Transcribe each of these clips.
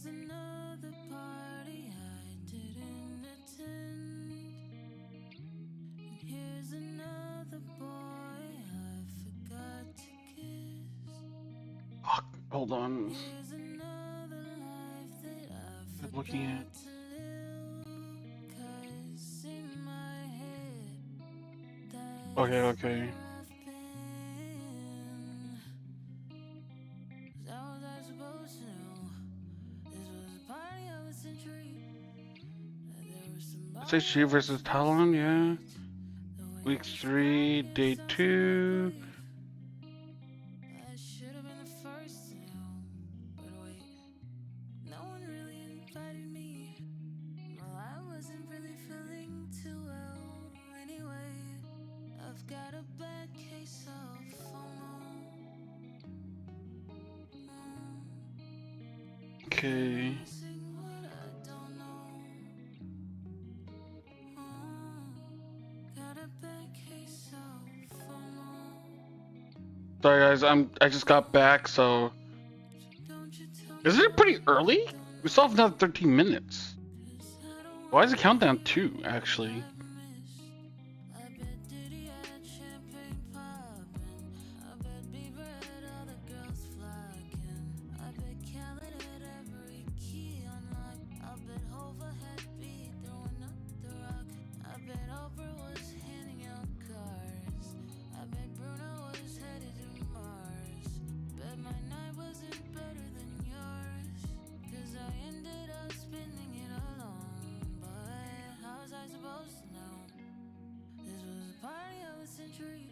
another party I didn't attend. And here's another boy I forgot to kiss. Fuck, hold on. Here's another life that I I'm looking at. forgot to live. 'Cause in my head, that's Okay. where I've been. How was I supposed to know? This was a party of a century. That there was somebody SHG versus TLN, yeah. Week 3, day 2. I should have been the first to know. But wait, no one really invited me. Well, I wasn't really feeling too well anyway. I've got a bad case of FOMO. Okay. Missing what I don't know. Got a bad case of FOMO. Sorry guys, I just got back, so Don't you tell me isn't it pretty early? We still have another 13 minutes. 'cause I don't Why is the countdown 2 actually? miss. I bet Diddy had champagne poppin'. I bet Bieber had all the girls flocking. I bet Khaled had every key unlocked. I bet Hova had beat throwing up the rock. I bet Oprah was handing out cards. I bet Bruno was headed to Mars. Bet my night wasn't better than yours. 'Cause I ended up spending it alone. But how was I supposed to know? This was a party of a century.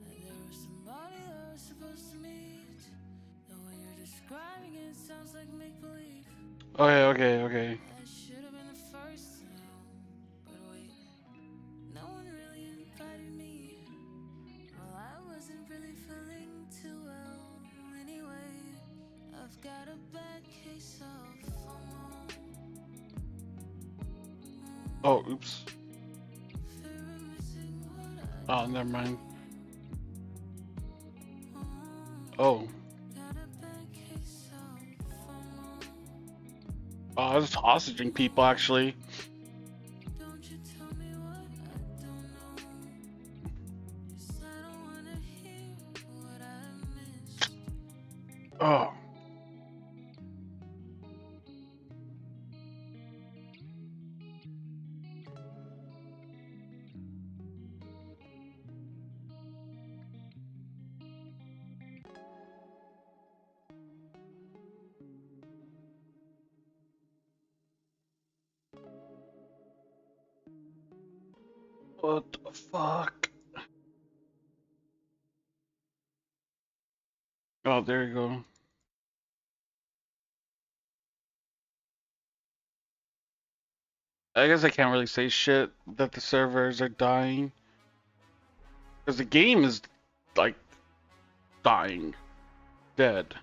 That there was somebody that was supposed to meet. The way you're describing it sounds like make-believe. Okay. I should have been the first to know. But wait, no one really invited me. Well, I wasn't really feeling too well anyway. I've got a bad case of FOMO. Oh, oops. Fear of missing what I Oh, never mind. Oh. got a bad case of FOMO. Oh, I was hosaging people actually. Don't you tell me what I don't know. 'Cause I don't wanna hear what I missed. Oh. What the fuck? Oh, there you go. I guess I can't really say shit that the servers are dying. Because the game is, like, dying. Dead.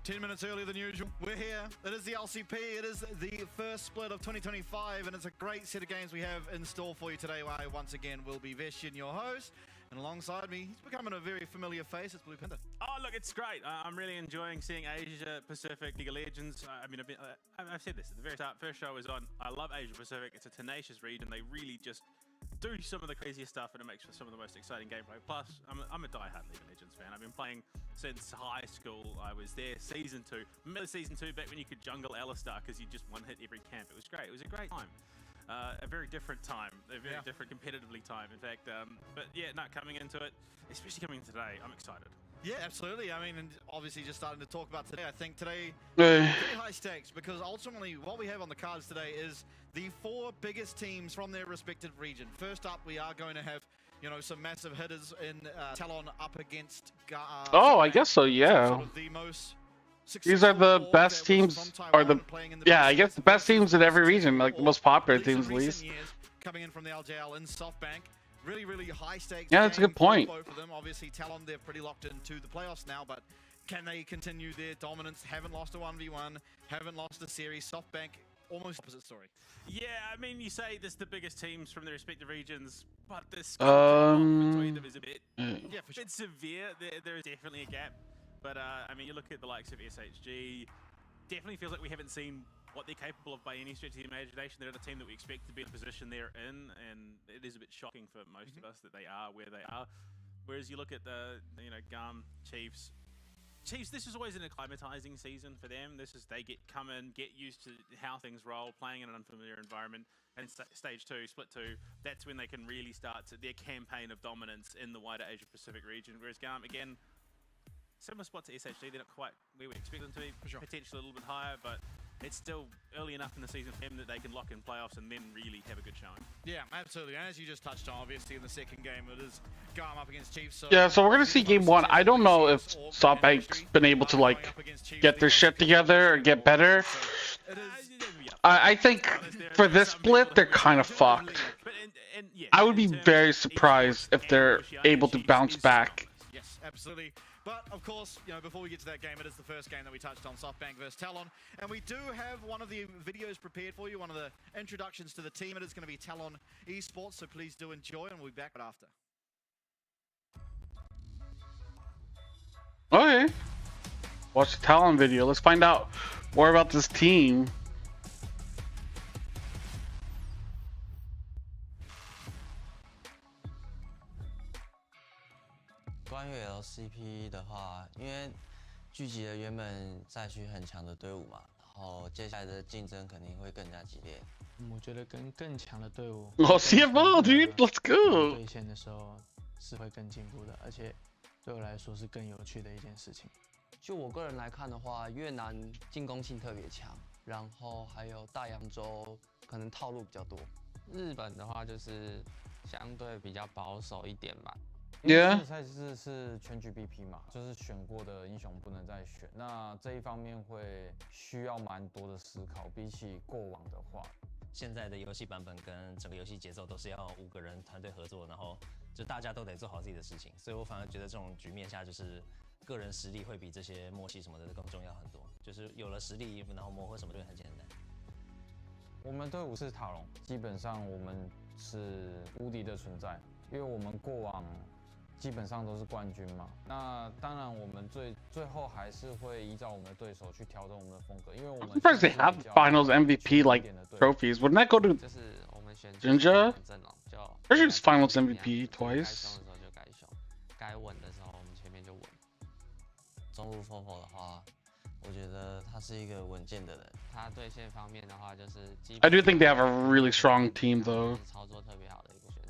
10 minutes earlier than usual. We're here. It is the LCP. It is the first split of 2025, and it's a great set of games we have in store for you today. I once again will be Veshin, your host, and alongside me, he's becoming a very familiar face. It's Blue Panda. Oh, look, it's great. I'm really enjoying seeing Asia Pacific League of Legends. I mean, I've said this at the very start. First show was on. I love Asia Pacific. It's a tenacious region. They really just do some of the craziest stuff, and it makes for some of the most exciting gameplay. Plus, I'm a die-hard League of Legends fan. I've been playing since high school. I was there season 2, middle of season 2, back when you could jungle Alistar because you just one hit every camp. It was great. It was a great time. A very different time, a very different competitively time, in fact. But yeah, not coming into it, especially coming in today, I'm excited. Yeah, absolutely. I mean, and obviously just starting to talk about today. I think today, Eh. very high stakes, because ultimately what we have on the cards today is the 4 biggest teams from their respective region. First up, we are going to have, you know, some massive hitters in Talon up against Oh, I guess so, yeah. sort of the most These are the successful best that was teams, from or the, Taiwan playing in the yeah, I best guess the best versus teams in every region, like the or most popular at least in teams at recent least. years, coming in from the LJL in SoftBank. Really, really high stakes. Yeah, that's a game good point. for both of them. Obviously, Talon, they're pretty locked into the playoffs now, but can they continue their dominance? Haven't lost a 1v1, haven't lost a series. SoftBank, almost opposite story. Yeah, I mean, you say this the biggest teams from their respective regions, but the skill drop-off between them is a bit, Yeah, for sure. bit severe. There is definitely a gap. But I mean, you look at the likes of SHG, definitely feels like we haven't seen what they're capable of by any stretch of the imagination. They're not a team that we expect to be in the position they're in, and it is a bit shocking for most of us that they are where they are. Whereas you look at the GAM, Chiefs, this is always an acclimatizing season for them. This is they come in, get used to how things roll, playing in an unfamiliar environment. And stage 2, split 2, that's when they can really start their campaign of dominance in the wider Asia Pacific region. Whereas GAM, again, similar spot to SHG, they're not quite where we expect them to be, potentially a little bit higher, but it's still early enough in the season for them that they can lock in playoffs and then really have a good showing. Yeah, absolutely. And as you just touched on, obviously in the second game, it is GAM up against Chiefs. So Yeah, so we're gonna see game 1. I don't know if SoftBank's been able to like get their shit together or get better. I think for this split, they're kind of fucked. I would be very surprised if they're able to bounce back. Yes, absolutely. But of course, before we get to that game, it is the first game that we touched on, SoftBank versus TLN. And we do have one of the videos prepared for you, one of the introductions to the team. It is going to be TLN Esports, so please do enjoy, and we'll be back right after. Okay. Watch the TLN video. Let's find out more about this team. 关于 LCP 的话，因为聚集了原本赛区很强的队伍嘛，然后接下来的竞争肯定会更加激烈。我觉得跟更强的队伍， Oh, CFO, dude, let's go. 对线的时候是会更进步的，而且对我来说是更有趣的一件事情。就我个人来看的话，越南进攻性特别强，然后还有大洋洲可能套路比较多。日本的话就是相对比较保守一点吧。 Yeah. 这赛事是全局 BP 嘛，就是选过的英雄不能再选。那这一方面会需要蛮多的思考，比起过往的话，现在的游戏版本跟整个游戏节奏都是要5个人团队合作，然后就大家都得做好自己的事情。所以我反而觉得这种局面下，就是个人实力会比这些默契什么的更重要很多。就是有了实力，然后磨合什么就会很简单。我们队伍是塔隆，基本上我们是无敌的存在，因为我们过往 基本上都是冠军嘛，那当然我们最后还是会依照我们的对手去调整我们的风格，因为我们 I'm surprised they have finals MVP like trophies. Wouldn't that go to 就是我们选 Jinja? 阵容就 Jinja is finals MVP twice. 该凶，该稳的时候我们前面就稳。中路 Fofo 的话，我觉得他是一个稳健的人。他对线方面的话，就是 I do think they have a really strong team though. 操作特别好的一个选手。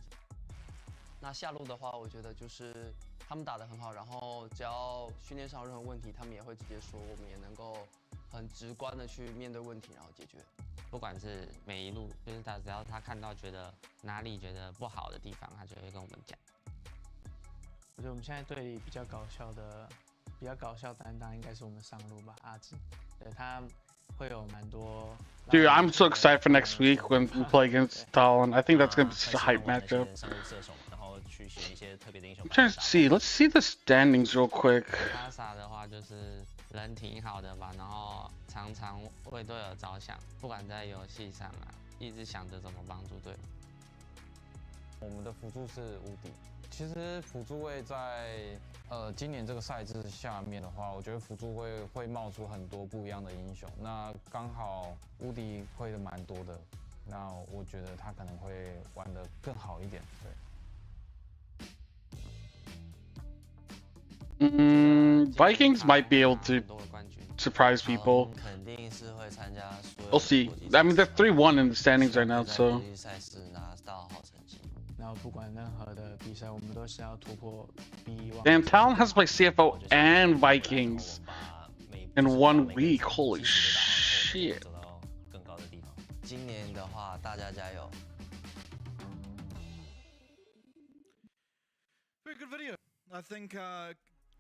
那下路的话，我觉得就是他们打得很好，然后只要训练上有任何问题，他们也会直接说，我们也能够很直观的去面对问题，然后解决。不管是每一路，就是只要他看到觉得哪里觉得不好的地方，他就会跟我们讲。我觉得我们现在队里比较搞笑的担当应该是我们上路吧，阿志，对他会有蛮多。Dude, I'm so excited for next week when we play against TLN. I think that's gonna be such a hype matchup. I'm trying to see. Let's see the standings real quick. 阿萨的话就是人挺好的吧，然后常常为队友着想，不管在游戏上啊，一直想着怎么帮助队友。我们的辅助是无敌。其实辅助位在今年这个赛制下面的话，我觉得辅助会冒出很多不一样的英雄。那刚好无敌会的蛮多的，那我觉得他可能会玩得更好一点。对。Vikings might be able to surprise people. We'll see. I mean, they're 3-1 in the standings right now, so. 然后不管任何的比赛，我们都是要突破 B1。Damn, Talon has played CFO and Vikings in 1 week. Holy shit. 今年的话，大家加油。Very good video. I think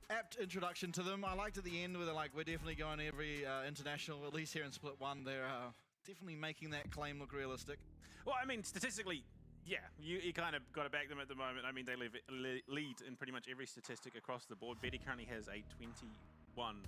apt introduction to them. I liked at the end where they're like, we're definitely going every international, at least here in Split 1. They're definitely making that claim look realistic. Well, I mean, statistically, yeah, you kind of got to back them at the moment. I mean, they lead in pretty much every statistic across the board. Betty currently has a 21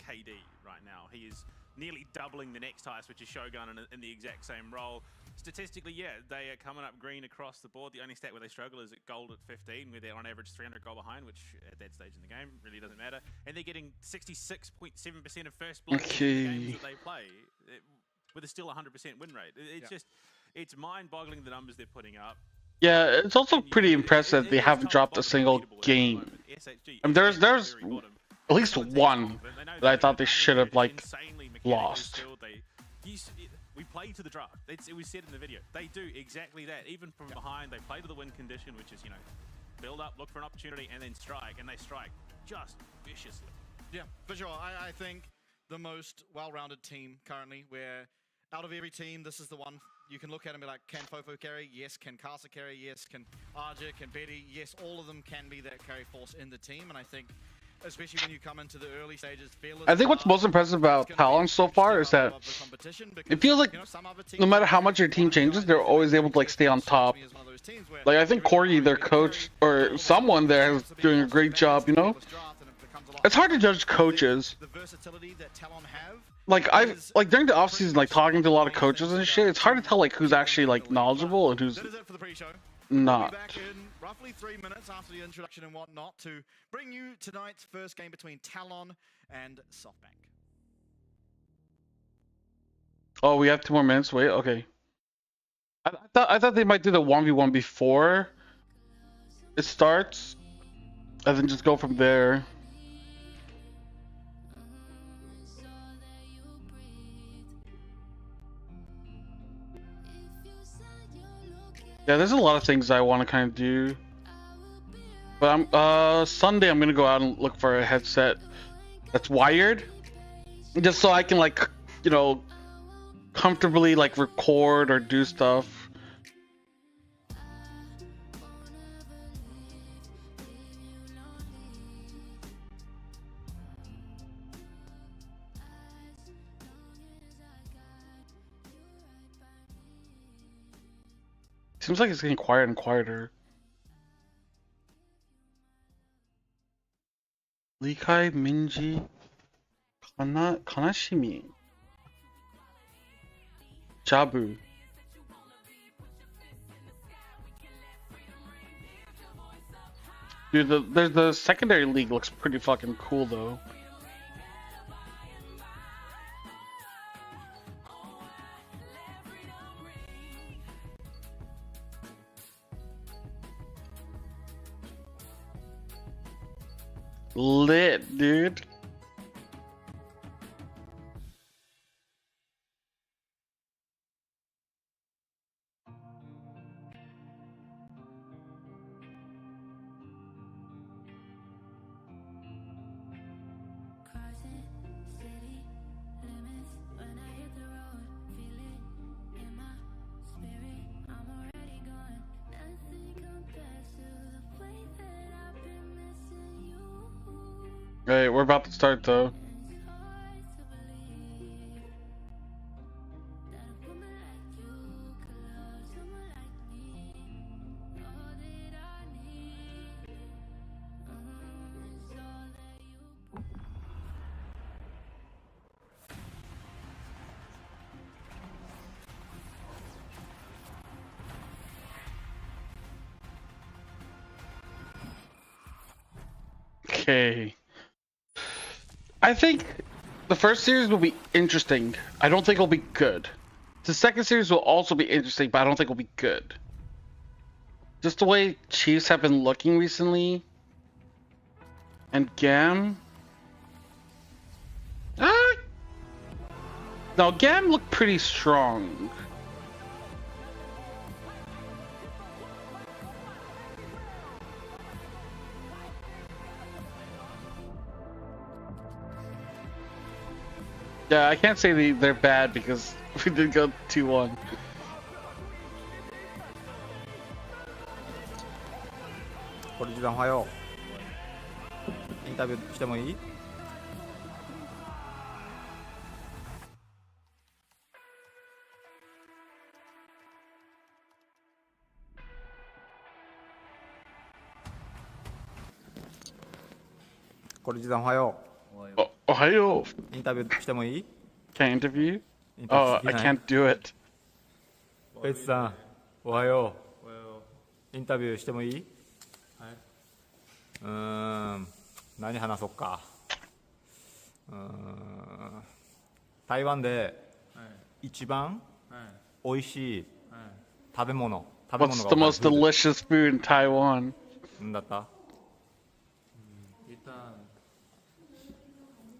KD right now. He is nearly doubling the next highest, which is Shogun in the exact same role. Statistically, yeah, they are coming up green across the board. The only stat where they struggle is at gold at 15, where they're on average 300 goal behind, which at that stage in the game really doesn't matter. And they're getting 66.7% of first blood in the games that they play, with a still 100% win rate. It's just, it's mind-boggling the numbers they're putting up. Yeah, it's also pretty impressive they haven't dropped a single game. I mean, there's at least one that I thought they should have like lost. We play to the draft. It was said in the video. They do exactly that. Even from behind, they play to the win condition, which is, you know, build up, look for an opportunity, and then strike. And they strike just viciously. Yeah, for sure. I think the most well-rounded team currently, where out of every team, this is the one you can look at and be like, can Fofo carry? Yes. Can Casa carry? Yes. Can Arja? Can Betty? Yes. All of them can be that carry force in the team. And I think, especially when you come into the early stages, I think what's most impressive about TLN so far is that it feels like no matter how much your team changes, they're always able to like stay on top. Like I think Corey, their coach, or someone there is doing a great job, you know? It's hard to judge coaches. Like during the offseason, like talking to a lot of coaches and shit, it's hard to tell like who's actually like knowledgeable and who's not. Roughly 3 minutes after the introduction and whatnot to bring you tonight's first game between TLN and SoftBank. Oh, we have 2 more minutes. Wait, okay. I thought they might do the 1v1 before it starts, and then just go from there. Yeah, there's a lot of things I want to kind of do, but Sunday I'm gonna go out and look for a headset that's wired, just so I can like, you know, comfortably like record or do stuff. Seems like it's getting quieter and quieter. Likai Minji Kanashimi Jabu. Dude, the secondary league looks pretty fucking cool though. Lit, dude. Hey, we're about to start though. Okay. I think the first series will be interesting. I don't think it'll be good. The second series will also be interesting, but I don't think it'll be good. Just the way Chiefs have been looking recently. And GAM. No, GAM looked pretty strong. Yeah, I can't say they're bad because we did go 2-1. Ohio. Can I interview? Oh, I can't do it. ペツさん、おはよう。インタビューしてもいい？はい。何話そうか。台湾で一番美味しい食べ物。What's the most delicious food in Taiwan? 何だった？ 일단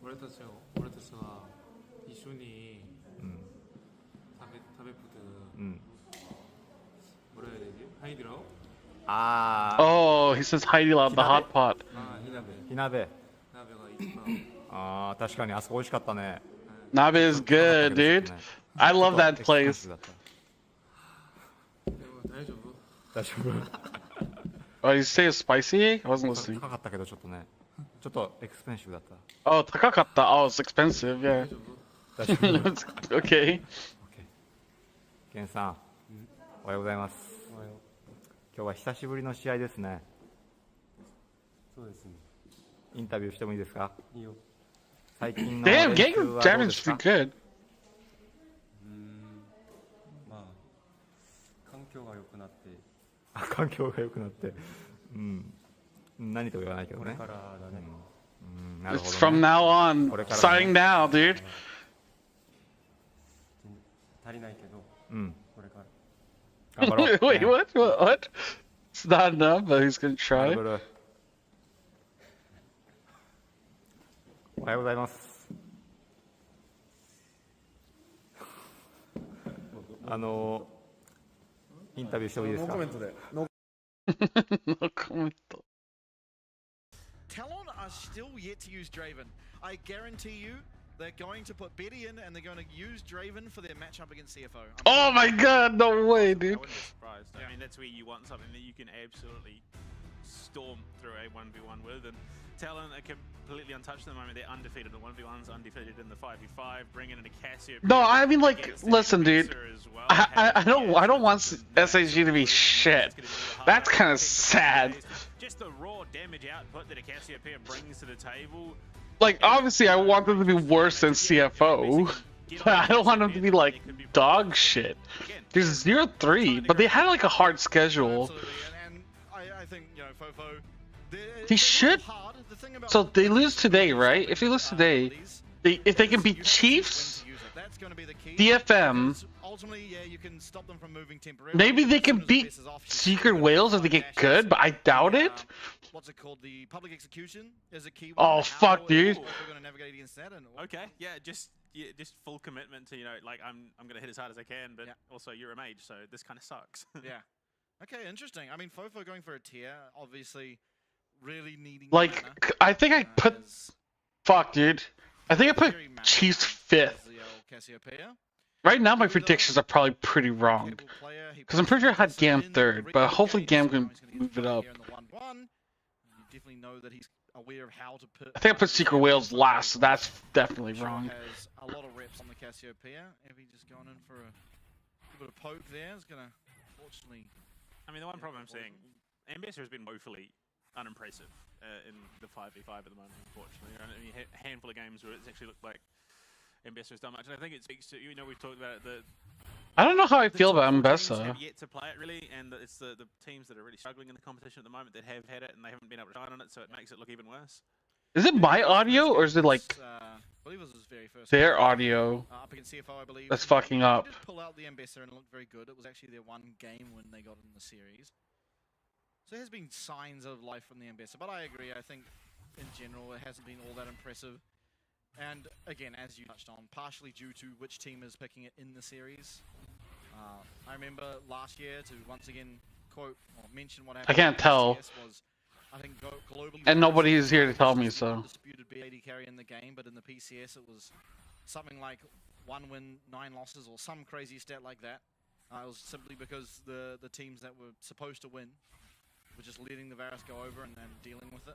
俺たちは一緒に食べ뭐라 해야 되지? 하이디라오? Oh, he says Haidilao, the hot pot. 히나베. 나베가 이지마. 確かにあそこ美味しかったね。 Nabe is good, dude. I love that place. 大丈夫。 Oh, you say it's spicy? I wasn't listening. 高かったけどちょっとね。ちょっとエクスペンシブだった。 Oh, takakata. Oh, it's expensive, yeah. 大丈夫。Okay. ケンさん、おはようございます。今日は久しぶりの試合ですね。そうですね。インタビューしてもいいですか？いいよ。最近の Damn, 練習 getting はどうで damage すか？ pretty good. まあ環境が良くなって。環境が良くなって。何とは言わないけどね。これからだね。なるほど It's ね。 from now on. これからね。 Starting now, dude. 足りないけど。これから。頑張ろう。 Wait, what? What? It's not enough, but he's gonna 頑 try. 張る。おはようございます。インタビューしてもいいですか？ No comment. Talon are still yet to use Draven. I guarantee you they're going to put Betty in and they're going to use Draven for their matchup against CFO. Oh my god, no way, I dude. wouldn't be surprised. I mean, that's where you want something that you can absolutely storm through a 1v1 with. And Talon are completely untouched at the moment. They're undefeated in 1v1s, undefeated in the 5v5, bringing in a Cassio. No, I mean, like, listen, dude. I don't want SHG to be shit. That's kind of sad. Just the raw damage output that a Cassiopeia brings to the table. Like, obviously, I want them to be worse than CFO. But I don't want them to be like dog shit. There's 0-3, but they had like a hard schedule. And I think, you know, Fofo, They should. So they lose today, right? If they lose today, if they can beat Chiefs, DFM, maybe they can beat Secret Whales if they get good, but I doubt it. What's it called? The public execution is a key one. Oh fuck, dude. We're gonna navigate against that. And okay, yeah, just full commitment to, you know, like I'm gonna hit as hard as I can, but also you're a mage, so this kind of sucks. Yeah. Okay, interesting. I mean, Fofo going for a tier, obviously, really needing. Like, I think I put. Fuck, dude. I think I put Chiefs 5th. Right now, my predictions are probably pretty wrong. Because I'm pretty sure I had GAM 3rd, but hopefully GAM can move it up. Definitely know that he's aware of how to put. I think I put Secret Whales last, so that's definitely wrong. Has a lot of reps on the Cassiopeia. Evie just going in for a bit of poke there. Is gonna, fortunately. I mean, the one problem I'm seeing, Ambassador has been woefully unimpressive in the 5v5 at the moment, unfortunately. I mean, a handful of games where it's actually looked like Ambassador's done much, and I think it speaks to, you know, we've talked about it, I don't know how I feel about teams Mbessa. have yet to play it really, and it's the teams that are really struggling in the competition at the moment that have had it and they haven't been able to shine on it, so it makes it look even worse. Is it my audio or is it like I believe it was his very first their audio up against CFO, I believe. that's fucking up? They did pull out the Ambassador and it looked very good. It was actually their one game when they got in the series. So there has been signs of life from the Ambassador, but I agree. I think in general it hasn't been all that impressive. And again, as you touched on, partially due to which team is picking it in the series. I remember last year to once again quote or mention what happened. I can't tell. Was, I think globally, And nobody is here to tell me, so. Disputed BAD carry in the game, but in the PCS it was something like 1 win, 9 losses, or some crazy stat like that. It was simply because the teams that were supposed to win were just letting the Varus go over and dealing with it.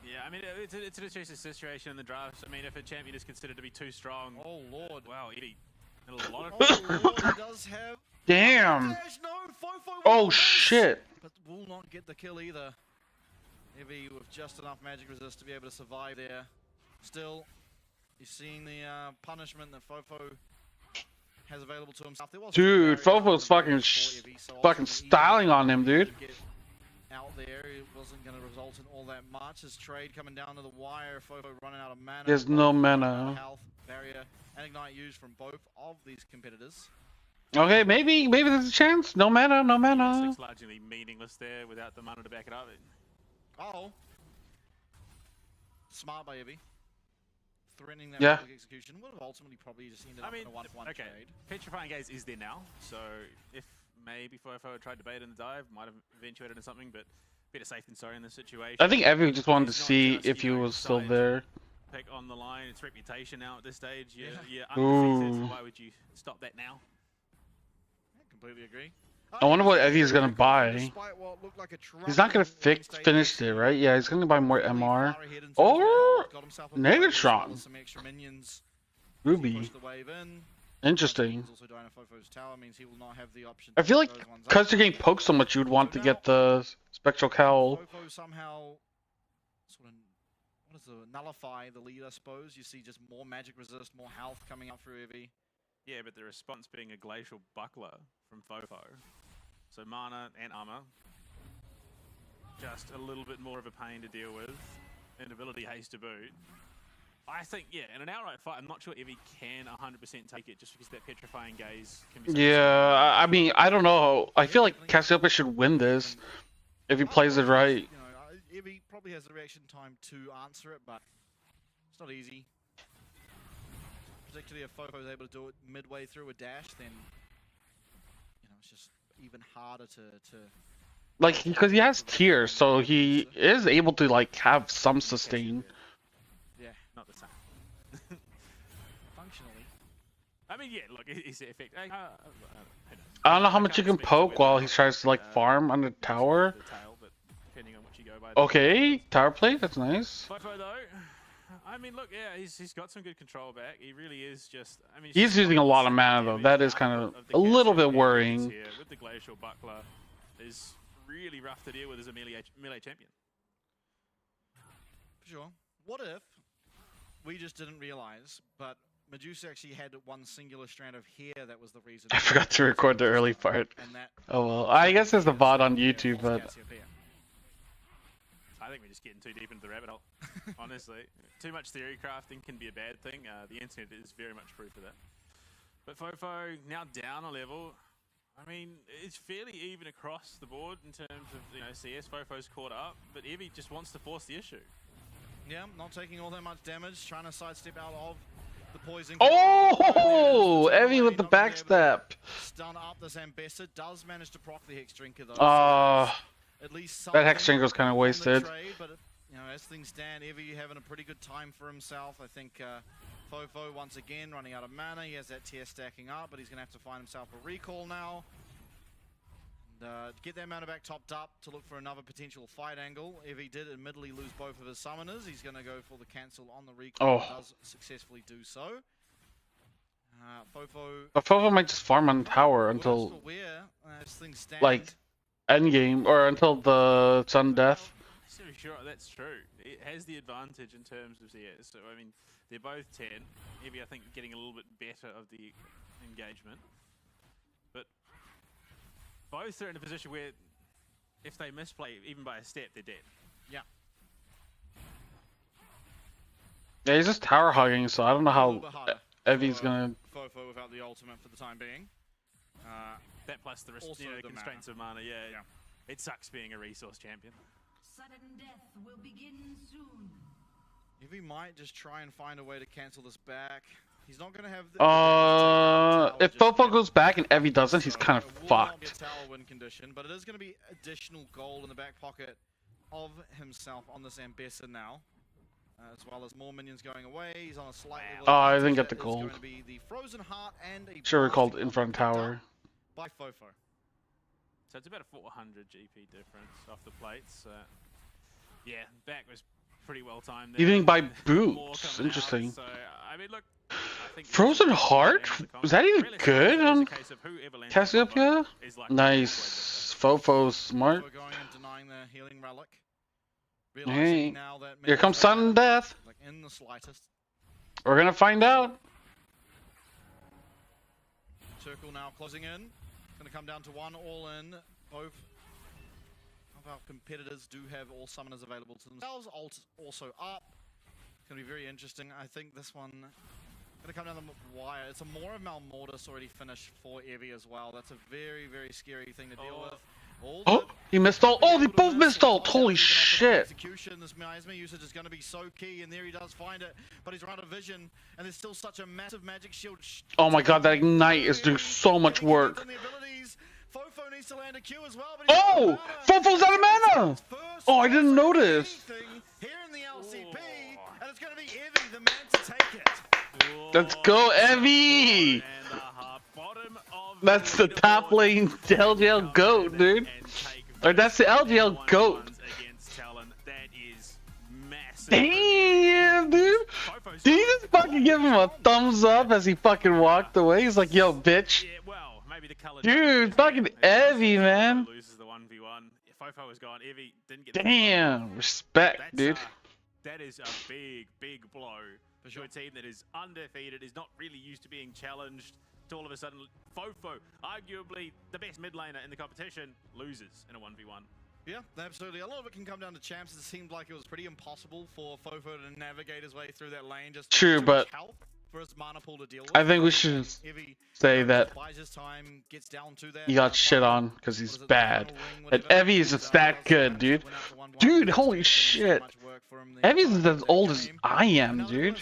Yeah, I mean, it's an interesting situation in the drafts. I mean, if a champion is considered to be too strong. Oh, Lord. Wow, Eddie. A lot of Lord, he does have. Damn. No, Fofo Oh, shit. But will not get the kill either. Evie with just enough magic resist to be able to survive there. Still, you're seeing the punishment that Fofo has available to himself. There was Dude, some barrier Fofo's fucking for Evie, so fucking ultimately, styling on him, dude. get out there, it wasn't going to result in all that much. His trade coming down to the wire, Fofo running out of mana. There's no both running out mana. of health, barrier, and ignite used from both of these competitors. Okay, maybe there's a chance. No mana, no mana. Six largely meaningless there without the mana to back it up. Oh, smart by Evie. Threatening that Yeah. public execution would have ultimately probably just ended up in a 1-for-1 okay. trade. Petrifying Gaze is there now, so if maybe Fofo had tried to bait in the dive, might have eventuated in something, but better safe than sorry in this situation. I think Evie just wanted to He's not see just, if he you know, was still side there. Pick on the line, it's reputation now at this stage. You're Ooh. undefeated, why would you stop that now? I completely agree. I wonder what Evie's gonna buy. Despite what looked like a He's not gonna troubling finish it, right? Yeah, he's gonna buy more Really MR. far ahead in terms of Or gold, got himself a Negative blade as well Strong. as some extra minions. Ruby. Push the wave in. Interesting. He's also dying to Fofo's tower, means he will not have the option I to feel pick like those ones up. because you're getting poked so much, you'd want to get the Spectral Cowl. Fofo somehow sort of, what is the, nullify the lead, I suppose. You see just more magic resist, more health coming up through Evie. Yeah, but the response being a glacial buckler from Fofo. So mana and armor. Just a little bit more of a pain to deal with. And ability haste to boot. I think, yeah, in an outright fight, I'm not sure Evie can 100% take it just because that Petrifying Gaze can be so Yeah, I mean, I don't know. I feel like Cassiopeia should win this if he plays it right. You know, Evie probably has the reaction time to answer it, but it's not easy. Particularly if Fofo is able to do it midway through a dash, then you know it's just even harder to Like, because he has tiers, so he is able to like have some sustain. yeah, not the same. functionally. I mean, yeah, look, it's the effect. I don't know how much you can poke while he tries to like farm on the tower. The tail, but depending on what you go by. Okay, tower play, that's nice. Fofo though, I mean, look, yeah, he's got some good control back. He really is just. I mean, He's using a lot of mana though. That is kind of a little bit worrying. Here with the glacial buckler is really rough to deal with as a melee champion. For sure. What if we just didn't realize, but Medusa actually had one singular strand of hair that was the reason. I forgot to record the early part. And that Oh well, I guess there's a VOD on YouTube, but Cassiopeia. I think we're just getting too deep into the rabbit hole. Honestly, too much theory crafting can be a bad thing. The internet is very much proof of that. But Fofo now down a level. I mean, it's fairly even across the board in terms of CS. Fofo's caught up, but Evie just wants to force the issue. Yeah, not taking all that much damage, trying to sidestep out of the poison. oh, Evie with the backstep. Stun up this Ambassador, does manage to proc the Hex Drinker though. At least That Hex something Drinker was kind of on the wasted. trade, but you know, as things stand, Evie having a pretty good time for himself. I think Fofo once again running out of mana. He has that tier stacking up, but he's going to have to find himself a recall now. And get that mana back topped up to look for another potential fight angle. If he did admittedly lose both of his summoners, he's going to go for the cancel on the recall. Oh. Does successfully do so. Fofo. But Fofo might just farm on tower until as things stand. like endgame or until the sudden death. Sure, that's true. It has the advantage in terms of CS. So I mean, they're both 10. Evie, I think, getting a little bit better of the engagement, but both are in a position where if they misplay even by a step, they're dead. Yeah. Yeah, he's just tower hugging, so I don't know how Evie's gonna. Fofo without the ultimate for the time being. That plus the, Also the the constraints of mana, yeah. It sucks being a resource champion. Sudden death will begin soon. If he might just try and find a way to cancel this back. He's not going to have the If Fofo goes back and Evie doesn't, he's kind of it will not be a fucked. tower win condition, but it is going to be additional gold in the back pocket of himself on this Ambassador now. As well as more minions going away. He's on a slightly Oh, I didn't advantage. get the That is gold. going to be the Frozen Heart and a Sure, we called Blasting in front Bolt picked tower. up by Fofo. So it's about a 400 GP difference off the plates. Yeah, back was pretty well timed there. You didn't buy More boots. coming Interesting. out, so, I mean, look, I think Frozen Heart? Was that even Realistically, good it is a on case of whoever lands on the combo Cassiopeia? is likely to Nice. Fofo's smart. Fofo going and denying the healing relic. Hey, Realizing now that here comes sudden death. like in the slightest. We're gonna find out. circle now closing in. It's going to come down to one all-in. Both of our competitors do have all summoners available to themselves. Ult also up. It's going to be very interesting. I think this one going to come down the wire. It's a more of Malmortis already finished for Evie as well. That's a very, very scary thing to deal with. Oh, he missed ult. Oh, they both missed ult. Holy shit. Execution, this miasma usage is going to be so key, and there he does find it, but he's out of vision, and there's still such a massive magic shield. Oh my god, that ignite is doing so much work. Fofo needs to land a Q as well, but oh, Fofo's out of mana. Oh, I didn't notice. Here in the LCP, and it's going to be Evie, the man to take it. Let's go, Evie. That's the top lane LGL GOAT, dude. Or that's the LGL GOAT. Damn, dude. Did he just fucking give him a thumbs up as he fucking walked away? He's like, yo, bitch. Dude, fucking Evie, man. Damn, respect, dude. That is a big, big blow to a team that is undefeated, is not really used to being challenged. To all of a sudden, Fofo, arguably the best mid laner in the competition, loses in a 1v1. Yeah, absolutely. A lot of it can come down to champs. It seemed like it was pretty impossible for Fofo to navigate his way through that lane. Just true, but for his mana pool to deal with. I think we should say that he got shit on because he's bad. And Evie is just that good, dude. Dude, holy shit. Evie's as old as I am, dude.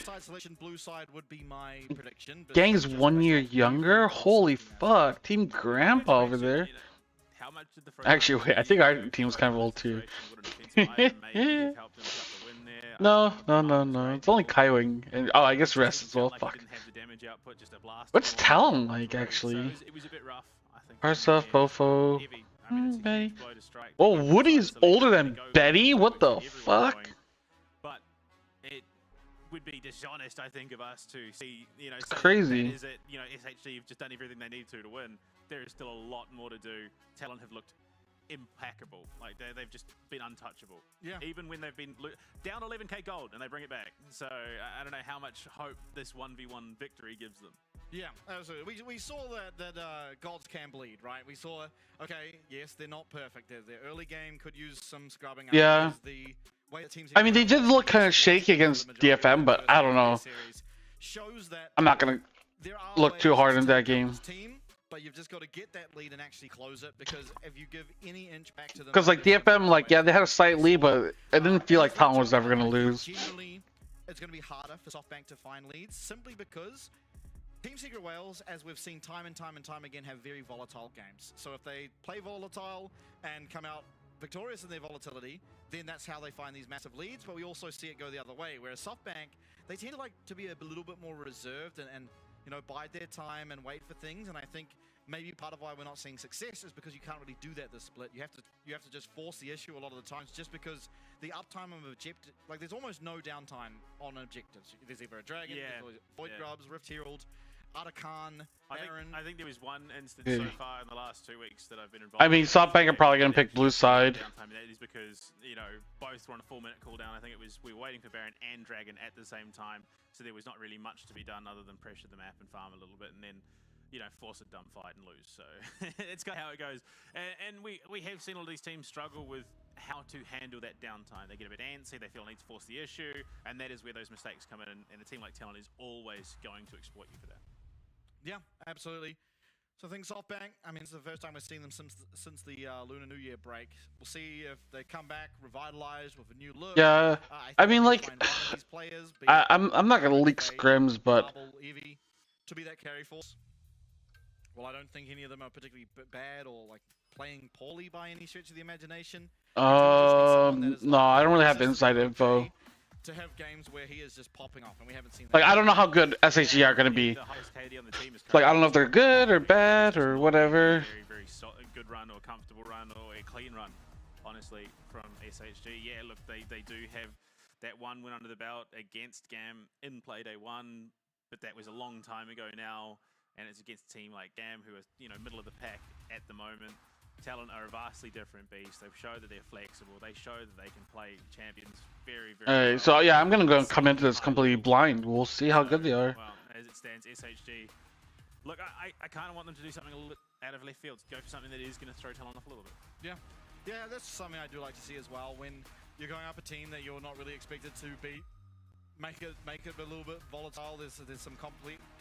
Gang's 1 year younger? Holy fuck. Team Grandpa over there. Actually, wait, I think our team's kind of old too. No. It's only Kaiwing. And, oh, I guess Rest as well. Fuck. What's Talon like, actually? Parsa, Fofo. Betty. Oh, Woody's older than Betty? What the fuck? But it would be dishonest, I think, of us to see, you know, crazy. Is it, you know, SHG have just done everything they need to win. There is still a lot more to do. Talon have looked impeccable. Like they've just been untouchable. Yeah. Even when they've been down 11k gold and they bring it back. So I don't know how much hope this 1v1 victory gives them. Yeah, absolutely. We saw that gods can bleed, right? We saw, okay, yes, they're not perfect. Their early game could use some scrubbing. Yeah. I mean, they did look kind of shaky against DFM, but I don't know. I'm not gonna look too hard in that game. But you've just got to get that lead and actually close it, because if you give any inch back to them... Because like DFM, like, yeah, they had a slight lead, but it didn't feel like Talon was ever going to lose. Generally, it's going to be harder for SoftBank to find leads, simply because Team Secret Whales, as we've seen time and time again, have very volatile games. So if they play volatile and come out victorious in their volatility, then that's how they find these massive leads. But we also see it go the other way, whereas SoftBank, they tend to like to be a little bit more reserved and you know, bide their time and wait for things. And I think maybe part of why we're not seeing success is because you can't really do that this split. You have to just force the issue a lot of the times, just because the uptime of objective, like there's almost no downtime on objectives. There's either a dragon, Void Grubs, Rift Herald, Arakan, Baron. I think there was one instance so far in the last 2 weeks that I've been involved. I mean, SoftBank are probably going to pick blue side. That is because, you know, both were on a 4-minute cooldown. I think it was, we were waiting for Baron and Dragon at the same time, so there was not really much to be done other than pressure the map and farm a little bit, and then, you know, force a dump fight and lose. So it's kind of how it goes. And we have seen all these teams struggle with how to handle that downtime. They get a bit antsy, they feel they need to force the issue, and that is where those mistakes come in, and a team like Talon is always going to exploit you for that. Yeah, absolutely. So I think SoftBank, I mean, it's the first time we've seen them since the Lunar New Year break. We'll see if they come back revitalized with a new look. Yeah, I mean, like, I'm not gonna leak scrims, but Evie to be that carry force. Well, I don't think any of them are particularly bad or like playing poorly by any stretch of the imagination. No, I don't really have inside info. To have games where he is just popping off, and we haven't seen that. Like, I don't know how good SHG are going to be. Like, I don't know if they're good or bad or whatever. Very good run or comfortable run or a clean run, honestly, from SHG. Yeah, look, they do have that one win under the belt against GAM in Playday 1, but that was a long time ago now, and it's against a team like GAM, who are, you know, middle of the pack at the moment. Talon are a vastly different beast. They've shown that they're flexible. They show that they can play champions very well. So yeah, I'm gonna go come into this completely blind. We'll see how good they are. Well, as it stands, SHG Look, I kind of want them to do something a little bit out of left field. Go for something that is going to throw Talon off a little bit. Yeah, that's something I do like to see as well. When you're going up a team that you're not really expected to beat, make it a little bit volatile. There's some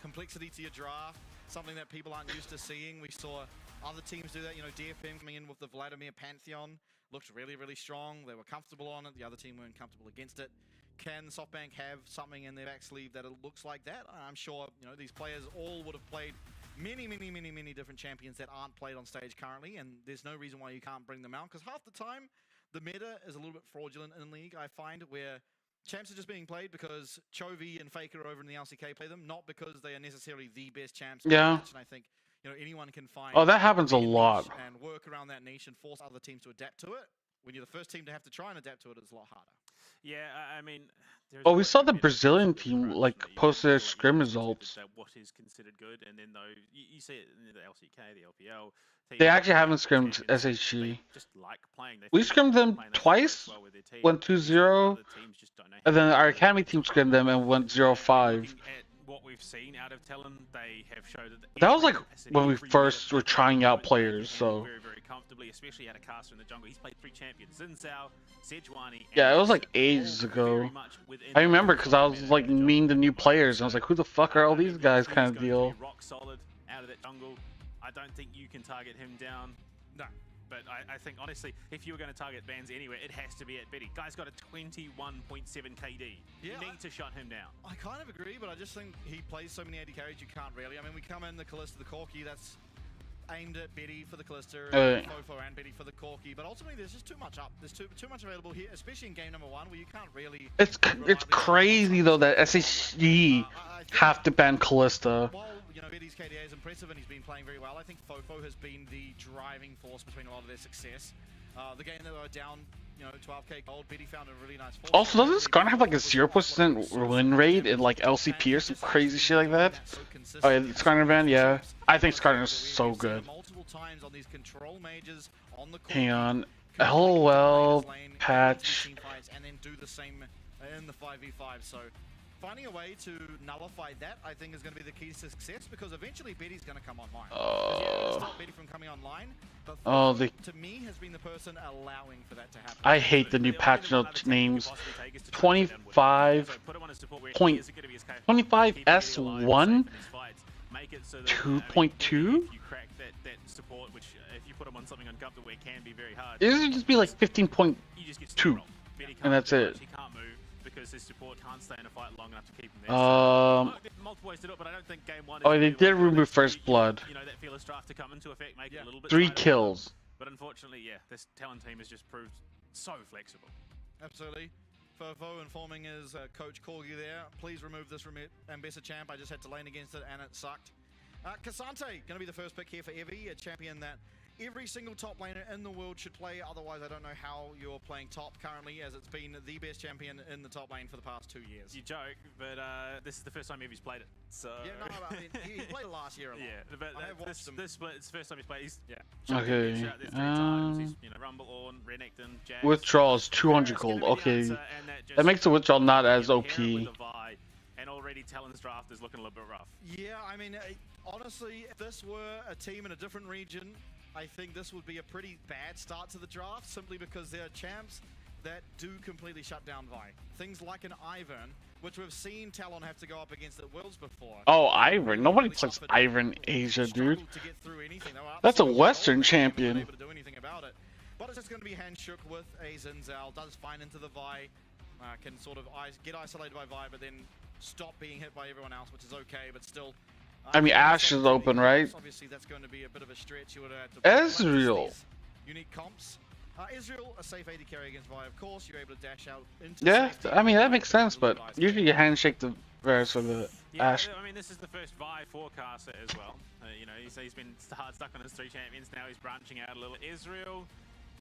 complexity to your draft, something that people aren't used to seeing. We saw other teams do that. You know, DFM coming in with the Vladimir Pantheon looked really, really strong. They were comfortable on it. The other team weren't comfortable against it. Can SoftBank have something in their back sleeve that it looks like that? I'm sure, you know, these players all would have played many different champions that aren't played on stage currently, and there's no reason why you can't bring them out, because half the time the meta is a little bit fraudulent in League, I find, where champs are just being played because Chovy and Faker over in the LCK play them, not because they are necessarily the best champs. Yeah. And I think, you know, anyone can find. Oh, that happens a lot. And work around that niche and force other teams to adapt to it. When you're the first team to have to try and adapt to it, it's a lot harder. Yeah, I mean. Oh, we saw the Brazilian team like post their scrim results. What is considered good, and then though you see it in the LCK, the LPL. They actually haven't scrimmed SHG. Just like playing. We scrimmed them twice, went 2-0, and then our academy team scrimmed them and went 0-5. What we've seen out of Talon, they have showed that was like when we first were trying out players, so very comfortably, especially at a caster in the jungle. He's played 3 champions: Zinzao, Sejuani. Yeah, it was like ages ago. I remember because I was like meeting the new players, and I was like, who the fuck are all these guys, kind of deal. Rock solid out of that jungle. I don't think you can target him down. No. But I think, honestly, if you were going to target bans anywhere, it has to be at Betty. Guy's got a 21.7 KD. You need to shut him down. I kind of agree, but I just think he plays so many AD carries, you can't really. I mean, we come in the Kalista, the Corki, that's aimed at Betty for the Kalista, Fofo and Betty for the Corki, but ultimately there's just too much up. There's too much available here, especially in game number 1, where you can't really... It's crazy, though, that SHG have to ban Kalista. While, you know, Betty's KDA is impressive and he's been playing very well, I think Fofo has been the driving force between a lot of their success. The game that they were down, you know, 12k gold, Betty found a really nice force. Also, doesn't Skarner have like a 0% win rate in like LCP or some crazy shit like that? Oh yeah, Skarner ban, yeah. I think Skarner is so good. Hang on. LOL patch. And then do the same in the 5v5. So finding a way to nullify that, I think, is going to be the key to success, because eventually Betty's going to come online. Yeah, stop Betty from coming online, but to me has been the person allowing for that to happen. I hate the new patch note names. 25 S1 2.2. It should just be like 15.2, and that's it. Because his support can't stay in a fight long enough to keep him there. Multiple ways to do it, but I don't think game 1 is they did remove first blood. You know, that fearless draft to come into effect, make it a little bit 3 kills. But unfortunately, yeah, this Talon team has just proved so flexible. Absolutely. Fofo informing his coach Corgi there, please remove this Ambessa champ. I just had to lane against it and it sucked. Cassante, going to be the first pick here for Evie, a champion that every single top laner in the world should play. Otherwise, I don't know how you're playing top currently, as it's been the best champion in the top lane for the past 2 years. You joke, but this is the first time Evie's played it. So yeah, no, I mean, he played it last year a lot. Yeah, but this split, it's the first time he's played. He's okay. He's 3 times. He's, you know, Rumble, Ornn, Renekton, Jax. Withdrawals 200 gold. Okay, that makes the withdrawal not as OP. And already Talon's draft is looking a little bit rough. Yeah, I mean, honestly, if this were a team in a different region, I think this would be a pretty bad start to the draft, simply because there are champs that do completely shut down Vi. Things like an Ivern, which we've seen Talon have to go up against at Worlds before. Oh, Ivern. Nobody plays Ivern in Asia, dude. That's a Western champion. Able to do anything about it. But it's just going to be hand shook with a Zinzao. Does fine into the Vi. Can sort of get isolated by Vi, but then stop being hit by everyone else, which is okay, but still... I mean, Ashe is open, right? Obviously, that's going to be a bit of a stretch. You would have to Ezreal. Unique comps. Ezreal, a safe AD carry against Vi, of course. You're able to dash out into safety. I mean, that makes sense, but usually you handshake the Varus or the Ashe. I mean, this is the first Vi forecaster as well. You know, he's been hard stuck on his 3 champions. Now he's branching out a little. Ezreal,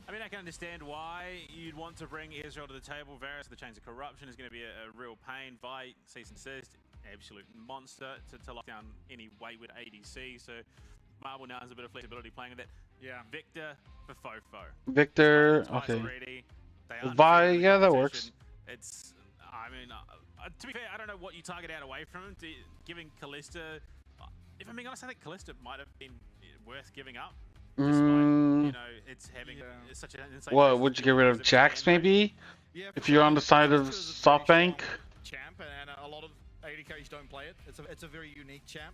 I mean, I can understand why you'd want to bring Ezreal to the table. Varus, the Chains of Corruption, is going to be a real pain. Vi, cease and desist, absolute monster to lock down any wayward ADC. So Marvel now has a bit of flexibility playing with it. Yeah. Victor for Fofo. Victor, okay. Vi, yeah, that works. It's, I mean, to be fair, I don't know what you target out away from him. Giving Kalista, If I'm being honest, I think Callista might have been worth giving up. Mm, You know, it's having such an insane. what would you get rid of? Jax maybe? Yeah, If you're on the side of SoftBank? Champ, and a lot of AD carries don't play it. It's a very unique champ.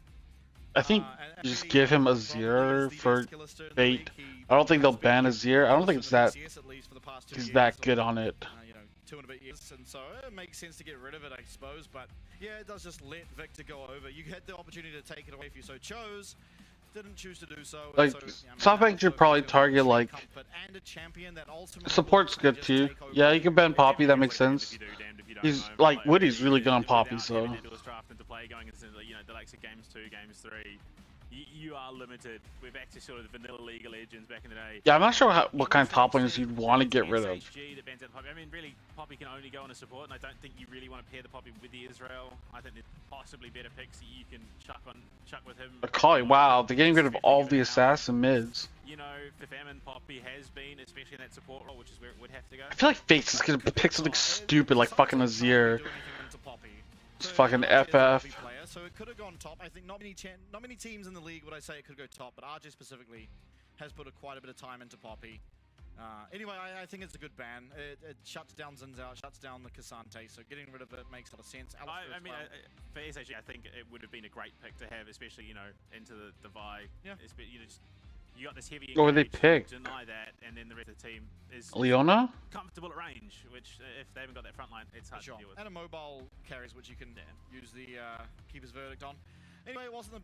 I think And just really, give him probably Azir is the for best Callista in the bait. league. He I don't think they'll has been ban Azir. I don't think it's that BCS at least for the past 2 he's years, that or, good on it. you know, 2 and a bit years, and so it makes sense to get rid of it, I suppose. But yeah, it does just let Victor go over. You had the opportunity to take it away if you so chose. Didn't choose to do so. Like, SoftBank should probably target, like, support's good too. Yeah, you can ban Poppy, that makes sense. He's, like, Woody's really good on Poppy, so. You know, the likes of games 2, games 3. You are limited. We're back to sort of the vanilla League of Legends back in the day. Yeah, I'm not sure what kind of top laners you'd want to get rid of. SHG that bans out Poppy. I mean, really, Poppy can only go on a support, and I don't think you really want to pair the Poppy with the Israel. I think there's possibly better picks that you can chuck with him. Akali, wow, they're getting rid of all the assassin mids. You know, for Famine, Poppy has been, especially in that support role, which is where it would have to go. I feel like Fates is gonna pick something stupid like fucking Azir. Just fucking FF. So it could have gone top. I think not many teams in the league would I say it could go top, but RJ specifically has put quite a bit of time into Poppy. Anyway, I think it's a good ban. It shuts down Zinzao, shuts down the Cassante, so getting rid of it makes a lot of sense. I mean, for SHG, I think it would have been a great pick to have, especially, you know, into the Vi. Yeah. You got this heavy. What would they pick? Deny that, and then the rest of the team is Leona? comfortable at range, which if they haven't got that front line, it's hard to deal with. And a mobile carries, which you can use the keeper's verdict on. Anyway, it wasn't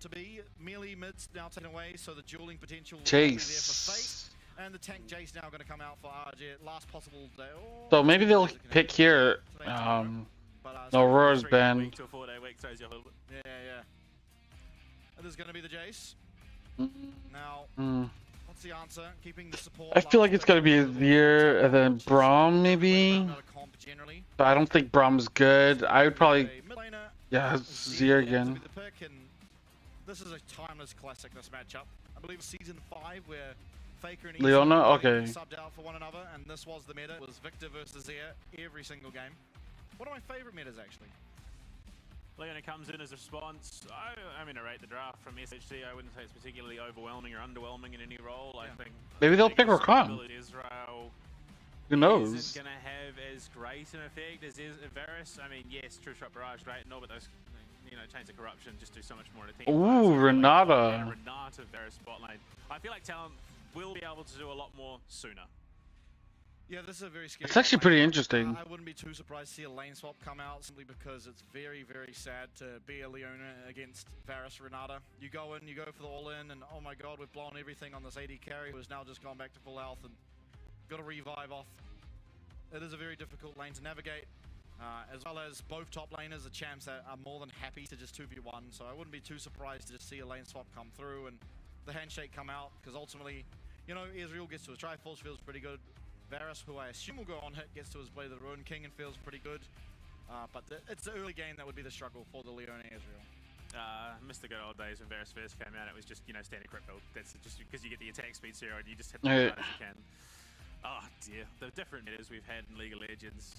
to be. Melee mids now taken away, so the dueling potential will be there for Fate. And the tank Jace now going to come out for RJ. Last possible day. Oh, So maybe they'll pick here. No, Aurora's banned. To a 4-day week throws you a little bit. Yeah. It is going to be the Jace. Now, what's the answer? Keeping the support. I feel like it's gonna be Azir and then Braum maybe. But I don't think Braum's good. I would probably, yeah, Azir again. This is a timeless classic, this matchup. I believe season 5 where Faker and Leona, okay. subbed out for one another, and this was the meta. It was Victor versus Azir every single game. One of my favorite metas, actually. Leona comes in as a response. I mean, I rate the draft from SHG. I wouldn't say it's particularly overwhelming or underwhelming in any role. I think maybe they'll pick Rakan. Israel Who knows? isn't going to have as great an effect as Varus. I mean, yes, True Shot Barrage, great and all, but those, you know, Chains of Corruption just do so much more in a team. Ooh, Renata. Renata Varus bot lane. I feel like Talon will be able to do a lot more sooner. Yeah, this is a very scary. It's actually pretty interesting. I wouldn't be too surprised to see a lane swap come out simply because it's very, very sad to be a Leona against Varus Renata. You go in, you go for the all-in, and oh my god, we've blown everything on this AD carry who has now just gone back to full health and got to revive off. It is a very difficult lane to navigate, as well as both top laners, the champs that are more than happy to just 2v1, so I wouldn't be too surprised to just see a lane swap come through and the handshake come out, because ultimately, you know, Israel gets to his Triforce, feels pretty good. Varus, who I assume will go on hit, gets to his Blade of the Ruin King and feels pretty good. But it's the early game that would be the struggle for the Leona Israel. Missed the good old days when Varus first came out. It was just, you know, standard crit build. That's just because you get the attack speed 0 and you just hit them as hard as you can. Oh dear, the different metas we've had in League of Legends.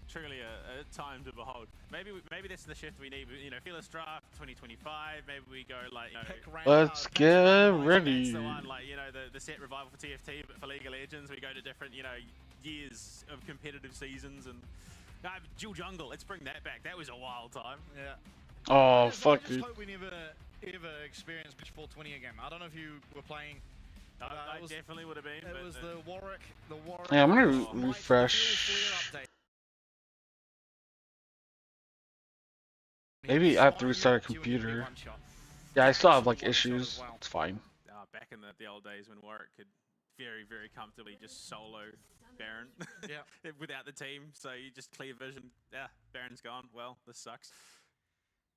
Truly a time to behold. Maybe that's the shift we need. You know, Fearless Draft 2025. Maybe we go like, you know, Let's get ready. That's the one, like, you know, the set revival for TFT, but for League of Legends, we go to different, you know, years of competitive seasons and dual jungle. Let's bring that back. That was a wild time. Yeah. Oh fuck. I just hope we never ever experience pitch 420 again. I don't know if you were playing. I definitely would have been. It was the Warwick. Yeah, I'm gonna refresh. Maybe I have to restart a computer. Yeah, I still have like issues. It's fine. Back in the old days when Warwick could very, very comfortably just solo Baron without the team. So you just clear vision. Yeah, Baron's gone. Well, this sucks.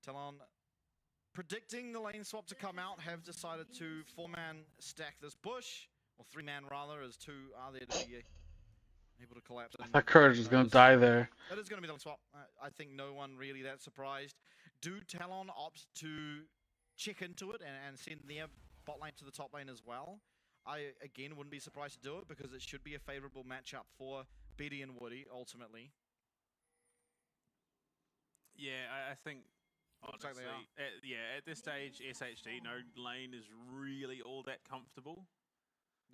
Talon, predicting the lane swap to come out, have decided to 4-man stack this bush, or 3-man rather, as 2 are there to be able to collapse. I thought Courage was gonna die there. That is going to be the lane swap. I think no one really that surprised. Do Talon opt to check into it and send their bot lane to the top lane as well? I, again, wouldn't be surprised to do it because it should be a favorable matchup for Betty and Woody, ultimately. Yeah, I think Looks like they are. At this stage, SHG, no lane is really all that comfortable.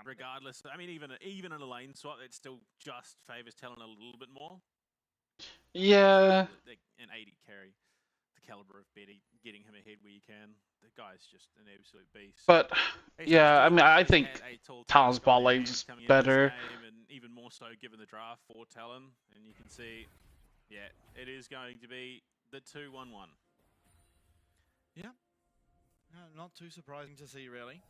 Regardless, I mean, even in a lane swap, it still just favors Talon a little bit more. Yeah. An 80 carry, the caliber of Betty, getting him ahead where you can. The guy's just an absolute beast. But yeah, I mean, I think Talon's bot lane's just better. And even more so given the draft for Talon, and you can see, yeah, it is going to be the 2-1-1. Yeah, not too surprising to see, really.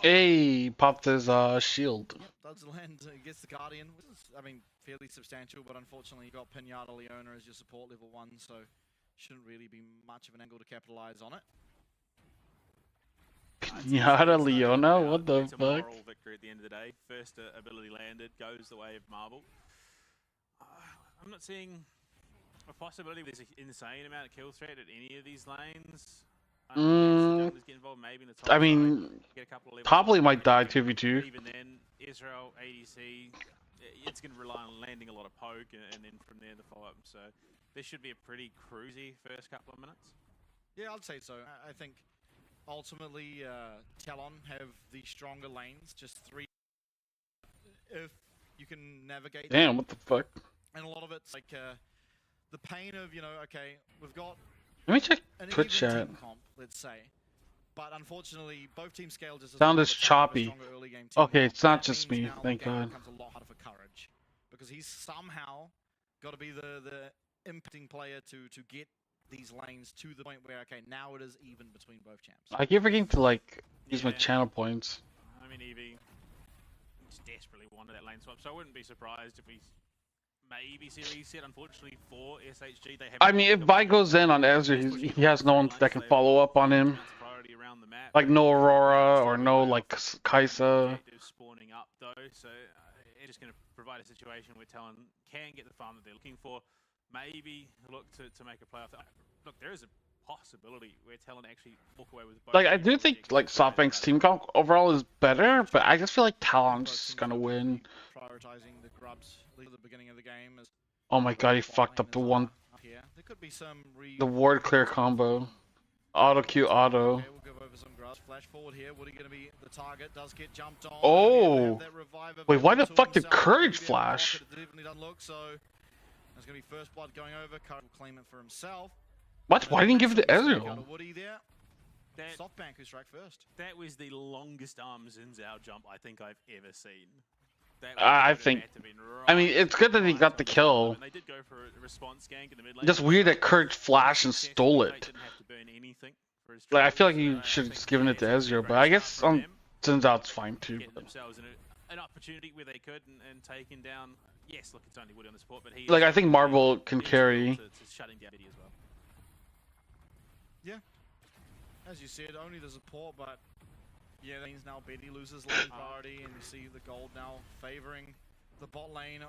Hey, popped his shield. Yep, does land, gets the Guardian, which is, I mean, fairly substantial, but unfortunately you got Pinata Leona as your support level 1, so shouldn't really be much of an angle to capitalize on it. Pinata Leona? What the it's fuck? It's a moral victory at the end of the day. First ability landed, goes the way of Marble. I'm not seeing a possibility there's an insane amount of kill threat at any of these lanes. I mean, probably might die 2v2. Even then, Israel, ADC, it's going to rely on landing a lot of poke and then from there the follow-up. So this should be a pretty cruisy first couple of minutes. Yeah, I'd say so. I think ultimately Talon have the stronger lanes, just 3. If you can navigate. Damn, what the fuck? And a lot of it's like the pain of, you know, okay, we've got Let me check an Twitch chat. team comp, let's say. But unfortunately, both teams scale just as Sound well, is but choppy. Talon have a stronger early game team Okay, comp. it's not That just means me, now thank the game God. becomes a lot harder for Courage. Because he's somehow got to be the impacting player to get these lanes to the point where, okay, now it is even between both champs. I keep forgetting to like use my channel points. I mean, Eevee just desperately wanted that lane swap, so I wouldn't be surprised if we maybe see a reset. Unfortunately for SHG, they have. I mean, if Vi goes in on Ezra, he has no one that can follow up on him. Like no Aurora or no like Kaisa. Spawning up though, so it's just going to provide a situation where Talon can get the farm that they're looking for. Maybe look to make a playoff. Look, there is a possibility where Talon actually walk away with both. Like I do think like SoftBank's team comp overall is better, but I just feel like Talon's just gonna win. Prioritizing the grubs at the beginning of the game. Oh my god, he fucked up the one. There could be some The ward clear combo. Auto Q auto. Okay, we'll go over some grubs. Flash forward here. Woody going to be the target? Does get jumped on. Oh. Wait, why the fuck did Courage flash? It definitely doesn't look so. There's going to be first blood going over. Courage will claim it for himself. What? Why didn't he give it to Ezreal? Woody there. SoftBank who strike first. That was the longest arm Xin Zhao jump I think I've ever seen. I think. I mean, it's good that he got the kill. They did go for a response gank in the mid lane. Just weird that Courage flashed and stole it. Like I feel like he should have just given it to Ezreal, but I guess on Xin Zhao's fine too. Themselves in an opportunity where they could and taking down. Yes, look, it's only Woody on the support, but he. Like I think Marble can carry. To shutting down Eddie as well. Yeah, as you said, only the support, but yeah, that means now Betty loses lane priority, and you see the gold now favoring the bot lane. Oh,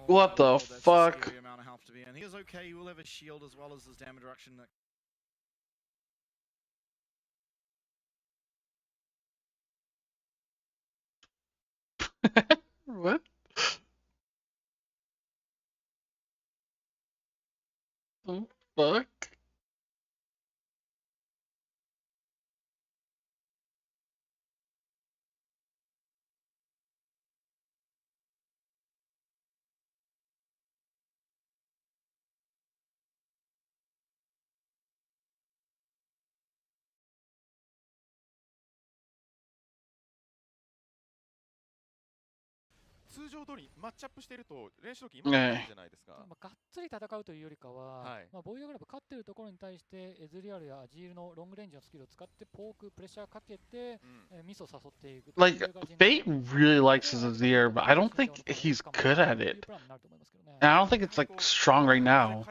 What the that's a fuck? scary amount of health to be in. He is okay. He will have a shield as well as his damage reduction. What? The fuck? Yeah. がっつり戦うというよりかは、ボイヤーグラブ勝ってるところに対してエズリアルやアジールのロングレンジのスキルを使ってポークプレッシャーかけて、ミスを誘っていく。Like Fate really likes his Azir, but I don't think he's good at it. And I don't think it's like strong right now.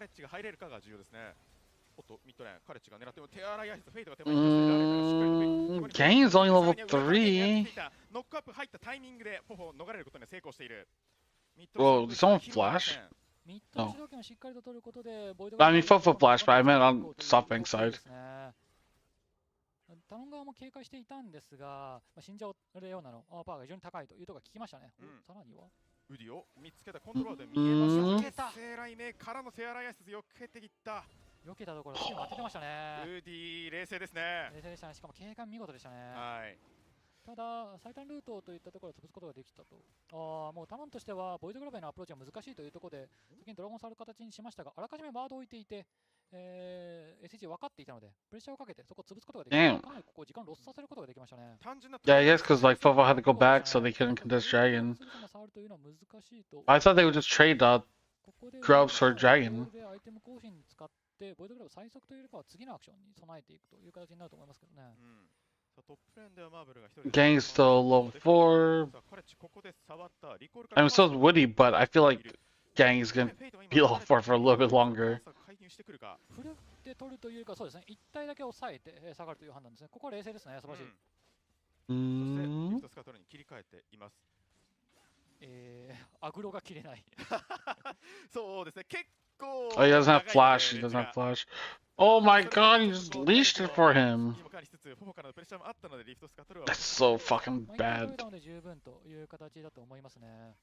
Gang is only level 3. Whoa, did someone flash? No. I mean, Fofa flash, but I meant on SoftBank side. タロン側も警戒していたんですが、死んじゃうレオナのパワーが非常に高いというところが聞きましたね。さらにはウディを見つけたコントロールで見えました。セーライメからのセアライアスよく蹴ってきた。避けたところ、スキルも当ててましたね。ウーディ冷静ですね。冷静でしたね。しかも警官見事でしたね。はい。ただ、最短ルートといったところを潰すことができたと。もうタロンとしては、ボイドグラブへのアプローチは難しいというところで、先にドラゴン触る形にしましたが、あらかじめワードを置いていて、SHG 分かっていたので、プレッシャーをかけてそこを潰すことができた。かなりここ時間ロスさせることができましたね。Yeah, I guess because like Fovo had to go back, so they couldn't contest Dragon. I thought they would just trade grubs for Dragon. アイテム更新に使って、ボイドグラブ最速というよりかは次のアクションに備えていくという形になると思いますけどね。Gang's still level 4. I mean, so is Woody, but I feel like Gang is gonna be level 4 for a little bit longer. フルで取るというよりか、そうですね、1体だけ抑えて下がるという判断ですね。ここは冷静ですね、素晴らしい。アグロが切れない。そうですね、結構。Oh, he doesn't have flash. He doesn't have flash. Oh my god, he just leashed it for him. That's so fucking bad. 十分という形だと思いますね。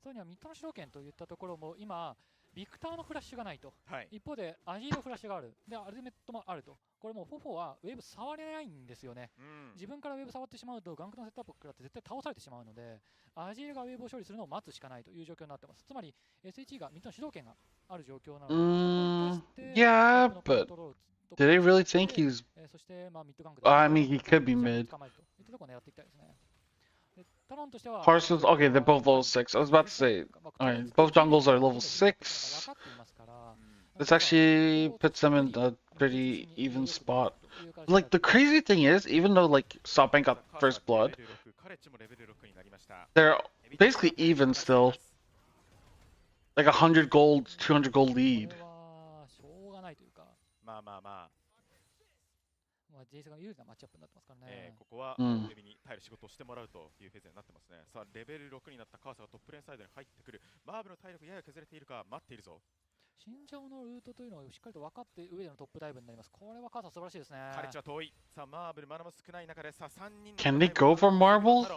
そうにはミッドの主導権といったところも今、ビクターのフラッシュがないと、一方でアジールフラッシュがある、でアルティメットもあると、これもうフォフォはウェーブ触れないんですよね、自分からウェーブ触ってしまうとガンクのセットアップを食らって絶対倒されてしまうので、アジールがウェーブを処理するのを待つしかないという状況になっています。つまり SHG がミッドの主導権がある状況なので、Yeah, but did they really think he's? I mean, he could be mid. Parsons, okay, they're both level 6. I was about to say, alright, both jungles are level 6. This actually puts them in a pretty even spot. Like, the crazy thing is, even though, like, SoftBank got first blood, they're basically even still. Like 100 gold, 200 gold lead. ジェイスが有利なマッチアップになってますからね。ここはエビに耐える仕事をしてもらうというフェーズになってますね。さあ、レベル6になったカーサがトップレーンサイドに入ってくる。マーブの体力やや削れているか、待っているぞ。新庄のルートというのをしっかりと分かって上でのトップダイブになります。これはカーサ素晴らしいですね。カレッジは遠い。さあ、マーブル、マナも少ない中で、さあ、3人。Can they go for Marble?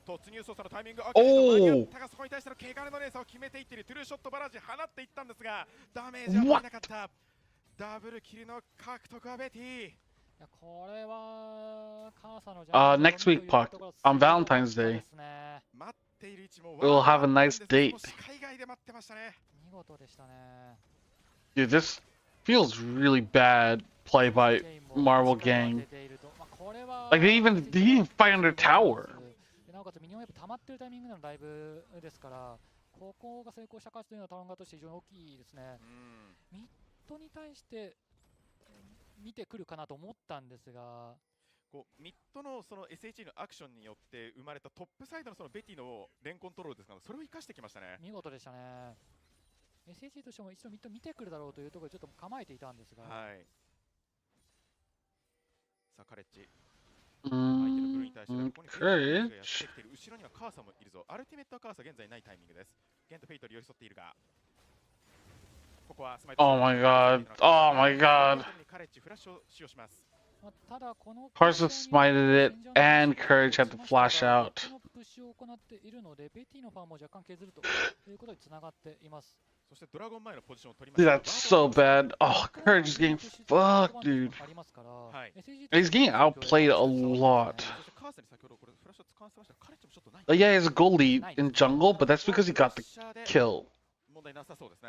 突入操作のタイミング、そこに対しての汚れのレースを決めていっている。トゥルーショットバラージ放っていったんですが、ダメージは取れなかった。ダブルキルの獲得はベティ。Next week, Puck, on Valentine's Day, we'll have a nice date. Dude, this feels really bad play by Marvel Gang. Like, they even fight under tower. なおかつミニオンウェブ溜まってるタイミングでのライブですから、ここが成功した数というのはタロン側として非常に大きいですね。ミッドに対して見てくるかなと思ったんですが、ミッドのその SHG のアクションによって生まれたトップサイドのそのベティのレンコントロールですが、それを生かしてきましたね。見事でしたね。SHG としても一度ミッド見てくるだろうというところでちょっと構えていたんですが、はい。さあ、カレッジ。相手のブルーに対してここにフェイトがやってきている。後ろにはカーサもいるぞ。アルティメットはカーサ現在ないタイミングです。ゲントフェイトに寄り添っているが。Oh my god. Oh my god. Parsons smited it, and Courage had to flash out. Dude, that's so bad. Oh, Courage is getting fucked, dude. He's getting outplayed a lot. Yeah, he has a gold lead in jungle, but that's because he got the kill.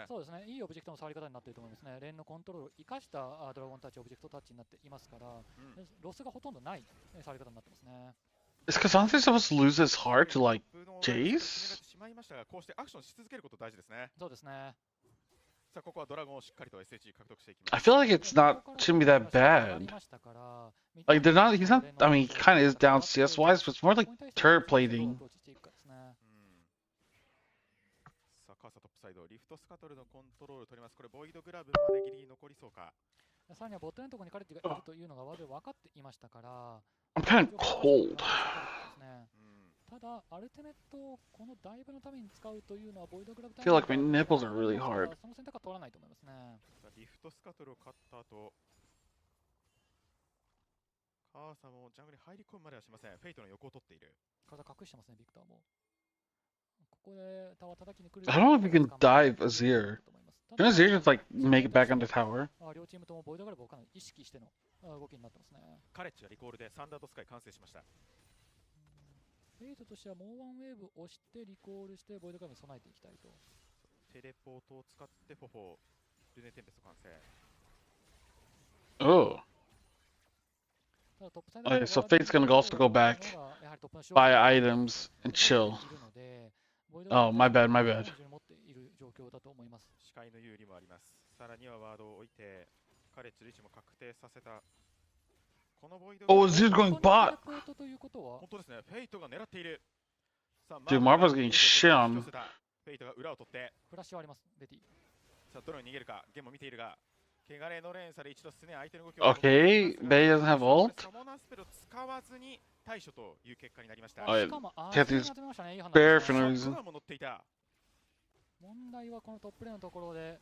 そうですね、いいオブジェクトの触り方になっていると思いますね。レーンのコントロールを生かしたドラゴンタッチ、オブジェクトタッチになっていますから、ロスがほとんどない触り方になってますね。Is Cassandra supposed to lose his heart to like Jace? こうしてアクションし続けること大事ですね。そうですね。さあ、ここはドラゴンをしっかりと SHG 獲得していきます。I feel like it's not shouldn't be that bad. Like they're not. He's not. I mean, he kind of is down CS wise, but it's more like turret plating. カーサトップサイド、リフトスカトルのコントロールを取ります。これ、ボイドグラブまでギリギリ残りそうか。さらにはボットレーンのところにカレッジがいるというのが分かっていましたから。I'm kind of cold. ただ、アルティメットをこのダイブのために使うというのはボイドグラブ I feel like my nipples are really hard. その選択は取らないと思いますね。リフトスカトルを勝った後、カーサもジャングルに入り込むまではしません。フェイトの横を取っている。体隠してますね、ビクターも。ここでタワー叩きに来る。I don't know if you can dive Azir. Can Azir just like make it back on the tower? 両チームともボイドガルブをかなり意識しての動きになってますね。カレッジがリコールでサンダードスカイ完成しました。フェイトとしてはもうワンウェーブ押してリコールしてボイドガルブに備えていきたいと。テレポートを使ってフォフォルネテンペスト完成。Oh. Okay, so Fate's gonna also go back, buy items, and chill. Oh, my bad, my bad. 視界の有利もあります。さらにはワードを置いて、カレッジの位置も確定させた。このボイド Oh, Azir's going bot! 本当ですね、フェイトが狙っている。Dude, Marvel's getting shit on. フェイトが裏を取って、フラッシュはあります、レディ。さあ、どのように逃げるか、ゲームを見ているが、汚れの連鎖で一度すね相手の動きを。Okay, Bay doesn't have ult. サモナースペルを使わずに対処という結果になりました。Oh, yeah. Kathy's bare for no reason. 問題はこのトップレーンのところで。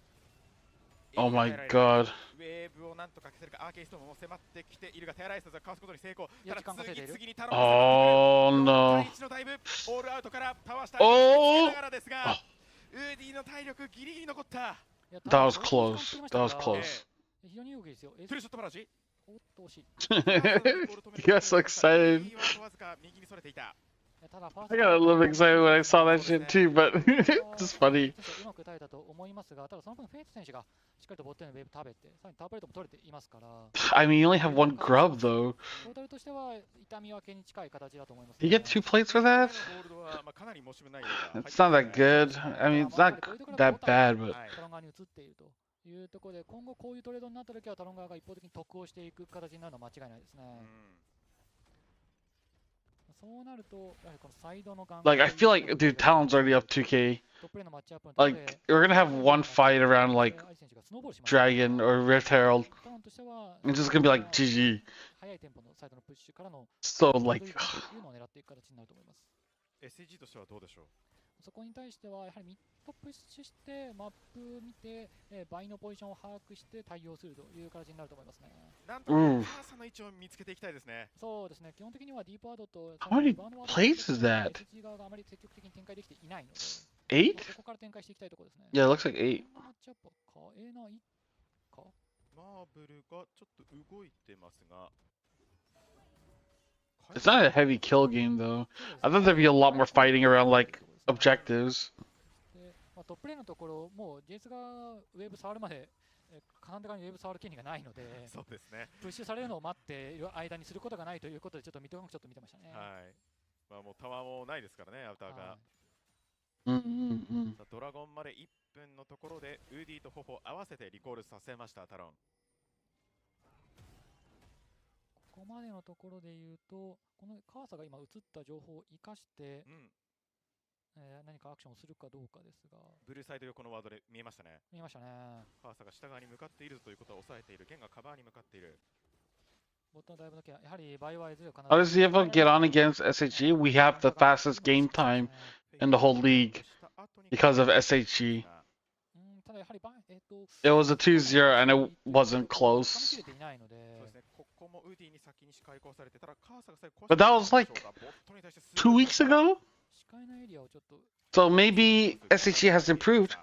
Oh my god. ウェーブをなんとか消せるか、アーケーストームも迫ってきているが、テアライスがかわすことに成功。ただ次にタロン Oh no. のダイブ、オールアウトからタワー下にながらですが、ウーディの体力ギリギリ残った。That was close. That was close. 非常にいい動きですよ。トゥルショットバラジ。おっと惜しい。You got so excited. I got a little excited when I saw that shit too, but it's just funny. うまく耐えたと思いますが、ただその分フェイト選手がしっかりとボットへのウェーブ食べて、さらにタープレートも取れていますから。I mean, you only have one grub though. トータルとしては痛み分けに近い形だと思います。 You get 2 plates for that? It's not that good. I mean, it's not that bad, but. タロン側に移っているというところで、今後こういうトレードになった時はタロン側が一方的に得をしていく形になるのは間違いないですね。そうなると、やはりこのサイドの Like, I feel like, dude, Talon's already up 2k. Like, we're gonna have one fight around, like, Dragon or Rift Herald. It's just gonna be like, GG. So, like, SHG としてはどうでしょう。そこに対してはやはりミッドプッシュしてマップ見て、倍のポジションを把握して対応するという形になると思いますね。なんとか朝の位置を見つけていきたいですね。そうですね。基本的にはディープワードと how many plays is that? SG 側があまり積極的に展開できていないので、 8? そこから展開していきたいところですね。Yeah, it looks like 8. マッチアップは変えないか。マーブルがちょっと動いてますが。It's not a heavy kill game though. I thought there'd be a lot more fighting around like objectives. トップレーンのところ、もう JS がウェーブ触るまで、カナンテ側にウェーブ触る権利がないので、そうですね。プッシュされるのを待っている間にすることがないということで、ちょっと見てましたね。はい。まあもうタワーもないですからね、アウターが。ドラゴンまで1分のところで、ウーディとフォフォ合わせてリコールさせました、タロン。ここまでのところで言うと、このカーサが今映った情報を生かして、何かアクションをするかどうかですが、ブルーサイド横のワードで見えましたね。見えましたね。カーサが下側に向かっているということを抑えている。ゲンがカバーに向かっている。ボットのダイブのケア、やはりバイワイズ How does he ever get on against SHG? We have the fastest game time in the whole league because of SHG. It was a 2-0 and it wasn't close. But that was like 2 weeks ago? So maybe SHG has improved.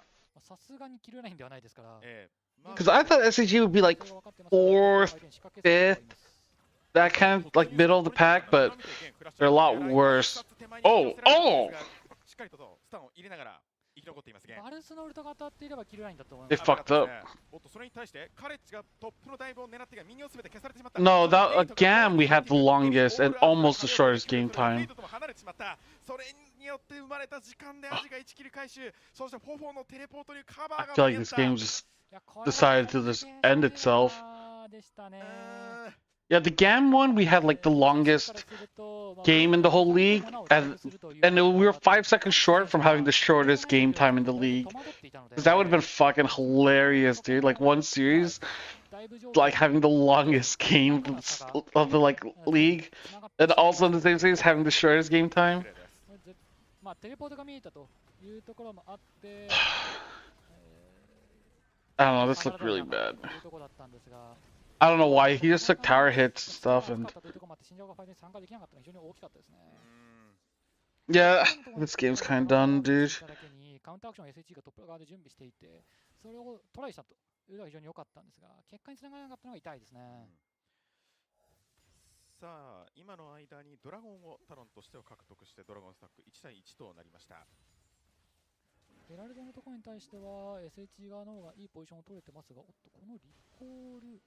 Because I thought SHG would be like 4th, 5th, that kind of like middle of the pack, but they're a lot worse. Oh, oh! They fucked up. No, that GAM we had the longest and almost the shortest game time. I feel like this game just decided to just end itself. Yeah, the GAM one, we had like the longest game in the whole league, and we were 5 seconds short from having the shortest game time in the league. Because that would have been fucking hilarious, dude. Like one series, like having the longest game of the like league, and also in the same series having the shortest game time. I don't know, this looked really bad. I don't know why, he just took tower hits and stuff, and yeah, this game's kinda done, dude. それをトライしたというのが非常に良かったんですが、結果につながらなかったのが痛いですね。さあ今の間にドラゴンをタロンとしては獲得して、ドラゴンスタック1対1となりました。ヘラルドのところに対しては SHG 側の方がいいポジションを取れてますが、おっとこのリコール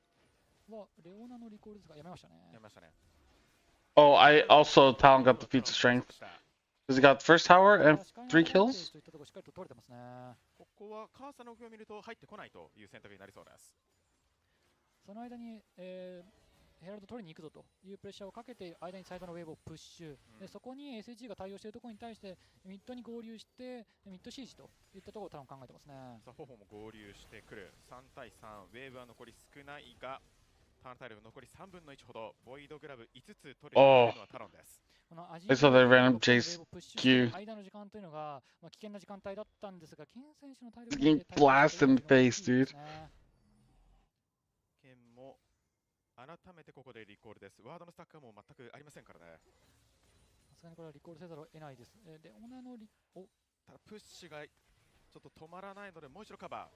はレオナのリコールですがやめましたね。やめましたね。Oh, I also Talon got the feats of strength. Because he got first tower and 3 kills? といったところしっかりと取れてますね。ここはカーサの動きを見ると入ってこないという選択になりそうです。その間に、ヘラルド取りに行くぞというプレッシャーをかけて間にサイドのウェーブをプッシュ、でそこに SHG が対応しているところに対してミッドに合流してミッドシージといったところを多分考えてますね。さあフォフォも合流してくる。3対3、ウェーブは残り少ないがターン体力残り3分の1ほど、ボイドグラブ5つ取れているのはタロンです。I saw that random Jace Q. 間の時間というのが、危険な時間帯だったんですが、ケン選手の体力 Getting blasted in the face, dude. ケンも改めてここでリコールです。ワードのスタックはもう全くありませんからね。さすがにこれはリコールせざるを得ないです。で、オナのただプッシュがちょっと止まらないのでもう一度カバー。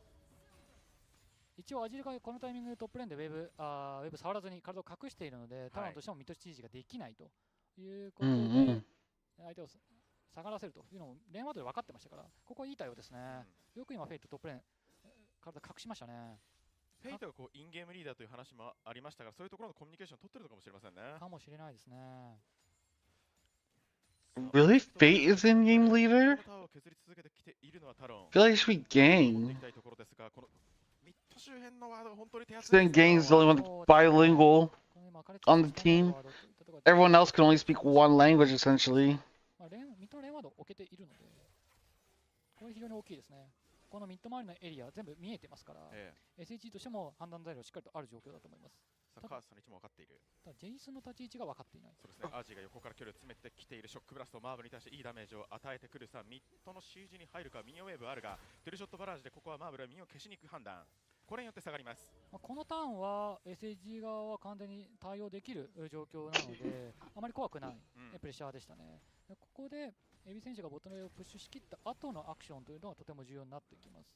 一応アジルがこのタイミングでトップレーンでウェーブ触らずに体を隠しているので、タロンとしてもミッドシージができないということで、相手を下がらせるというのもレーンワードで分かってましたから、ここはいい対応ですね。よく今フェイトトップレーン体隠しましたね。フェイトがこうインゲームリーダーという話もありましたが、そういうところのコミュニケーションを取ってるのかもしれませんね。かもしれないですね。Really? Fate is in-game leader? I feel like it should be Gang. Then Gang's the only one bilingual on the team. Everyone else can only speak one language, essentially. ミッドのレーンワードを置けているので、これ非常に大きいですね。このミッド周りのエリア全部見えてますから、SHG としても判断材料しっかりとある状況だと思います。カースの位置も分かっている。ただジェイスの立ち位置が分かっていない。そうですね。アージーが横から距離を詰めてきている。ショックブラストマーブルに対していいダメージを与えてくる。さあミッドの CG に入るか、ミニオンウェーブあるが、ドゥルショットバラージでここはマーブルはミニオンを消しに行く判断。これによって下がります。このターンは SHG 側は完全に対応できる状況なので、あまり怖くないプレッシャーでしたね。ここでエビ選手がボトムウェイをプッシュしきった後のアクションというのはとても重要になってきます。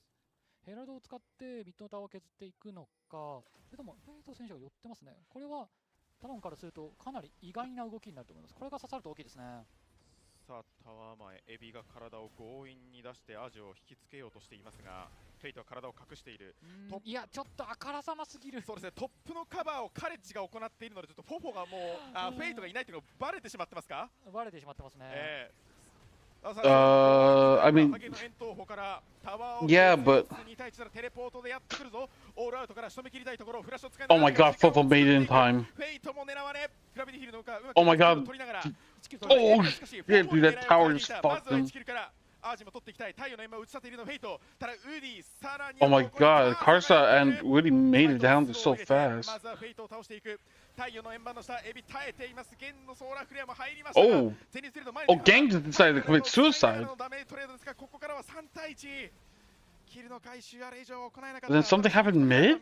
ヘラルドを使ってミッドのタワーを削っていくのか、それともフェイト選手が寄ってますね。これはタロンからするとかなり意外な動きになると思います。これが刺さると大きいですね。さあタワー前、エビが体を強引に出してアジを引きつけようとしていますが、フェイトは体を隠している。いやちょっとあからさますぎる。そうですね。トップのカバーをカレッジが行っているので、ちょっとフォフォがもうフェイトがいないというのがバレてしまってますか。バレてしまってますね。I mean, yeah, but oh my god, Fofo made it in time. Oh my god. Oh shit, dude, that tower just fucked him. Oh my god, Karsa and Woody made it down there so fast. Oh, oh, Gang just decided to commit suicide. Then something happened mid?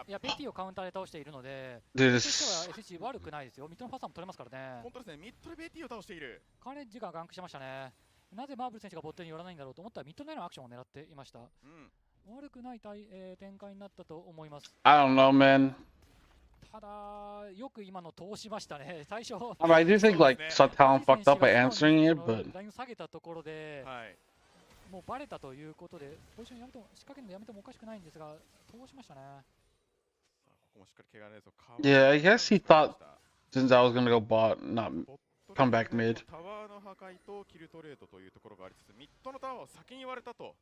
いやベティをカウンターで倒しているので、SHG 悪くないですよ。ミッドのファーサーも取れますからね。本当ですね。ミッドでベティを倒している。カレッジがガンクしましたね。なぜマーブル選手がボットに寄らないんだろうと思ったらミッド内のアクションを狙っていました。悪くない展開になったと思います。I don't know, man. ただよく今の通しましたね。最初。I do think like Talon fucked up by answering it, but. ライン下げたところで。もうバレたということで、ポジションやめても仕掛けるのやめてもおかしくないんですが、通しましたね。Yeah, I guess he thought since I was gonna go bot, not come back mid. タワーの破壊とキルトレートというところがありつつ、ミッドのタワーを先に言われたと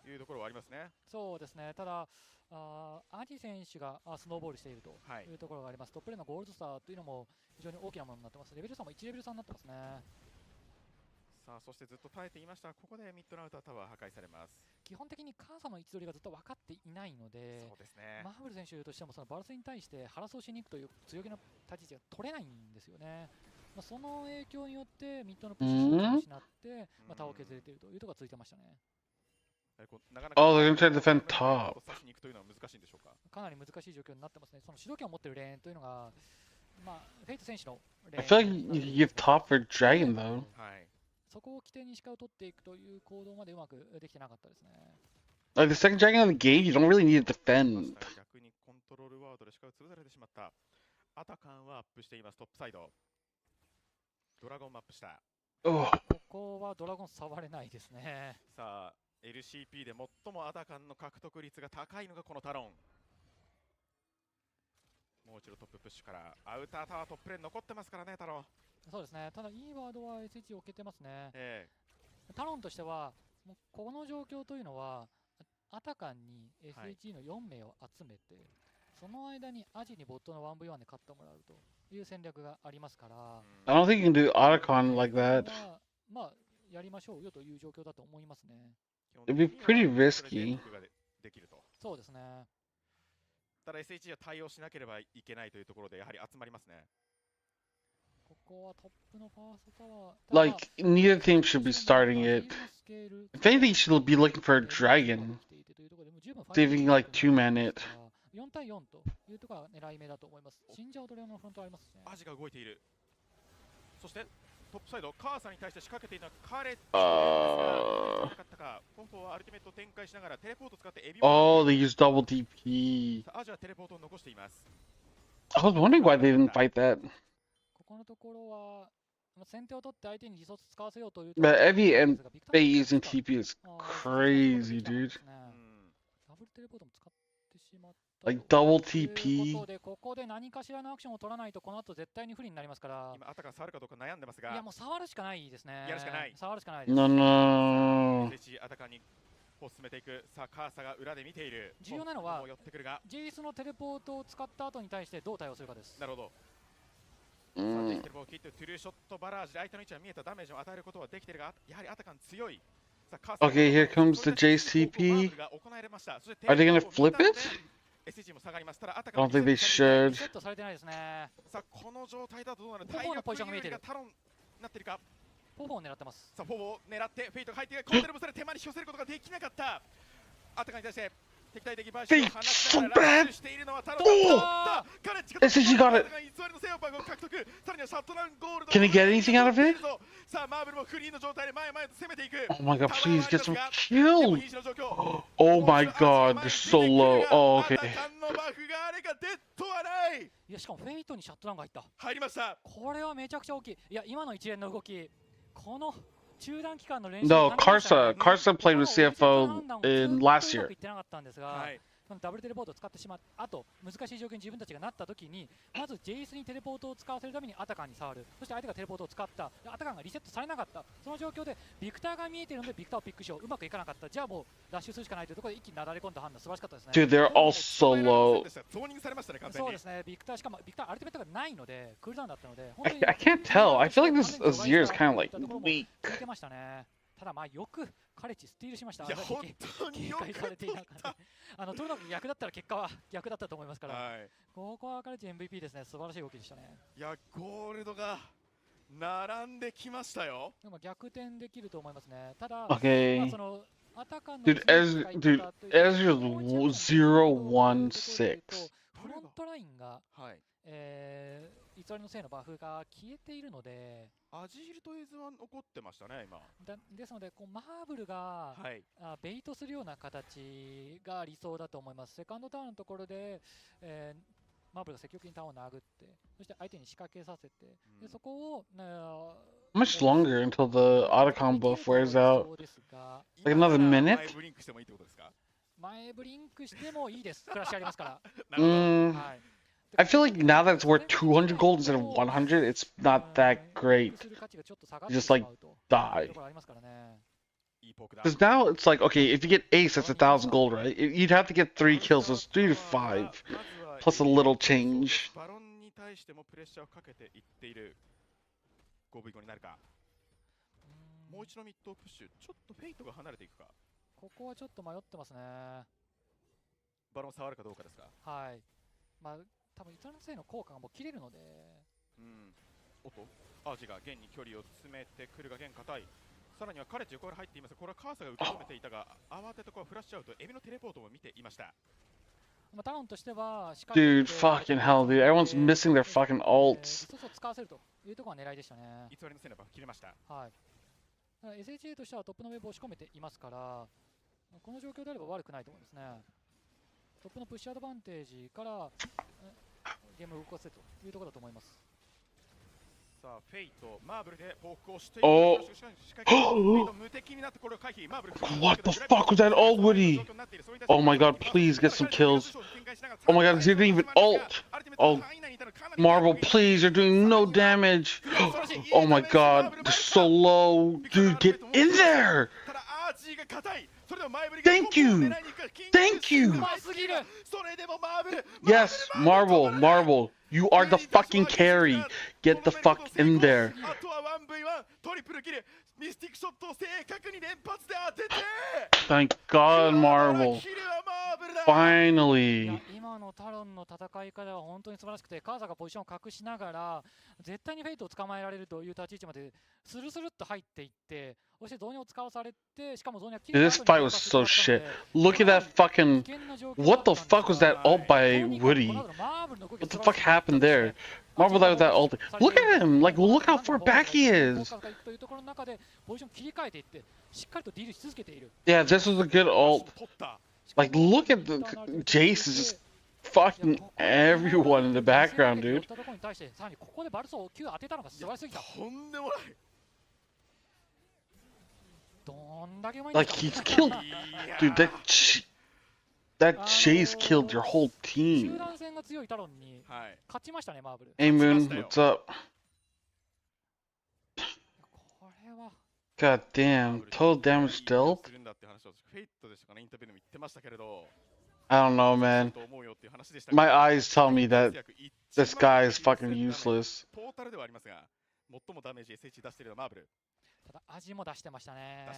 いうところはありますね。そうですね。ただアジ選手がスノーボールしているというところがあります。トップレーンのゴールドスターというのも非常に大きなものになってます。レベル差も1レベル差になってますね。さあそしてずっと耐えていました。ここでミッドのアウタータワー破壊されます。基本的にカーサの位置取りがずっと分かっていないので、そうですね。マーブル選手としてもそのバルスに対してハラスをしに行くという強気な立ち位置が取れないんですよね。その影響によってミッドのポジションを失って、タワーを削れているというところがついてましたね。Oh, they're gonna try to defend top. かなり難しい状況になってますね。その主導権を持っているレーンというのが、フェイト選手のレーン。I feel like you give top for Dragon though. そこを起点に視界を取っていくという行動までうまくできてなかったですね。Like the second dragon of the game, you don't really need to defend. 逆にコントロールワードでしか潰されてしまった。アタカンはアップしています。トップサイド。ドラゴンマップした。Oh. ここはドラゴン触れないですね。さあ、LCP で最もアタカンの獲得率が高いのがこのタロン。もう一度トッププッシュからアウタータワートップレーン残ってますからね、タロン。そうですね。ただいいワードは SHG を受けてますね。タロンとしてはもうこの状況というのはアタカンに SHG の4名を集めて、その間にアジにボットの 1v1 で勝ってもらうという戦略がありますから。I don't think you can do Otacon like that. まあやりましょうよという状況だと思いますね。It'd be pretty risky. そうですね。ただ SHG は対応しなければいけないというところでやはり集まりますね。ここはトップのファーストタワー。Like, neither team should be starting it. If anything, you should be looking for a dragon. Saving like 2-man it. 4対4というところが狙い目だと思います。死んじゃうドレオのフロントありますね。アジが動いている。そしてトップサイド、カーサに対して仕掛けているのはカレッジですが、なかったか。ポンポはアルティメットを展開しながらテレポートを使ってエビ Oh, they used double TP. アジはテレポートを残しています。I was wondering why they didn't fight that. ここのところは先手を取って相手にリソース使わせようという。But Evie and Faye using TP is crazy, dude. ダブルテレポートも使ってしまった。Like double TP. ここで何かしらのアクションを取らないとこの後絶対に不利になりますから。今アタカン触るかどうか悩んでますが。いやもう触るしかないですね。やるしかない。触るしかないです。No, no. アタカンに進めていく。さあカーサが裏で見ている。重要なのは寄ってくるが JS のテレポートを使った後に対してどう対応するかです。なるほど。さあできてるボールキットトゥルーショットバラージで相手の位置は見えたダメージを与えることはできているが、やはりアタカン強い。Okay, here comes the JCP. Are they gonna flip it? I don't think they should. セットされてないですね。さあこの状態だとどうなる？ポフォのポジションが見えてる。タロンなってるか？ポフォを狙ってます。さあポフォを狙ってフェイトが入ってコンテルもされ手間に引き寄せることができなかった。アタカンに対して敵対的バージョンを放ちながらラッシュしているのはタロンだった。彼力 SHG got it. Can he get anything out of it? Oh my god, please get some kills. Oh my god, they're so low. Oh, okay. いやしかもフェイトにシャットダウンが入った。入りました。これはめちゃくちゃ大きい。いや今の一連の動き、この中断期間の練習。No, Karsa played with CFO in last year. 言ってなかったんですが。ダブルテレポートを使ってしまった後、難しい状況に自分たちがなった時に、まず JS にテレポートを使わせるためにアタカンに触る。そして相手がテレポートを使った。アタカンがリセットされなかった。その状況でビクターが見えているのでビクターをピックしよう。うまくいかなかった。じゃあもうラッシュするしかないというところで一気になだれ込んだ判断、素晴らしかったですね。Dude, they're all so low. そうですね。ビクターしかもビクターアルティメットがないのでクールダウンだったので。I can't tell. I feel like this Azir is kind of like weak. 見てましたね。ただまあよくカレッジスティールしました。いや本当によくされていなかった。とにかく逆だったら結果は逆だったと思いますから、ここはカレッジ MVP ですね。素晴らしい動きでしたね。いやゴールドが並んできましたよ。でも逆転できると思いますね。ただ、Okay. そのアタカンの Dude, Ezreal's 0-1-6. フロントラインが、偽りのせいのバフが消えているので、アジールとエズは残ってましたね今。ですのでこうマーブルが、ベイトするような形が理想だと思います。セカンドターンのところで、マーブルが積極的にターンを殴って、そして相手に仕掛けさせて、でそこを、How much longer until the Otacon buff wears out? Like another minute? 前ブリンクしてもいいってことですか？前ブリンクしてもいいです。クラッシュありますから。I feel like now that it's worth 200 gold instead of 100, it's not that great. Just like die. Because now it's like, okay, if you get ace, that's 1,000 gold, right? You'd have to get 3 kills, so it's 3 to 5, plus a little change. バロンに対してもプレッシャーをかけていっている 5v5 になるか。もう一度ミッドをプッシュ。ちょっとフェイトが離れていくか。ここはちょっと迷ってますね。バロン触るかどうかですか。はい。まあ多分イタリアのせいの効果がもう切れるので。おっと、アージが現に距離を詰めてくるが現硬い。さらにはカレッジ横から入っています。これはカーサが受け止めていたが、慌ててこうフラッシュアウト、エビのテレポートも見ていました。タウンとしては、Dude, fucking hell, dude. Everyone's missing their fucking ults. そう使わせるというところが狙いでしたね。偽りのせいのバフ切れました。はい。SHG としてはトップのウェブを押し込めていますから、この状況であれば悪くないと思いますね。トップのプッシュアドバンテージからゲームを動かせというところだと思います。さあフェイトマーブルでフォークをしている。What the fuck was that ult, Woody? Oh my god, please get some kills. Oh my god, he didn't even ult. Oh, Marvel, please, you're doing no damage. Oh my god, they're so low. Dude, get in there. Thank you. Thank you. Yes, Marvel. You are the fucking carry. Get the fuck in there. Thank God, Marvel. Finally. 今のタロンの戦い方は本当に素晴らしくて、カーサがポジションを隠しながら絶対にフェイトを捕まえられるという立ち位置までスルスルっと入っていって、そしてゾーニを使わされて、しかもゾーニは切れた後に This fight was so shit. Look at that fucking. What the fuck was that ult by Woody? What the fuck happened there? Marvel that with that ult. Look at him. Like, look how far back he is. Yeah, this was a good ult. Like, look at the Jace is just fucking everyone in the background, dude. Like, he's killed. Dude, that Jace killed your whole team. Hey, Moon, what's up? God damn, total damage dealt? I don't know, man. My eyes tell me that this guy is fucking useless. ただアジも出してましたね。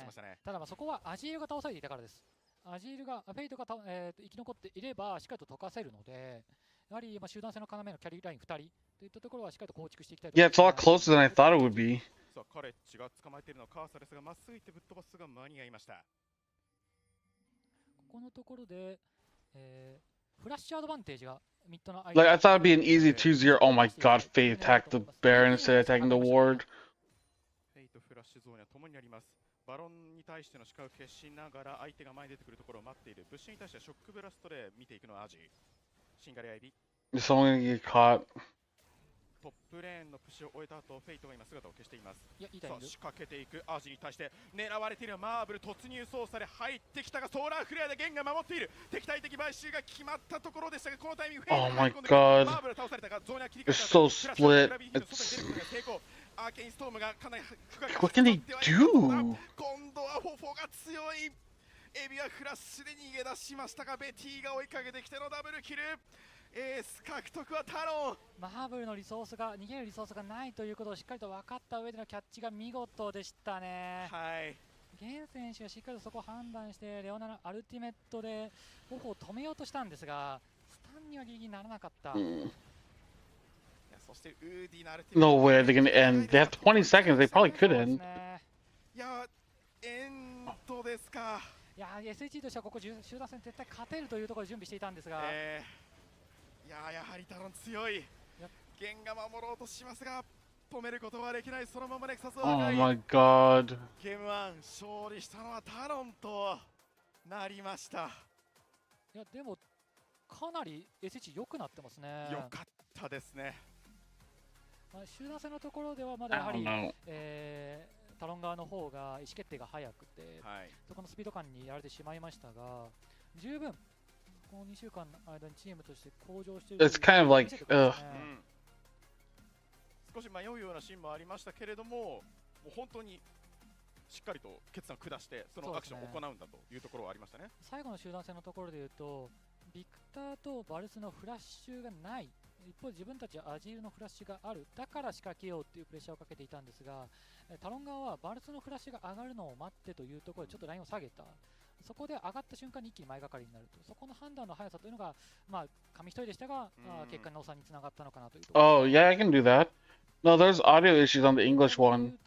ただそこはアジールが倒されていたからです。アジールがフェイトが生き残っていればしっかりと溶かせるので、やはり集団戦の要のキャリーライン2人といったところはしっかりと構築していきたいと思います。Yeah, it's a lot closer than I thought it would be. さあカレッジが捕まえているのはカーサですが、まっすぐ行ってぶっ飛ばすが間に合いました。ここのところで、フラッシュアドバンテージがミッドの間。Like, I thought it'd be an easy 2-0. Oh my god, Faye attacked the Baron instead of attacking the Ward. フェイトフラッシュゾーンは共にあります。バロンに対しての視界を消しながら相手が前に出てくるところを待っている。ブッシュに対してはショックブラストで見ていくのはアジ。シンガリアイビ。Is someone gonna get caught? トップレーンのプッシュを終えた後、フェイトが今姿を消しています。いや、いいさあ仕掛けていくアジに対して狙われているマーブル突入操作で入ってきたがソーラーフレアでゲンが守っている。敵対的買収が決まったところでしたが、このタイミングフェイトが入り込んでくる。マーブル倒されたがゾーンは切り替えた。 It's so split. What can they do? 今度はフォフォが強い。エビはフラッシュで逃げ出しましたが、ベティが追いかけてきてのダブルキル。エース獲得はタロン。マーブルのリソースが逃げるリソースがないということをしっかりと分かった上でのキャッチが見事でしたね。はい。ゲン選手がしっかりとそこを判断してレオナのアルティメットでフォフォを止めようとしたんですが、スタンにはギリギリならなかった。No way they're gonna end. They have 20 seconds. They probably could end. いや、エンドですか。いや、SHG としてはここ集団戦絶対勝てるというところで準備していたんですが、いや、やはりタロン強い。ゲンが守ろうとしますが止めることはできない。そのままネクサスを破壊。Oh my god. ゲーム1勝利したのはタロンとなりました。いや、でもかなり SHG 良くなってますね。良かったですね。集団戦のところではまだやはり、タロン側の方が意思決定が早くて、そこのスピード感にやられてしまいましたが、十分この2週間の間にチームとして向上している。It's kind of like, 少し迷うようなシーンもありましたけれども、もう本当にしっかりと決断を下してそのアクションを行うんだというところはありましたね。最後の集団戦のところでいうと、ビクターとバルスのフラッシュがない。一方、自分たちはアジールのフラッシュがある、だから仕掛けようというプレッシャーをかけていたんですが、タロン側はバルスのフラッシュが上がるのを待ってというところでちょっとラインを下げた。そこで上がった瞬間に一気に前がかりになると、そこの判断の速さというのが、まあ、紙一重でしたが、結果の差につながったのかなというところ。Oh, yeah, I can do that. No, there's audio issues on the English one.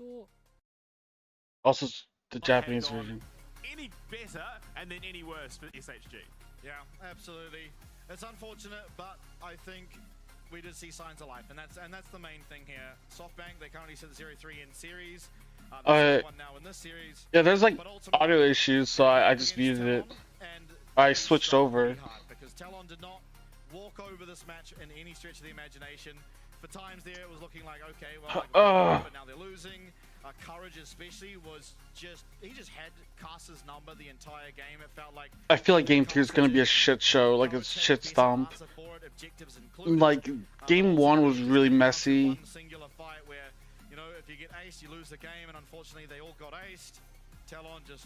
Also, the Japanese version. Any better and then any worse for SHG. Yeah, absolutely. It's unfortunate, but I think we did see signs of life, and that's the main thing here. SoftBank, they currently sit 0-3 in series. Yeah, there's like audio issues, so I just muted it. I switched over. Because TLN did not walk over this match in any stretch of the imagination. For times there, it was looking like, okay, well, but now they're losing. Courage especially was he just had Caster's number the entire game. It felt like... I feel like Game 2 is going to be a shit show, like a shit stomp. Like, Game 1 was really messy. One singular fight where, you know, if you get aced, you lose the game, and unfortunately they all got aced. TLN just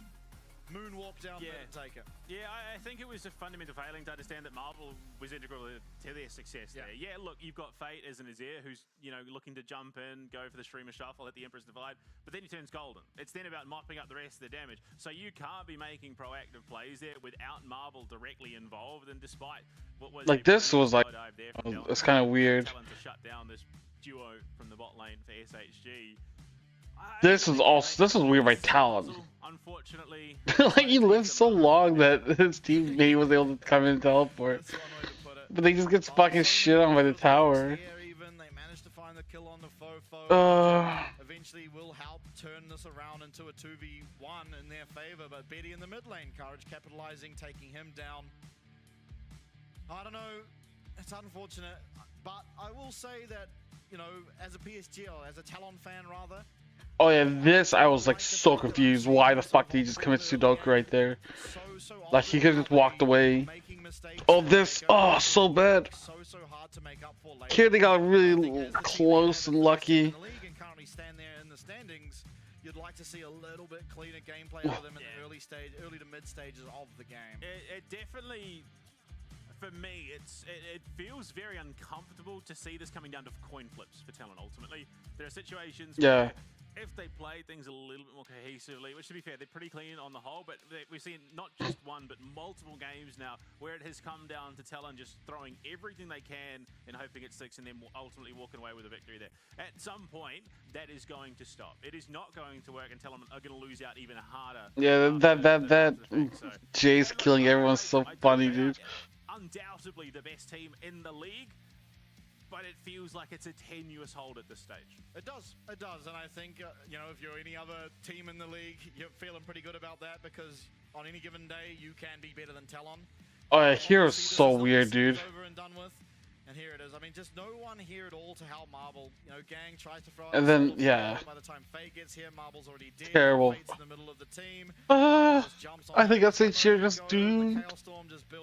moonwalk down there and take it. Yeah, I think it was a fundamental failing to understand that Marvel was integral to their success there. Yeah, look, you've got Fate as an Azir who's, you know, looking to jump in, go for the streamer shuffle at the Empress Divide, but then he turns golden. It's then about mopping up the rest of the damage. So you can't be making proactive plays there without Marvel directly involved, and despite what was like this was like, it's kind of weird. To shut down this duo from the bot lane for SHG. This is weird by Talon. Unfortunately, like he lived so long that his teammate was able to come in and teleport, but they just get fucking shit on by the tower. They managed to find the kill on the eventually will help turn this around into a 2v1 in their favor, but Betty in the mid lane, Courage capitalizing, taking him down. I don't know, it's unfortunate, but I will say that, you know, as a PSG, or as a Talon fan rather, oh yeah, this I was like so confused. Why the fuck did he just commit Sudoku right there? Like he could have just walked away. Oh this, oh so bad. Here they got really close and lucky. You'd like to see a little bit cleaner gameplay out of them in the early to mid stages of the game. It definitely, for me, it feels very uncomfortable to see this coming down to coin flips for Talon. Ultimately, there are situations where if they play things a little bit more cohesively, which to be fair, they're pretty clean on the whole, but we've seen not just one, but multiple games now where it has come down to Talon just throwing everything they can and hoping it sticks and then ultimately walking away with a victory there. At some point, that is going to stop. It is not going to work and Talon are going to lose out even harder. Yeah, that Jay's killing everyone's so funny, dude. Undoubtedly the best team in the league, but it feels like it's a tenuous hold at this stage. It does, and I think, you know, if you're any other team in the league, you're feeling pretty good about that, because on any given day, you can be better than Talon. Oh yeah, here is so weird, dude. Over and done with, and here it is. I mean, just no one here at all to help Marvel. You know, Gang tries to throw and then, by the time Faye gets here, Marvel's already dead. Terrible. Fate's in the middle of the team. I think that's it, just dude.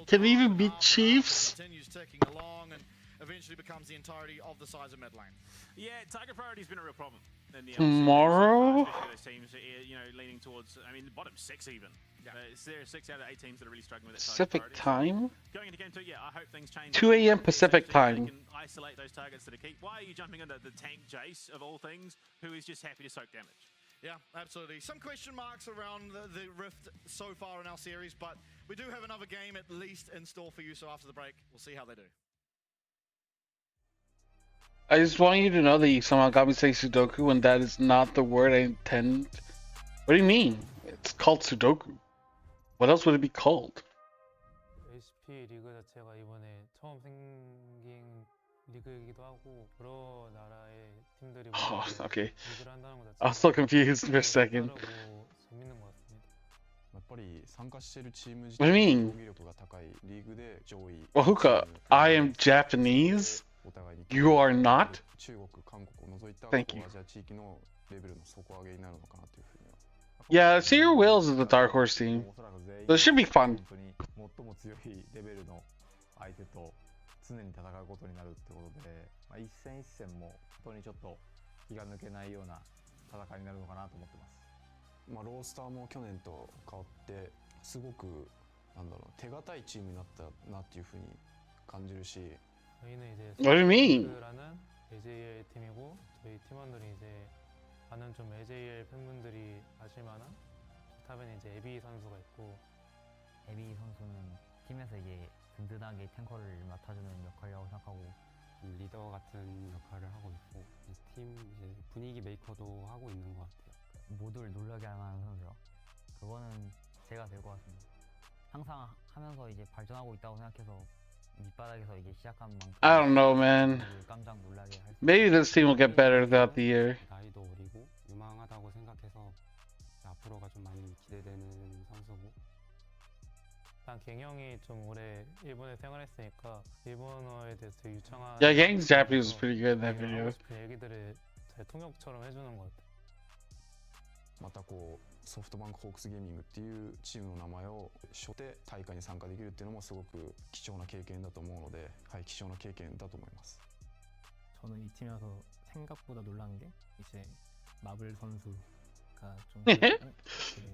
Can we even beat Chiefs? Continues ticking along and eventually becomes the entirety of the size of mid lane. Yeah, target priority's been a real problem. In the Tomorrow? those teams, you know, leaning towards, I mean, the bottom 6 even. Yeah. There are 6 out of 8 teams that are really struggling with that. Pacific time? Going into game 2, yeah, I hope things change. 2 a.m. Pacific time. They can isolate those targets that are key. Why are you jumping into the tank Jace, of all things, who is just happy to soak damage? Yeah, absolutely. Some question marks around the Rift so far in our series, but we do have another game at least in store for you, so after the break, we'll see how they do. I just want you to know that you somehow got me saying Sudoku when that is not the word I intend. What do you mean? It's called Sudoku. What else would it be called? HP 리그 자체가 이번에 처음 생긴 리그이기도 하고 여러 나라의 팀들이 okay. 리그를 한다는 것 I was so confused for a second. 재밌는 것 같습니다. やっぱり参加しているチーム自 What do 体 you の mean? 攻撃力が高いリーグで上位 Well, Hookah, I am Japanese. You are not? 中国、韓国を除いた Thank you. アジア地域のレベルの底上げになるのかなというふうには Yeah, Sierra Whales is the dark horse team. おそらく全員 So it should be fun. 本当に最も強いレベルの相手と常に戦うことになるってことで、まあ、一戦一戦も本当にちょっと気が抜けないような戦いになるのかなと思ってます。まあロースターも去年と変わってすごくなんだろう手堅いチームになったなっていうふうに感じるし。 저희는 이제 What do you mean? 라는 AJL 팀이고 저희 팀원들이 이제 많은 좀 AJL 팬분들이 아실 만한 탑에는 이제 에비 선수가 있고 에비 선수는 팀에서 이제 든든하게 탱커를 맡아주는 역할이라고 생각하고 리더 같은 역할을 하고 있고 팀 이제 분위기 메이커도 하고 있는 것 같아요. 모두를 놀라게 하는 선수요. 그거는 제가 될 것 같습니다. 항상 하면서 이제 발전하고 있다고 생각해서 밑바닥에서 이제 시작한 만큼 I don't know, man. 깜짝 놀라게 할 수. Maybe this team will get better throughout the year. 나이도 어리고 유망하다고 생각해서 앞으로가 좀 많이 기대되는 선수고. 일단 갱형이 좀 오래 일본에 생활했으니까 일본어에 대해서 되게 유창한. Yeah, Gang's Japanese was pretty good in that video. 하고 싶은 얘기들을 잘 통역처럼 해주는 것 같아. またこうソフトバンクホークスゲーミングっていうチームの名前を背負って大会に参加できるっていうのもすごく貴重な経験だと思うので、はい、貴重な経験だと思います。 저는 이 팀에 와서 생각보다 놀란 게 이제 마블 선수가 좀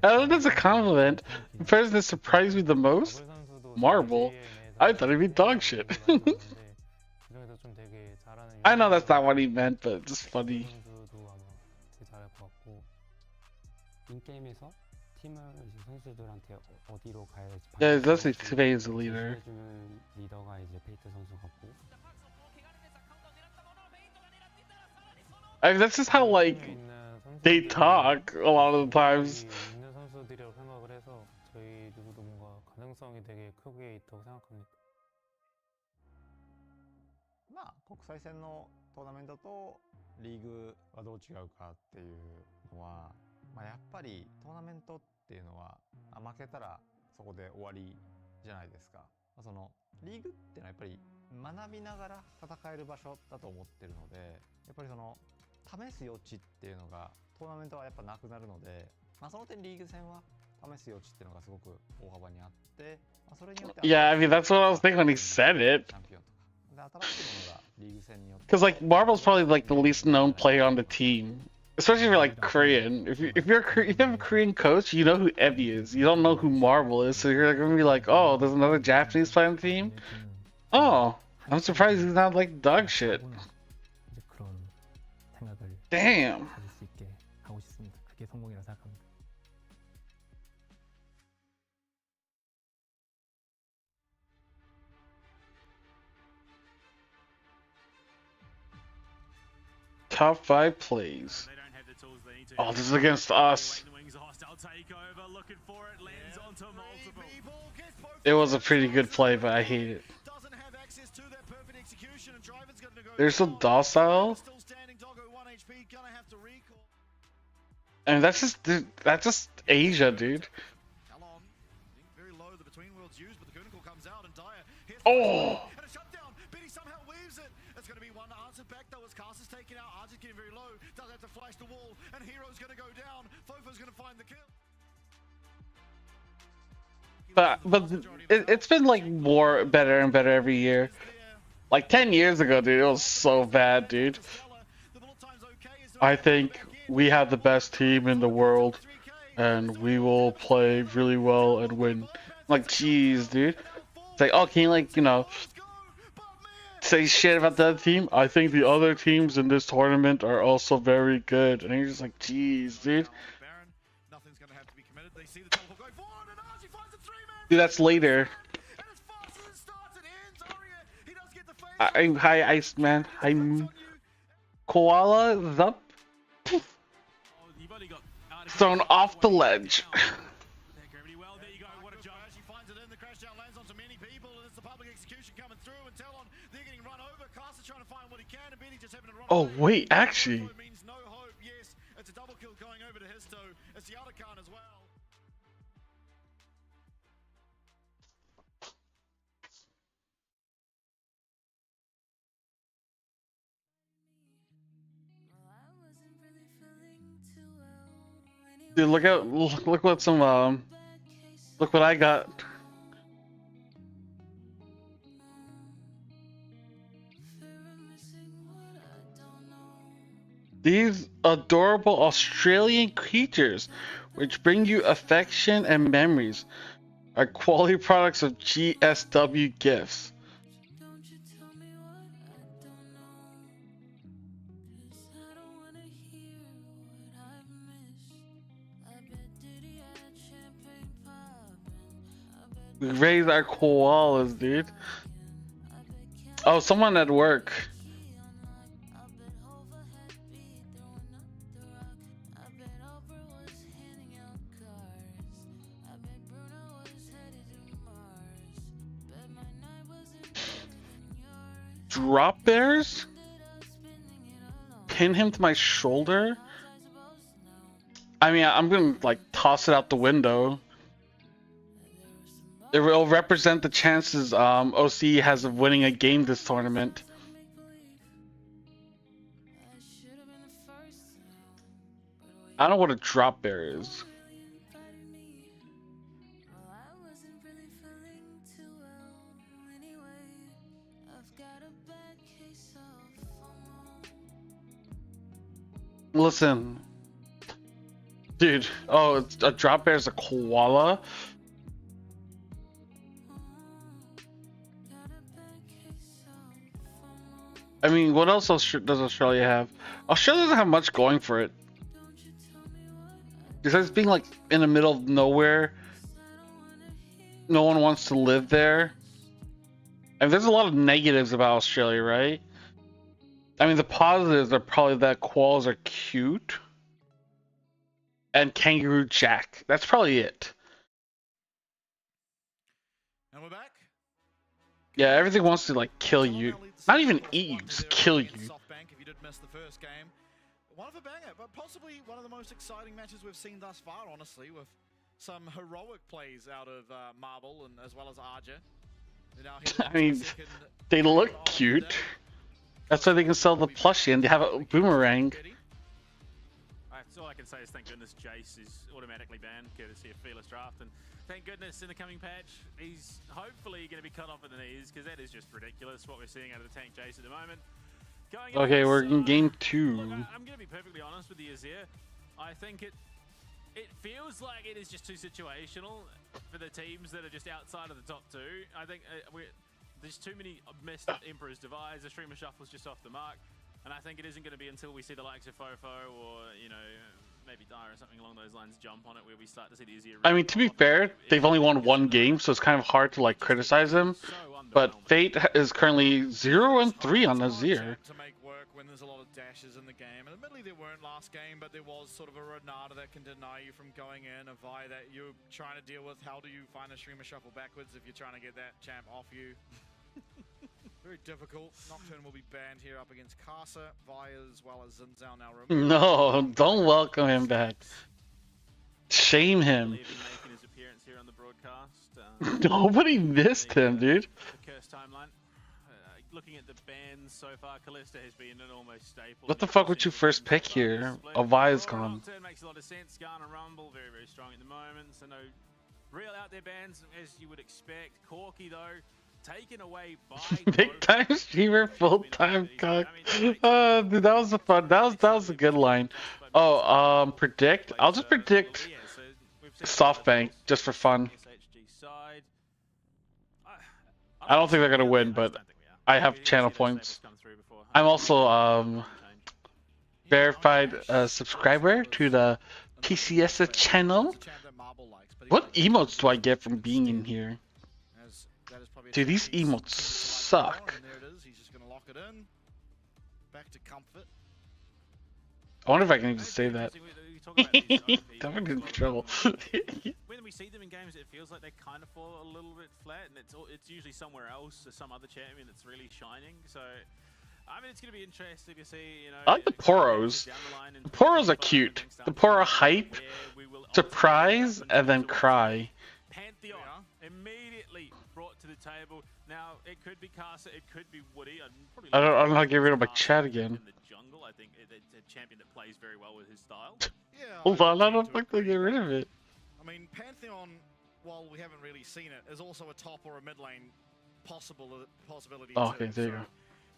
That's a compliment. The person that surprised me the most? Marvel. I thought he'd be dog shit. 그중에서 좀 되게 잘하는. I know that's not what he meant, but it's just funny. 선수도 아마 되게 잘할 것 같고. 인게임에서 팀을 이제 선수들한테 어디로 가야 될지. Yeah, that's like Tibet is the leader. 해주는 리더가 이제 페이트 선수 같고. I mean, that's just how like they talk a lot of the times. 있는 선수들이라고 생각을 해서 저희 누구도 뭔가 가능성이 되게 크게 있다고 생각합니다. まあ国際戦のトーナメントとリーグはどう違うかっていうのは、まあ、やっぱりトーナメントっていうのは負けたらそこで終わりじゃないですか。そのリーグっていうのはやっぱり学びながら戦える場所だと思ってるので、やっぱりその試す余地っていうのがトーナメントはやっぱなくなるので、まあ、その点リーグ戦は試す余地っていうのがすごく大幅にあって、まあ、それによって Yeah, I mean that's what I was thinking when he said it. チャンピオンとかで新しいものがリーグ戦によって Because like Marvel's probably like the least known player on the team, especially if you're like Korean. If you have a Korean coach, you know who Evie is. You don't know who Marvel is, so you're gonna be like, oh, there's another Japanese player on the team. Oh, I'm surprised he's not like dog shit. 이제 그런 생각을 Damn. 가질 수 있게 하고 싶습니다. 그게 성공이라 생각합니다. Top 5 plays. Oh, this is against us. It was a pretty good play, but I hate it. They're so docile. And that's just Asia, dude. Oh! But it's been like more better and better every year. Like 10 years ago, dude, it was so bad, dude. I think we have the best team in the world, and we will play really well and win. Like, jeez, dude. It's like, oh, can you like, you know, say shit about the other team? I think the other teams in this tournament are also very good. And you're just like, jeez, dude. Dude, that's later. Hi, Iceman. Hi, Koala is up. Thrown off the ledge. Oh, wait, actually. Dude, look what look what I got. These adorable Australian creatures, which bring you affection and memories, are quality products of GSW Gifts. We raised our koalas, dude. Oh, someone at work. Drop bears? Pin him to my shoulder? I mean, I'm gonna like toss it out the window. It will represent the chances OC has of winning a game this tournament. I don't know what a drop bear is. Listen, dude. Oh, it's a drop bear is a koala. I mean, what else does Australia have? Australia doesn't have much going for it. Besides being like in the middle of nowhere, no one wants to live there. I mean, there's a lot of negatives about Australia, right? I mean, the positives are probably that koalas are cute. And Kangaroo Jack. That's probably it. And we're back. Yeah, everything wants to like kill you. Not even eat you, just kill you. SoftBank, if you did miss the first game. One of a banger, but possibly one of the most exciting matches we've seen thus far, honestly, with some heroic plays out of Marble and as well as Arja. I mean, they look cute. That's why they can sell the plushie and they have a boomerang. All I can say is thank goodness Jace is automatically banned, courtesy of Fearless Draft, and thank goodness in the coming patch he's hopefully going to be cut off at the knees, because that is just ridiculous what we're seeing out of the tank Jace at the moment. Okay, we're in game 2. Look, I'm going to be perfectly honest with you, Azir. I think it feels like it is just too situational for the teams that are just outside of the top 2. I think there's too many missed Emperor's Device. The Streamer Shuffle's just off the mark. And I think it isn't going to be until we see the likes of Fofo or, you know, maybe Dire or something along those lines jump on it where we start to see the Azir. I mean, to be fair, they've only won 1 game, so it's kind of hard to like criticize them. But Fate is currently 0-3 on Azir. To make work when there's a lot of dashes in the game. And admittedly there weren't last game, but there was sort of a Renata that can deny you from going in, a Vi that you're trying to deal with. How do you find a Streamer Shuffle backwards if you're trying to get that champ off you? Very difficult. Nocturne will be banned here up against Casa, Vi as well as Zinzao now removed. No, don't welcome him back. Shame him. Making his appearance here on the broadcast. Nobody missed him, dude. The curse timeline. Looking at the bans so far, Kalista has been an almost staple. What the fuck would you first pick here? A Viacom. Turn makes a lot of sense. Skarn and Rumble, very, very strong at the moment. So no real out there bans as you would expect. Corki though, taken away by Big time streamer, full time cock. Dude, that was a fun. That was a good line. Oh, predict. I'll just predict SoftBank just for fun. I don't think they're gonna win, but I have channel points. I'm also verified subscriber to the PCS channel. What emotes do I get from being in here? Dude, these emotes suck. I wonder if I can even say that. I'm in trouble. When we see them in games, it feels like they kind of fall a little bit flat, and it's usually somewhere else, or some other champion that's really shining. So, I mean, it's going to be interesting to see, you know. I like the Poros. The Poros are cute. The Poro hype, surprise, and then cry. Pantheon immediately brought to the table. Now, it could be Casa, it could be Woody. I don't know how to get rid of my chat again. In the jungle, I think it's a champion that plays very well with his style. Hold on, I don't think they get rid of it. I mean, Pantheon, while we haven't really seen it, is also a top or a mid lane possibility. Oh, okay, there you go.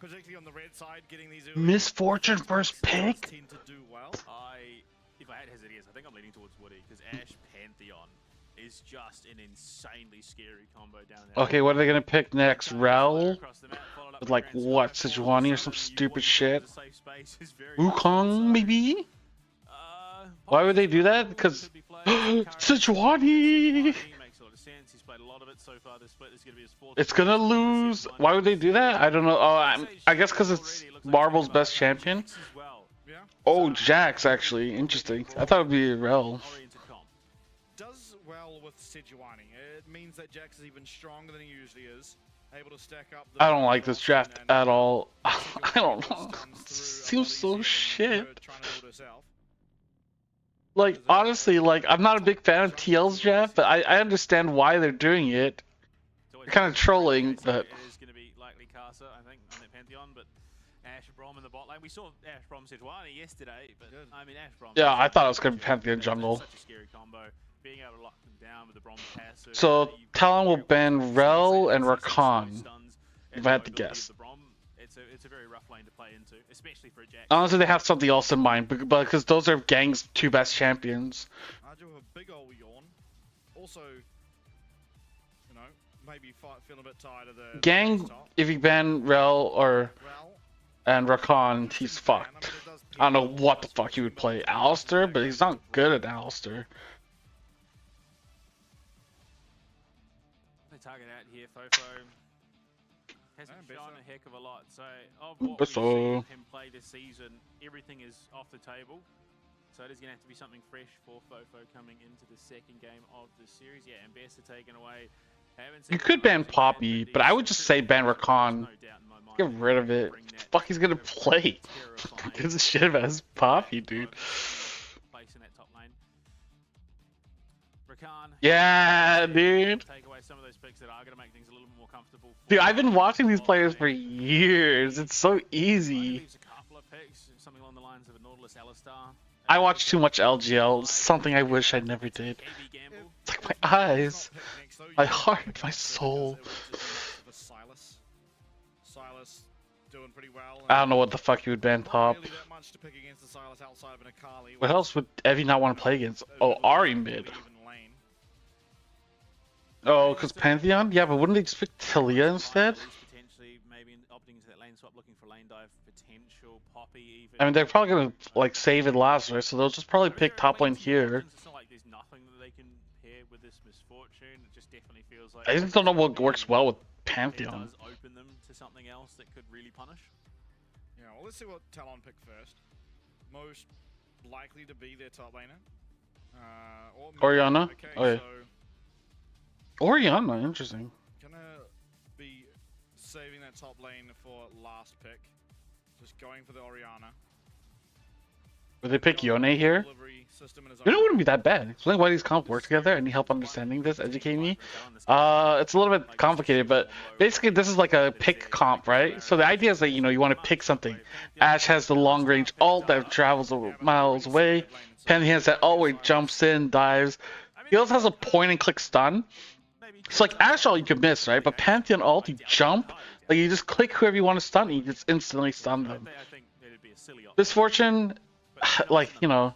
Particularly on the red side, getting these Misfortune first pick. Tend to do well. If I had hesitations, I think I'm leaning towards Woody because Ashe Pantheon is just an insanely scary combo down there. Okay, what are they gonna pick next? Rel? With like what, Sejuani or some stupid shit? Wukong maybe? Why would they do that? Because Sejuani! It's gonna lose. Why would they do that? I don't know. Oh, I guess because it's Marble's best champion. Oh, Jax actually. Interesting. I thought it'd be Rel. Does well with Sejuani. It means that Jax is even stronger than he usually is. Able to stack up. I don't like this draft at all. I don't know. It seems so shit. like honestly, like I'm not a big fan of TL's Jeff, but I understand why they're doing it. They're kind of trolling, but. It is going to be likely Casa, I think, on that Pantheon, but Ash Brom in the bot lane. We saw Ash Brom Sejuani yesterday, but I mean Ash Brom. Yeah, I thought it was going to be Pantheon jungle. Such a scary combo. Being able to lock them down with the Brom passive. So Talon will ban Rel and Rakan, if I had to guess. It's a very rough lane to play into, especially for a Jack. Honestly, they have something else in mind, but because those are Gang's two best champions. I do have a big old yawn. Also, you know, maybe feeling a bit tired of the Gang, if you ban Rel and Rakan, he's fucked. I don't know what the fuck he would play. Alistair, but he's not good at Alistair. They target out here, Fofo. Hasn't shown a heck of a lot. So, of what we've seen him play this season, everything is off the table. So it is going to have to be something fresh for Fofo coming into the second game of the series. Yeah, and Besta taken away. You could ban Poppy, but I would just say ban Rakan. Get rid of it. What the fuck he's gonna play? Who gives a shit about his Poppy, dude? Yeah, dude. Dude, I've been watching these players for years. It's so easy. I watch too much LGL. It's something I wish I never did. It's like my eyes, my heart, my soul. I don't know what the fuck you would ban top. What else would Evie not want to play against? Oh, Ahri mid. Oh, because Pantheon? Yeah, but wouldn't they just pick Talia instead? I mean, they're probably gonna like save it last, right? So they'll just probably pick top lane here. I just don't know what works well with Pantheon. Open them to something else that could really punish. Yeah, well, let's see what Talon pick first. Most likely to be their top laner. Orianna? Okay, Oh yeah. so Orianna, interesting. gonna be saving that top lane for last pick. Just going for the Orianna. Would they pick Yone here? You know, it wouldn't be that bad. Explain why these comps work together. Any help understanding this? Educate me. It's a little bit complicated, but basically this is like a pick comp, right? So the idea is that, you know, you want to pick something. Ash has the long range ult that travels miles away. Penny has that ult where he jumps in, dives. He also has a point and click stun. So like Ash ult you could miss, right? But Pantheon ult, you jump, like you just click whoever you want to stun and you just instantly stun them. Misfortune, like, you know,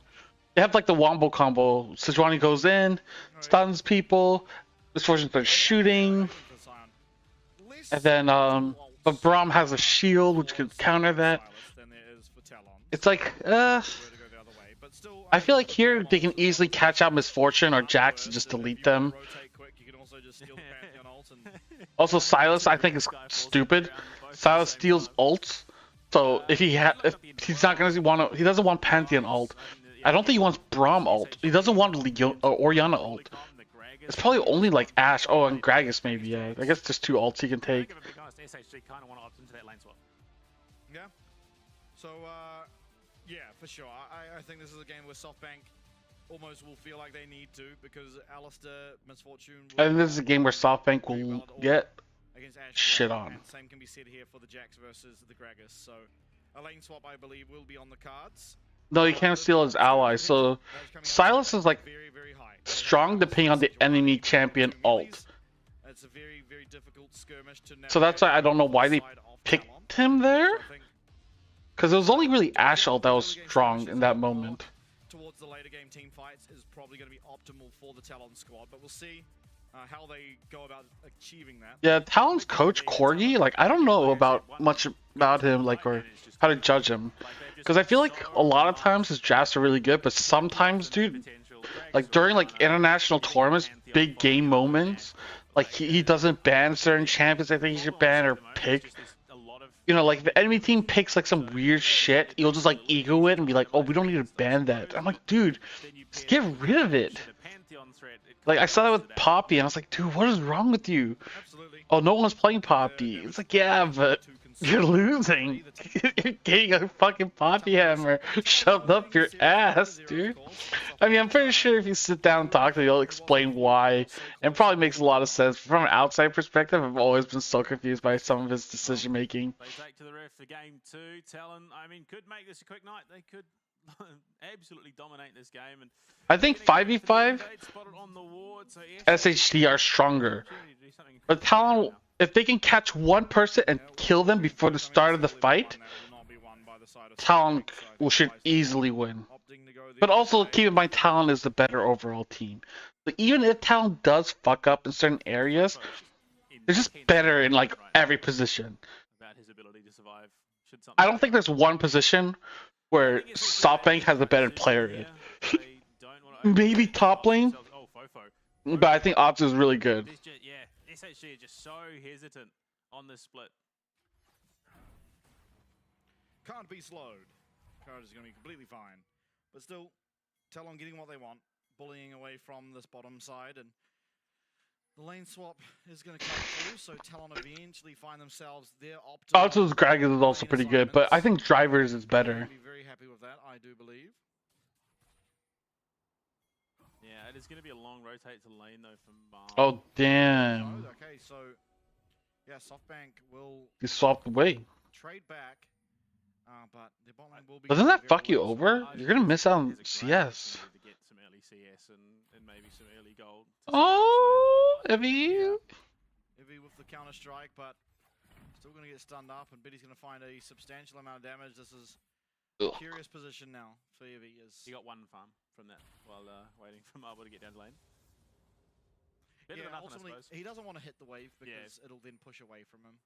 they have like the wombo combo. Sejuani goes in, stuns people, Misfortune starts shooting, and then but Braum has a shield which could counter that. It's like, I feel like here they can easily catch out Misfortune or Jax and just delete them. Also, Silas I think is stupid. Silas steals ults, so if he's not gonna want to, he doesn't want Pantheon ult. I don't think he wants Braum ult. He doesn't want Orianna ult. It's probably only like Ashe. Oh, and Gragas maybe. Yeah, I guess there's two ults he can take. Yeah. So yeah, for sure. I think this is a game where SoftBank almost will feel like they need to, because Alistair, Misfortune. I think this is a game where SoftBank will get shit on. And same can be said here for the Jax versus the Gragas. So a lane swap, I believe, will be on the cards. No, he can't steal his allies. So Silas is like strong depending on the enemy champion ult. So that's why I don't know why they picked him there. Because it was only really Ashe ult that was strong in that moment. Towards the later game team fights is probably going to be optimal for the Talon squad, but we'll see how they go about achieving that. Yeah, Talon's coach Corgi, like I don't know much about him, like, or how to judge him, because I feel like a lot of times his drafts are really good, but sometimes, dude, like during like international tournaments, big game moments, like he doesn't ban certain champions I think he should ban or pick. You know, like if the enemy team picks like some weird shit, he'll just like ego it and be like, oh, we don't need to ban that. I'm like, dude, just get rid of it. Like I saw that with Poppy and I was like, dude, what is wrong with you? Oh, no one's playing Poppy. It's like, yeah, but You're losing. You're getting a fucking poppy hammer shoved up your ass, dude. I mean, I'm pretty sure if you sit down and talk to them, you'll explain why. And it probably makes a lot of sense. From an outside perspective, I've always been so confused by some of his decision making. They take to the ref for game 2. TLN, I mean, could make this a quick night. They could absolutely dominate this game. And I think 5v5 SHG are stronger. But TLN, if they can catch one person and kill them before the start of the fight, TLN should easily win. But also keep in mind, TLN is the better overall team. But even if TLN does fuck up in certain areas, they're just better in like every position. I don't think there's one position where SoftBank has a better player in. Maybe top lane, but I think Ops is really good. Yeah, SHG are just so hesitant on this split. Can't be slowed. Courage is going to be completely fine. But still, TLN getting what they want, bullying away from this bottom side, and the lane swap is going to come through, so TLN eventually find themselves their optimal. Ops' Gragas is also pretty good, but I think Drivers is better. Be very happy with that, I do believe. Yeah, it is going to be a long rotate to lane though from Oh damn! Okay, so yeah, SoftBank will. He swapped away. Trade back, but the bot lane will be. Doesn't that fuck you over? You're gonna miss out on CS. to get some early CS and maybe some early gold. Oh, Evie. Evie with the counter strike, but still gonna get stunned up, and Biddy's gonna find a substantial amount of damage. This is a curious position now for Evie. He got one farm from that while waiting for Marble to get down the lane. Better yeah, than nothing, ultimately, I suppose. he doesn't want to hit the wave because it'll then push away from him.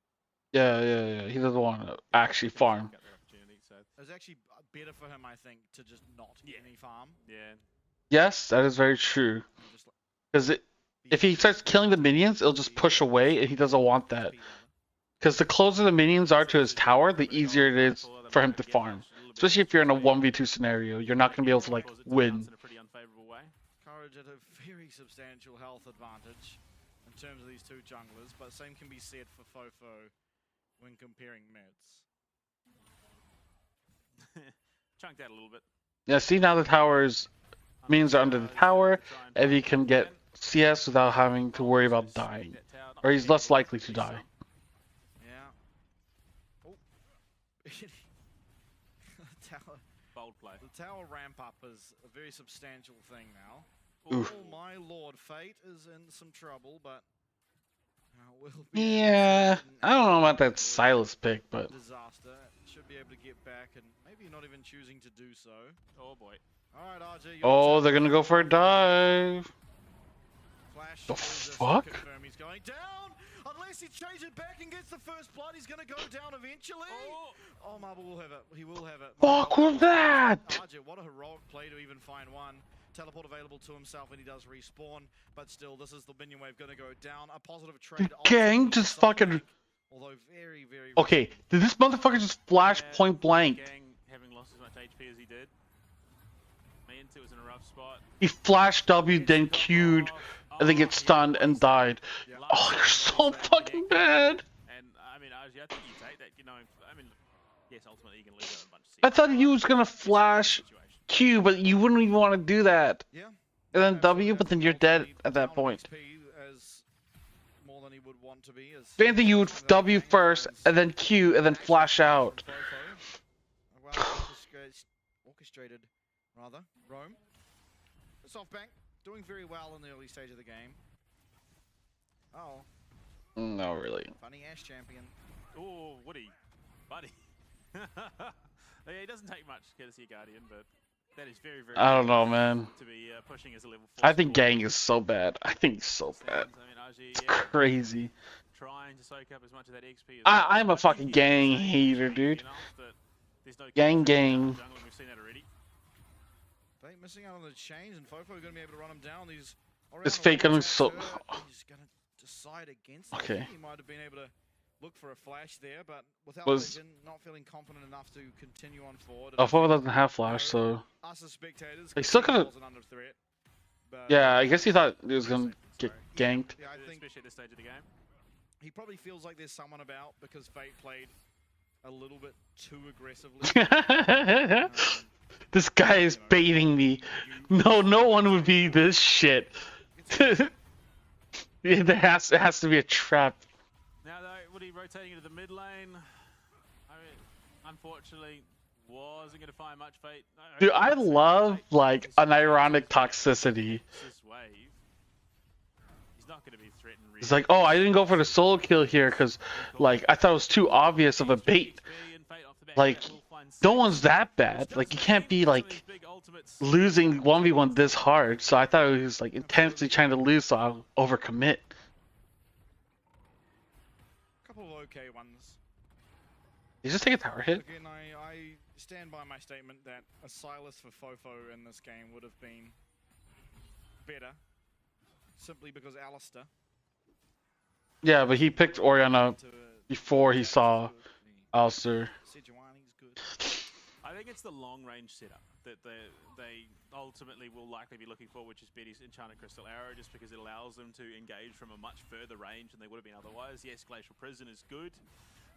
Yeah. He doesn't want to actually farm. It's actually better for him, I think, to just not get any farm. Yeah. Yes, that is very true. Because if he starts killing the minions, it'll just push away, and he doesn't want that. Because the closer the minions are to his tower, the easier it is for him to farm. Especially if you're in a 1v2 scenario, you're not going to be able to like win. Courage at a very substantial health advantage in terms of these two junglers, but same can be said for Fofo when comparing mids. Chunked out a little bit. Yeah, see now the towers, minions are under the tower, Evie can get CS without having to worry about dying. Or he's less likely to die. Yeah. Oh. Tower. Bold play. The tower ramp up is a very substantial thing now. Oof. Oh my lord, Fate is in some trouble, but will be Yeah, I don't know about that Silas pick, but disaster. Should be able to get back, and maybe not even choosing to do so. Oh boy. All right, RJ. oh, they're gonna go for a dive. Flash The fuck? confirm he's going down. Unless he changes it back and gets the first blood, he's gonna go down eventually. Oh, Marble will have it. He will have it. Fuck with that! RJ, what a heroic play to even find one. Teleport available to himself when he does respawn, but still, this is the minion wave gonna go down. A positive trade. Gang just fucking. Although very. Okay, did this motherfucker just flash point blank? Gang having lost as much HP as he did. Mayente was in a rough spot. He flashed W, then Q'd, and then gets stunned and died. Oh, you're so fucking bad. And I mean, I think you take that. You know, I mean, yes, ultimately you can lose out a bunch of CS. I thought he was gonna flash Q, but you wouldn't even want to do that. Yeah. And then W, but then you're dead at that point. More than he would want to be. If anything, you would W first, and then Q, and then flash out. Well orchestrated, rather. Rome. SoftBank doing very well in the early stage of the game. Oh. No, really. Funny Ash champion. Oh, Woody. Buddy. Yeah, he doesn't take much courtesy of Guardian, but that is very. I don't know, man. To be pushing as a level 4 I think Gang is so bad. I think he's so bad. It's crazy. Trying to soak up as much of that XP. I'm a fucking Gang hater, dude. Gang. We've seen that already. They missing out on the change, and Fofo are going to be able to run him down. These This fake coming so. He's going to decide against. Okay. He might have been able to look for a flash there, but without vision, not feeling confident enough to continue on forward. Oh, Fofo doesn't have flash, so. Us as spectators, He still could've. wasn't under threat. But, Yeah, I guess he thought he was gonna get ganked. Yeah, I think especially at this stage of the game. he probably feels like there's someone about because Fate played a little bit too aggressively. This guy is baiting me. No one would be this shit. It has to be a trap. Now though, Woody rotating into the mid lane. I mean, unfortunately, wasn't going to find much fate. Dude, I love like unironic toxicity. This wave. He's not going to be threatened. Really. It's like, oh, I didn't go for the solo kill here because, like, I thought it was too obvious of a bait. Like, no one's that bad. Like, you can't be like losing 1v1 this hard. So I thought he was like intensely trying to lose, so I'll overcommit. Couple of okay ones. Did you just take a tower hit? Again, I stand by my statement that a Silas for Fofo in this game would have been better, simply because Alistair. Yeah, but he picked Orianna before he saw Alistair. I think it's the long range setup that they ultimately will likely be looking for, which is Betty's Enchanted Crystal Arrow, just because it allows them to engage from a much further range than they would have been otherwise. Yes, Glacial Prison is good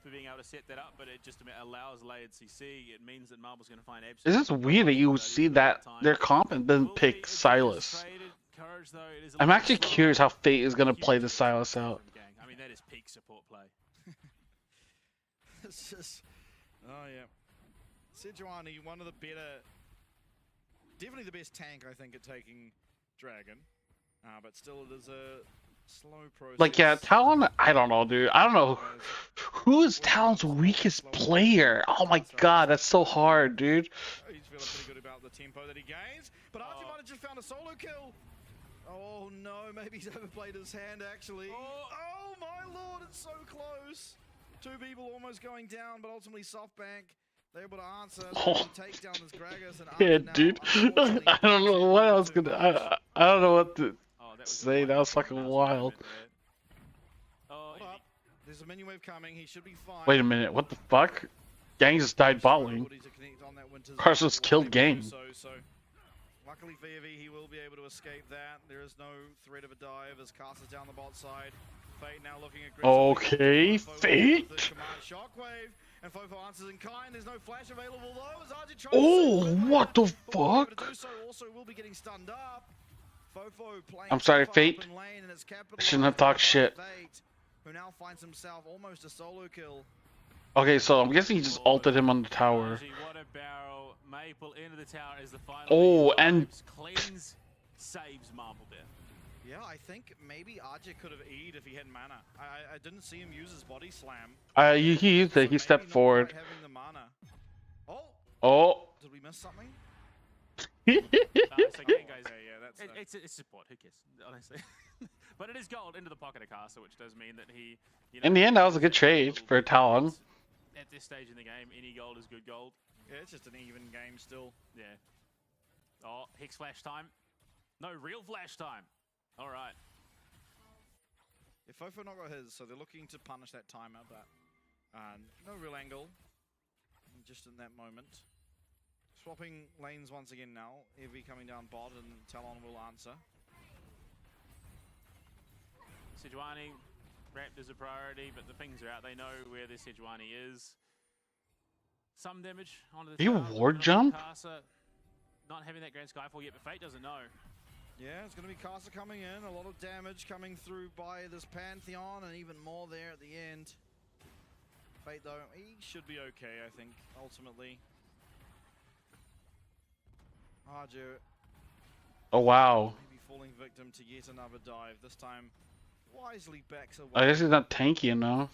for being able to set that up, but it just allows layered CC. It means that Marble's going to find absolutely. It's just weird that you see that their comp and then pick Silas. I'm actually curious how Fate is going to play the Silas out. I mean, that is peak support play. It's just, oh yeah. Sejuani, one of the better, definitely the best tank, I think, at taking Dragon. But still, it is a slow process. Like, yeah, Talon, I don't know, dude. I don't know. Who is Talon's weakest player? Oh my god, that's so hard, dude. He's feeling pretty good about the tempo that he gains. But Archie might have just found a solo kill. Oh no, maybe he's overplayed his hand, actually. Oh my lord, it's so close. Two people almost going down, but ultimately SoftBank, they're able to answer. Take down this Gragas and yeah, dude. I don't know what I was gonna. I don't know what to say. That was fucking wild. There's a minion wave coming. He should be fine. Wait a minute. What the fuck? Gang just died bot lane. Carlos killed Gang. So luckily for EV, he will be able to escape that. There is no threat of a dive as Cast is down the bot side. Fate now looking Okay, Fate. Shockwave and Fofo answers in kind. There's no flash available though. As RG tries Oh, what the fuck? also will be getting stunned up. Fofo playing I'm sorry, Fate. I shouldn't have talked shit. Who now finds himself almost a solo kill. Okay, so I'm guessing he just ulted him on the tower. What a barrel. Maple into the tower is the final. Oh, and cleans, saves Marble there. Yeah, I think maybe RJ could have E'd if he had mana. I didn't see him use his body slam. He used it. He stepped forward. Having the mana. Oh. Did we miss something? It's support. Who cares? Honestly. But it is gold into the pocket of Castle, which does mean that he. In the end, that was a good trade for Talon. At this stage in the game, any gold is good gold. Yeah, it's just an even game still. Yeah. Oh, Hex flash time. No, real flash time. All right. If Fofo not got his, so they're looking to punish that timer, but no real angle. Just in that moment. Swapping lanes once again now. Evie coming down bot and Talon will answer. Sejuani, wrapped as a priority, but the things are out. They know where this Sejuani is. Some damage onto the You ward jump? Not having that Grand Skyfall yet, but Fate doesn't know. Yeah, it's going to be Casa coming in. A lot of damage coming through by this Pantheon, and even more there at the end. Fate, though, he should be okay, I think, ultimately. Arju. Oh, wow. Maybe falling victim to yet another dive. This time, wisely backs away. I guess he's not tanky enough.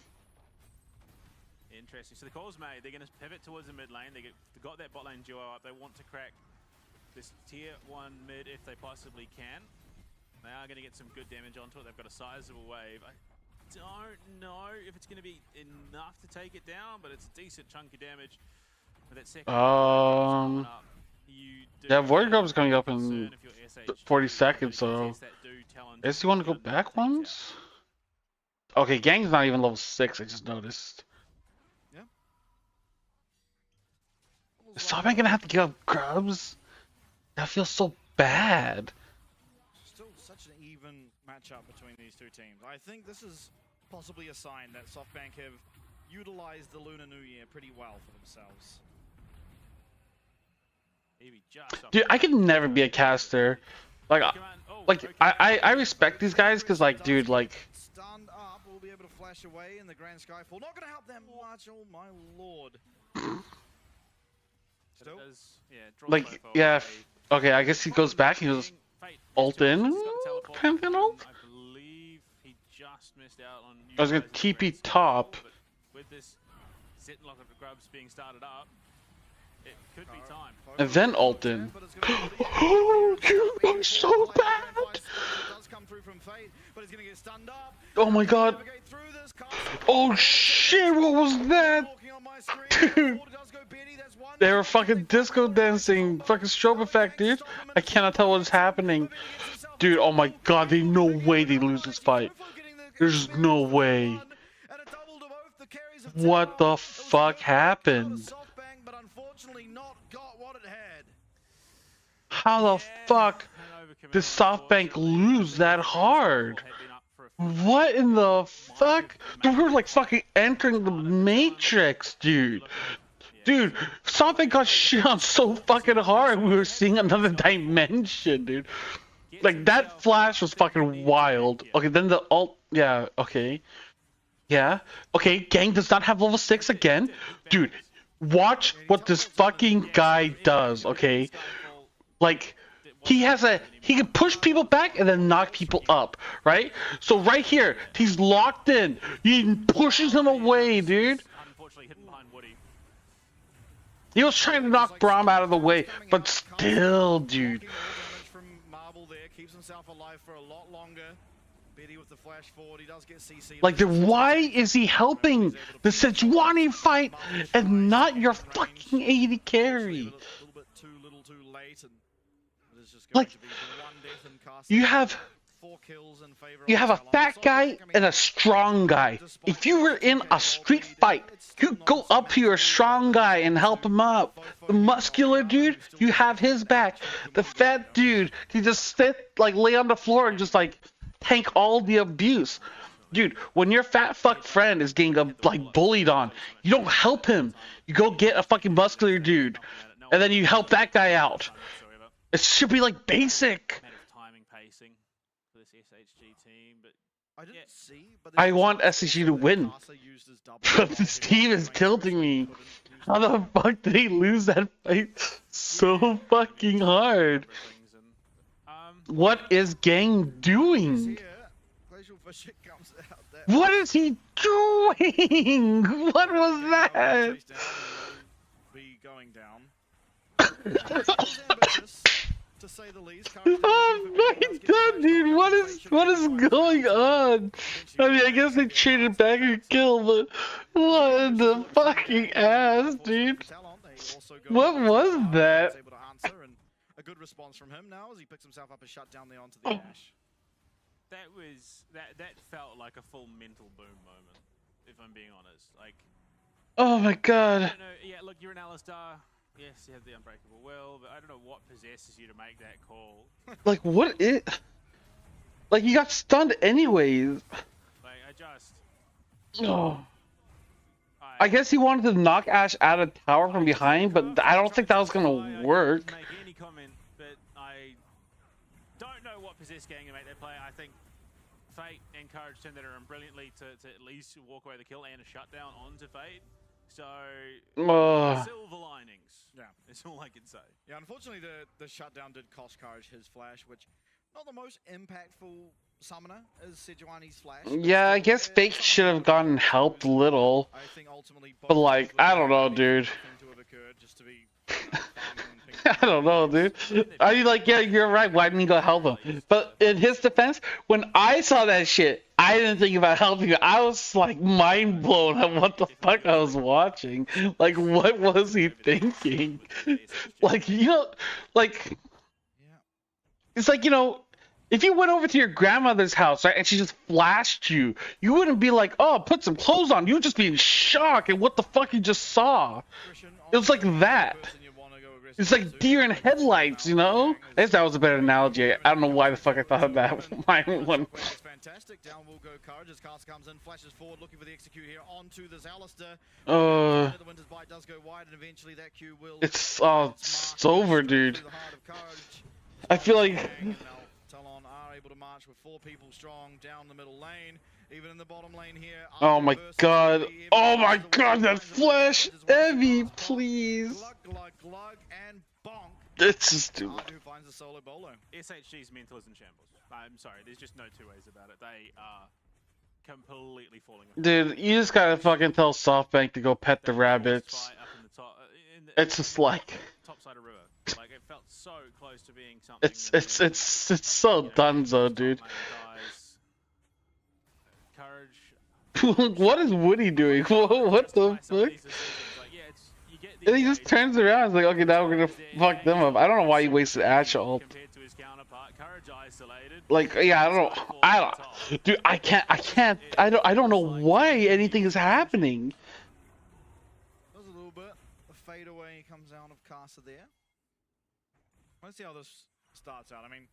Interesting. So the call's made. They're going to pivot towards the mid lane. They got that bot lane duo up. They want to crack this tier 1 mid if they possibly can. They are going to get some good damage onto it. They've got a sizable wave. I don't know if it's going to be enough to take it down, but it's a decent chunk of damage. With that second yeah, Void Grub is coming up in 40 seconds, so I guess you want to go back once? Okay, Gang's not even level 6, I just noticed. Yeah. Is SoftBank gonna have to give up Grubs? That feels so bad. Still such an even matchup between these two teams. I think this is possibly a sign that SoftBank have utilized the Lunar New Year pretty well for themselves. Dude, I could never be a caster. Like I respect these guys because, like, dude, like. Stunned up, will be able to flash away in the Grand Skyfall. Not gonna help them much. Oh my lord. Still? Like, yeah. Okay, I guess he goes back. He was ult in. Pantheon ult. I believe he just missed out on. I was gonna TP top. With this Sentinel of the Grubs being started up, it could be time. And then ult in. Oh, dude, I'm so bad. Oh my god. Oh shit, what was that? Dude. They were fucking disco dancing. Fucking strobe effect, dude. I cannot tell what's happening. Dude, oh my god, there's no way they lose this fight. There's no way. What the fuck happened? How the fuck did SoftBank lose that hard? What in the fuck? We were like fucking entering the Matrix, dude. Dude, SoftBank got shit on so fucking hard. We were seeing another dimension, dude. Like, that flash was fucking wild. Okay, then the ult. Yeah, okay. Yeah. Okay, Gang does not have level 6 again. Dude, watch what this fucking guy does, okay? Like, he can push people back and then knock people up, right? So right here, he's locked in. He pushes him away, dude. He was trying to knock Braum out of the way, but still, dude. Like, why is he helping the Sejuani fight and not your fucking AD carry? Like, you have a fat guy and a strong guy. If you were in a street fight, you go up to your strong guy and help him up. The muscular dude, you have his back. The fat dude, he just lay on the floor and just like tank all the abuse. Dude, when your fat fuck friend is getting bullied on, you don't help him. You go get a fucking muscular dude, and then you help that guy out. It should be like basic. Timing, pacing for this SHG team, but I want SHG to win, but this team is tilting me. How the fuck did he lose that fight so fucking hard? What is Gang doing? What is he doing? What was that? Oh my god, dude, what is going on? I mean, I guess they traded back a kill, but what in the fucking ass, dude? What was that? A good response from him now as he picks himself up and shut down the onto the Ash. That felt like a full mental boom moment, if I'm being honest. Like, oh my god. I don't know, yeah, look, you're an Alistar. Yes, you have the unbreakable will, but I don't know what possesses you to make that call. Like, what is... Like, you got stunned anyways. Like, Oh. I guess he wanted to knock Ash out of tower from behind, but I don't think that was gonna work. Make any comment, but I don't know what possessed Gang to make that play. I think Fate encouraged him that are brilliantly to at least walk away the kill and a shutdown onto Fate. So, silver linings. Yeah, that's all I can say. Yeah, unfortunately, the shutdown did cost Courage his flash, which not the most impactful summoner as Sejuani's flash. Yeah, I guess Fake should have gotten helped a little, but like, I don't know, dude. I don't know, dude. I mean, like, yeah, you're right. Why didn't he go help him? But in his defense, when I saw that shit, I didn't think about helping him. I was like mind blown at what the fuck I was watching. Like, what was he thinking? Like, you know, like, it's like, you know, if you went over to your grandmother's house, right, and she just flashed you, you wouldn't be like, oh, put some clothes on. You would just be in shock at what the fuck you just saw. It was like that. It's like deer in headlights, you know? I guess that was a better analogy. I don't know why the fuck I thought of that. My one. Fantastic. Down will go Courage as Carson comes in, flashes forward, looking for the execute here onto this Alistair. The Winter's Bite does go wide, and eventually that Q will. It's over, dude. I feel like. TLN are able to march with 4 people strong down the middle lane. Even in the bottom lane here. Oh my god. Oh my god, that flash! Evie, please. Glug, and bonk. It's just stupid. Who finds the solo bolo? SHG's mental is in shambles. I'm sorry, there's just no two ways about it. They are completely falling apart. Dude, you just gotta fucking tell SoftBank to go pet the rabbits. It's just like. Top side of river. Like, it felt so close to being something. It's so dunzo, dude. What is Woody doing? What the fuck? And he just turns around and is like, okay, now we're gonna fuck them up. I don't know why he wasted Ash ult. Like, yeah, I don't, dude, I don't know why anything is happening. There's a little bit. A fade away comes out of Casa there. Let's see how this starts out. I mean,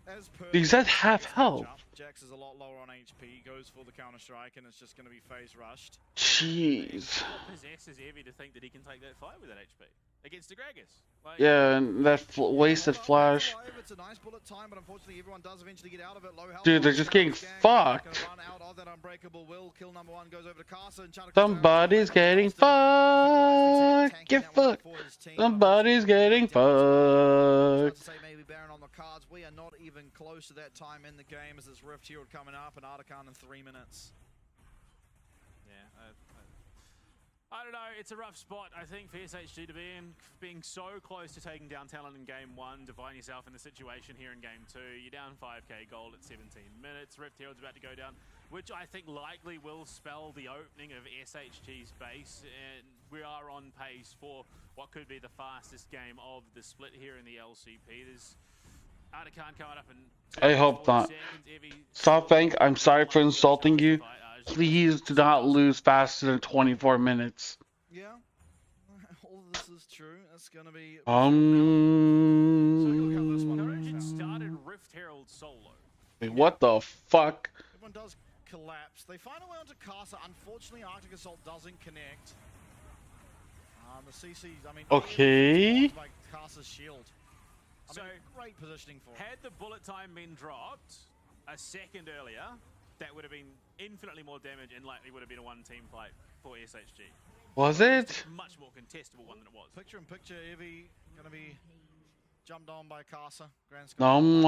as per He's at half health. Jax is a lot lower on HP, goes for the counter strike, and it's just going to be phase rushed. Jeez. Possesses Evie to think that he can take that fight with that HP against Degragas. Like, Yeah, and that wasted flash. It's a nice bullet time, but unfortunately everyone does eventually get out of it. Low health. Dude, they're just getting fucked. Run out of that unbreakable will. Kill number 1 goes over to Casa, and Somebody's getting fucked. Get fucked. Somebody's getting fucked. Maybe Baron on the cards. We are not even close to that time in the game as this Rift Herald coming up, and Artican in 3 minutes. Yeah, I don't know, it's a rough spot, I think, for SHG to be in, being so close to taking down TLN in Game 1, to find yourself in the situation here in Game 2. You're down 5k gold at 17 minutes, Rift Herald's about to go down, which I think likely will spell the opening of SHG's base, and we are on pace for what could be the fastest game of the split here in the LCP. There's Artican coming up in I hope not. SoftBank, I'm sorry for insulting you. Please do not lose faster than 24 minutes. Yeah, all of this is true. It's gonna be. Started Rift Herald solo. Wait, what the fuck? Everyone does collapse. They find a way onto Casa. Unfortunately, Arctic Assault doesn't connect. The CC, I mean, okay. By Casa's shield. I mean, great positioning for him. Had the bullet time been dropped a second earlier, that would have been infinitely more damage and likely would have been a one-team fight for SHG. Was it? It's a much more contestable one than it was. Picture in picture, Evie gonna be jumped on by Casa. Grand Starting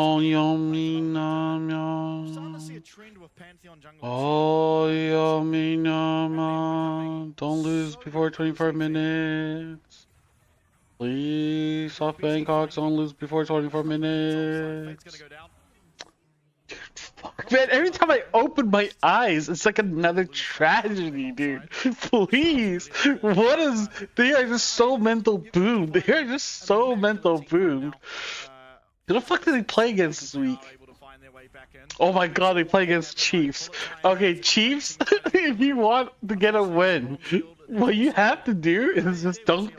to see a trend with Pantheon jungle. Don't lose before 24 minutes. Please, SoftBank Hawks, don't lose before 24 minutes. Fuck, man, every time I open my eyes, it's like another tragedy, dude. Please. What is... They are just so mental boomed. They are just so mental boomed. Who the fuck did they play against this week? Oh my god, they play against Chiefs. Okay, Chiefs, if you want to get a win, what you have to do is just don't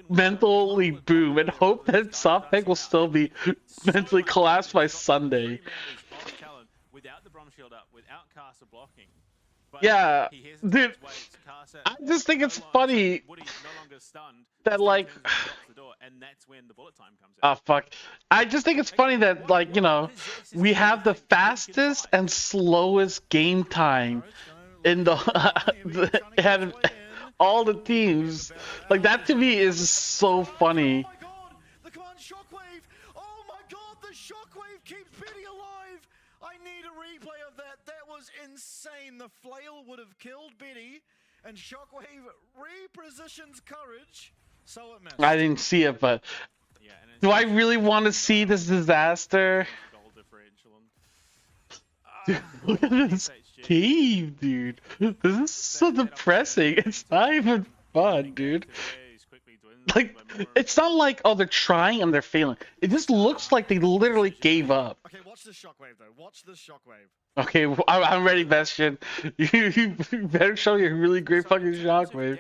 mentally boom and hope that SoftBank will still be mentally collapsed by Sunday. Without the Brom shield up, without Casa blocking. Yeah, dude, I just think it's funny that, like, oh fuck, I just think it's funny that, like, you know, we have the fastest and slowest game time in the and all the teams. Like, that to me is so funny. The command shockwave. Oh my god, the shockwave keeps Biddy alive. I need a replay of that. That was insane. The flail would have killed Biddy, and shockwave repositions Courage. So it missed. I didn't see it, but do I really want to see this disaster? Dude, look at this team, dude. This is so depressing. It's not even fun, dude. Like, it's not like, oh, they're trying and they're failing. It just looks like they literally gave up. Okay, watch this shockwave though. Watch this shockwave. Okay, I'm ready, Bastion. You better show your really great fucking shockwave.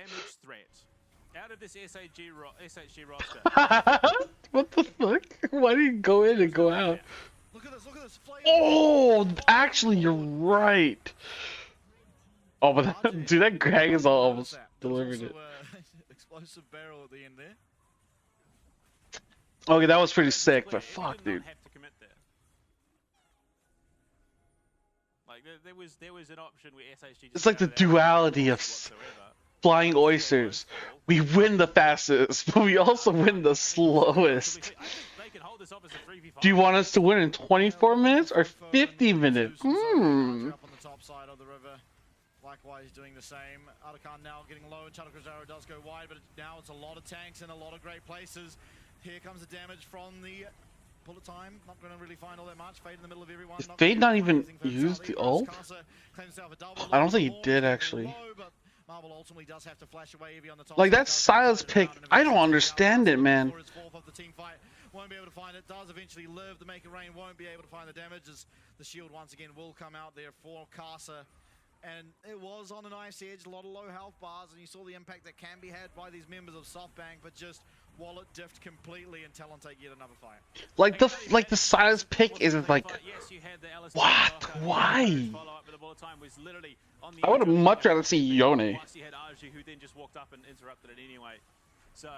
out of this SHG roster. What the fuck? Why did he go in and go out? Look at this. Oh, actually, you're right. Oh, but that, dude, that Greg is almost delivered it. Explosive barrel at the end there. Okay, that was pretty sick, but fuck, dude. Like there was an option where SHG. It's like the duality of flying oysters. We win the fastest, but we also win the slowest. Do you want us to win in 24 minutes or 50 minutes? Likewise doing the same. Atakan now getting low and Chatacruzaro does go wide, but now it's a lot of tanks in a lot of great places. Here comes the damage from the bullet time. Not going to really find all that much. Fade in the middle of everyone. Did Fade not even use the ult? I don't think he did actually. Like that Silas pick, I don't understand it, man. Won't be able to find it. Does eventually live. The Make It Rain won't be able to find the damage as the shield once again will come out there for Casa. And it was on a nice edge, a lot of low health bars, and you saw the impact that can be had by these members of SoftBank, but just wallet diffed completely and Talon take yet another fight. Like the Silas pick isn't like, what? Why? I would have much rather see Yone. Who then just walked up and interrupted it anyway. So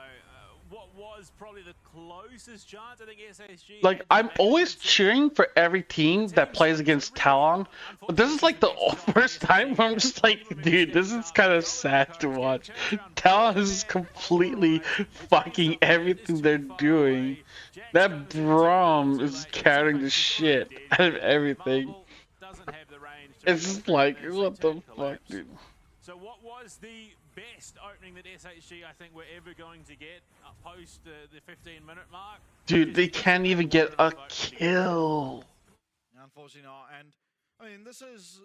what was probably the closest chance, I think SHG. Like, I'm always cheering for every team that plays against Talon, but this is like the first time where I'm just like, dude, this is kind of sad to watch. Talon is completely fucking everything they're doing. That Braum is carrying the shit out of everything. It's just like, what the fuck, dude? So what was the best opening that SHG I think we're ever going to get post the 15-minute mark? Dude, they can't even get a kill. Unfortunately not, and I mean this is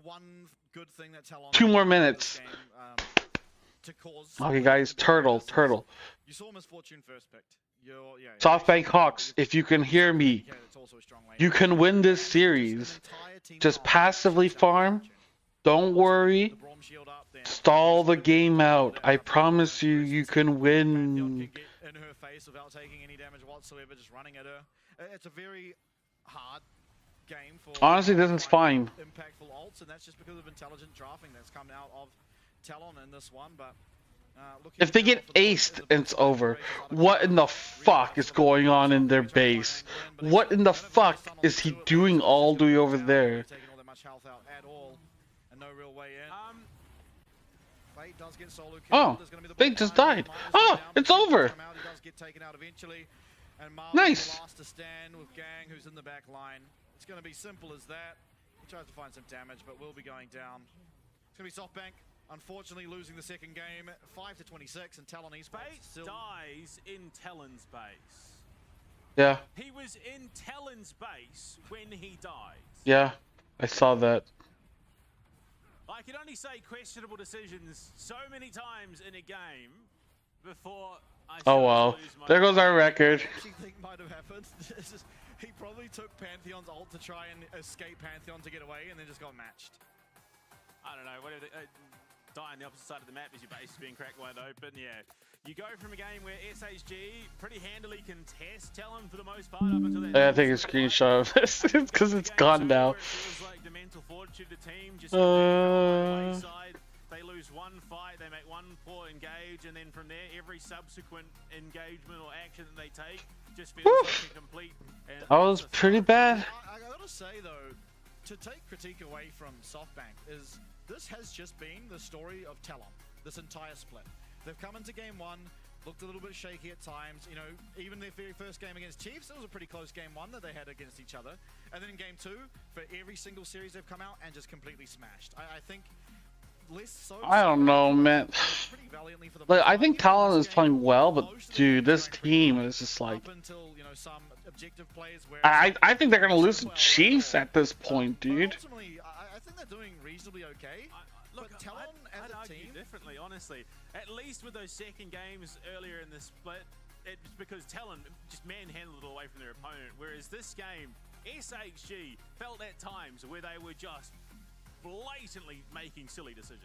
one good thing that Talon 2 more minutes. Okay guys, turtle. You saw Misfortune first picked. SoftBank Hawks, if you can hear me, you can win this series. Just passively farm. Don't worry. Stall the game out. I promise you, you can win. In her face without taking any damage whatsoever, just running at her. It's a very hard game for. Honestly, this is fine. Impactful ults, and that's just because of intelligent drafting that's come out of Talon in this one. But if they get aced, it's over. What in the fuck is going on in their base? What in the fuck is he doing all the way over there? Oh, they just died. Oh, it's over. Nice. To stand with Gang, who's in the back line. It's going to be simple as that. He tries to find some damage, but will be going down. It's going to be SoftBank, unfortunately losing the second game, 5-26, and Talon Esports still dies in Talon's base. Yeah. He was in Talon's base when he died. Yeah, I saw that. I can only say questionable decisions so many times in a game before I oh well, there goes our record. I actually think might have happened. He probably took Pantheon's ult to try and escape Pantheon to get away and then just got matched. I don't know, whatever. Die on the opposite side of the map as your base is being cracked wide open. Yeah, you go from a game where SHG pretty handily contest Talon for the most part up until that. I take a screenshot of this because it's gone now. Like the mental fortitude of the team just they lose one fight, they make one poor engage, and then from there, every subsequent engagement or action that they take just feels like a complete. That was pretty bad. I gotta say though, to take critique away from SoftBank is this has just been the story of Talon this entire split. They've come into game one, looked a little bit shaky at times. You know, even their very first game against Chiefs, it was a pretty close game one that they had against each other. And then in game two, for every single series they've come out and just completely smashed. I think less so. I don't know, man. Like, I think Talon is playing well, but dude, this team is just like. I think they're gonna lose to Chiefs at this point, dude. Ultimately, I think they're doing reasonably okay. Look, I'd argue differently, honestly. At least with those second games earlier in the split, it's because Talon just manhandled it away from their opponent. Whereas this game, SHG felt at times where they were just blatantly making silly decisions.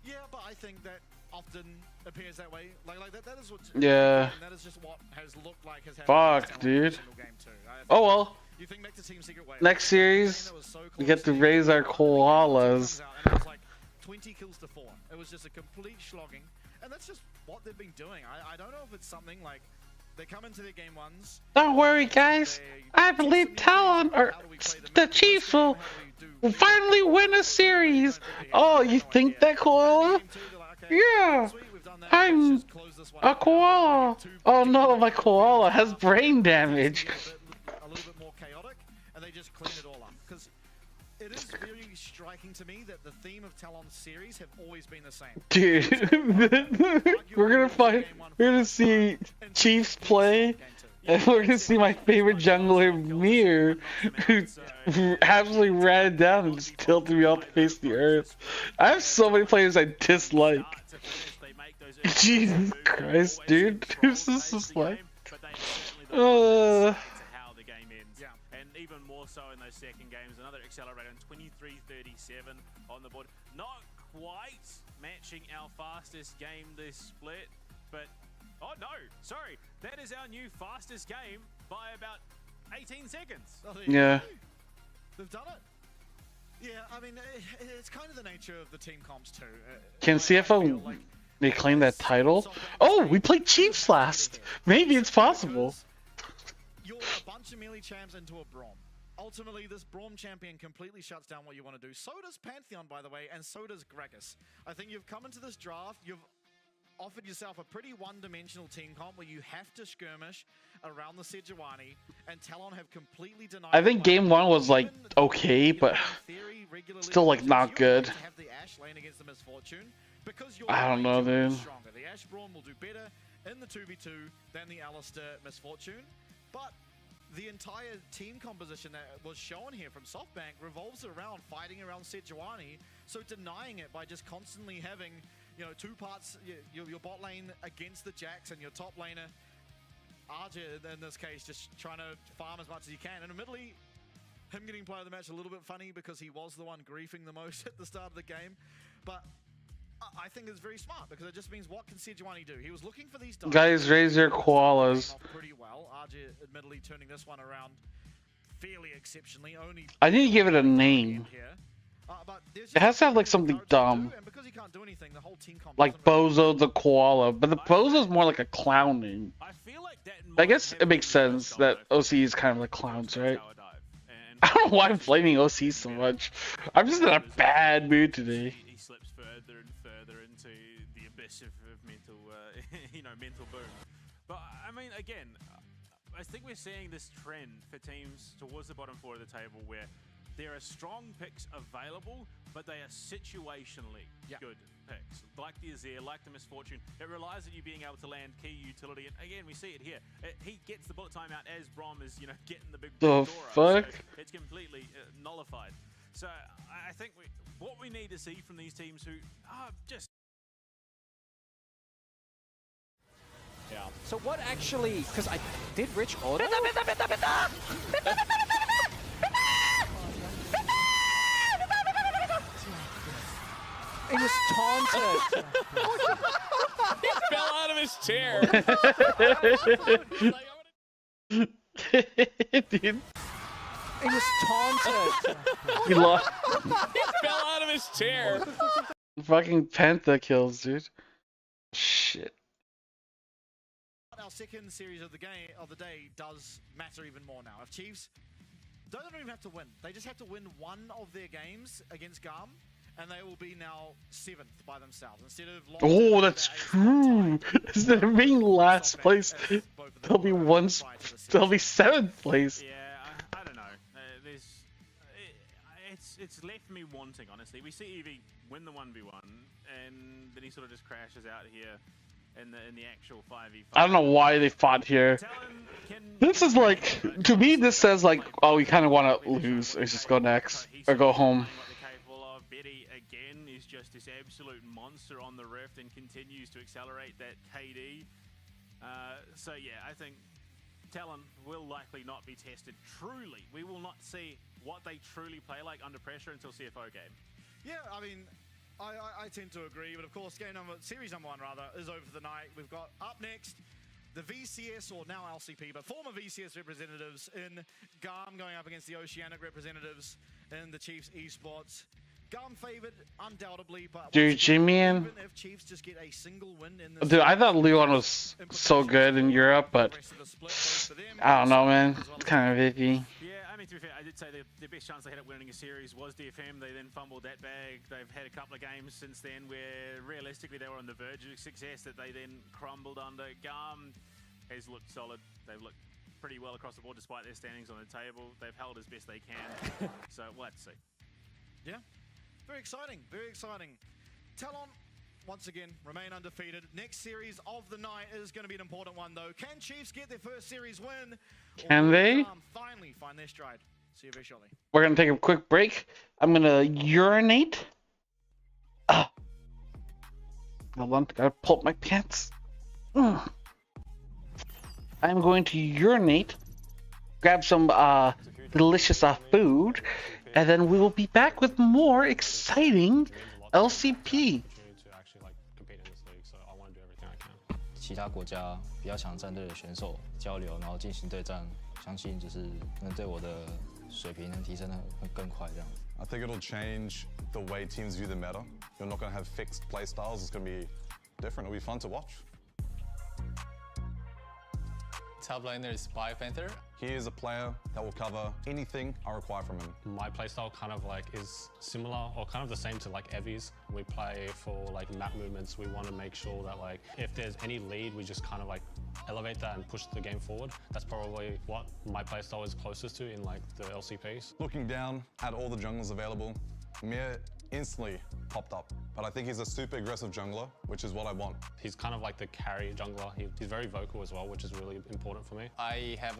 Yeah, but I think that often appears that way. Like that is what. Yeah. And that is just what has looked like has happened. Fuck, dude. Game too. Oh well. You think back to Team Secret Wave. Next series, we get to raise our koalas. 20 kills to 4. It was just a complete slogging, and that's just what they've been doing. I don't know if it's something like they come into their game ones. Don't worry, guys. I believe Talon or the Chiefs will finally win a series. Oh, you think that koala? Yeah. I'm a koala. Oh no, my koala has brain damage. A little bit more chaotic, and they just clean it all up. Because it is very striking to me that the theme of Talon's series have always been the same. Dude, we're gonna see Chiefs play, and we're gonna see my favorite jungler, Mir, who absolutely ran down and just tilted me off the face of the earth. I have so many players I dislike. Jesus Christ, dude. This is just like... how the game ends. Yeah. And even more so in those second games, another accelerator on 23-37 on the board. Not quite matching our fastest game this split, but oh no, sorry, that is our new fastest game by about 18 seconds. Yeah. They've done it. Yeah, I mean, it's kind of the nature of the team comps too. Can CFO reclaim that title? Oh, we played Chiefs last. Maybe it's possible. You're a bunch of melee champs into a Braum. Ultimately, this Braum champion completely shuts down what you want to do. So does Pantheon, by the way, and so does Gragas. I think you've come into this draft, you've offered yourself a pretty one-dimensional team comp where you have to skirmish around the Sejuani, and Talon have completely denied. I think game one was like okay, but still like not good. I don't know, dude. The Ashe Braum will do better in the 2v2 than the Alistair Misfortune, but the entire team composition that was shown here from SoftBank revolves around fighting around Sejuani, so denying it by just constantly having, you know, two parts, your bot lane against the Jax and your top laner, Arja in this case, just trying to farm as much as you can. And admittedly, him getting player of the match a little bit funny because he was the one griefing the most at the start of the game, but I think it's very smart because it just means what can Sejuani do? He was looking for these Guys, raise your koalas. Pretty well. Arja admittedly turning this one around fairly exceptionally. Only I need to give it a name. It has to have like something dumb. Like Bozo the koala, but the Bozo's more like a clown name. I guess it makes sense that OC is kind of like clowns, right? I don't know why I'm blaming OC so much. I'm just in a bad mood today. He slips further and further into the abyss of mental, mental boom. But I mean, again, I think we're seeing this trend for teams towards the bottom four of the table where there are strong picks available, but they are situationally good picks. Like the Azir, like the Misfortune. It relies on you being able to land key utility. And again, we see it here. He gets the bullet time out as Braum is, getting the big the fuck? So it's completely nullified. So I think what we need to see from these teams who are just... Yeah. So what actually, because I did Rich auto? He was taunted. He fell out of his chair. Dude. He was taunted. He lost. He fell out of his chair. Fucking Penta kills, dude. Shit. Our second series of the day does matter even more now. If Chiefs don't even have to win, they just have to win one of their games against GAM, and they will be now 7th by themselves instead of. Oh, that's true. Instead of being last place, they'll be 7th place. Yeah, I don't know. It's left me wanting, honestly. We see Eevee win the 1v1, and then he sort of just crashes out here in the actual 5v5. I don't know why they fought here. This is like, to me, this says like, oh, we kind of want to lose. Let's just go next or go home. Betty again is just this absolute monster on the rift and continues to accelerate that KD. So yeah, I think Talon will likely not be tested truly. We will not see what they truly play like under pressure until CFO game. Yeah, I mean, I tend to agree, but of course, series number one rather is over for the night. We've got up next the VCS, or now LCP, but former VCS representatives in GAM going up against the Oceanic representatives in the Chiefs esports. GAM favored, undoubtedly, but Dude, Jimin. even if Chiefs just get a single win in this Dude, I thought Leon was so good in Europe, but I don't know, man. It's kind of iffy. Yeah, I mean, to be fair, I did say the best chance they had at winning a series was DFM. They then fumbled that bag. They've had a couple of games since then where realistically they were on the verge of success that they then crumbled under. GAM has looked solid. They've looked pretty well across the board despite their standings on the table. They've held as best they can. So we'll have to see. Yeah, very exciting, very exciting. TLN, once again, remain undefeated. Next series of the night is going to be an important one, though. Can Chiefs get their first series win? Can they? Finally find their stride. See you very shortly. We're going to take a quick break. I'm going to urinate. Hold on, gotta pull up my pants. I'm going to urinate, grab some delicious food, and then we will be back with more exciting LCP. 其他国家比较强战队的选手交流，然后进行对战，相信就是能对我的水平能提升的更快这样。I think it'll change the way teams view the meta. You're not going to have fixed play styles. It's going to be different. It'll be fun to watch. Top laner is Spy Panther. He is a player that will cover anything I require from him. My playstyle kind of like is similar or kind of the same to like Evie's. We play for like map movements. We want to make sure that like if there's any lead, we just kind of like elevate that and push the game forward. That's probably what my playstyle is closest to in like the LCPs. Looking down at all the junglers available, Mir instantly popped up. But I think he's a super aggressive jungler, which is what I want. He's kind of like the carry jungler. He's very vocal as well, which is really important for me. I have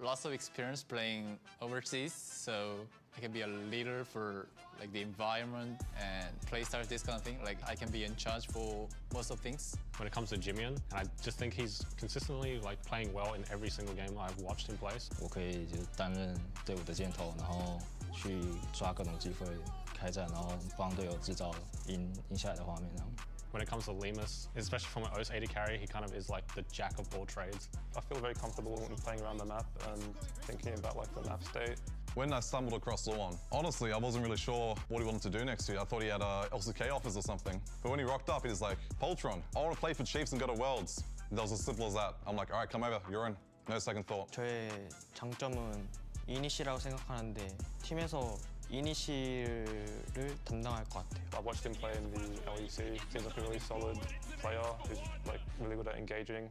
lots of experience playing overseas, so I can be a leader for like the environment and playstyle, this kind of thing. Like I can be in charge for most of things. When it comes to Jimin, and I just think he's consistently like playing well in every single game I've watched him play. 我可以就是担任队伍的箭头，然后去抓各种机会开战，然后帮队友制造赢下来的画面这样。 When it comes to Lemus, especially from an OS 80 carry, he kind of is like the jack of all trades. I feel very comfortable when playing around the map and thinking about like the map state. When I stumbled across Luon, honestly, I wasn't really sure what he wanted to do next year. I thought he had LCK offers or something. But when he rocked up, he was like, Poltron, I want to play for Chiefs and go to Worlds. And that was as simple as that. I'm like, all right, come over, you're in. No second thought. 저의 장점은 이니시라고 생각하는데 팀에서 이니시를 담당할 것 같아요. I've watched him play in the LEC. Seems like a really solid player who's like really good at engaging.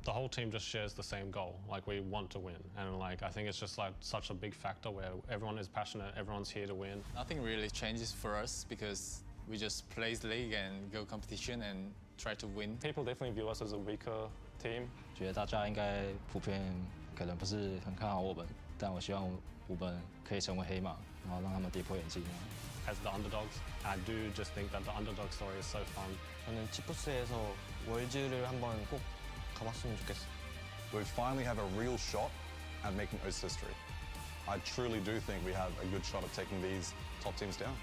The whole team just shares the same goal. Like we want to win, and like I think it's just like such a big factor where everyone is passionate, everyone's here to win. Nothing really changes for us because we just play the league and go competition and try to win. People definitely view us as a weaker team. 觉得大家应该普遍可能不是很看好我们，但我希望我们可以成为黑马，然后让他们跌破眼镜。As the underdogs, I do just think that the underdog story is so fun. 저는 치프스에서 월즈를 한번 꼭 가봤으면 좋겠어요. We finally have a real shot at making OS history. I truly do think we have a good shot at taking these top teams down.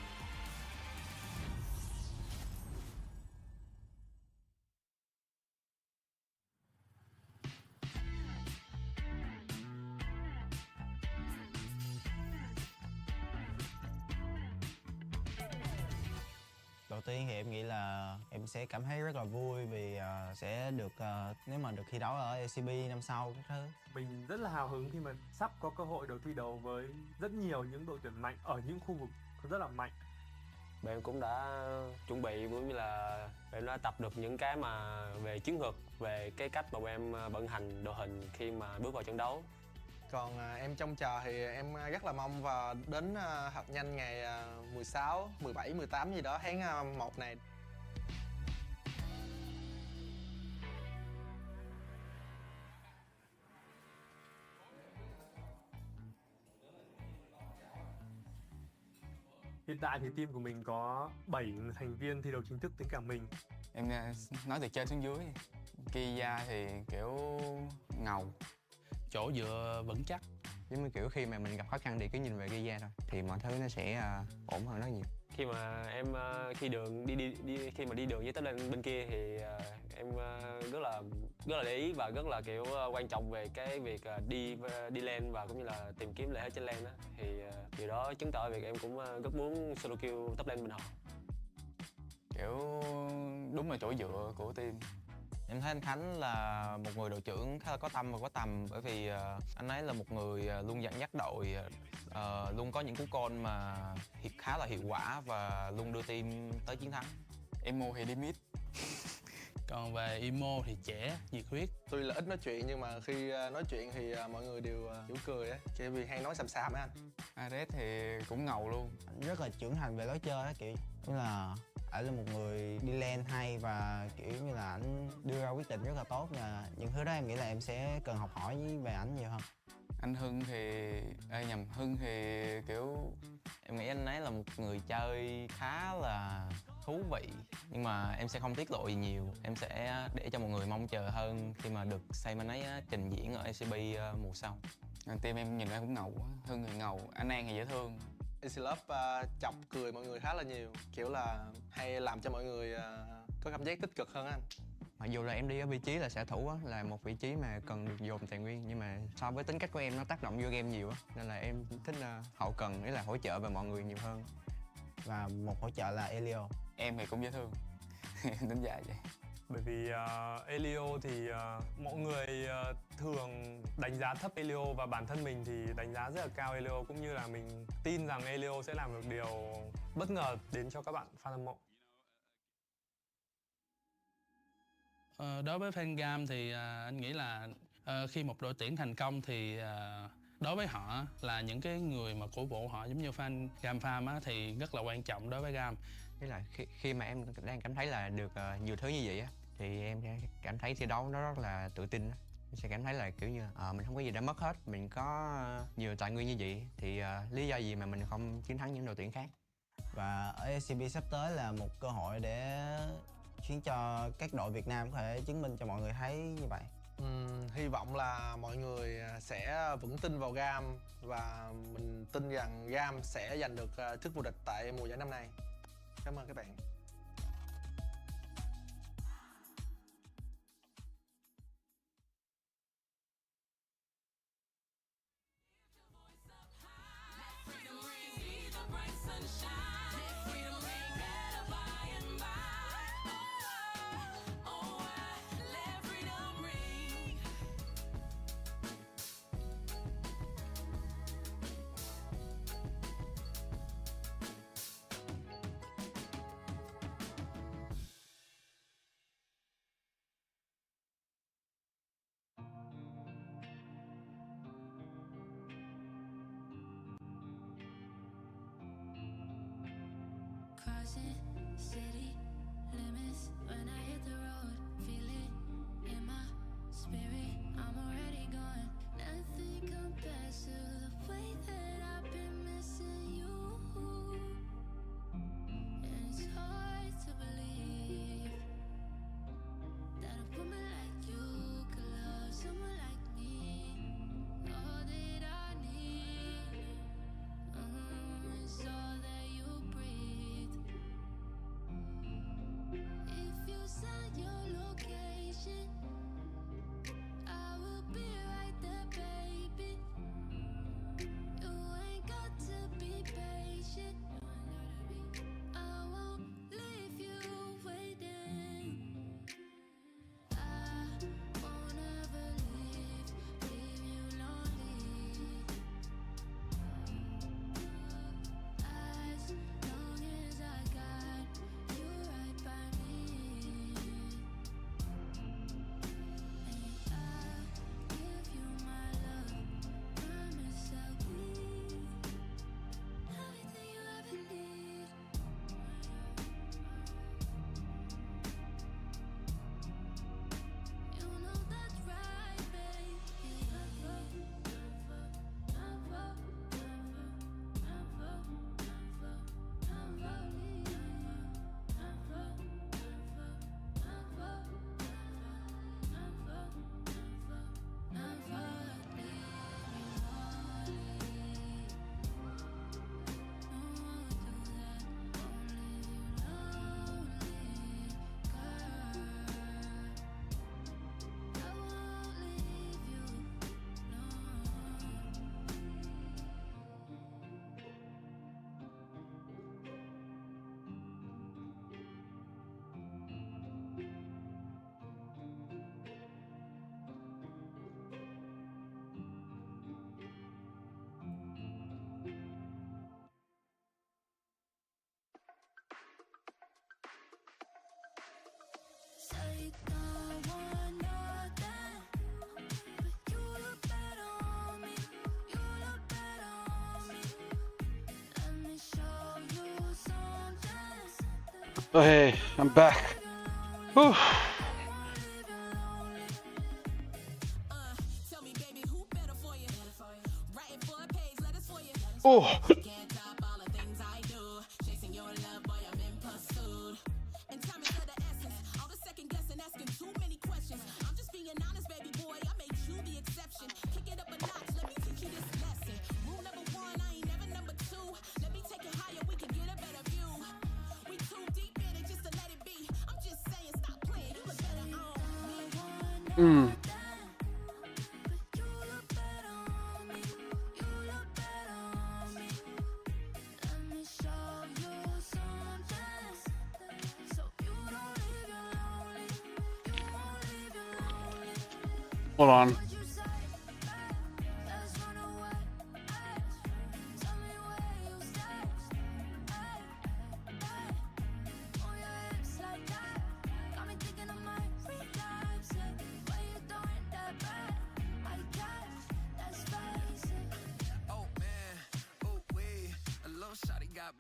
Đầu tiên thì em nghĩ là em sẽ cảm thấy rất là vui vì sẽ được nếu mà được thi đấu ở LCP năm sau các thứ. Mình rất là hào hứng khi mà sắp có cơ hội được thi đấu với rất nhiều những đội tuyển mạnh ở những khu vực rất là mạnh. Bọn em cũng đã chuẩn bị cũng như là bọn em đã tập được những cái mà về chiến thuật, về cái cách mà bọn em vận hành đội hình khi mà bước vào trận đấu. Còn em trông chờ thì em rất là mong vào đến hạt nhanh ngày 16, 17, 18 gì đó tháng 1 này. Hiện tại thì team của mình có 7 thành viên thi đấu chính thức tính cả mình. Em nói từ trên xuống dưới. Kia thì kiểu ngầu. Chỗ dựa vững chắc. Giống như kiểu khi mà mình gặp khó khăn thì cứ nhìn về Kia thôi thì mọi thứ nó sẽ ổn hơn rất nhiều. Khi mà em khi mà đi đường với tới bên kia thì em rất là để ý và rất là kiểu quan trọng về cái việc đi lane và cũng như là tìm kiếm lợi thế trên lane á, thì điều đó chứng tỏ việc em cũng rất muốn solo kill top lane bên họ. Kiểu đúng là chỗ dựa của team. Em thấy anh Khánh là một người đội trưởng khá là có tâm và có tầm, bởi vì anh ấy là một người luôn dẫn dắt đội, luôn có những cú call mà khá là hiệu quả và luôn đưa team tới chiến thắng. Emo thì đi mid. Còn về Emo thì trẻ, nhiệt huyết. Tuy là ít nói chuyện nhưng mà khi nói chuyện thì mọi người đều kiểu cười á, kiểu vì hay nói xàm xàm á anh. Ares thì cũng ngầu luôn. Anh rất là trưởng thành về lối chơi á, kiểu như là ảnh là một người đi lane hay và kiểu như là ảnh đưa ra quyết định rất là tốt, và những thứ đó em nghĩ là em sẽ cần học hỏi về ảnh nhiều hơn. Anh Hưng thì Hưng thì kiểu Em nghĩ anh ấy là một người chơi khá là thú vị, nhưng mà em sẽ không tiết lộ gì nhiều. Em sẽ để cho mọi người mong chờ hơn khi mà được xem anh ấy trình diễn ở LCP mùa sau. team em nhìn ra cũng ngầu quá. Hưng thì ngầu, anh An thì dễ thương. KMTlol chọc cười mọi người khá là nhiều, kiểu là hay làm cho mọi người có cảm giác tích cực hơn anh. Mặc dù là em đi ở vị trí là xạ thủ á, là một vị trí mà cần được dồn tài nguyên, nhưng mà so với tính cách của em nó tác động vô game nhiều á, nên là em thích hậu cần, nghĩa là hỗ trợ về mọi người nhiều hơn. Và một hỗ trợ là Elio. Em thì cũng dễ thương. Đánh giá vậy. Bởi vì Elio thì mọi người thường đánh giá thấp Elio, và bản thân mình thì đánh giá rất là cao Elio, cũng như là mình tin rằng Elio sẽ làm được điều bất ngờ đến cho các bạn fan hâm mộ. Đối với fan GAM thì anh nghĩ là khi một đội tuyển thành công thì đối với họ là những cái người mà cổ vũ họ, giống như fan GAM Farm á, thì rất là quan trọng đối với GAM. Thế là khi mà em đang cảm thấy là được nhiều thứ như vậy á, thì em sẽ cảm thấy thi đấu nó rất là tự tin á. Em sẽ cảm thấy là kiểu như mình không có gì đã mất hết, mình có nhiều tài nguyên như vậy thì lý do gì mà mình không chiến thắng những đội tuyển khác. Và ở LCP sắp tới là một cơ hội để khiến cho các đội Việt Nam có thể chứng minh cho mọi người thấy như vậy. Hy vọng là mọi người sẽ vững tin vào GAM, và mình tin rằng GAM sẽ giành được chức vô địch tại mùa giải năm nay. Cảm ơn các bạn. Crossing city limits when I hit the road, feel it in my spirit, I'm already gone. Nothing compares to the way that I've been missing you, and it's hard to believe that a woman like you could love someone like me. All that I need is all that you breathe. If you set your location, Oh, hey, I'm back. Whew. Oh. Mm. Hold on.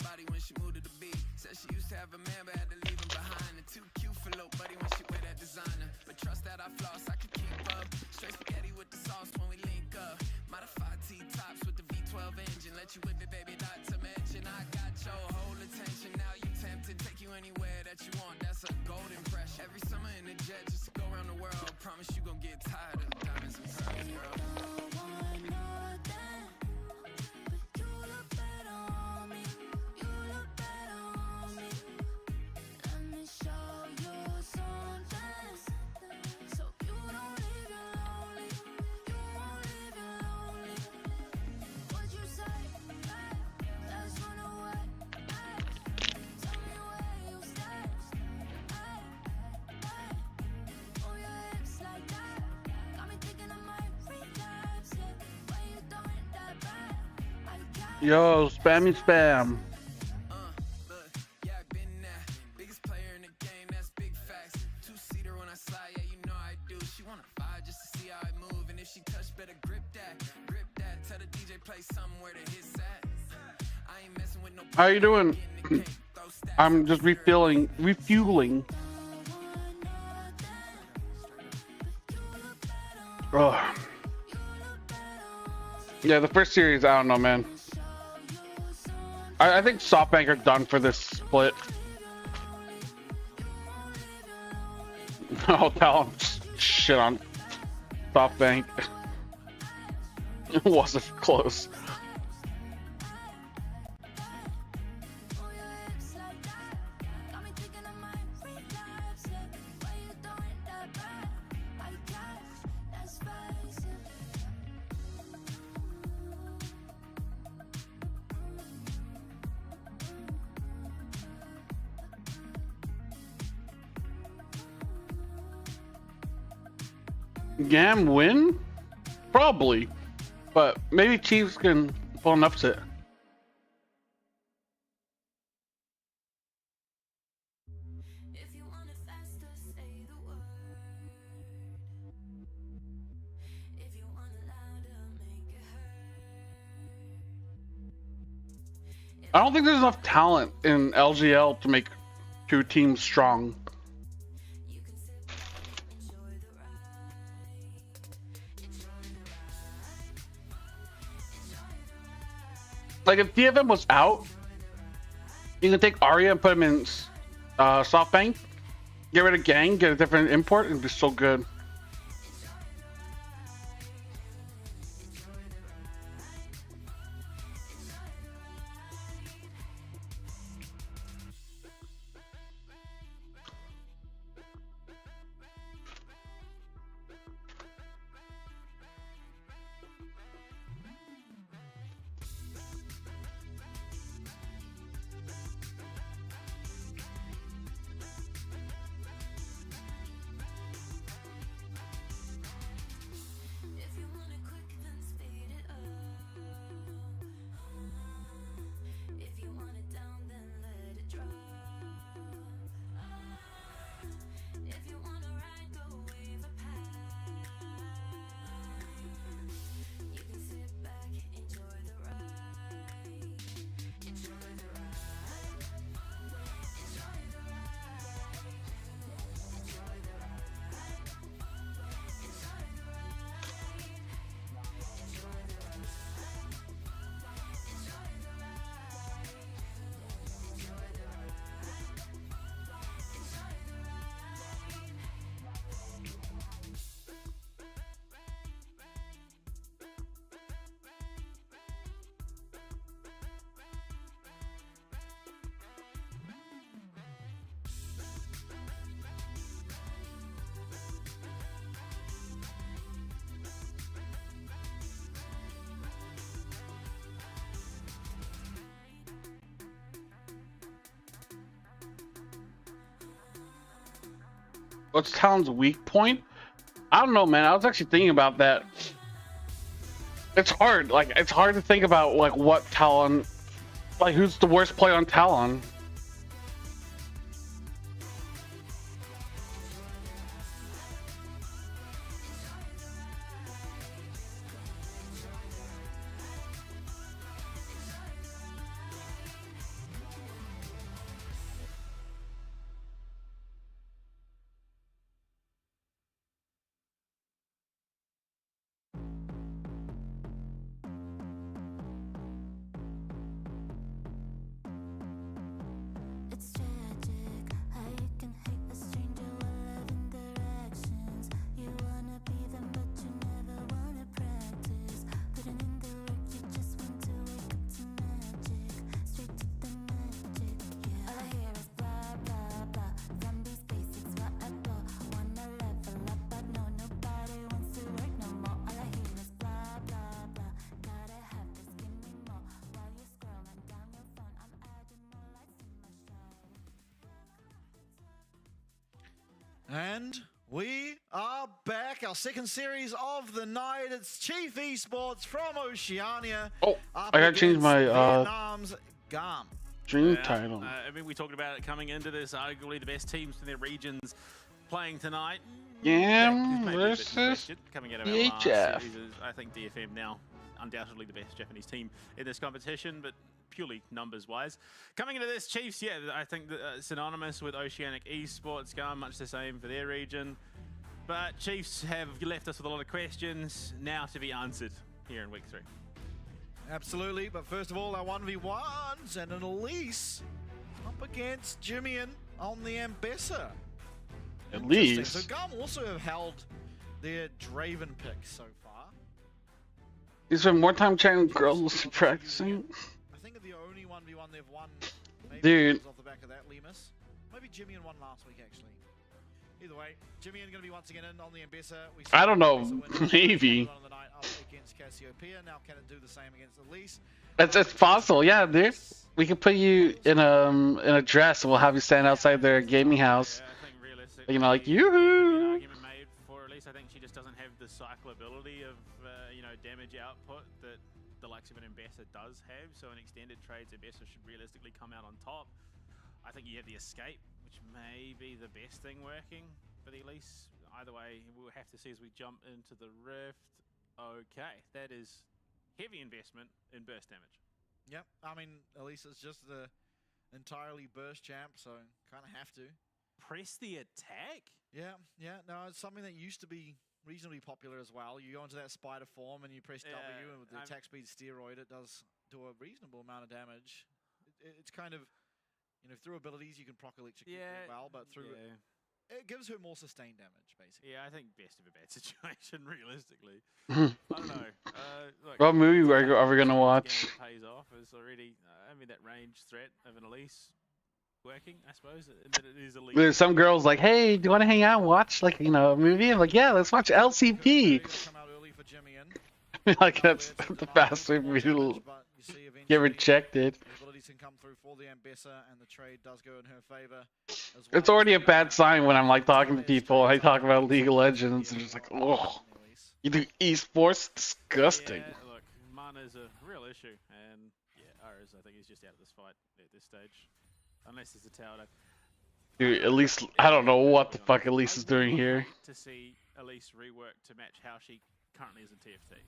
Body when she moved to the beat. Said she used to have a man but had to leave him behind. And too cute for little buddy when she wear that designer. But trust that I floss, I can keep up. Straight spaghetti with the sauce when we link up. Modified T-tops with the V12 engine. Let you whip it, baby, not to mention I got your whole attention. Now you tempted, take you anywhere that you want. That's a gold impression. Every summer in the jet just to go around the world. Promise you gon' get tired of diamonds and pearls, girl. Yo, spammy spam. Biggest player in the game, that's big facts. Two-seater when I slide, yeah, you know I do. She wanna fight just to see how I move. And if she touch, better grip that. Grip that. Tell the DJ play somewhere to hit that. I ain't messing with no. How you doing? I'm just refueling. Oh. Yeah, the first series, I don't know, man. I think SoftBank are done for this split. Oh, tell them shit on SoftBank. It wasn't close. GAM win? Probably. But maybe Chiefs can pull an upset. I don't think there's enough talent in LGL to make two teams strong. Like if DFM was out, you can take Arya and put him in SoftBank, get rid of Gang, get a different import, and be so good. What's Talon's weak point? I don't know, man. I was actually thinking about that. It's hard. Like, it's hard to think about like what Talon, like who's the worst player on Talon. It's tragic how you can hate a stranger while loving their actions. You wanna be them, but you never wanna practice. Putting in the work, you just want to wake up to magic. Straight to the magic, yeah. All I hear is blah, blah, blah. From these basics, what I do. Wanna level up, but no, nobody wants to work no more. All I hear is blah, blah, blah. Gotta have this, give me more. While you're scrolling down your phone, I'm adding more lights in my stride. And we are back. Our second series of the night. It's Chief Esports from Oceania. Oh, up I gotta change against my Vietnam's GAM. dream title. I mean, we talked about it coming into this. Arguably the best teams in their regions playing tonight. GAM Maybe a bit versus question coming out of our last CHF. series is, I think DFM now undoubtedly the best Japanese team in this competition, but purely numbers-wise. Coming into this, Chiefs, yeah, I think that, synonymous with Oceanic Esports, GAM much the same for their region. But Chiefs have left us with a lot of questions now to be answered here in week 3. Absolutely, but first of all, our 1v1s and an Elise up against Jimian on the Ambessa. At Interesting. least. So GAM also have held their Draven pick so far. You spend more time chatting with girls than practicing. I think of the only 1v1 they've won. Maybe Dude. it was off the back of that, Lemus. Maybe Jimian won last week, actually. Either way, Jimian going to be once again in on the Ambessa. We I don't know, Ambessa win maybe. on the night up against Cassiopeia. Now can it do the same against Elise? It's possible, yeah, dude. We could put you in a dress and we'll have you stand outside their gaming house. You know, like yoo-hoo. Argument made for Elise. I think she just doesn't have the cyclability of damage output that the likes of an Ambessa does have. So in extended trades, Ambessa should realistically come out on top. I think you have the escape, which may be the best thing working for the Elise. Either way, we'll have to see as we jump into the Rift. Okay, that is heavy investment in burst damage. Yep, I mean, Elise is just the entirely burst champ, so kind of have to. Press the attack? Yeah, no, it's something that used to be reasonably popular as well. You go into that spider form and you press W, and with the attack speed steroid, it does do a reasonable amount of damage. It's kind of, through abilities you can proc electric really well, but through it gives her more sustained damage, basically. Yeah, I think best of a bad situation, realistically. I don't know. Look, What movie are we gonna watch? Pays off is already, that range threat of an Elise working, I suppose, and that it is Elise. There's some girls like, hey, do you want to hang out and watch a movie? I'm like, yeah, let's watch LCP. Like that's the fast way for me to get rejected. Abilities can come through for the Ambessa, and the trade does go in her favor. It's already a bad sign when I'm like talking to people and I talk about League of Legends and it's like, oh, you do esports? Disgusting. Yeah, look, mana's a real issue, and Ares, I think he's just out of this fight at this stage, unless there's a tower. Dude, at least I don't know what the fuck Elise is doing here. To see Elise rework to match how she currently is in TFT.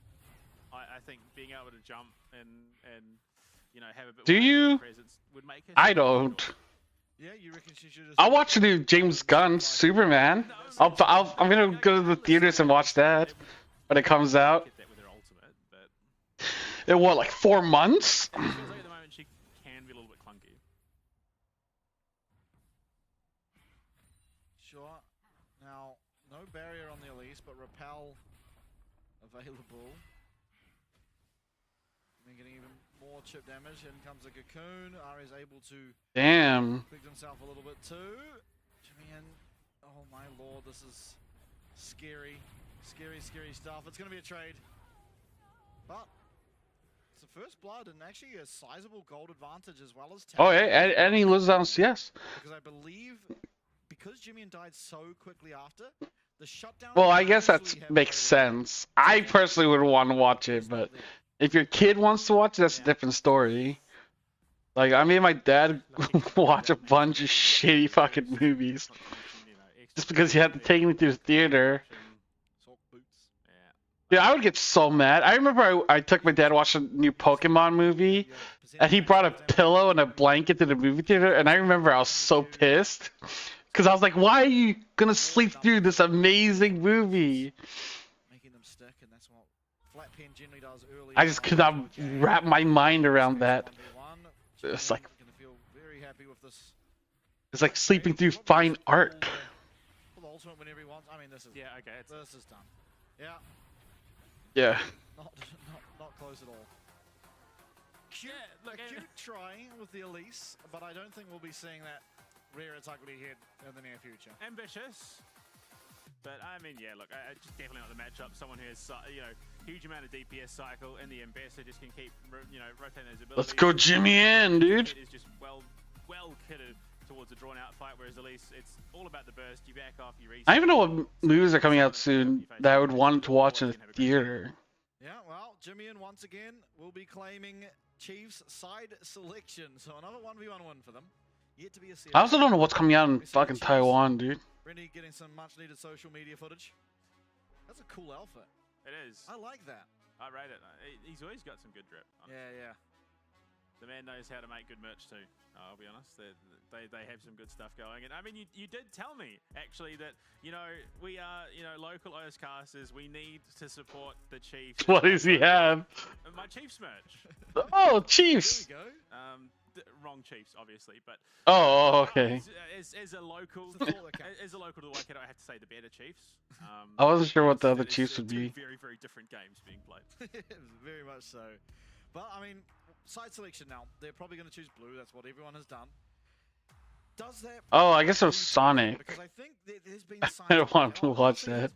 I think being able to jump and have a bit more presence would make her. I don't. Yeah, you reckon she should just... I'll watch the new James Gunn Superman. I'm gonna go to the theaters and watch that when it comes out. In what, like 4 months? It feels like at the moment she can be a little bit clunky. Sure. Now, no barrier on the Elise, but repel available. And getting even more chip damage. In comes a cocoon. Ari is able to pick himself a little bit too. Jimian, oh my lord, this is scary. Scary stuff. It's going to be a trade. But it's the first blood and actually a sizable gold advantage as well as Oh, yeah, and he loses on CS. Because I believe because Jimmy died so quickly after, the shutdown. Well, I guess that makes sense. I personally wouldn't want to watch it, but if your kid wants to watch it, that's a different story. Like, I made my dad watch a bunch of shitty fucking movies just because he had to take me to the theater. Yeah, I would get so mad. I remember I took my dad to watch a new Pokemon movie, and he brought a pillow and a blanket to the movie theater, and I remember I was so pissed. Because I was like, why are you going to sleep through this amazing movie? I just could not wrap my mind around that. It's like sleeping through fine art. Yeah, okay. This is done. Yeah. Yeah. Not close at all. Cute, cute try with the Elise, but I don't think we'll be seeing that rear its ugly head in the near future. Ambitious. But I mean, yeah, look, just definitely not the matchup. Someone who has, huge amount of DPS cycle, and the ambassador just can keep, rotating those abilities. Let's go Jimmy in, dude. It is just well kitted towards a drawn-out fight, whereas at least it's all about the burst. You back off, you reset. I don't even know what movies are coming out soon that I would want to watch in the theater. Yeah, well, Jimmy once again will be claiming Chiefs side selection, so another 1v1 win for them. Yet to be a series. I also don't know what's coming out in fucking Taiwan, dude. Rennie getting some much-needed social media footage. That's a cool outfit. It is. I like that. I rate it. He's always got some good drip. Honestly. Yeah. The man knows how to make good merch too. I'll be honest. They have some good stuff going. And I mean, you did tell me actually that we are local Oscasters. We need to support the Chiefs. What does he have? My Chiefs merch. Oh, Chiefs. There you go. Wrong Chiefs, obviously, but oh, okay. As a local, as a local to the Waikato, I have to say the better Chiefs. I wasn't sure what the other Chiefs would be. Very, very different games being played. Very much so. But I mean, side selection now. They're probably going to choose blue. That's what everyone has done. Does that? Oh, I guess it was Sonic. Because I think there's been I don't want to watch that.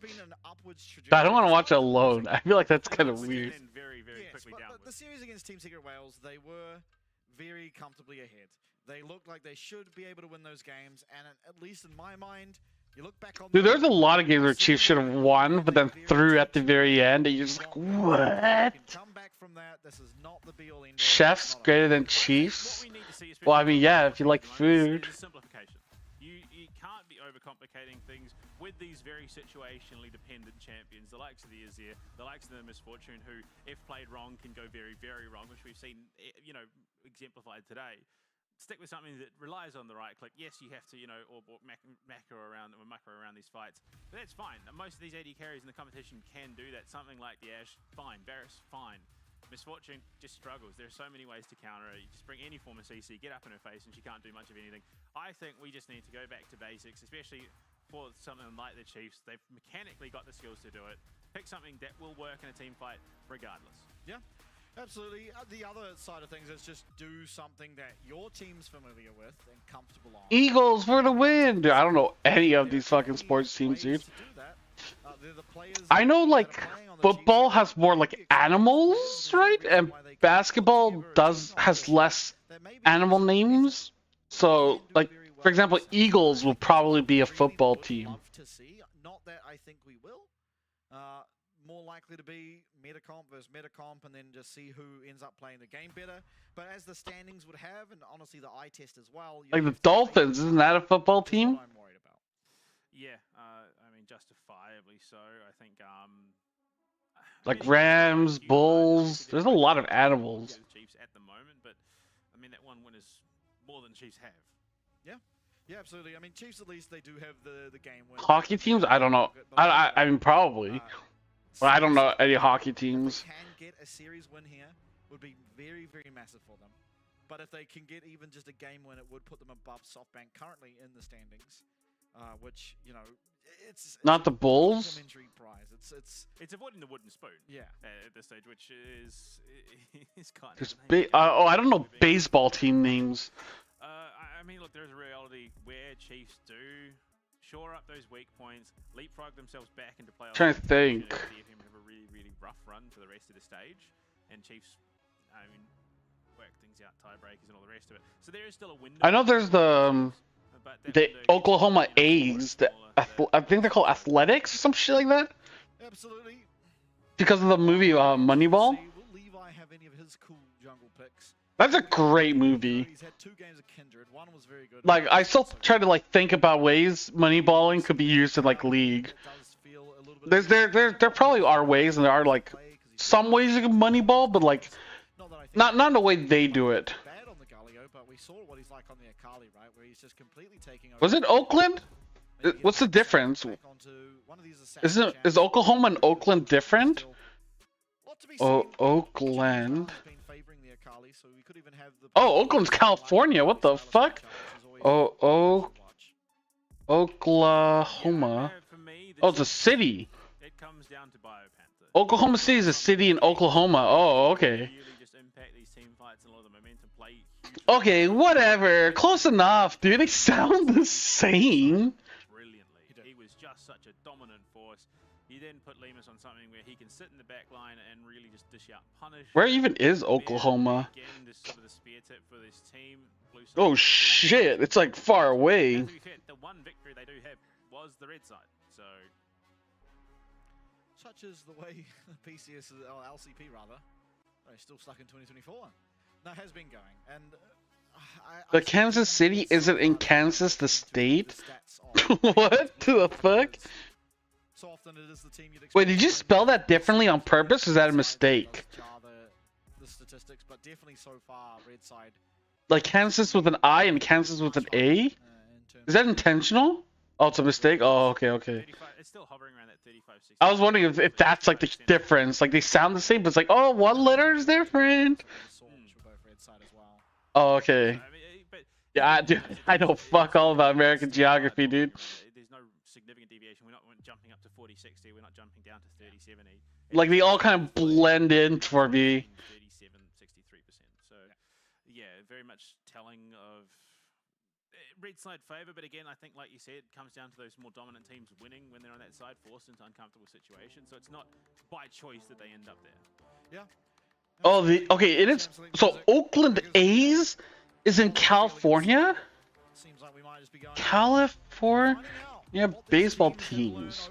I don't want to watch it alone. I feel like that's kind of weird. Very, very quickly downwards. The series against Team Secret Wales, they were very comfortably ahead. They looked like they should be able to win those games, and at least in my mind, you look back on. Dude, there's a lot of games where Chiefs should have won, but then threw at the very end, and you're just like, what? Come back from that. This is not the be all end. Chefs greater than Chiefs? Well, I mean, yeah, if you like food. Simplification. You can't be overcomplicating things with these very situationally dependent champions, the likes of the Azir, the likes of the Misfortune, who, if played wrong, can go very, very wrong, which we've seen, exemplified today. Stick with something that relies on the right click. Yes, you have to, or macro around these fights, but that's fine. Most of these AD carries in the competition can do that. Something like the Ashe, fine. Varus, fine. Misfortune just struggles. There are so many ways to counter her. You just bring any form of CC, get up in her face, and she can't do much of anything. I think we just need to go back to basics, especially for something like the Chiefs. They've mechanically got the skills to do it. Pick something that will work in a team fight regardless. Yeah, absolutely. The other side of things is just do something that your team's familiar with and comfortable on. Eagles for the win! Dude, I don't know any of these fucking sports teams, dude. I know, like, football has more, like, animals, right? And basketball has less animal names. So, like, for example, Eagles will probably be a football team. Not that I think we will. More likely to be Metacomp versus Metacomp, and then just see who ends up playing the game better. But as the standings would have, and honestly the eye test as well. Like the Dolphins, isn't that a football team? I'm worried about. Yeah, I mean, justifiably so. I think, like Rams, Bulls. There's a lot of animals. Chiefs at the moment, but I mean that one win is more than Chiefs have. Yeah, absolutely. I mean, Chiefs at least they do have the game win. Hockey teams? I don't know. I mean, probably. Well, I don't know any hockey teams. If they can get a series win here, would be very, very massive for them. But if they can get even just a game win, it would put them above SoftBank currently in the standings, which it's not the Bulls. Prize. It's avoiding the wooden spoon. Yeah. At this stage, which is kind of. There's I don't know baseball team names. I mean, look, there's a reality where Chiefs do shore up those weak points, leapfrog themselves back into playoffs. Trying to think. See him have a really, really rough run for the rest of the stage, and Chiefs, I mean, work things out, tiebreakers and all the rest of it. So there is still a window. I know there's the the Oklahoma A's. I think they're called Athletics or some shit like that. Absolutely. Because of the movie Moneyball. Will Levi have any of his cool jungle picks? That's a great movie. He's had 2 games of Kindred. One was very good. Like, I still try to like think about ways Moneyballing could be used in like League. There probably are ways, and there are like some ways you can Moneyball, but like not in the way they do it. Bad on the Galio, but we saw what he's like on the Akali, right? Where he's just completely taking over. Was it Oakland? What's the difference? Is Oklahoma and Oakland different? Oh, Oakland. Oh, Oakland's California. What the fuck? Oh, Oklahoma. Oh, it's a city. Oklahoma City is a city in Oklahoma. Oh, okay. Okay, whatever. Close enough, dude. They sound the same. He was just such a dominant force. You then put Lemus on something where he can sit in the back line and really just dish out punish. Where even is Oklahoma? Again, this sort of the spear tip for this team. Oh shit, it's like far away. The one victory they do have was the red side. So such is the way PCS or LCP rather. They're still stuck in 2024. No, has been going. And but Kansas City isn't in Kansas, the state? What the fuck? So often it is the team you'd expect. Wait, did you spell that differently on purpose? Or is that a mistake? The statistics, but definitely so far, red side. Like Kansas with an I and Kansas with an A? Is that intentional? Oh, it's a mistake? Oh, okay, okay. it's still hovering around that 35, 60. I was wondering if that's like the difference. Like they sound the same, but it's like, oh, one letter is different. Oh, okay. Yeah, dude, I know fuck all about American geography, dude. There's no significant deviation. We're not jumping up to 40, 60. We're not jumping down to 30, 70. Like they all kind of blend in for me. 37, 63%. So, yeah, very much telling of red side favor. But again, I think, like you said, it comes down to those more dominant teams winning when they're on that side, forced into uncomfortable situations. So it's not by choice that they end up there. Yeah. Oh, okay, it is. So Oakland A's is in California? California baseball teams.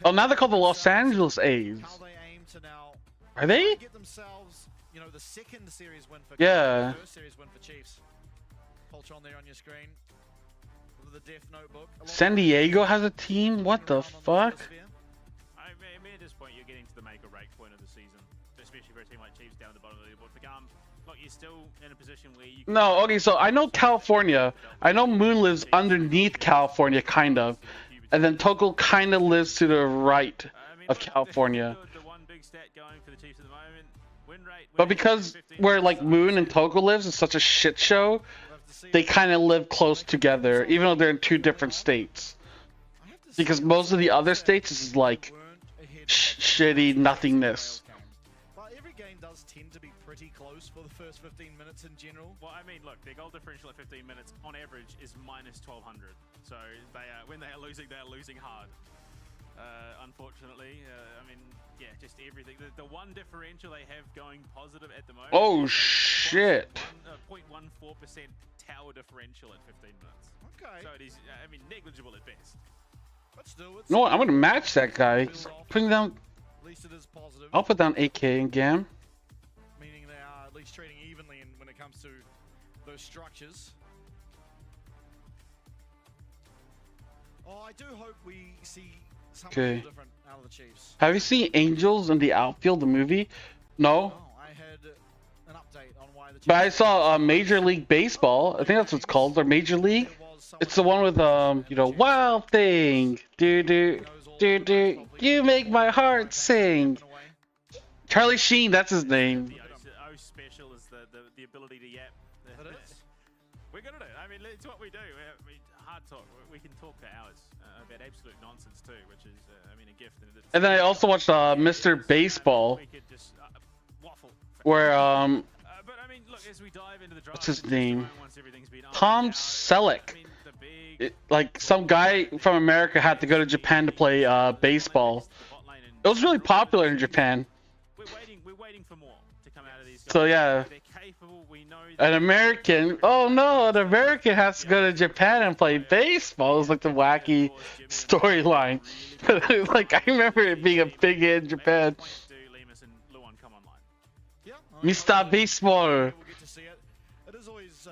Oh, now they're called the Los Angeles A's. Are they? Yeah. San Diego has a team? What the fuck? I mean, at this point, you're getting to the make or break point of the season, especially for a team like Chiefs down at the bottom of the leaderboard. For GAM, look, you're still in a position where you. No, okay, so I know California. I know Moon lives underneath California, kind of, and then Toko kind of lives to the right of California. But because where like Moon and Toko lives is such a shit show, they kind of live close together, even though they're in 2 different states. Because most of the other states is like shitty nothingness. But every game does tend to be pretty close for the first 15 minutes in general. Well, I mean, look, their goal differential at 15 minutes on average is minus 1200. So they are, when they are losing hard. Unfortunately, I mean, yeah, just everything. The one differential they have going positive at the moment. Oh shit! 0.14% tower differential at 15 minutes. Okay. So it is, I mean, negligible at best. But still, it's No, I'm gonna match that guy. Putting down. At least it is positive. I'll put down AK and GAM. Meaning they are at least trading evenly when it comes to those structures. Oh, I do hope we see something different out of the Chiefs. Have you seen Angels in the Outfield, the movie? No. I had an update on why the Chiefs. But I saw Major League Baseball. I think that's what it's called, or Major League. It's the one with you know, Wild Thing. Do. You make my heart sing. Charlie Sheen, that's his name. Oh, special is the ability to yap. We're good at it. I mean, it's what we do. We hard talk. We can talk for hours about absolute nonsense too, which is, I mean, a gift. And then I also watched Mr. Baseball, We could just waffle. where But I mean, look, as we dive into the drive, what's his name? once everything's been Tom Selleck. Like some guy from America had to go to Japan to play baseball. It was really popular in Japan. We're waiting for more to come out of these guys. So yeah. They're capable. We An American, oh no, an American has to go to Japan and play baseball. It's like the wacky storyline. Like, I remember it being a big hit in Japan. Mr. Baseball. We'll get to see it. It is always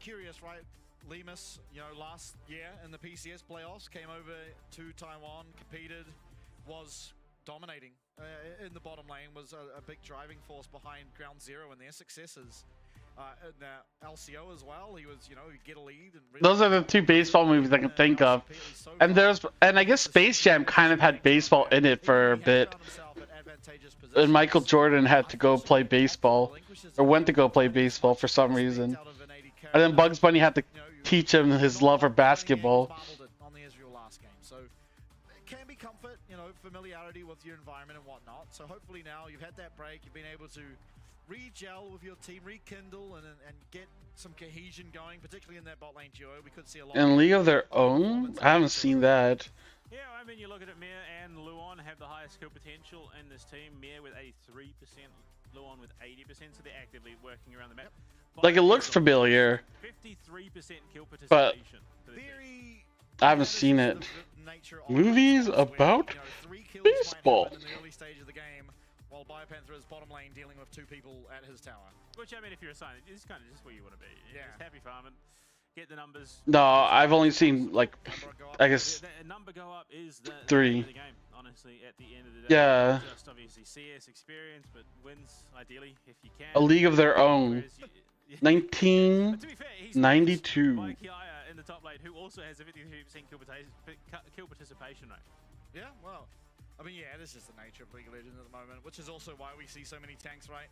curious, right? Lemus, you know, last year in the PCS playoffs, came over to Taiwan, competed, was dominating in the bottom lane, was a big driving force behind Ground Zero and their successes. In the LCO as well, he was, you know, he'd get a lead. And really Those are the two baseball movies I can think of. And I guess Space Jam kind of had baseball in it for a bit. And Michael Jordan had to go play baseball, or went to go play baseball for some reason. And then Bugs Bunny had to teach him his love for basketball. on the Israel last game. So it can be comfort, you know, familiarity with your environment and whatnot. So hopefully now you've had that break, you've been able to re-gel with your team, rekindle, and get some cohesion going, particularly in that bot lane duo. We could see a lot. In League of Their Own? I haven't seen that. Yeah, I mean, you look at it, Mir and Luon have the highest skill potential in this team. Mir with 83%, Luon with 80%, so they're actively working around the map. Like, it looks familiar, 53% kill but participation. I haven't seen it. Movies about baseball. In the early stage of the game, while Biopanther is bottom lane dealing with two people at his tower. Which, I mean, if you're a sign, it's kind of just where you want to be. Yeah. Just happy farming, get the numbers. No, I've only seen, like, I guess, The number go up is the 3. the game, honestly, at the end of the day. Yeah. Just obviously CS experience, but wins, ideally, if you can. A League of Their Own. 1992. Mike Kiaya in the top lane, who also has a 53% kill participation rate. Yeah, well, I mean, yeah, this is the nature of League of Legends at the moment, which is also why we see so many tanks, right?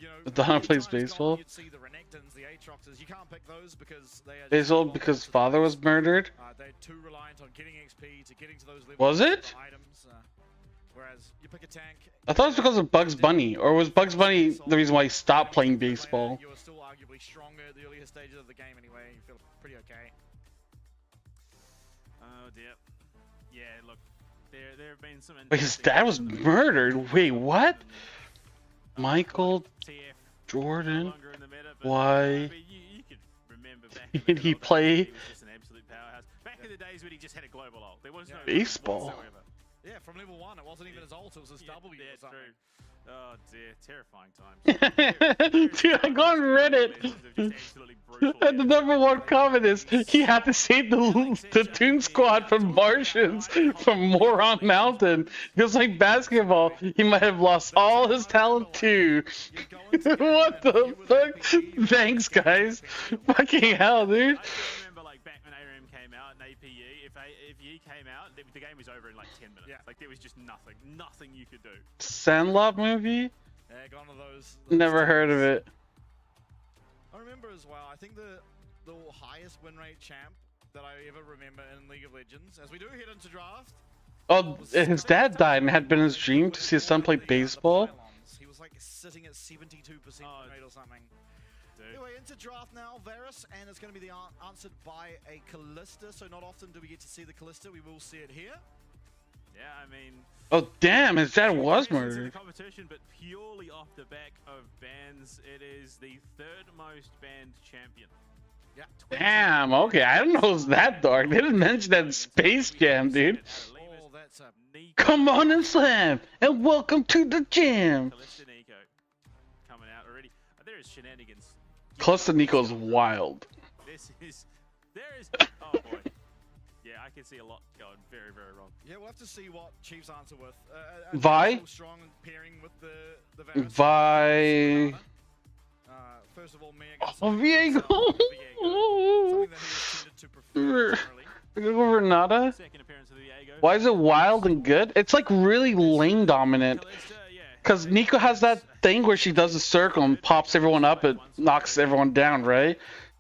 You know, Donna plays times baseball. gone, you'd see the Renekton's, the Aatroxes. You can't pick those because they are Baseball because father was murdered? they're too reliant on getting XP to getting to those levels. Was it? Items, whereas you pick a tank. I thought it was because of Bugs Bunny, or was Bugs Bunny the reason why he stopped playing baseball? You were still arguably stronger at the earlier stages of the game anyway. You feel pretty okay. Oh dear. Yeah, look, there have been some. Wait, his dad was murdered? Wait, what? Michael Jordan? Why did he play Back in the days when he just had a global ult, there was no baseball? whatsoever. Yeah, from level 1, it wasn't even his ult, it was his W or something. Oh dear, terrifying times. Dude, I go on Reddit, and the #1 comment is he had to save the Toon Squad from Martians from Moron Mountain. Just like basketball, he might have lost all his talent too. What the fuck? Thanks, guys. Fucking hell, dude. Remember, like back when ARM came out and APE, if Ye came out, the game was over in like 10 minutes. Yeah. Like there was just nothing you could do. Sandlot movie? Yeah, gone to those Never heard of it. I remember as well, I think the highest win rate champ that I ever remember in League of Legends, as we do head into draft. Oh, his dad died and had been his dream to see his son play baseball. He was like sitting at 72% win rate or something. Anyway, into draft now, Varus, and it's going to be answered by a Callista, so not often do we get to see the Callista. We will see it here. Yeah, I mean... Oh, damn, his dad was murdered. Competition, but purely off the back of bans, it is the 3rd most banned champion. Yeah. Damn, okay, I don't know it was that dark. They didn't mention that in Space Jam, dude. Oh, that's a Come on and slam, and welcome to the gym. Callista Nico coming out already. There is shenanigans. Callista Nico's wild. There is, oh boy. Yeah, I can see a lot going very, very wrong. Yeah, we'll have to see what Chiefs answer with. Vi? Strong pairing with the Varus. Vi. First of all, Oh, Viego. Something that he has tended to prefer generally. Renata? Second appearance of the Viego. Why is it wild and good? It's like really lane dominant. Because Nico has that thing where she does a circle and pops everyone up and knocks everyone down, right?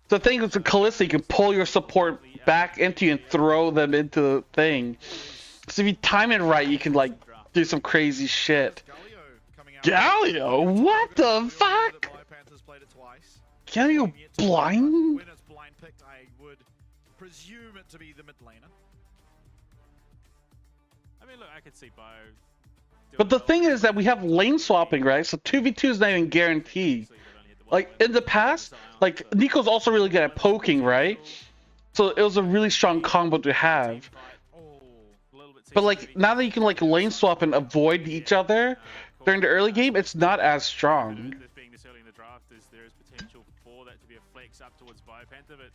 The thing with the Callista, you can pull your support back into you and throw them into the thing. So if you time it right, you can like do some crazy shit. Galio? What the fuck? Galio blind? When it's blind picked, I would presume it to be the mid laner. I mean, look, I could see Bio. But the thing is that we have lane swapping, right? So 2v2 is not even guaranteed. Like in the past, like Nico's also really good at poking, right? So it was a really strong combo to have. But like now that you can like lane swap and avoid each other during the early game, it's not as strong. Being this early in the draft, there is potential for that to be a flex up towards Biopanther, but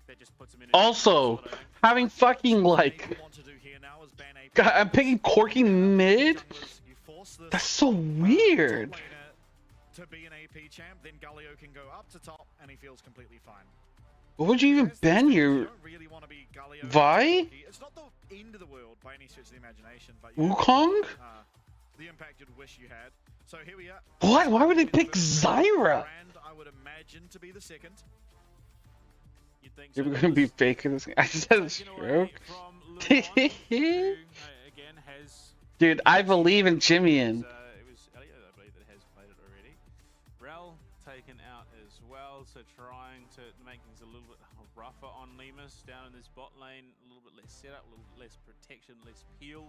that just puts him in. Also, having fucking like, God, I'm picking Corky mid. That's so weird. To be an AP champ, then Galio can go up to top, and he feels completely fine. What would you even ban your Vi? It's not the end of the world by any stretch of the imagination, but Wukong? The impact you'd wish you had. So here we are. What? Why would they pick Zyra? I would imagine to be the second. You're gonna be faking this. I just had a stroke. Dude, I believe in Jimmy-in. It was Elliot, I believe, that has played it already. Rel taken out as well, so trying to make things a little bit rougher on Lemus down in this bot lane. A little bit less setup, a little bit less protection, less peel.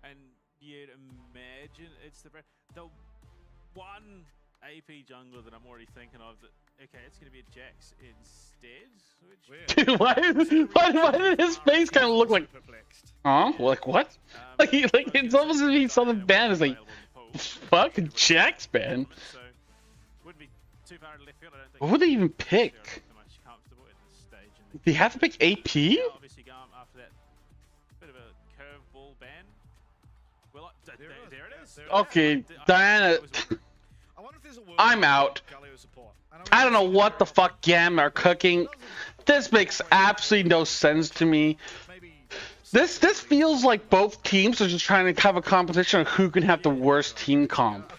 And you'd imagine it's the one AP jungler that I'm already thinking of that, okay, it's going to be a Jax instead. Dude, why did his face kind of look like, huh? Like what? Like it's almost as if he saw the ban as like, fuck, Jax ban. What would they even pick? They have to pick AP? Obviously, GAM after that bit of a curveball ban. Well, there it is. Okay, Diana. I'm out. I don't know what the fuck GAM are cooking. This makes absolutely no sense to me. This feels like both teams are just trying to have a competition on who can have the worst team comp.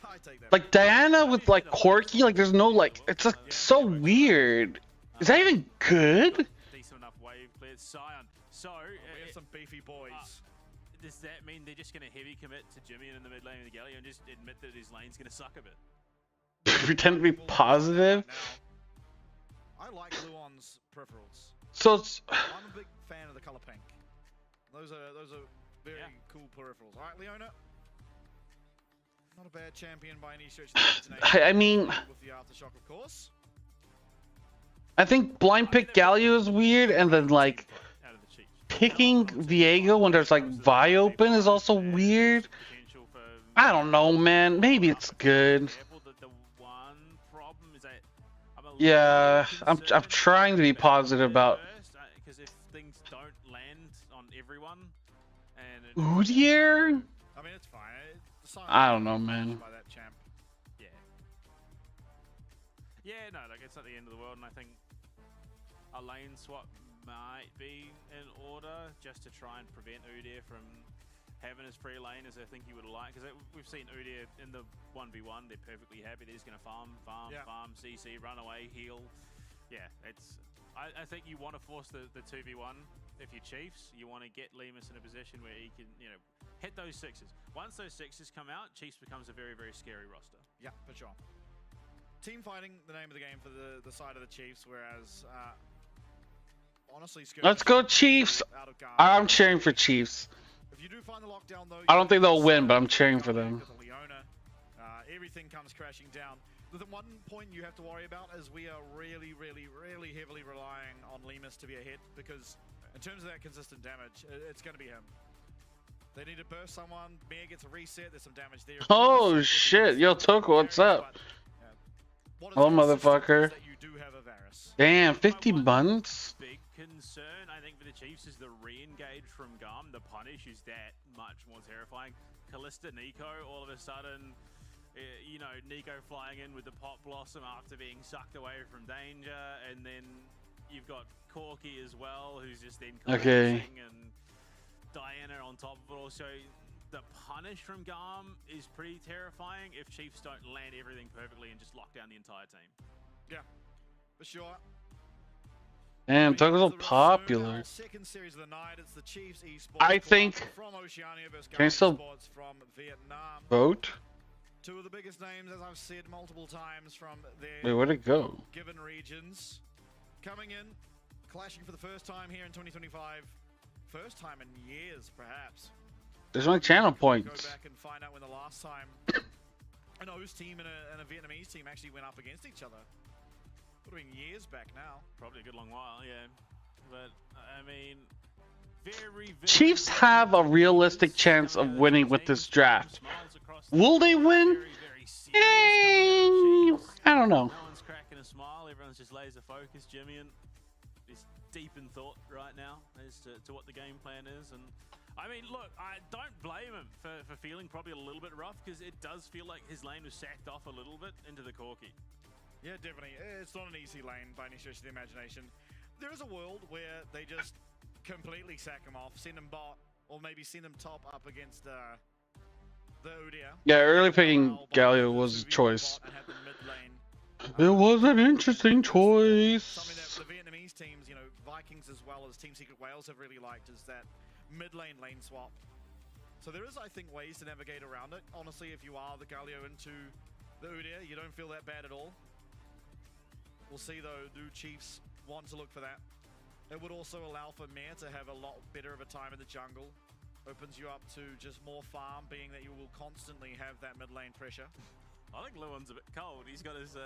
Like Diana with like Corky, like there's no like, it's like so weird. Is that even good? Decent enough wave cleared. Sion. So we have some beefy boys. Does that mean they're just going to heavy commit to Jimmy in the mid lane of the Galio and just admit that his lane's going to suck a bit? Pretend to be positive. I like Luon's peripherals. So it's... I'm a big fan of the color pink. Those are very cool peripherals. All right, Leona. Not a bad champion by any stretch of the imagination. I mean, with the aftershock, of course. I think blind pick Galio is weird, and then like picking Viego when there's like Vi open is also weird. I don't know, man. Maybe it's good. Yeah, I'm trying to be positive about. Because if things don't land on everyone, and Udyr? I mean, it's fine. I don't know, man. By that champ. Yeah, no, like it's not the end of the world, and I think a lane swap might be in order just to try and prevent Udyr from having his free lane as I think he would like, because we've seen Udyr in the 1v1, they're perfectly happy, they're just going to farm, CC, run away, heal. Yeah, it's. I think you want to force the 2v1 if you're Chiefs. You want to get Lemus in a position where he can, hit those sixes. Once those sixes come out, Chiefs becomes a very, very scary roster. Yeah, for sure. Team fighting, the name of the game for the side of the Chiefs, whereas honestly, let's go Chiefs. I'm cheering for Chiefs. If you do find the lockdown, though, I don't think they'll win, but I'm cheering for them. Everything comes crashing down. The one point you have to worry about is we are really, really, really heavily relying on Lemus to be ahead, because in terms of that consistent damage, it's going to be him. They need to burst someone. Mia gets a reset. There's some damage there. Oh shit! Yo, Toko, what's up? Hello, motherfucker. Damn, 50 months. Big concern, I think, for the Chiefs is the re-engage from GAM. The punish is that much more terrifying. Kalista Nico, all of a sudden, Nico flying in with the Pot Blossom after being sucked away from danger, and then you've got Corky as well, who's just then collapsing, and Diana on top of it all. So the punish from GAM is pretty terrifying if Chiefs don't land everything perfectly and just lock down the entire team. Yeah, for sure. Damn, Toko's so popular. Second series of the night, it's the Chiefs esports. I think. From Oceania versus Can I still from Vietnam. vote? Two of the biggest names, as I've said multiple times, from their Wait, where'd it go? given regions, coming in, clashing for the first time here in 2025. First time in years, perhaps. There's my channel Go points. back and find out when the last time an O's team and a Vietnamese team actually went up against each other. Would have been years back now. Probably a good long while, yeah. But I mean, very Chiefs have a realistic chance of winning with this draft. Will they win? I don't know. No one's cracking a smile. Everyone's just laser focused. Jimmy and is deep in thought right now as to what the game plan is. And I mean, look, I don't blame him for feeling probably a little bit rough, because it does feel like his lane was sacked off a little bit into the corky. Yeah, definitely. It's not an easy lane by any stretch of the imagination. There is a world where they just completely sack him off, send him bot, or maybe send him top up against the Udyr. Yeah, early picking Galio was a choice. It was an interesting choice. Something that the Vietnamese teams, you know, Vikings as well as Team Secret Wales have really liked is that mid lane swap. So there is, I think, ways to navigate around it. Honestly, if you are the Galio into the Udyr, you don't feel that bad at all. We'll see though, do Chiefs want to look for that? It would also allow for Mare to have a lot better of a time in the jungle. Opens you up to just more farm, being that you will constantly have that mid lane pressure. I think Luan's a bit cold. He's got his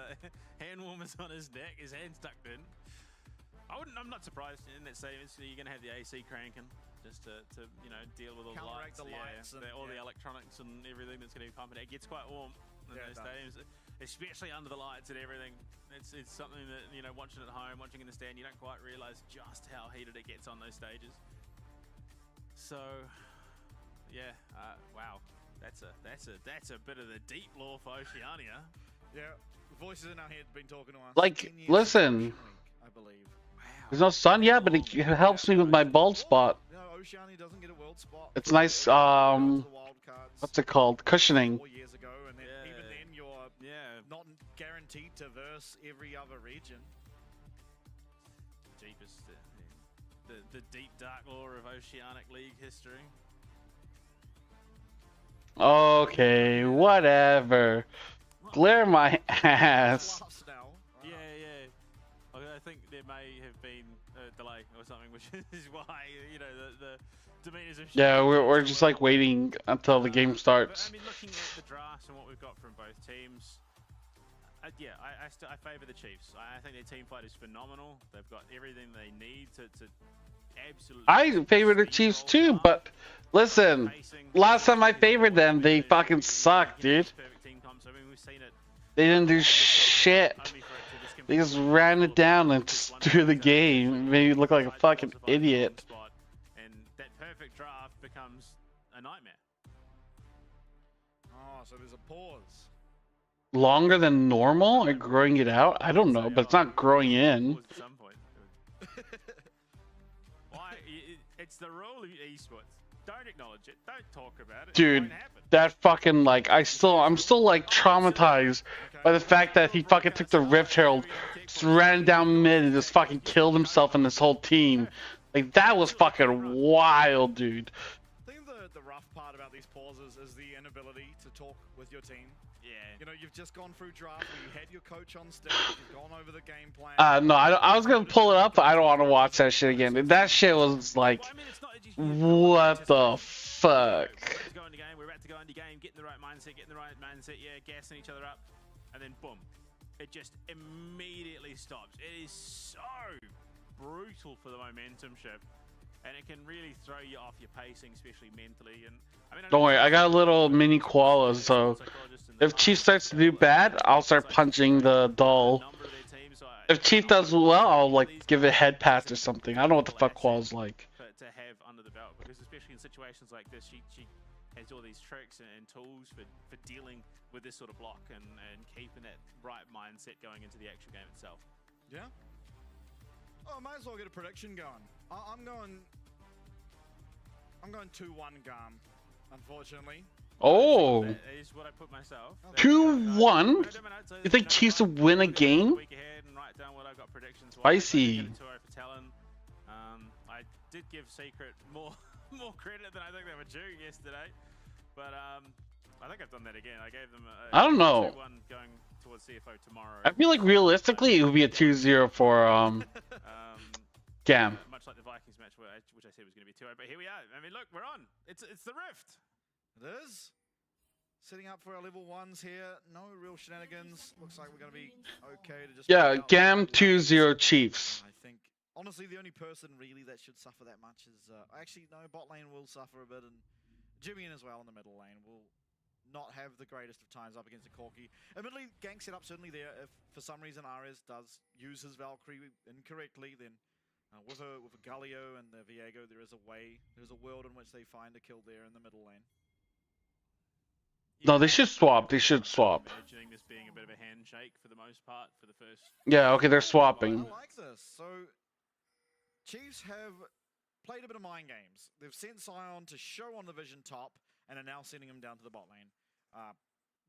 hand warmers on his neck, his hands tucked in. I'm not surprised in that same instance you're going to have the AC cranking just to you know, deal with all the lights, all the electronics and everything that's going to be pumping. It gets quite warm in those stadiums, especially under the lights and everything. It's something that, you know, watching at home, watching in the stand, you don't quite realize just how heated it gets on those stages. So, yeah, wow, that's a bit of the deep lore for Oceania. Yeah, voices in our head been talking to us. Like, listen, I believe. there's no sun yet, but it helps me with my bald spot. No, Oceania doesn't get a world spot. It's nice, what's it called? Cushioning. 4 years ago, and then even then you're not guaranteed to verse every other region. Jeepers, the deep dark lore of Oceanic League history. Okay, whatever. Glare my ass. Yeah. I think there may have been a delay or something, which is why, you know, the demeanors of... Yeah, we're just like waiting until the game starts. But, I mean, looking at the drafts and what we've got from both teams, yeah, I favour the Chiefs. I think their team fight is phenomenal. They've got everything they need to absolutely... I favor the Chiefs too, but listen, last time I favored them, they fucking sucked, dude. They didn't do shit. They just ran it down and just threw the game. Made me look like a fucking idiot. And that perfect draft becomes a nightmare. Oh, so there's a pause. Longer than normal or growing it out? I don't know, but it's not growing in. At some point. Why? It's the rule of esports. Don't acknowledge it. Don't talk about it. Dude, that fucking, like, I'm still like traumatized by the fact that he fucking took the Rift Herald, just ran down mid and just fucking killed himself and this whole team. Like, that was fucking wild, dude. I think the rough part about these pauses is the inability to talk with your team. Yeah. You know, you've just gone through draft where you had your coach on stage, you've gone over the game plan. No, I was gonna pull it up, but I don't want to watch that shit again. That shit was like, what the fuck? We're about to go into game, getting the right mindset, yeah, gassing each other up, and then boom. It just immediately stops. It is so brutal for the momentum shift. And it can really throw you off your pacing, especially mentally. And I mean, Don't worry, I got a little mini koala, so if Chief starts to do bad, I'll start punching the doll. If Chief does well, I'll like give it a head pat or something. I don't know what the fuck koala's like. to have under the belt, because especially in situations like this, she has all these tricks and tools for dealing with this sort of block and keeping that right mindset going into the actual game itself. Yeah. Oh, I might as well get a prediction going. I'm going 2-1 GAM, unfortunately. Oh. That is what I put myself. 2-1? You think Chiefs will win a game? Spicy. I did give Secret more credit than I think they were due yesterday, but I think I've done that again. I gave them a I don't know. 2-1 going towards CFO tomorrow. I feel like realistically it would be a 2-0 for GAM. Much like the Vikings match, which I said was going to be 2-0, but here we are. I mean, look, we're on. It's the Rift. It is. Setting up for our level 1s here. No real shenanigans. Looks like we're going to be okay to just... Yeah, GAM 2-0 Chiefs. I think, honestly, the only person really that should suffer that much is... actually, no, bot lane will suffer a bit, and Jimmy as well in the middle lane will not have the greatest of times up against the Corki. Admittedly, gank setup certainly there. If for some reason Ares does use his Valkyrie incorrectly, then with a Galio and the Viego, there is a way, there's a world in which they find a kill there in the middle lane. No, they should swap. They should swap. Imagining this being a bit of a handshake for the most part for the first. Yeah, okay, they're swapping. I like this. So, Chiefs have played a bit of mind games. They've sent Sion to show on the vision top, and are now sending him down to the bot lane.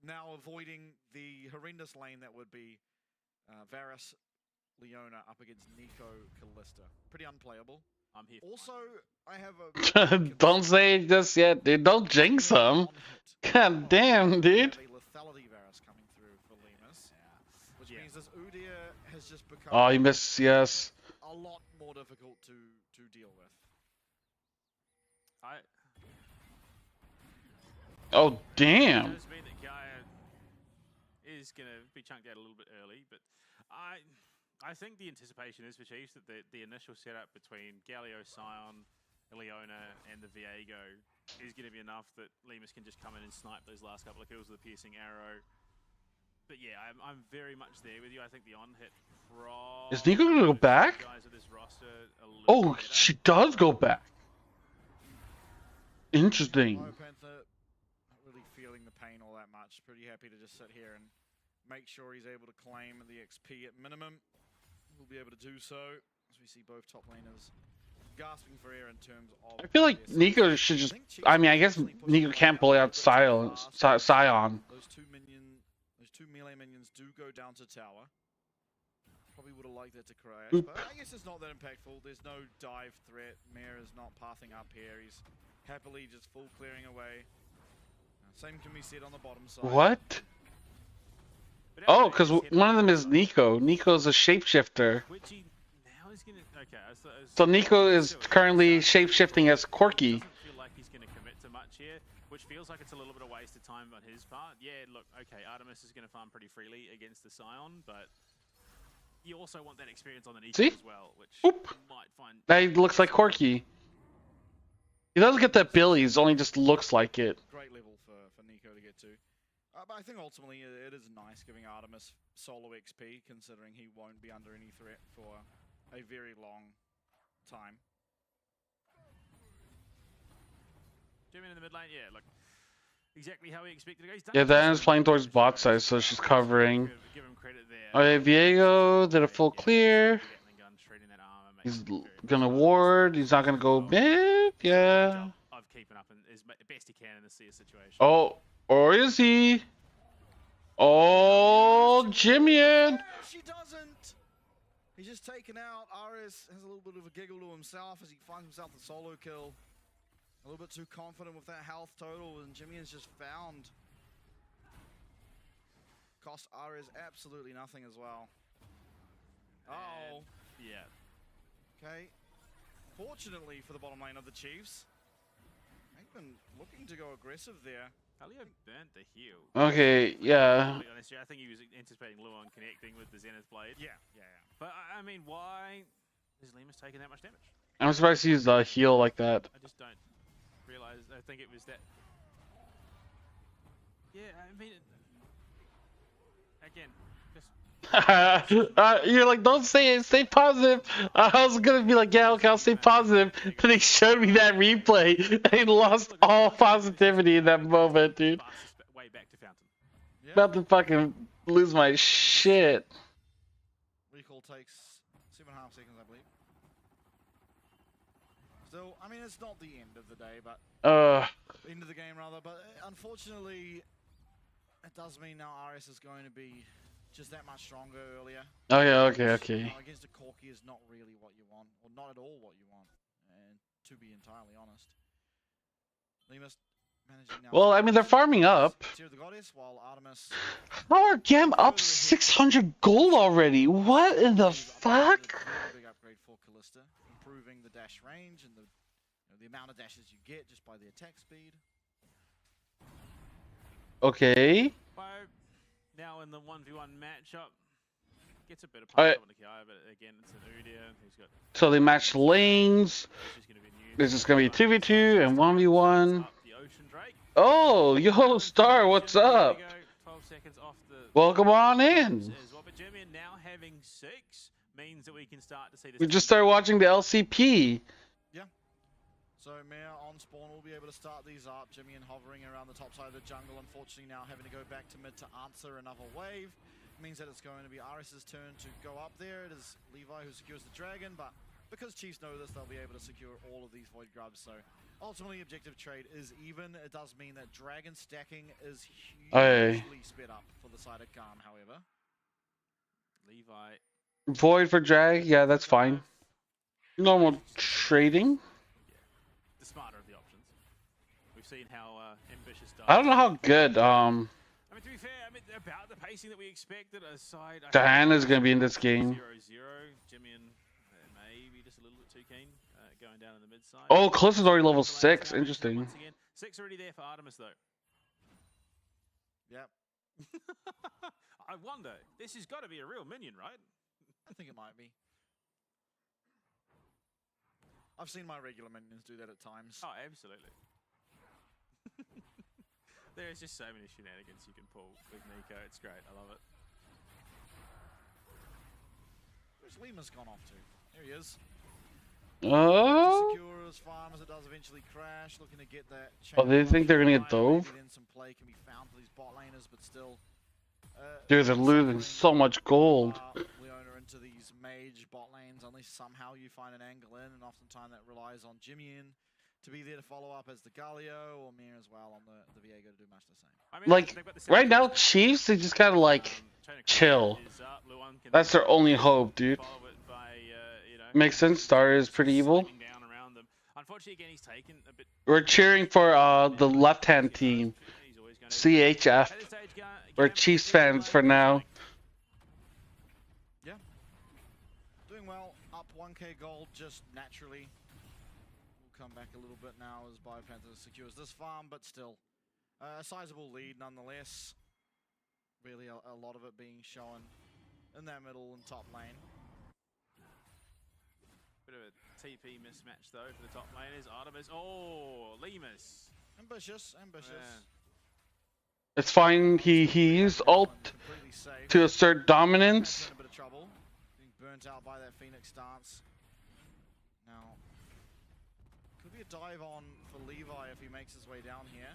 Now avoiding the horrendous lane that would be Varus, Leona up against Nico, Kalista. Pretty unplayable. I'm here. Also, I have a... Don't say it just yet, dude. Don't jinx them. God damn, dude. lethality Varus coming through for Lemus, which means this Udyr has just become... Oh, he missed, yes. A lot more difficult to deal with. Oh, damn. It does mean that Gaia is going to be chunked out a little bit early, but I think the anticipation is for Chiefs that the initial setup between Galio, Sion, Leona, and the Viego is going to be enough that Lemus can just come in and snipe those last couple of kills with a piercing arrow. But yeah, I'm very much there with you. I think the on-hit Is Nico going to go back? Oh, she does go back. Interesting. Really feeling the pain all that much. Pretty happy to just sit here and make sure he's able to claim the XP at minimum. We'll be able to do so as we see both top laners gasping for air in terms of... I feel like Nico should just... I mean, I guess Nico can't pull out Sion. Those two melee minions do go down to tower. Probably would have liked that to crash, but I guess it's not that impactful. There's no dive threat. Mare is not pathing up here. He's happily just full clearing away. Same can be said on the bottom side. What? Oh, because one of them is Nico. Nico's a shapeshifter. So Nico is currently shapeshifting as Corki. Feel like he's going to commit to much here, which feels like it's a little bit of waste of time on his part. Yeah, look, okay, Artemis is going to farm pretty freely against the Sion, but you also want that experience on the Nico as well, which you might find... That looks like Corki. He doesn't get that Billy's, only just looks like it. Great level for Nico to get to. But I think ultimately it is nice giving Artemis solo XP, considering he won't be under any threat for a very long time. Jimmy in the mid lane, yeah, look, exactly how we expected to go. Yeah, Diana's playing towards bot side, so she's covering. Give him credit there. Okay, Viego did a full clear. He's gonna ward. He's not gonna go mid. Yeah. Of keeping up as best he can in the CS situation. Oh, or is he? Oh, Jimmy! She doesn't. He's just taken out. Ares has a little bit of a giggle to himself as he finds himself the solo kill. A little bit too confident with that health total, and Jimmy has just found. Cost Ares absolutely nothing as well. Oh. Yeah. Okay. Fortunately for the bottom lane of the Chiefs, they've been looking to go aggressive there. Halio burnt the heal. Okay, yeah. Honestly, I think he was anticipating Luon connecting with the Zenith Blade. Yeah. But I mean, why is Lemus taking that much damage? I'm surprised he used a heal like that. I just don't realize. I think it was that. Yeah, I mean, again, just. You're like, don't say it, stay positive. I was gonna be like, yeah, okay, I'll stay positive. Then he showed me that replay, and he lost all positivity in that moment, dude. Way back to Fountain. About to fucking lose my shit. Recall takes 7.5 seconds, I believe. Still, I mean, it's not the end of the day, but end of the game rather. But unfortunately, it does mean now Ares is going to be just that much stronger earlier. Oh yeah, okay. Against a Corki is not really what you want, or not at all what you want, and to be entirely honest. Lemus managing now. Well, I mean, they're farming up. The goddess, while Artemis... How are GAM up 600 gold already? What in the fuck? Big upgrade for Kalista, improving the dash range and the amount of dashes you get just by the attack speed. Okay. Now in the 1v1 matchup, gets a bit of Alright. punch on the Kia, but again, it's an Udia who's got. So they matched lanes. This is gonna be 2v2 and 1v1. Oh, yo, Star, what's up? 12 seconds off the. Welcome on in. As well, but Jimmy now having 6 means that we can start to see this. We just started watching the LCP. So Mare on spawn will be able to start these up. Jimmy and hovering around the top side of the jungle. Unfortunately now having to go back to mid to answer another wave. Means that it's going to be RS's turn to go up there. It is Levi who secures the dragon, but because Chiefs know this, they'll be able to secure all of these void grubs. So ultimately objective trade is even. It does mean that dragon stacking is hugely sped up for the side of GAM, however. Levi. Void for drag, yeah, that's fine. Normal trading. The smarter of the options. We've seen how ambitious. I don't know how good I mean, to be fair, I mean about the pacing that we expected. Aside, Diana's gonna be in this game. 0-0. Jimmy and maybe just a little bit too keen going down in the mid side. Oh, Cliff is already level 6. Interesting. Once again, 6 already there for Artemis though. Yep. I wonder. This has got to be a real minion, right? I think it might be. I've seen my regular minions do that at times. Oh, absolutely. There's just so many shenanigans you can pull with Nico. It's great. I love it. Where's Lima's gone off to? There he is. Oh. Secure as farm as it does eventually crash. Looking to get that. Oh, they think they're gonna get dove? Then some play can be found for these bot laners, but still. Dude, they're losing so much gold. Leona into these mage bot lanes unless somehow you find an angle in, and oftentimes that relies on Jimmy to be there to follow up as the Galio, or Mir as well on the Viego to do much the same. I mean, Like, right now, Chiefs, they just gotta, like, chill. That's their only hope, dude. Makes sense, Star is pretty evil. Unfortunately, again, he's taken a bit. We're cheering for the left-hand team. CHF. We're Chiefs fans for now. Yeah. Doing well, up 1k gold just naturally. We'll come back a little bit now as BioPanther secures this farm, but still a sizable lead nonetheless. Really a lot of it being shown in that middle and top lane. Bit of a TP mismatch though for the top laners. Artemis. Oh, Lemus. Ambitious. Yeah. It's fine. He used ult to assert dominance. A bit of trouble. Being burnt out by that Phoenix stance. Now, could be a dive on for Levi if he makes his way down here.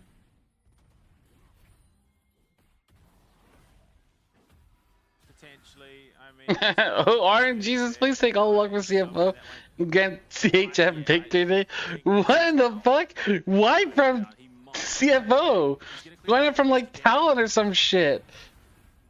Potentially, I mean. Oh, Orange, Jesus, please take all luck for CFO. Get CHF Victory. What in the fuck? Why from CFO? Why not from like Talon or some shit?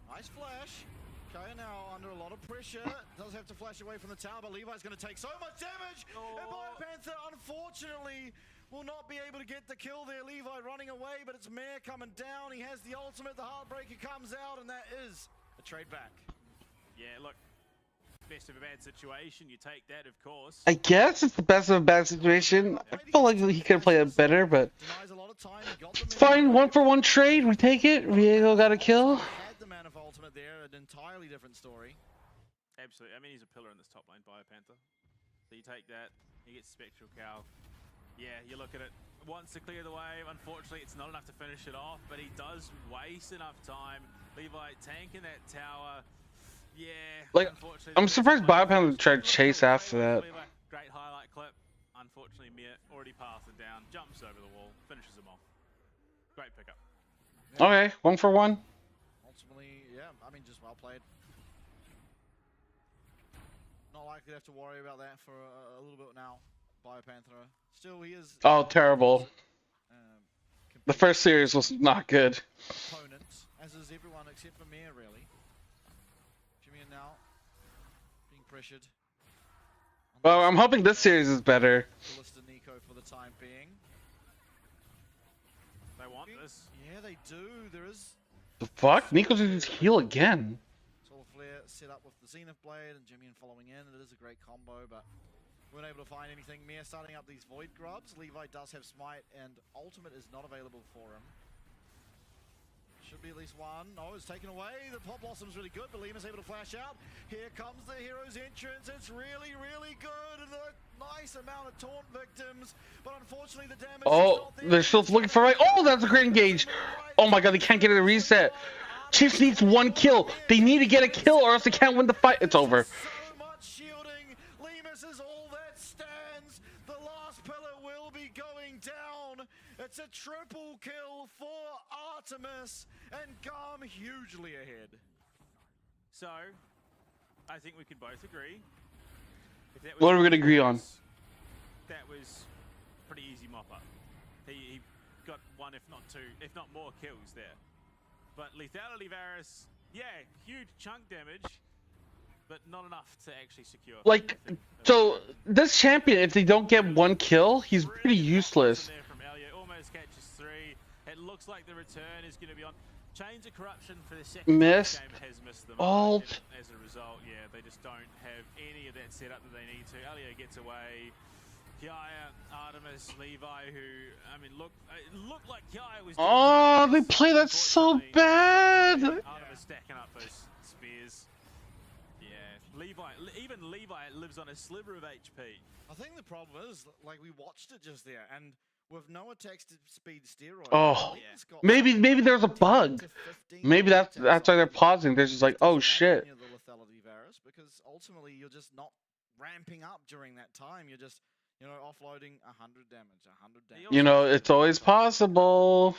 Nice flash. Kaya now under a lot of pressure. Does have to flash away from the tower, but Levi's going to take so much damage. And BioPanther, unfortunately, will not be able to get the kill there. Levi running away, but it's Mare coming down. He has the ultimate. The Heartbreaker comes out, and that is a trade back. Yeah, look. Best of a bad situation, you take that, of course. I guess it's the best of a bad situation. I feel like he could play it better, but it's fine. 1-for-1 trade. We take it. Viego got a kill. Had the Man of Ultimate there, an entirely different story. Absolutely. I mean, he's a pillar in this top lane, BioPanther. So you take that, he gets Spectral Cow. Yeah, you look at it. Wants to clear the wave. Unfortunately, it's not enough to finish it off, but he does waste enough time. Levi tanking that tower. Yeah. Like, I'm surprised BioPanther tried to chase after that. Great highlight clip. Unfortunately, Mir already passed it down, jumps over the wall, finishes him off. Great pickup. Okay, 1-for-1. Ultimately, yeah, I mean, just well played. Not likely to have to worry about that for a little bit now. BioPanther. Still, he is. Oh, terrible. The first series was not good. Opponents, as is everyone except for Mir, really. Jimmy now being pressured. Well, I'm hoping this series is better. Ballista Nico for the time being. They want this. Yeah, they do. There is. The fuck? Nico did his heal again. Solar Flare set up with the Zenith Blade and Jimmy following in. It is a great combo, but we weren't able to find anything. Mir starting up these Void Grubs. Levi does have Smite, and Ultimate is not available for him. Should be at least one. No, it's taken away. The Pop Blossom's really good, but Lima's able to flash out. Here comes the hero's entrance. It's really, really good. And a nice amount of taunt victims. But unfortunately, the damage is not there. They're still looking for right. Oh, that's a great engage. Oh my god, they can't get it a reset. Chiefs needs one kill. They need to get a kill or else they can't win the fight. It's over. So much shielding. Limas is all that stands. The last pillar will be going down. It's a triple kill for Artemis, and GAM hugely ahead. So, I think we can both agree. If that was What are we gonna agree on? That was pretty easy mop up. He got one, if not two, if not more kills there. But lethality Varus, yeah, huge chunk damage, but not enough to actually secure. Like, so this champion, if they don't get one kill, he's pretty useless. From Elliot, almost catches three. It looks like the return is going to be on. Chains of Corruption for the second Missed. game has missed them. Ult. As a result, yeah, they just don't have any of that setup that they need to. Elliot gets away. Kiaya, Artemis, Levi, who, I mean, it looked like Kiaya was... Oh, they play that so bad. Artemis stacking up those spears. Yeah, even Levi lives on a sliver of HP. I think the problem is, like, we watched it just there, and with no attack speed steroid... Oh, maybe there's a bug. Maybe that's why they're pausing. They're just like, oh shit. The lethality Varus, because ultimately you're just not ramping up during that time. You're just, you know, offloading 100 damage, 100 damage. You know, it's always possible.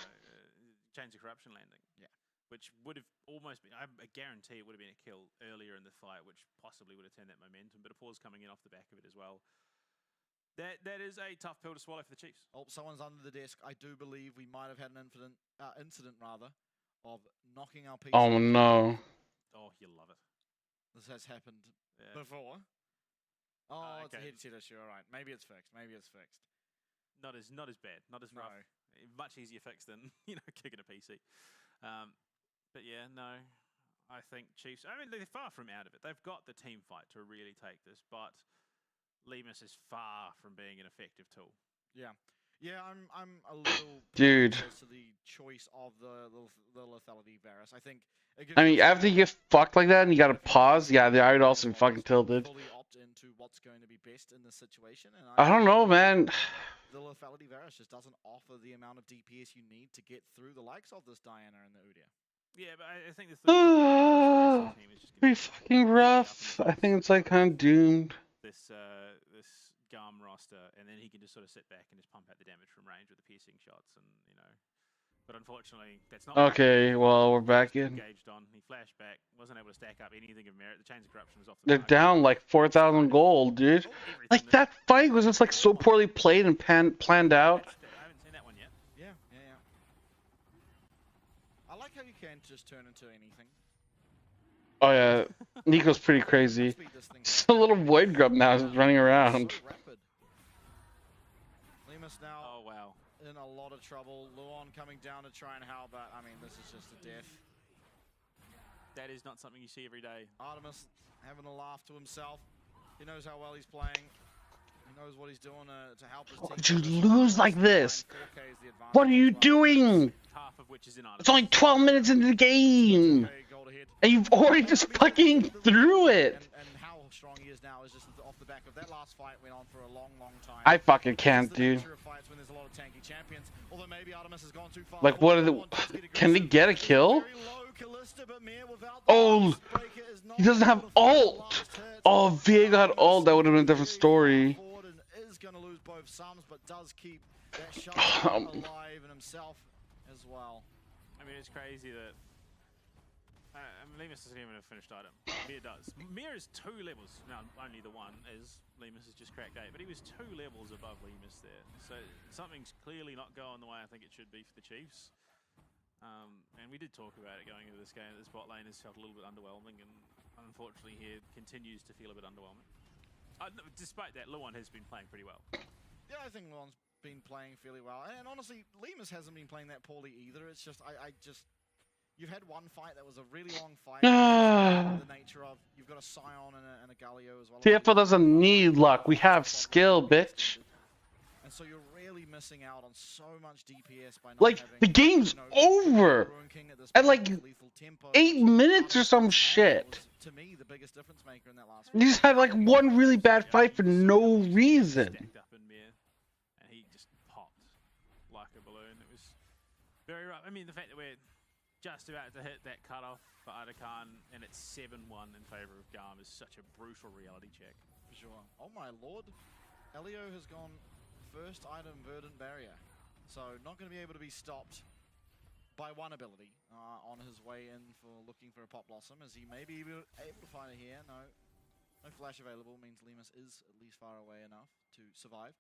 Chains of Corruption landing. Yeah. Which would have almost been, I guarantee it would have been a kill earlier in the fight, which possibly would have turned that momentum, but a pause coming in off the back of it as well. That is a tough pill to swallow for the Chiefs. Oh, someone's under the desk. I do believe we might have had an incident of knocking our PC. Oh no. Oh, you love it. This has happened before. Oh, it's a headset issue. All right, maybe it's fixed. Maybe it's fixed. Not as bad. Not as rough. Much easier fix than kicking a PC. But yeah, no. I think Chiefs. I mean, they're far from out of it. They've got the team fight to really take this, but Limas is far from being an effective tool. Yeah. Yeah, I'm a little Dude. close to the choice of the lethality Varus. I think. I mean, after you get fucked like that and you gotta pause, yeah, I would also be fucking tilted. Fully opt into what's going to be best in this situation, and I don't know, man. The lethality Varus just doesn't offer the amount of DPS you need to get through the likes of this Diana and the Udyr. Yeah, but I think this Pretty fucking rough. I think it's like kind of doomed. This GAM roster, and then he can just sort of sit back and just pump out the damage from range with the piercing shots, and But unfortunately, that's not. Okay, well we're back in. Engaged on. He flashed back, wasn't able to stack up anything of merit. The Chains of Corruption was off the. They're down like 4,000 gold, dude. Like that fight was just like so poorly played and planned out. I haven't seen that one yet. Yeah. I like how you can just turn into anything. Oh yeah, Nico's pretty crazy. Just a little void grub now is running around. Limas now. Oh wow. In a lot of trouble. Luon coming down to try and help, but I mean, this is just a death. That is not something you see every day. Artemis having a laugh to himself. He knows how well he's playing. He knows what he's doing to help his team. Did you lose like this? What are you doing? Half of which is in It's only 12 minutes into the game. And you've already just fucking threw it. And how strong he is now is just off the back of that last fight went on for a long, long time. I fucking can't, dude. Like, what are the... Can they get a kill? Oh, he doesn't have ult. Oh, if VA got ult, that would have been a different story. Is going to lose both sums, but does keep that shot alive and himself as well. I mean, it's crazy that Limas doesn't even have a finished item. Mir does. Mir is 2 levels. Now, only the one, as Limas has just cracked 8, but he was 2 levels above Limas there. So something's clearly not going the way I think it should be for the Chiefs. And we did talk about it going into this game. The spot lane has felt a little bit underwhelming, and unfortunately here continues to feel a bit underwhelming. Despite that, Luon has been playing pretty well. Yeah, I think Luon's been playing fairly well. And honestly, Limas hasn't been playing that poorly either. It's just, you've had one fight that was a really long fight. The nature of, you've got a Scion and a Galio as well. TFL doesn't need luck. We have skill, bitch. And so you're really missing out on so much DPS by not Like, having, the game's over at like 8 minutes or some shit. to me, the biggest difference maker in that last You just had like one really bad fight for no reason. Stacked up in Mir, and he just popped like a balloon. It was very rough. I mean, the fact that we're just about to hit that cutoff for Adakan and it's 7-1 in favor of GAM is such a brutal reality check. For sure. Oh my lord. Elio has gone first item Verdant Barrier. So not going to be able to be stopped by one ability on his way in for looking for a Pop Blossom. Is he maybe able to find it here? No. No flash available means Lemus is at least far away enough to survive.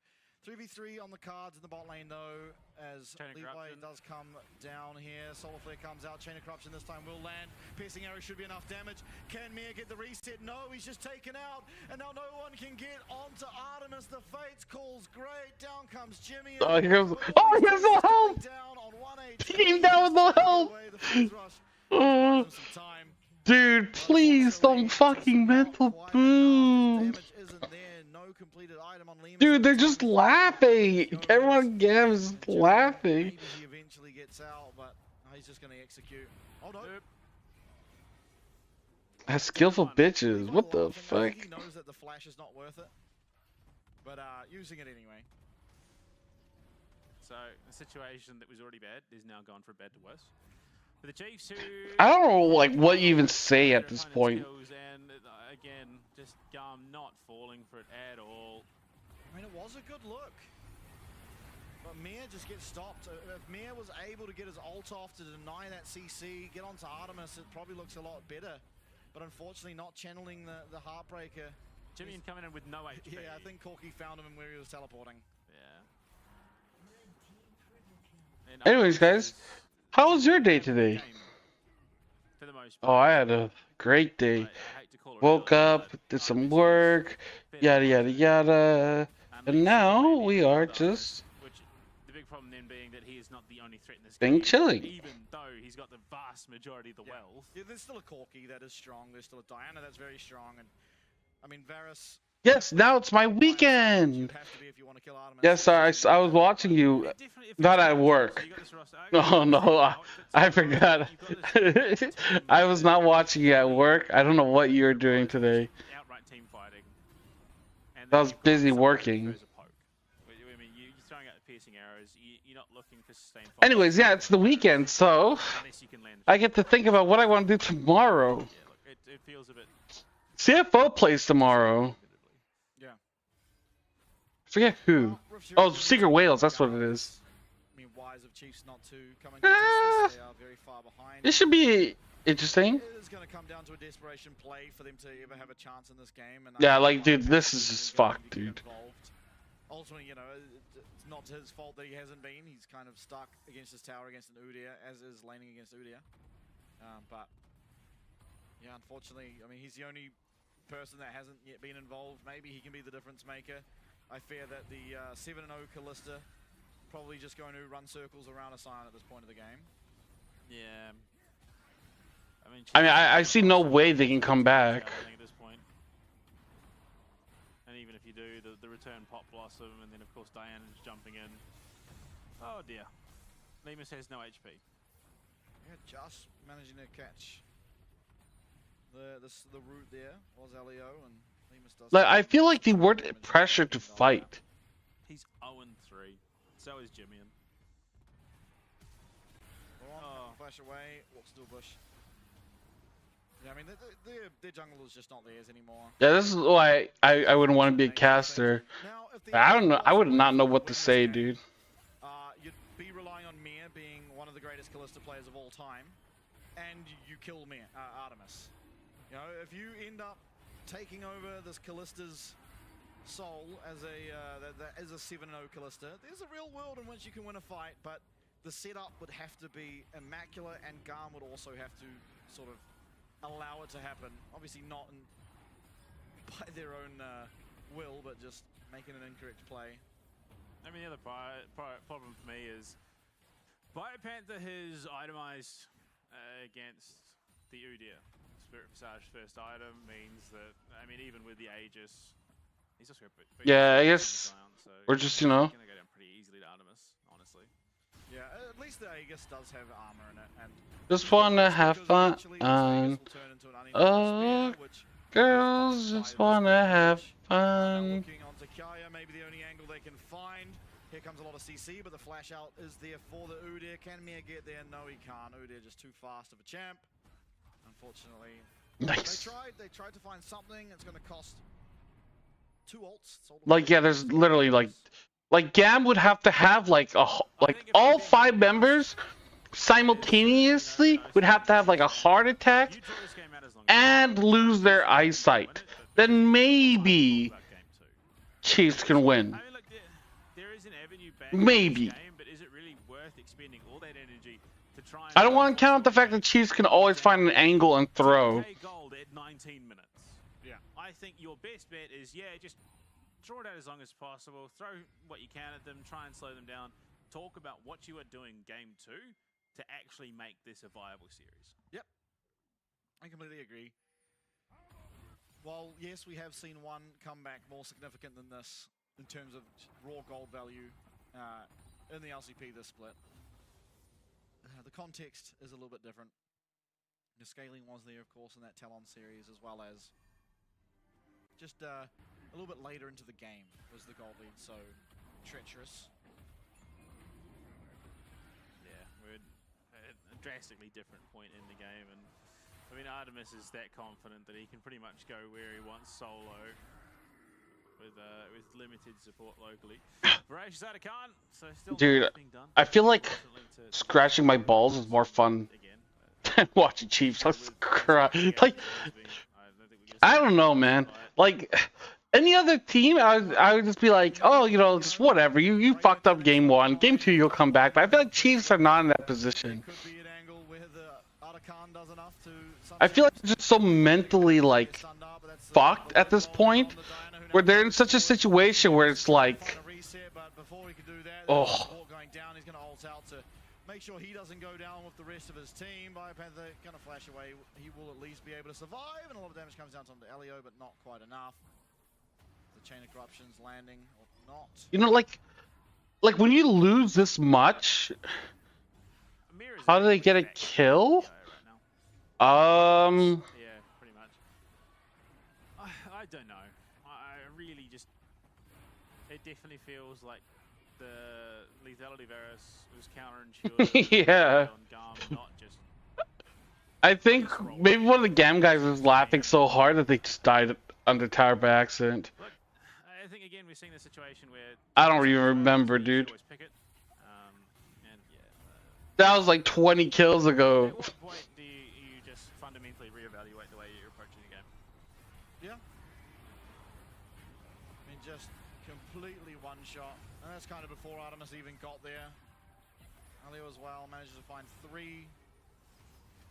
3v3 on the cards in the bot lane though, as Levi does come down here. Solar Flare comes out, Chain of Corruption this time will land. Piercing Arrow should be enough damage. Can Mir get the reset? No, he's just taken out, and now no one can get onto Artemis. The Fates calls great. Down comes Jimmy. Oh, he has no help! He came down with no help! Dude, please don't fucking mental boom! Dude, they're just laughing. Everyone GAM's laughing. He eventually gets out, but he's just going to execute. Oh no. That's skillful bitches. What the fuck? He knows that the flash is not worth it, but using it anyway. So a situation that was already bad is now gone from bad to worse. For the Chiefs, who I don't know like what you even say at this point. And again, just GAM not falling for it at all. I mean, it was a good look, but Mir just gets stopped. If Mir was able to get his ult off to deny that CC, get onto Artemis, it probably looks a lot better. But unfortunately, not channeling the Heartbreaker. Jimmy coming in with no HP. Yeah, I think Corky found him where he was teleporting. Yeah. Anyways, guys, how was your day today? Oh, I had a great day. Woke up, did some work, yada yada yada, and now we are just The big problem then being that he is not the only threat in this being game, chilling. even though he's got the vast majority of the wealth. Yeah, there's still a Corky that is strong. There's still a Diana that's very strong, and I mean Varus. Yes, now it's my weekend. Yes, I was watching you, not at work. Oh no, I forgot. I was not watching you at work. I don't know what you were doing today. Outright team fighting. I was busy working. I mean, you're throwing out the piercing arrows. You're not looking for sustained fire. Anyways, yeah, it's the weekend, so I get to think about what I want to do tomorrow. Yeah, look, it feels a bit. CFO plays tomorrow. Yeah. Forget who. Oh, Secret Whales, that's what it is. I mean, wise of Chiefs not to come and contest this. They are very far behind. This should be interesting. It is going to come down to a desperation play for them to ever have a chance in this game. And Yeah, like, dude, this is just fucked, dude. Ultimately, you know, it's not his fault that he hasn't been. He's kind of stuck against his tower against an Udyr, as is laning against Udyr. But, yeah, unfortunately, I mean, he's the only person that hasn't yet been involved. Maybe he can be the difference maker. I fear that the 7-0 Callista probably just going to run circles around a Sion at this point of the game. Yeah. I mean, I see no way they can come back. At this point. And even if you do, the return Pop Blossom, and then of course Diana's jumping in. Oh dear. Lemus has no HP. Yeah, just managing to catch the route there was Elio, and Lemus does. Like, I feel like they weren't pressured to fight. He's 0-3. So is Jimmy. Flash away, walks to a bush. Yeah, I mean, their jungle is just not theirs anymore. Yeah, this is why I wouldn't want to be a caster. I don't know. I would not know what to say, dude. You'd be relying on Mir being one of the greatest Callista players of all time, and you kill Mir, Artemis. You know, if you end up taking over this Callista's soul as a 7-0 Callista, there's a real world in which you can win a fight, but the setup would have to be immaculate, and GAM would also have to sort of allow it to happen. Obviously not by their own will, but just making an incorrect play. I mean, the other problem for me is Biopanther has itemized against the Udyr. Spirit Visage first item means that, I mean, even with the Aegis, He's also Yeah, I guess we're just, you know. Gonna go down pretty easily to Artemis, honestly. Yeah, at least the Aegis does have armor in it, and Just wanna have fun. Oh, girls just wanna have fun. looking onto Kaya, maybe the only angle they can find. Here comes a lot of CC, but the flash out is there for the Udyr. Can Mir get there? No, he can't. Udyr just too fast of a champ. Unfortunately. Nice. They tried to find something. It's going to cost 2 ults. Like, yeah, there's literally like GAM would have to have like all 5 members simultaneously would have to have like a heart attack and lose their eyesight. Then maybe Chiefs can win. Maybe. I don't want to count the fact that Chiefs can always find an angle and throw. Yeah, I think your best bet is, yeah, just draw it out as long as possible, throw what you can at them, try and slow them down, talk about what you are doing game 2 to actually make this a viable series. Yep, I completely agree. While, yes, we have seen one comeback more significant than this in terms of raw gold value in the LCP this split, the context is a little bit different. The scaling was there, of course, in that TLN series, as well as just a little bit later into the game was the gold lead so treacherous. Yeah, we're at a drastically different point in the game, and I mean, Artemis is that confident that he can pretty much go where he wants solo with limited support locally. Voracious Khan, so still Dude, I feel like scratching my balls is more fun than watching Chiefs. Like, I don't know, man. Like, any other team, I would just be like, oh, you know, just whatever. You fucked up game 1. Game 2, you'll come back. But I feel like Chiefs are not in that position. I feel like they're just so mentally, like, fucked at this point, where they're in such a situation where it's like, oh. Make sure he doesn't go down with the rest of his team. BioPanther gonna flash away. He will at least be able to survive, and a lot of damage comes down to Elio, but not quite enough. The chain of corruptions landing or not. You know, like when you lose this much, how do they get a kill? Yeah, pretty much. I don't know. I really just, it definitely feels like the lethality virus was counterintuitive. Yeah. On GAM, not just. I think maybe one of the GAM guys was laughing so hard that they just died under tower by accident. Look, I think again we're seeing the situation where I don't even remember, dude. That was like 20 kills ago. At what point do you just fundamentally reevaluate the way you're approaching the game? Yeah. I mean, just completely one shot. And that's kind of before Artemis even got there. Elio as well manages to find 3.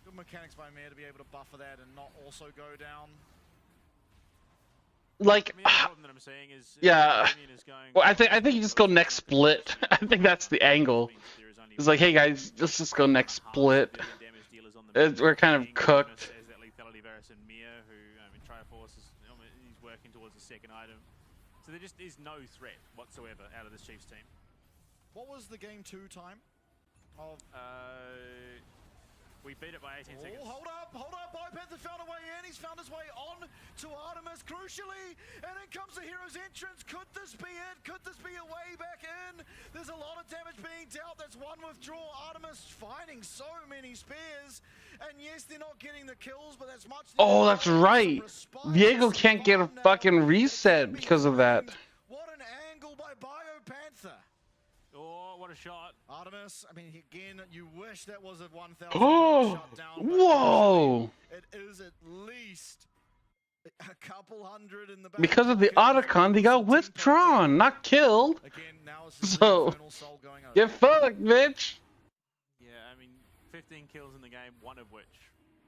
Good mechanics by Mir to be able to buffer that and not also go down. Like, I mean, the problem that I'm seeing is, yeah. Is going, Well, I think you just go next split. I think that's the angle. It's like, hey guys, let's just go next split. We're kind of cooked. As that lethality virus and Mir, who I mean, Triforce is he's working towards the second item. So there just is no threat whatsoever out of this Chiefs team. What was the game 2 time of? We beat it by 18 seconds. Hold up! BioPanther found a way in. He's found his way on to Artemis, crucially, and in comes the hero's entrance. Could this be it? Could this be a way back in? There's a lot of damage being dealt. That's one withdrawal. Artemis finding so many spears, and yes, they're not getting the kills, but that's much. Oh, that's right. Diego can't get a fucking reset because of that. What an angle by BioPanther. Oh, what a shot. Artemis, I mean, again, you wish that was a 1,000 Oh, shot down. whoa. It is at least a couple hundred in the back. Because of the Otacon, they got withdrawn, not killed. So, get fucked, bitch. Yeah, I mean, 15 kills in the game, one of which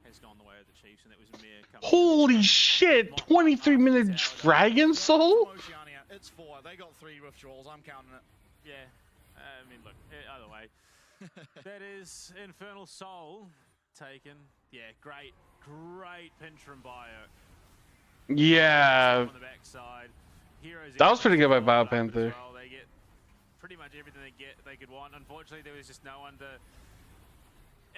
has gone the way of the Chiefs, and it was a mere Holy shit, 23-minute Dragon Soul? It's 4. They got 3 withdrawals. I'm counting it. Yeah. I mean, look, either way. That is Infernal Soul taken. Yeah, great pinch from Bio. Yeah. On the backside. Heroes That was pretty good by BioPanther. well. They get pretty much everything they could want. Unfortunately, there was just no one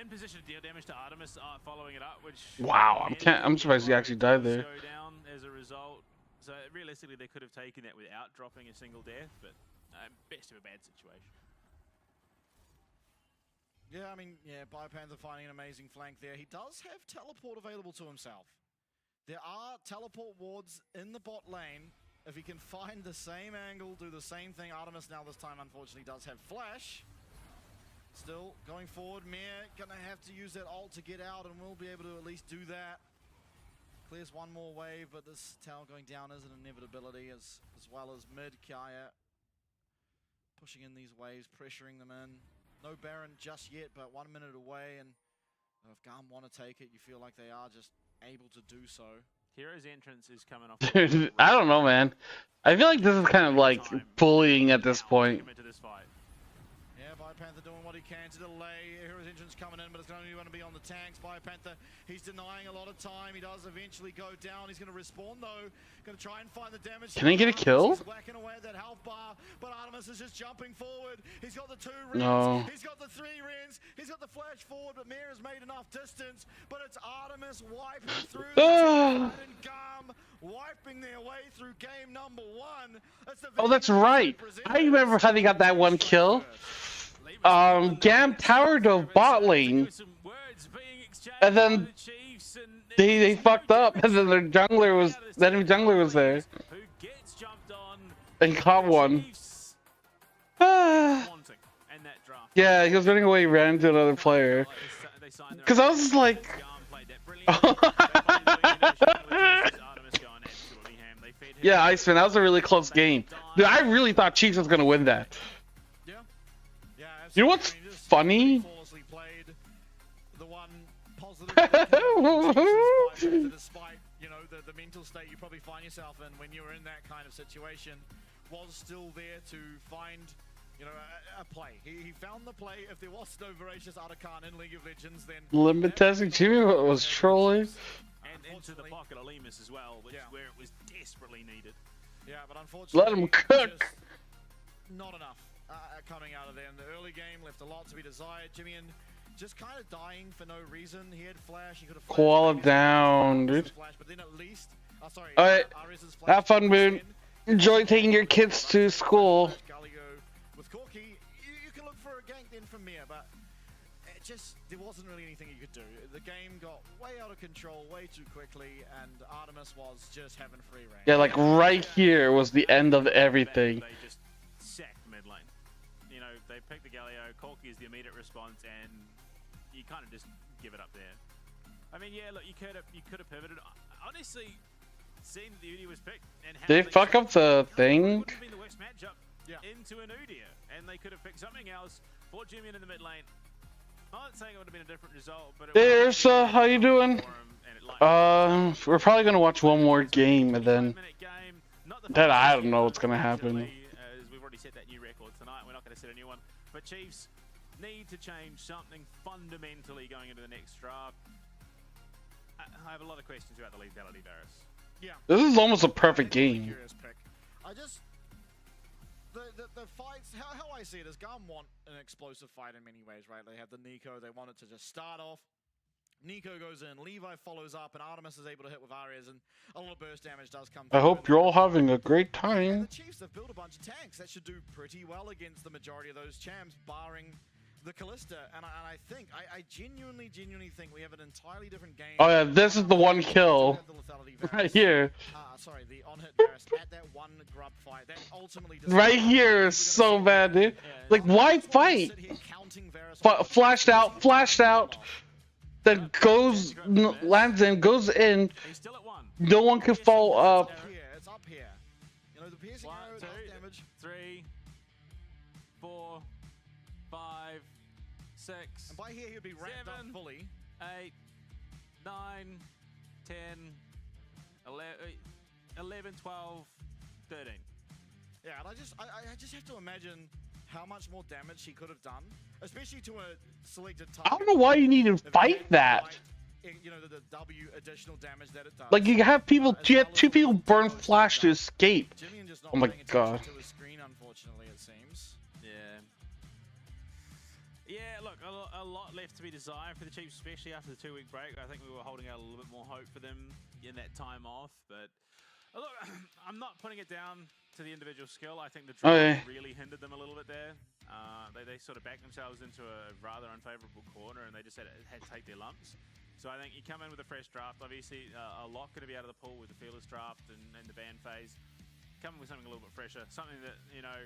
in position to deal damage to Artemis following it up, which Wow, I'm surprised he actually died there. go down as a result. So realistically, they could have taken that without dropping a single death, but best of a bad situation. Yeah, I mean, yeah, BioPanther finding an amazing flank there. He does have teleport available to himself. There are teleport wards in the bot lane. If he can find the same angle, do the same thing. Artemis now this time, unfortunately, does have flash. Still going forward. Mir gonna have to use that ult to get out, and we'll be able to at least do that. Clears one more wave, but this tower going down is an inevitability, as well as mid Kaya pushing in these waves, pressuring them in. No Baron just yet, but 1 minute away, and if GAM want to take it, you feel like they are just able to do so. Hero's entrance is coming off. Dude, I don't know, man. I feel like this is kind of like bullying at this point. Yeah, BioPanther doing what he can to delay. Hero's entrance coming in, but it's only going to be on the tanks. BioPanther, he's denying a lot of time. He does eventually go down. He's going to respawn though. Going to try and find the damage. Can he get a kill? He's whacking away at that health bar, but Artemis is just jumping forward. He's got the 2 rings. No. He's got the 3 rings. He's got the flash forward, but Mir has made enough distance. But it's Artemis wiping through the team, and GAM wiping their way through game number 1. Oh, that's right. I remember how they got that one kill. GAM tower dove bot lane, and then they fucked up, and then their jungler was, the enemy jungler was there, and caught one. Yeah, he was running away, ran into another player. Cause I was just like, yeah, Iceman, that was a really close game. Dude, I really thought Chiefs was gonna win that. You know what's funny? Despite, you know, the mental state you probably find yourself in when you're in that kind of situation, was still there to find, you know, a play. He found the play. If there was no Voracious Artican in League of Legends, then Limit testing, Jimmy was trolling. And into the pocket of Lemus as well, which where it was desperately needed. Yeah, but unfortunately, Let him cook. Not enough coming out of there. In the early game, left a lot to be desired. Jimmy just kind of dying for no reason. He had flash. He could have Koala down, dude. flash, but then at least, Alright, have fun, Moon. Enjoy taking your kids to school. With Corki, you can look for a gank then from Mir, but it just, there wasn't really anything you could do. The game got way out of control way too quickly, and Artemis was just having free reign. Yeah, like right here was the end of everything. They just sacked mid lane. You know, they picked the Galio, Corki is the immediate response, and you kind of just give it up there. I mean, yeah, look, you could have pivoted. Honestly, seeing that the Udyr was picked and how Did they fuck up the thing? would have been the worst matchup into an Udyr, and they could have picked something else for Jimmy in the mid lane. I'm not saying it would have been a different result, but it There's how you doing? We're probably gonna watch one more game, and then I don't know what's gonna happen. as we've already set that new record tonight, we're not going to set a new one. But Chiefs need to change something fundamentally going into the next draft. I have a lot of questions about the lethality, Varus. Yeah. This is almost a perfect game. I just, the fights, how I see it is GAM want an explosive fight in many ways, right? They have the Nico, they want it to just start off. Nico goes in, Levi follows up, and Artemis is able to hit with Ares, and a lot of burst damage does come through. I hope you're all having a great time. The Chiefs have built a bunch of tanks that should do pretty well against the majority of those champs, barring the Callista, and I think, I genuinely think we have an entirely different game. Oh yeah, this is the one kill right here. Sorry, the on-hit Varus at that one grub fight. That ultimately Right here is so bad, dude. Like, why fight? Flashed out, then goes, lands in, goes in. No one can follow up. It's up here. You know, the piercing arrow, 2, damage. 3, 4, 5, 6. And by here he'd be wrapped up fully. 8, 9, 10, 11, 12, 13. Yeah, and I just have to imagine how much more damage he could have done, especially to a selected target. I don't know why you need to fight that. You know, the W additional damage that it does. Like, you have people, you had 2 people burn flash to escape. Jimmy just Oh my god. To his screen, unfortunately, it seems. Yeah. Yeah, look, a lot left to be desired for the Chiefs, especially after the 2-week break. I think we were holding out a little bit more hope for them in that time off. But look, I'm not putting it down to the individual skill. I think the draft really hindered them a little bit there. They sort of backed themselves into a rather unfavorable corner, and they just had to take their lumps. So I think you come in with a fresh draft. Obviously, a lot going to be out of the pool with the fearless draft and the ban phase. Come in with something a little bit fresher, something that, you know,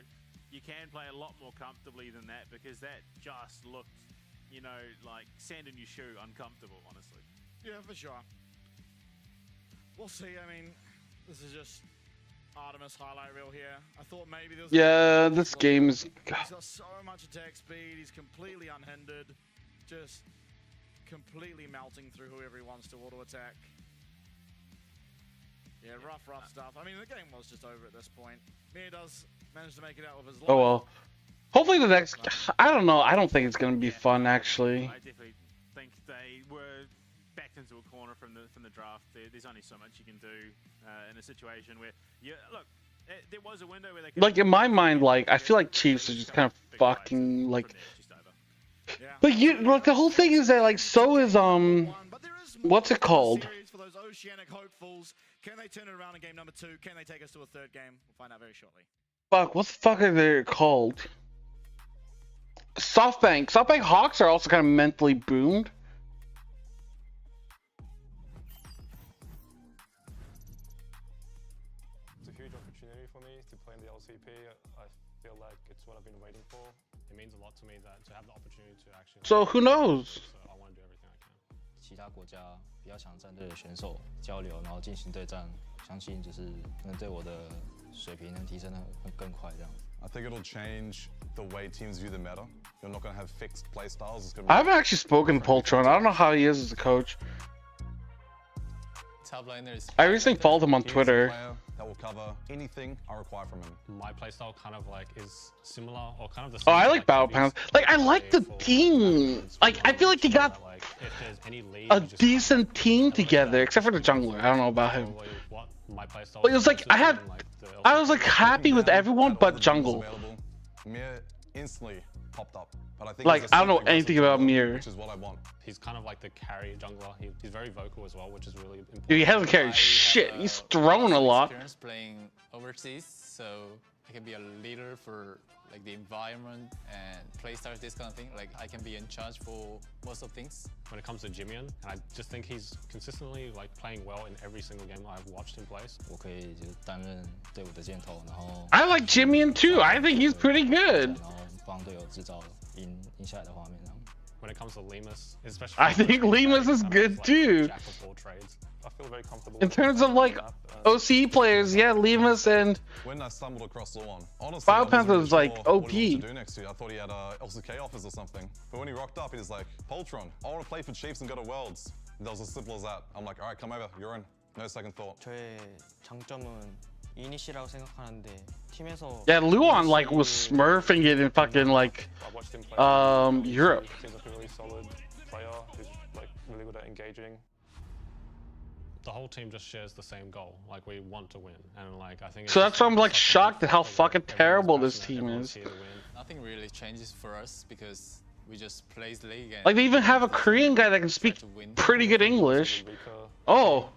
you can play a lot more comfortably than that, because that just looked, you know, like sand in your shoe, uncomfortable, honestly. Yeah, for sure. We'll see. I mean, this is just Artemis highlight reel here. I thought maybe there was... Yeah, this game is... He's got so much attack speed. He's completely unhindered. Just completely melting through whoever he wants to auto-attack. Yeah, rough stuff. I mean, the game was just over at this point. Mir does manage to make it out with his life. Oh well. Hopefully the next... I don't know. I don't think it's going to be fun, actually. I definitely think they were backed into a corner from the draft. There's only so much you can do in a situation where... Look, there was a window where they could... Like, in my mind, like, I feel like Chiefs are just kind of fucking, like... But you... Look, the whole thing is that, like, so is, what's it called? For those Oceanic hopefuls, can they turn it around in game number 2? Can they take us to a third game? We'll find out very shortly. Fuck, what the fuck are they called? SoftBank. SoftBank Hawks are also kind of mentally boomed. It's a huge opportunity for me to play in the LCP. I feel like it's what I've been waiting for. It means a lot to me that to have the opportunity to actually. So who knows? So I want to do everything I can. 其他国家比较强战队的选手交流，然后进行对战，相信就是能对我的水平能提升的更快这样。I think it'll change the way teams view the meta. You're not going to have fixed play styles. It's going I haven't actually spoken to Poltron. I don't know how he is as a coach. Top laners. I recently followed him on Twitter. That will cover anything I require from him. My playstyle kind of like is similar or kind of the Oh, same. I like Battle Pounds. Like, I like the team. Like, I feel like they got a decent team together, except for the jungler. I don't know about him. But it was like, I was like happy with everyone but jungle. Mir instantly popped up. But I think Like, I don't know anything about Mir. Which is what I want. He's kind of like the carry jungler. He's very vocal as well, which is really important. Dude, he hasn't carried shit. He's thrown a lot. Experience playing overseas, so I can be a leader for like the environment and playstyle, this kind of thing. Like I can be in charge for most of things. When it comes to Jimian, and I just think he's consistently like playing well in every single game I've watched him play. 我可以就是担任队伍的箭头，然后 I like Jimian too. I think he's pretty good. 然后帮队友制造赢下来的画面。When it comes to Lemus, especially I think Lemus is good too. Jack of all trades. I feel very comfortable. In terms of like OCE players, yeah, Lemus and when I stumbled across Luan, honestly, Battle Panther I was like sure OP. what he wanted to do next year. I thought he had LCK offers or something. But when he rocked up, he was like, Poltron, I want to play for Chiefs and go to Worlds. That was as simple as that. I'm like, all right, come over, you're in. No second thought. 저의 장점은 이니시라고 생각하는데 팀에서 Yeah, Luan like was smurfing it in fucking like Europe. Seems like a really solid player who's like really good at engaging. The whole team just shares the same goal. Like we want to win, and like I think. So that's why I'm like shocked at how fucking terrible this team is. Nothing really changes for us because we just play the league. And Like they even have a Korean guy that can speak pretty good English. Oh.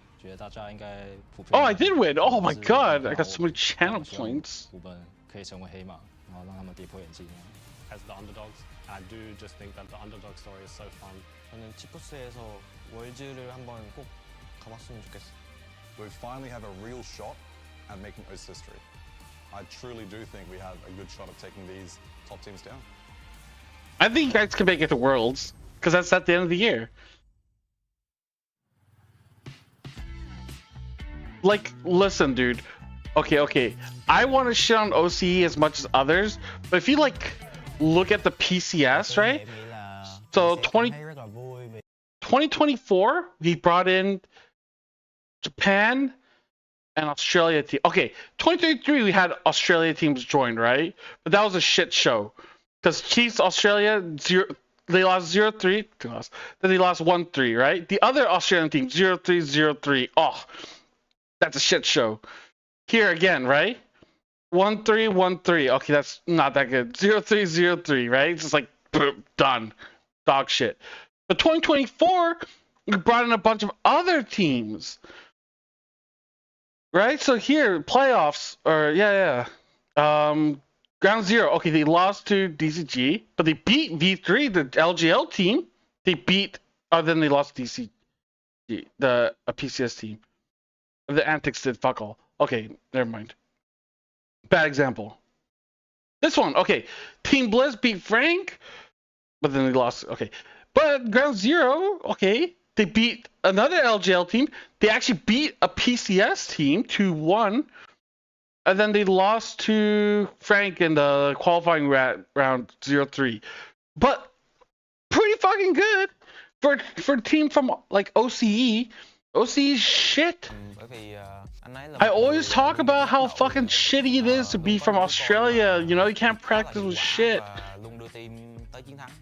Oh, I did win. Oh my god, I got so many channel points. 可以成为黑马，然后让他们跌破眼镜。 As the underdogs, I do just think that the underdog story is so fun. 저는 치프스에서 월즈를 한번 꼭 가봤으면 좋겠어. We finally have a real shot at making OCE history. I truly do think we have a good shot of taking these top teams down. I think you guys can make it to Worlds, because that's at the end of the year. Like, listen, dude. Okay. I want to shit on OCE as much as others, but if you like look at the PCS, right? So 2024, we brought in Japan and Australia team. Okay, 2023 we had Australia teams join, right? But that was a shit show because Chiefs Australia they lost 0-3 to us. Then they lost 1-3, right? The other Australian team 0-3, 0-3. Oh, that's a shit show. Here again, right? 1-3-1-3. Okay, that's not that good. 0-3-0-3, right? It's just like boom, done. Dog shit. But 2024, we brought in a bunch of other teams. Right? So here, playoffs, or ground zero. Okay, they lost to DCG, but they beat V3, the LGL team. They beat, then they lost DCG, a PCS team. The Antics did fuck all. Okay, never mind. Bad example. This one, okay. Team Bliss beat Frank, but then they lost. Okay. But ground zero, okay. They beat another LGL team. They actually beat a PCS team 2-1. And then they lost to Frank in the qualifying round 0-3. But pretty fucking good for a team from like OCE. OCE is shit. I always talk about how fucking shitty it is to be from Australia. You know, you can't practice with shit.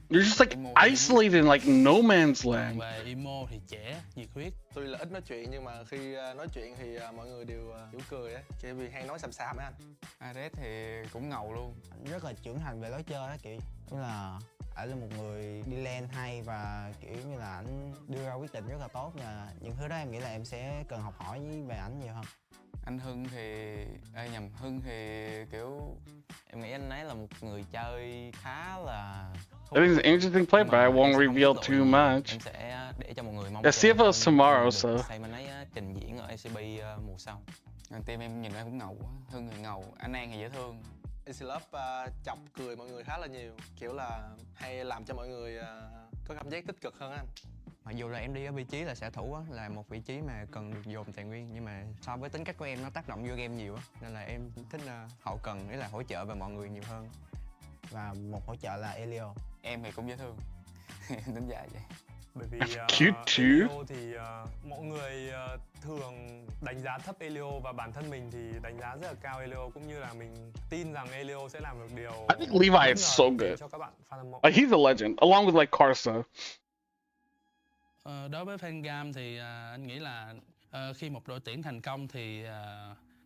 You're just like isolated in like no man's land. Về emo thì trẻ, nhiệt huyết. Tuy là ít nói chuyện nhưng mà khi nói chuyện thì mọi người đều hiểu cười á, kiểu vì hay nói xàm á anh. Ares thì cũng ngầu luôn. Rất là trưởng thành về lối chơi á, kiểu như là ảnh là một người đi lane hay và kiểu như là ảnh đưa ra quyết định rất là tốt, và những thứ đó em nghĩ là em sẽ cần học hỏi về ảnh nhiều hơn. Anh Hưng thì Hưng thì kiểu em nghĩ anh ấy là một người chơi khá là I think it's an interesting play, but I won't reveal too much. Em sẽ để cho mọi người mong. Yeah, CFL is tomorrow, so. Xem anh ấy trình diễn ở ACB mùa sau. Team em nhìn ra cũng ngầu quá, Hưng thì ngầu, anh An thì dễ thương. Love chọc cười mọi người khá là nhiều, kiểu là hay làm cho mọi người có cảm giác tích cực hơn anh. Mặc dù là em đi ở vị trí là xạ thủ á, là một vị trí mà cần được dồn tài nguyên, nhưng mà so với tính cách của em nó tác động vô game nhiều á, nên là em thích hậu cần, nghĩa là hỗ trợ về mọi người nhiều hơn. Và một hỗ trợ là Elio. Em thì cũng dễ thương. Tính dài vậy. Bởi vì Cute Elio thì mọi người thường đánh giá thấp Elio, và bản thân mình thì đánh giá rất là cao Elio, cũng như là mình tin rằng Elio sẽ làm được điều. I think Levi is so good. Like he's a legend, along with like Karsa. Đối với fan GAM thì anh nghĩ là khi một đội tuyển thành công thì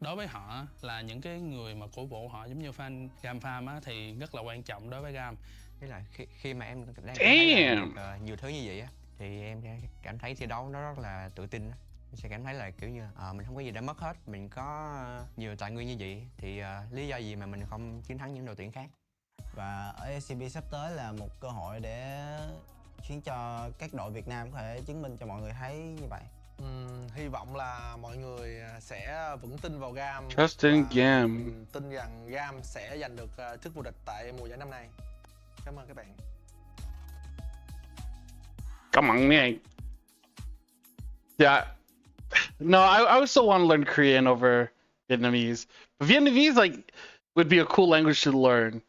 đối với họ là những cái người mà cổ vũ họ, giống như fan GAM Farm á, thì rất là quan trọng đối với GAM. Thế là khi mà em đang thấy nhiều thứ như vậy á, thì em sẽ cảm thấy thi đấu nó rất là tự tin á. Em sẽ cảm thấy là kiểu như mình không có gì để mất hết, mình có nhiều tài nguyên như vậy thì lý do gì mà mình không chiến thắng những đội tuyển khác. Và ở ACB sắp tới là một cơ hội để khiến cho các đội Việt Nam có thể chứng minh cho mọi người thấy như vậy. Hy vọng là mọi người sẽ vững tin vào GAM. Trust in GAM. Tin rằng GAM sẽ giành được chức vô địch tại mùa giải năm nay. Cảm ơn các bạn. Come on, man. Yeah. No, I would still want to learn Korean over Vietnamese. But Vietnamese like would be a cool language to learn.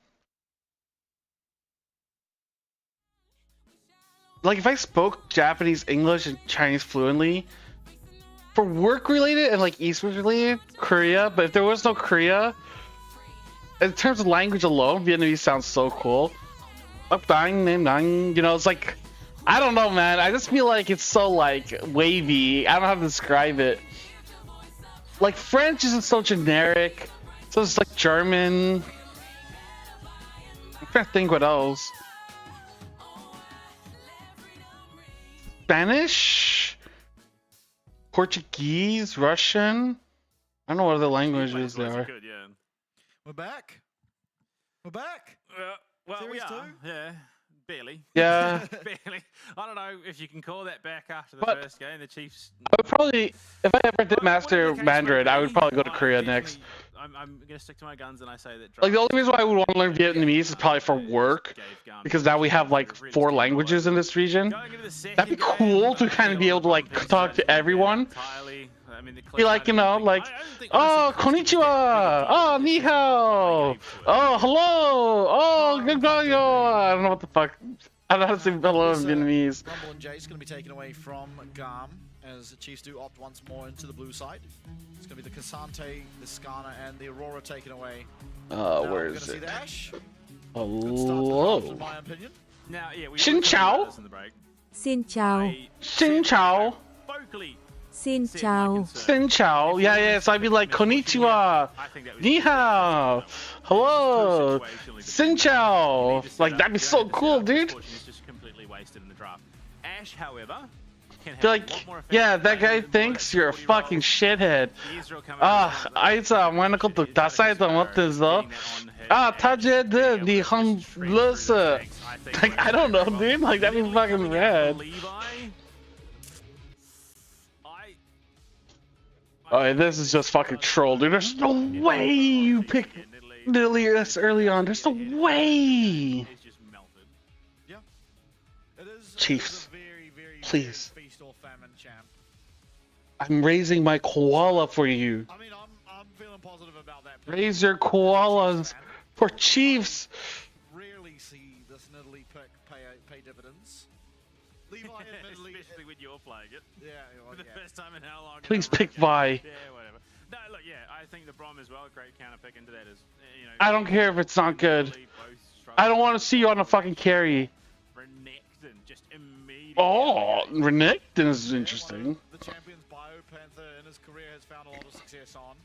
Like if I spoke Japanese, English, and Chinese fluently, for work related and like esports related, Korea. But if there was no Korea, in terms of language alone, Vietnamese sounds so cool. You know, it's like, I don't know, man. I just feel like it's so like wavy. I don't know how to describe it. Like French isn't so generic, so it's like German. I'm trying to think what else. Spanish, Portuguese, Russian. I don't know what other languages there are. Good, yeah. We're back. We're back. Well, Series we are. 2? Yeah. Barely. Yeah. Barely. I don't know if you can call that back after the But first game. The Chiefs. I would probably, if I ever did master Mandarin, I would probably go to Korea next. I'm gonna stick to my guns and I say that. Like the only reason why I would want to learn Vietnamese is probably for work, because now we have like 4 languages in this region. That'd be cool to kind of be able to like talk to everyone. Be like, you know, like, oh, konnichiwa, oh, ni hao, oh, hello, oh, goodbye, I don't know what the fuck. I don't know how to say hello in Vietnamese. Rumble and Jace going to be taken away from GAM as the Chiefs do opt once more into the blue side. It's going to be the Cassante, the Skarner, and the Aurora taken away. Where is it? Hello. In my opinion. Now, yeah, Xin chào. Xin chào. Xin chào. Vocally Xin chào. Xin chào. Yeah, so I'd be like, konnichiwa, ni hao, hello, xin chao. Like, that'd be so cool, dude. He's just completely wasted in the draft. Ash, however, can Be have like, a lot more effect. yeah, that guy thinks you're a fucking shithead. 아이자 완전 것도 다 사이드 못해서 다 쟤들 네 한러스. Like, I don't know, dude. Like, that'd be fucking rad. Oh, this is just fucking troll, dude. There's no way you pick Nidalee this early on. There's no way. Chiefs, please. I'm raising my koala for you. I mean, I'm feeling positive about that. Raise your koalas for Chiefs. Rarely see this Nidalee pick pay dividends. Levi admittedly, especially when you're playing it. Yeah, well, for the first time in how long? Please pick Vi. Yeah, whatever. No, look, yeah, I think the Brom as well. Great counter pick into that is, you know. I don't care if it's not good. I don't want to see you on a fucking carry. Renekton just immediately. Oh, Renekton is interesting. The champion's Biopanther in his career has found a lot of success on.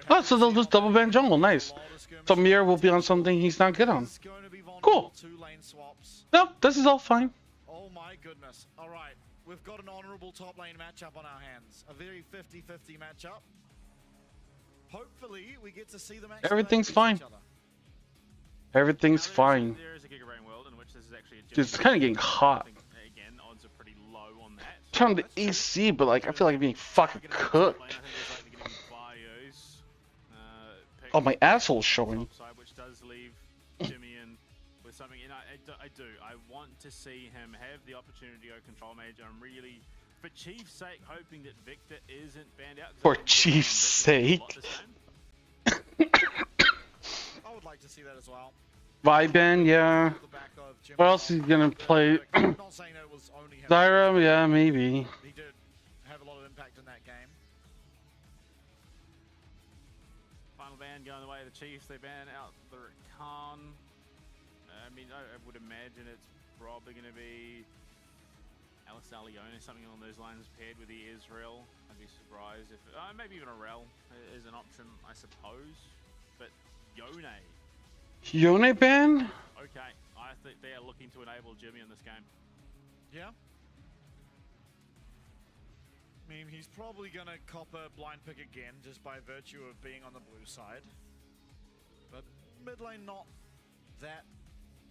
Oh, so they'll just double ban jungle. Nice. So Mir will be on something he's not good on. Cool. No, this is all fine. Oh my goodness. All right. We've got an honorable top lane matchup on our hands. A very 50-50 matchup. Hopefully, we get to see them actually. Everything's fine. Everything's fine. There is a Gigabrain world in which this is actually a Dude, it's kind of getting hot. again, odds are pretty low on that. Turn on the AC, but like I feel like I'm being fucking cooked. Oh, my asshole's showing. Which does leave Jimmy in with something. And I do. I want to see him have the opportunity to go control mage. I'm really, for Chief's sake, hoping that Victor isn't banned out. For Chief's sake. I would like to see that as well. Viben, yeah. What else is he gonna play? Zyra, yeah, maybe. He did have a lot of impact in that game. Final ban going the way of the Chiefs. They ban out the Khan. I mean, I would imagine it's probably going to be Alistar Leone, something along those lines, paired with the Israel. I'd be surprised if maybe even a Rel is an option, I suppose. But Yone. Yone ban? Okay, I think they are looking to enable Jimmy in this game. Yeah. I mean, he's probably going to cop a blind pick again, just by virtue of being on the blue side. But mid lane not that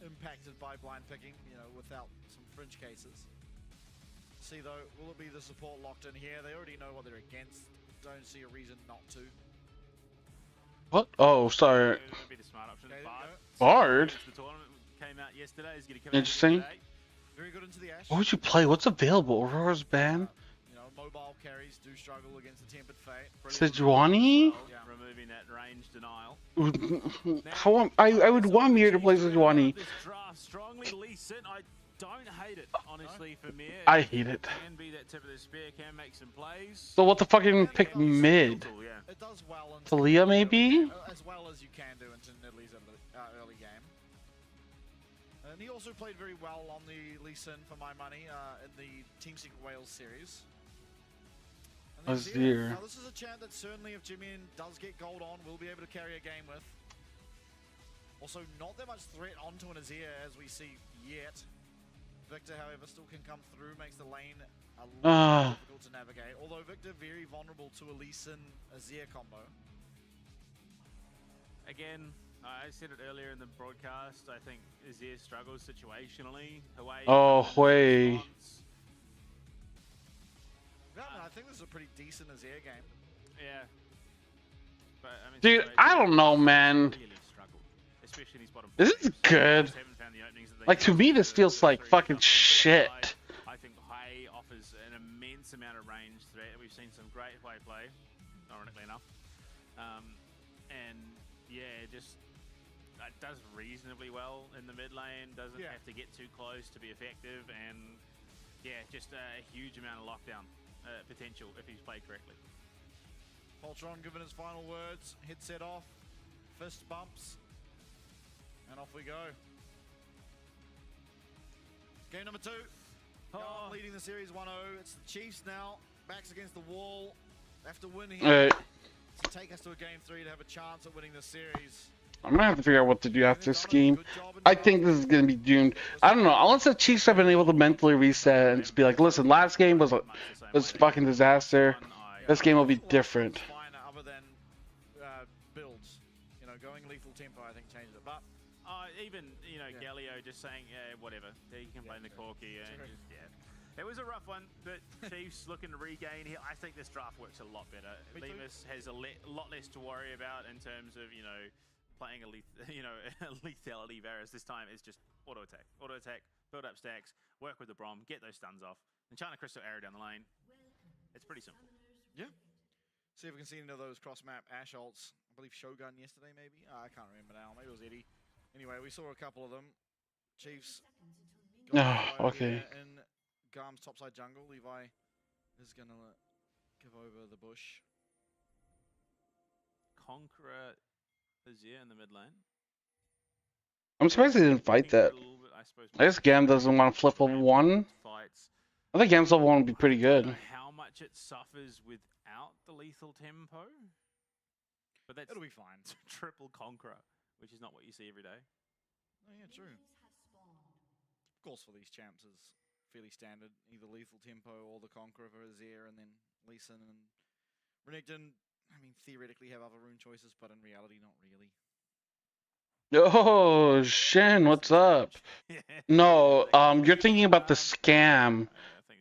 impacted by blind picking, you know, without some fringe cases. See though, will it be the support locked in here? They already know what they're against. Don't see a reason not to. What? Oh, sorry. It would be the smart option. Bard? The tournament came out yesterday. Is going to come Interesting. out today. Very good into the Ash. What would you play? What's available? Aurora's ban? You know, mobile carries do struggle against the Tempered Fate. Sejuani? Yeah. Removing that range denial. I would want Mir to play Sejuani. This draft strongly Lee Sin. I don't hate it, honestly, for Mir. I hate it. Can be that tip of the spear, can make some plays. So what the fucking pick mid? It does well into Talia maybe? as well as you can do into Nidalee's early game. And he also played very well on the Lee Sin, for my money, in the Team Secret Wales series. And then Azir. now this is a champ that certainly, if Jimmy does get gold on, will be able to carry a game with. Also, not that much threat onto an Azir as we see yet. Victor, however, still can come through, makes the lane a little difficult to navigate. Although Victor very vulnerable to a Lee Sin Azir combo. Again, I said it earlier in the broadcast, I think Azir struggles situationally. Hui. Yeah, I think this is a pretty decent Azir game. Yeah. But, I mean, Dude, I don't know, man. especially in these bottom This is good. Like, to me, this feels like fucking shit. I think High offers an immense amount of range threat. We've seen some great play, ironically enough. And yeah, just it does reasonably well in the mid lane. Doesn't have to get too close to be effective, and yeah, just a huge amount of lockdown potential if he's played correctly. Poltron giving his final words. Headset off, fist bumps, and off we go. Game number 2. GAM leading the series 1-0. It's the Chiefs now. backs against the wall. Have to win here Alright. to take us to a game 3 to have a chance at winning the series. I'm gonna have to figure out what to do after this game. I think this is gonna be doomed. I don't know. Unless the Chiefs have been able to mentally reset and just be like, listen, last game was fucking disaster. This game will be different. Other than builds, you know, going lethal tempo, I think changed it. But even Galio just saying, whatever. He can blame the Corky. It was a rough one, but Chiefs looking to regain here. I think this draft works a lot better. Lemus has a lot less to worry about in terms of playing a lethality. Whereas this time it's just auto attack, build up stacks, work with the Brom, get those stuns off, and China Crystal arrow down the lane. It's pretty simple. Yeah. See if we can see any of those cross map Ash ults. I believe Shogun yesterday, maybe. I can't remember now. Maybe it was Eddie. Anyway, we saw a couple of them. Chiefs. Okay. In GAM's topside jungle, Levi is gonna give over the bush. Conqueror Azir in the mid lane. I'm surprised they didn't fight that. I guess GAM doesn't want to flip level 1. I think GAM's level 1 would be pretty good. How much it suffers without the lethal tempo, but that's it'll be fine. Triple Conqueror, which is not what you see every day. Oh yeah, true. Of course, for these champs is fairly standard, either lethal tempo or the Conqueror for Azir, and then Lee Sin and Renekton. I mean, theoretically have other rune choices, but in reality, not really. Oh, Shen, what's up? No, you're thinking about the scam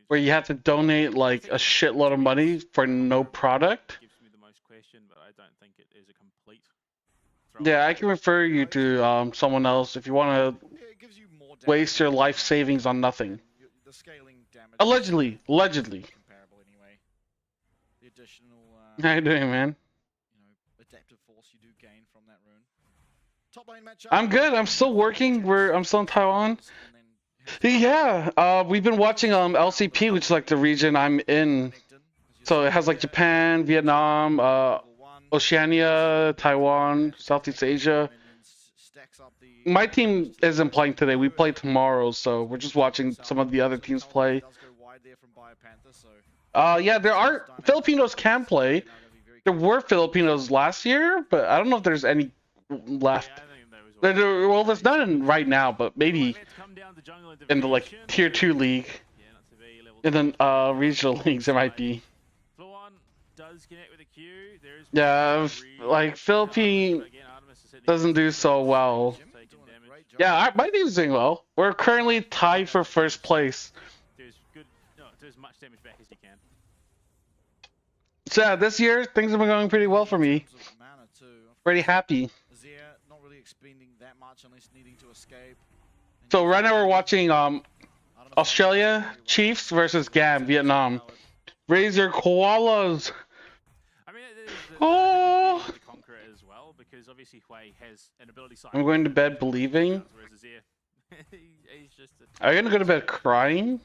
where you have to donate like a shitload of money for no product. Gives me the most question, but I don't think it is a complete. Yeah, I can refer you to someone else if you want to waste your life savings on nothing. The scaling damage. Allegedly. Comparable anyway. The additional. How you doing, man? Adaptive force you do gain from that rune. Top lane matchup. I'm good. I'm still working. I'm still in Taiwan. Yeah. We've been watching LCP, which is like the region I'm in. So it has like Japan, Vietnam, Oceania, Taiwan, Southeast Asia. My team isn't playing today. We play tomorrow, so we're just watching some of the other teams play. Yeah, there are Filipinos can play. There were Filipinos last year, but I don't know if there's any left. Well, there's none right now, but maybe in the like tier 2 league, in the regional leagues there might be. Yeah, like Philippine doesn't do so well. Yeah, my team's doing well. We're currently tied for first place. Do as much damage back as you can. So yeah, this year things have been going pretty well for me. Pretty happy. Not really expending that much unless needing to escape. So right now we're watching Australia Chiefs versus GAM Vietnam. Raise your koalas. I mean, oh. The Conqueror as well, because obviously Hui has an ability side. I'm going to bed believing. He's just Are you gonna go to bed crying?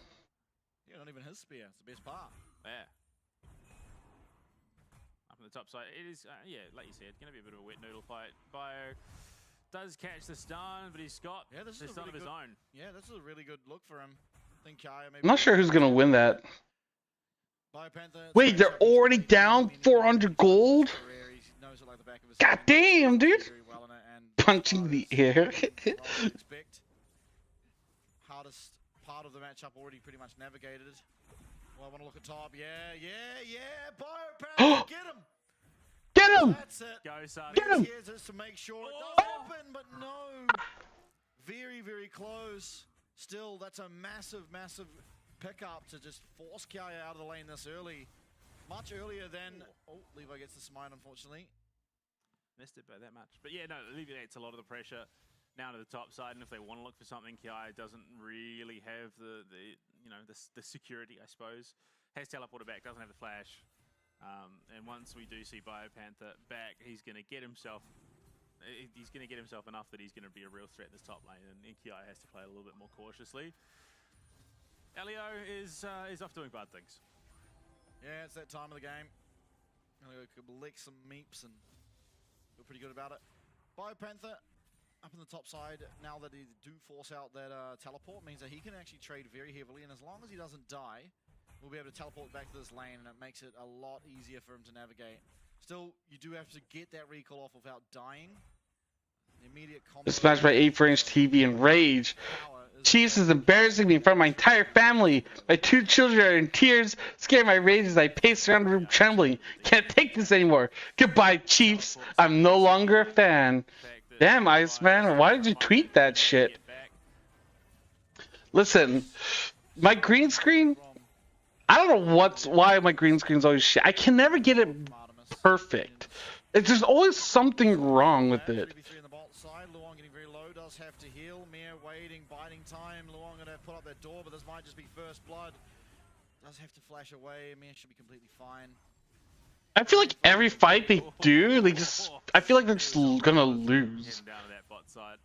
Yeah, not even his spear. It's the best part. Yeah. Up on the top side, it is. Yeah, like you said, gonna be a bit of a wet noodle fight. Bio does catch the stun, but he's got the stun of his own. Yeah, this is a really good look for him. I think I'm not sure who's gonna win that. Wait, they're already down 400 gold? God damn, dude! Punching the air. Hardest part of the matchup already pretty much navigated. Well, I want to look at top. Yeah. Bio, get him! Get him! That's it. Go, son. Get him! Here's just to make sure it does happen, but no. Very, very close. Still, that's a massive pickup to just force Kiaya out of the lane this early. Much earlier than... Oh, Levi gets the smite, unfortunately. Missed it by that much. But yeah, no, it alleviates a lot of the pressure now to the top side, and if they want to look for something, Kiaya doesn't really have the security, I suppose. Has teleported back, doesn't have the flash. And once we do see BioPanther back, he's going to get himself enough that he's going to be a real threat in this top lane, and Kiaya has to play a little bit more cautiously. Elio is off doing bad things. Yeah, it's that time of the game. Elio could lick some meeps and feel pretty good about it. BioPanther up in the top side, now that he do force out that teleport, means that he can actually trade very heavily, and as long as he doesn't die, will be able to teleport back to this lane, and it makes it a lot easier for him to navigate. Still, you do have to get that recall off without dying. The immediate combo. Smashed my 8-inch TV in rage. Chiefs is embarrassing me in front of my entire family. My 2 children are in tears, scared my rage as I pace around the room trembling. Can't take this anymore. Goodbye, Chiefs. I'm no longer a fan. Damn, Iceman, why did you tweet that shit? Listen, my green screen, I don't know why my green screen's always shit. I can never get it perfect. There's always something wrong with it. Luong getting very low, does have to heal. Mir waiting, biding time. Luong gonna put up that door, but this might just be first blood. Does have to flash away. Mir should be completely fine. I feel like every fight they do, I feel like they're just gonna lose. Down to that bot side.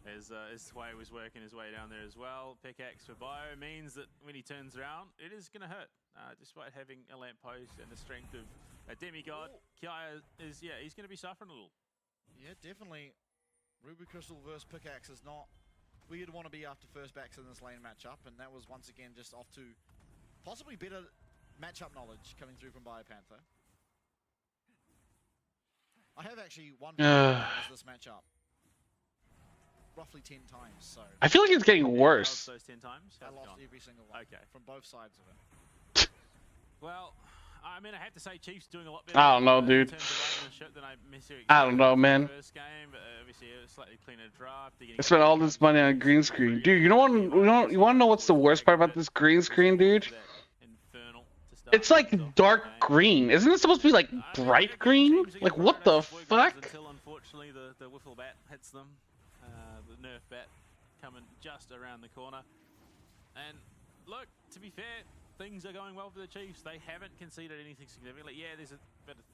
As Sway was working his way down there as well. Pickaxe for Bio means that when he turns around, it is gonna hurt. Despite having a lamppost and the strength of a demigod, Kiai is, he's gonna be suffering a little. Yeah, definitely. Ruby Crystal versus Pickaxe is not where you'd want to be after first backs in this lane matchup, and that was once again just off to possibly better matchup knowledge coming through from Biopanther. I have actually won this matchup roughly 10 times, so... I feel like it's getting worse. Those 10 times? I lost every single one. Okay. From both sides of it. Well, I mean, I have to say Chiefs doing a lot better. I don't know, dude. I don't know, man. First game, but obviously a slightly cleaner draft. I spent all this money on a green screen, dude. You want to know what's the worst part about this green screen, dude? It's like dark green. Isn't it supposed to be like bright green? Like what the fuck? Until unfortunately the wiffle bat hits them, the Nerf bat coming just around the corner. And look, to be fair, things are going well for the Chiefs. They haven't conceded anything significantly. Yeah, there's a bit of...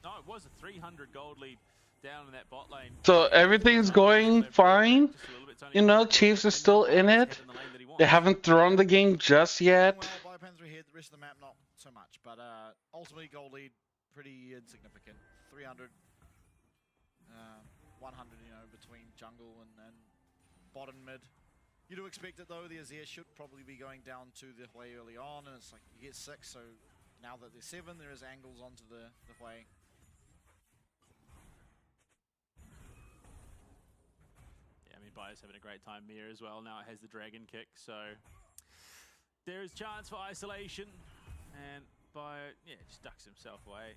No, it was a 300 gold lead down in that bot lane. So everything's going fine? You know, Chiefs are still in it. They haven't thrown the game just yet. Well, Biopanther here, the rest of the map not so much, but ultimately gold lead pretty insignificant. 300, 100, you know, between jungle and bot and mid. You do expect it though, the Azir should probably be going down to the Hui early on, and it's like you get 6, so now that there's 7, there is angles onto the Hui. Yeah, I mean, Bio's having a great time here as well. Now it has the dragon kick, so there is chance for isolation, and Bio, just ducks himself away.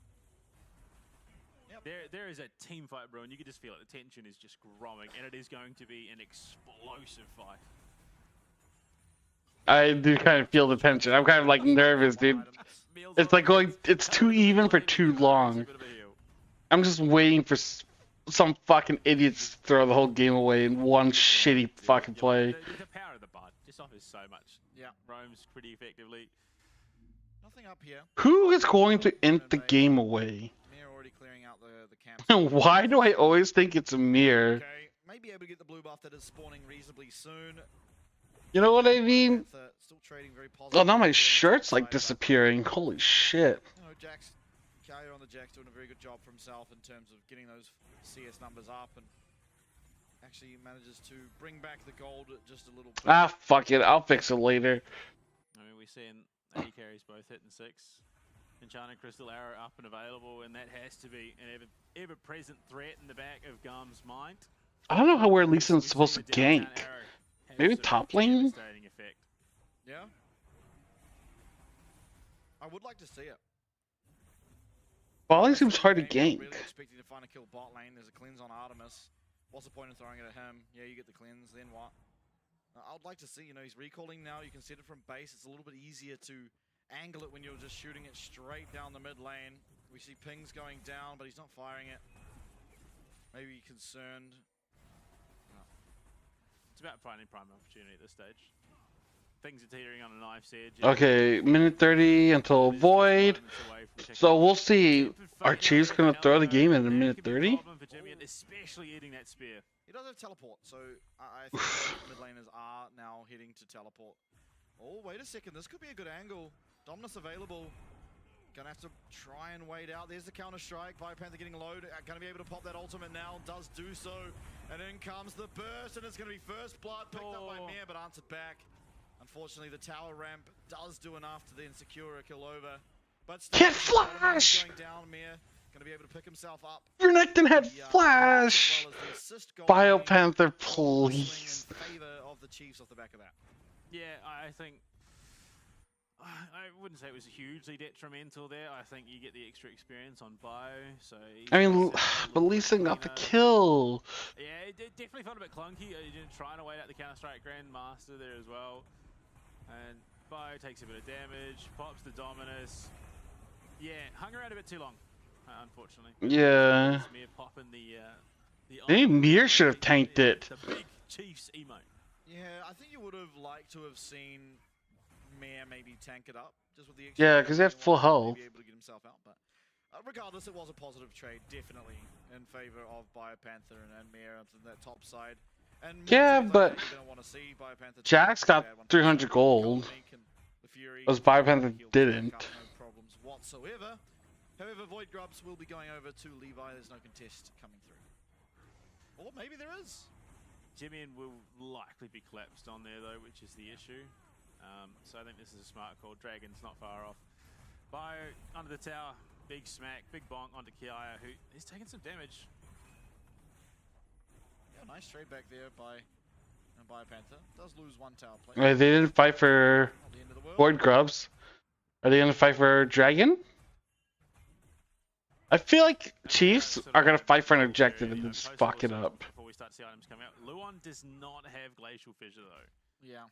Yep. There is a team fight, bro, and you can just feel it. The tension is just growing, and it is going to be an explosive fight. I do kind of feel the tension. I'm kind of like nervous, dude. It's like it's too even for too long. I'm just waiting for some fucking idiots to throw the whole game away in one shitty fucking play. The power of the bot just offers so much. Yeah. Roams pretty effectively. Nothing up here. Who is going to end the game away? Mir already clearing out the camp. And why do I always think it's a mirror? Okay, maybe able to get the blue buff that is spawning reasonably soon. You know what I mean? Still trading very positive. Oh, now my shirt's like disappearing. Holy shit. You know, Kaya on the Jack's doing a very good job for himself in terms of getting those CS numbers up, and actually manages to bring back the gold just a little bit. Ah, fuck it. I'll fix it later. I mean, we're seeing AD carries both hitting 6. Enchanted Crystal Arrow up and available, and that has to be an ever-present threat in the back of Gam's mind. I don't know how where Lee Sin's supposed to gank. Maybe top lane? Yeah. I would like to see it. Bot lane seems hard to gank. Really expecting to find a kill bot lane. There's a cleanse on Artemis. What's the point of throwing it at him? Yeah, you get the cleanse, then what? I would like to see, you know, he's recalling now. You can set it from base. It's a little bit easier to angle it when you're just shooting it straight down the mid lane. We see pings going down, but he's not firing it. Maybe concerned. It's about finding prime opportunity at this stage. Things are teetering on a knife's edge. Okay, minute 30 until void. So we'll see. Are Chiefs gonna throw the game in a minute 30? Especially eating that spear. He does have teleport, so I think mid laners are now heading to teleport. Oh, wait a second. This could be a good angle. Dominus available. Gonna have to try and wait out. There's the counter strike. Biopanther getting low. Gonna be able to pop that ultimate now. Does do so. And in comes the burst, and it's gonna be first blood picked up by Mir, but answered back. Unfortunately, the tower ramp does do enough to then secure a kill over. But Can't flash! Going down, Mir gonna be able to pick himself up. Renekton had flash! Biopanther, please. In favor of the Chiefs off the back of that. Yeah, I think I wouldn't say it was hugely detrimental there. I think you get the extra experience on Bio, so I mean, but Lee Sin got the kill. Yeah, it definitely felt a bit clunky. Trying to wait out the Counter-Strike Grandmaster there as well. And Bio takes a bit of damage, pops the Dominus. Yeah, hung around a bit too long, unfortunately. Yeah. Mir popping the Maybe Mir should have tanked it. The big Chiefs emote. Yeah, I think you would have liked to have seen Mir maybe tank it up, just with the Yeah, because he had full health. be able to get himself out. But regardless, it was a positive trade, definitely in favor of Biopanther and Mir on that top side. And Yeah, but Jax got 300 gold. As Biopanther didn't. No problems whatsoever. However, Void Grubs will be going over to Levi. There's no contest coming through. Or maybe there is. Jimmy will likely be collapsed on there though, which is the issue. So I think this is a smart call. Dragon's not far off. Bio under the tower, big smack, big bonk onto Kiaya, who is taking some damage. Yeah, nice trade back there by Biopanther. Does lose one tower play. Wait, they didn't fight for Void Grubs. Are they gonna fight for Dragon? I feel like Chiefs are gonna fight for an objective and then just fuck it up. Before we start to see items coming out, Luon does not have Glacial Fissure though. Yeah.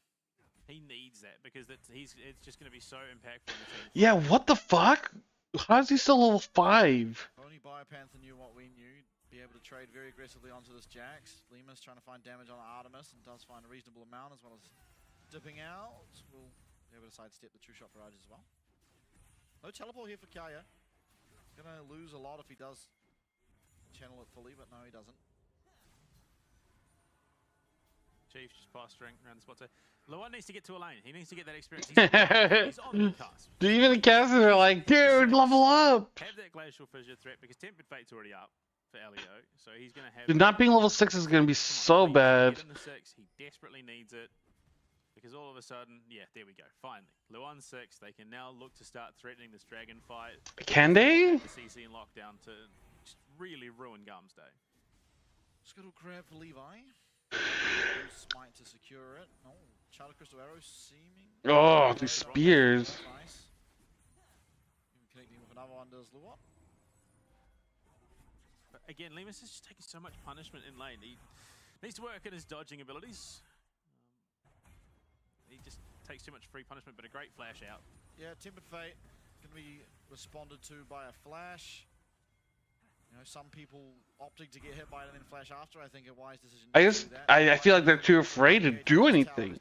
He needs that because it's just going to be so impactful on the team. Yeah, what the fuck? How is he still level 5? Only Biopanther knew what we knew. Be able to trade very aggressively onto this Jax. Lima's trying to find damage on Artemis and does find a reasonable amount as well as dipping out. We'll be able to sidestep the true shot barrage as well. No teleport here for Kaya. Gonna lose a lot if he does channel it fully, but no, he doesn't. Chief just posturing around the spot. So Luon needs to get to a lane. He needs to get that experience. He's on the cusp. Even the casters are like, dude, level up! Have that Glacial Fissure threat because Tempered Fate's already up for Elio, so he's going to have... Dude, not being level 6 is gonna be so bad. Get in the 6, he desperately needs it. Because all of a sudden, yeah, there we go, finally. Luon 6, they can now look to start threatening this dragon fight. Can they? The CC in lockdown to just really ruin Gum's day. Scuttle grab for Levi. Smite to secure it. Oh, Charter Crystal Arrow seeming. Oh, these spears. Nice. Even connecting with another one does Luon. But again, Lemus is just taking so much punishment in lane. He needs to work on his dodging abilities. He just takes too much free punishment, but a great flash out. Yeah, Tempered Fate can be responded to by a flash. You know, some people opting to get hit by it and then flash after. I think a wise decision. I feel like they're too afraid to do anything.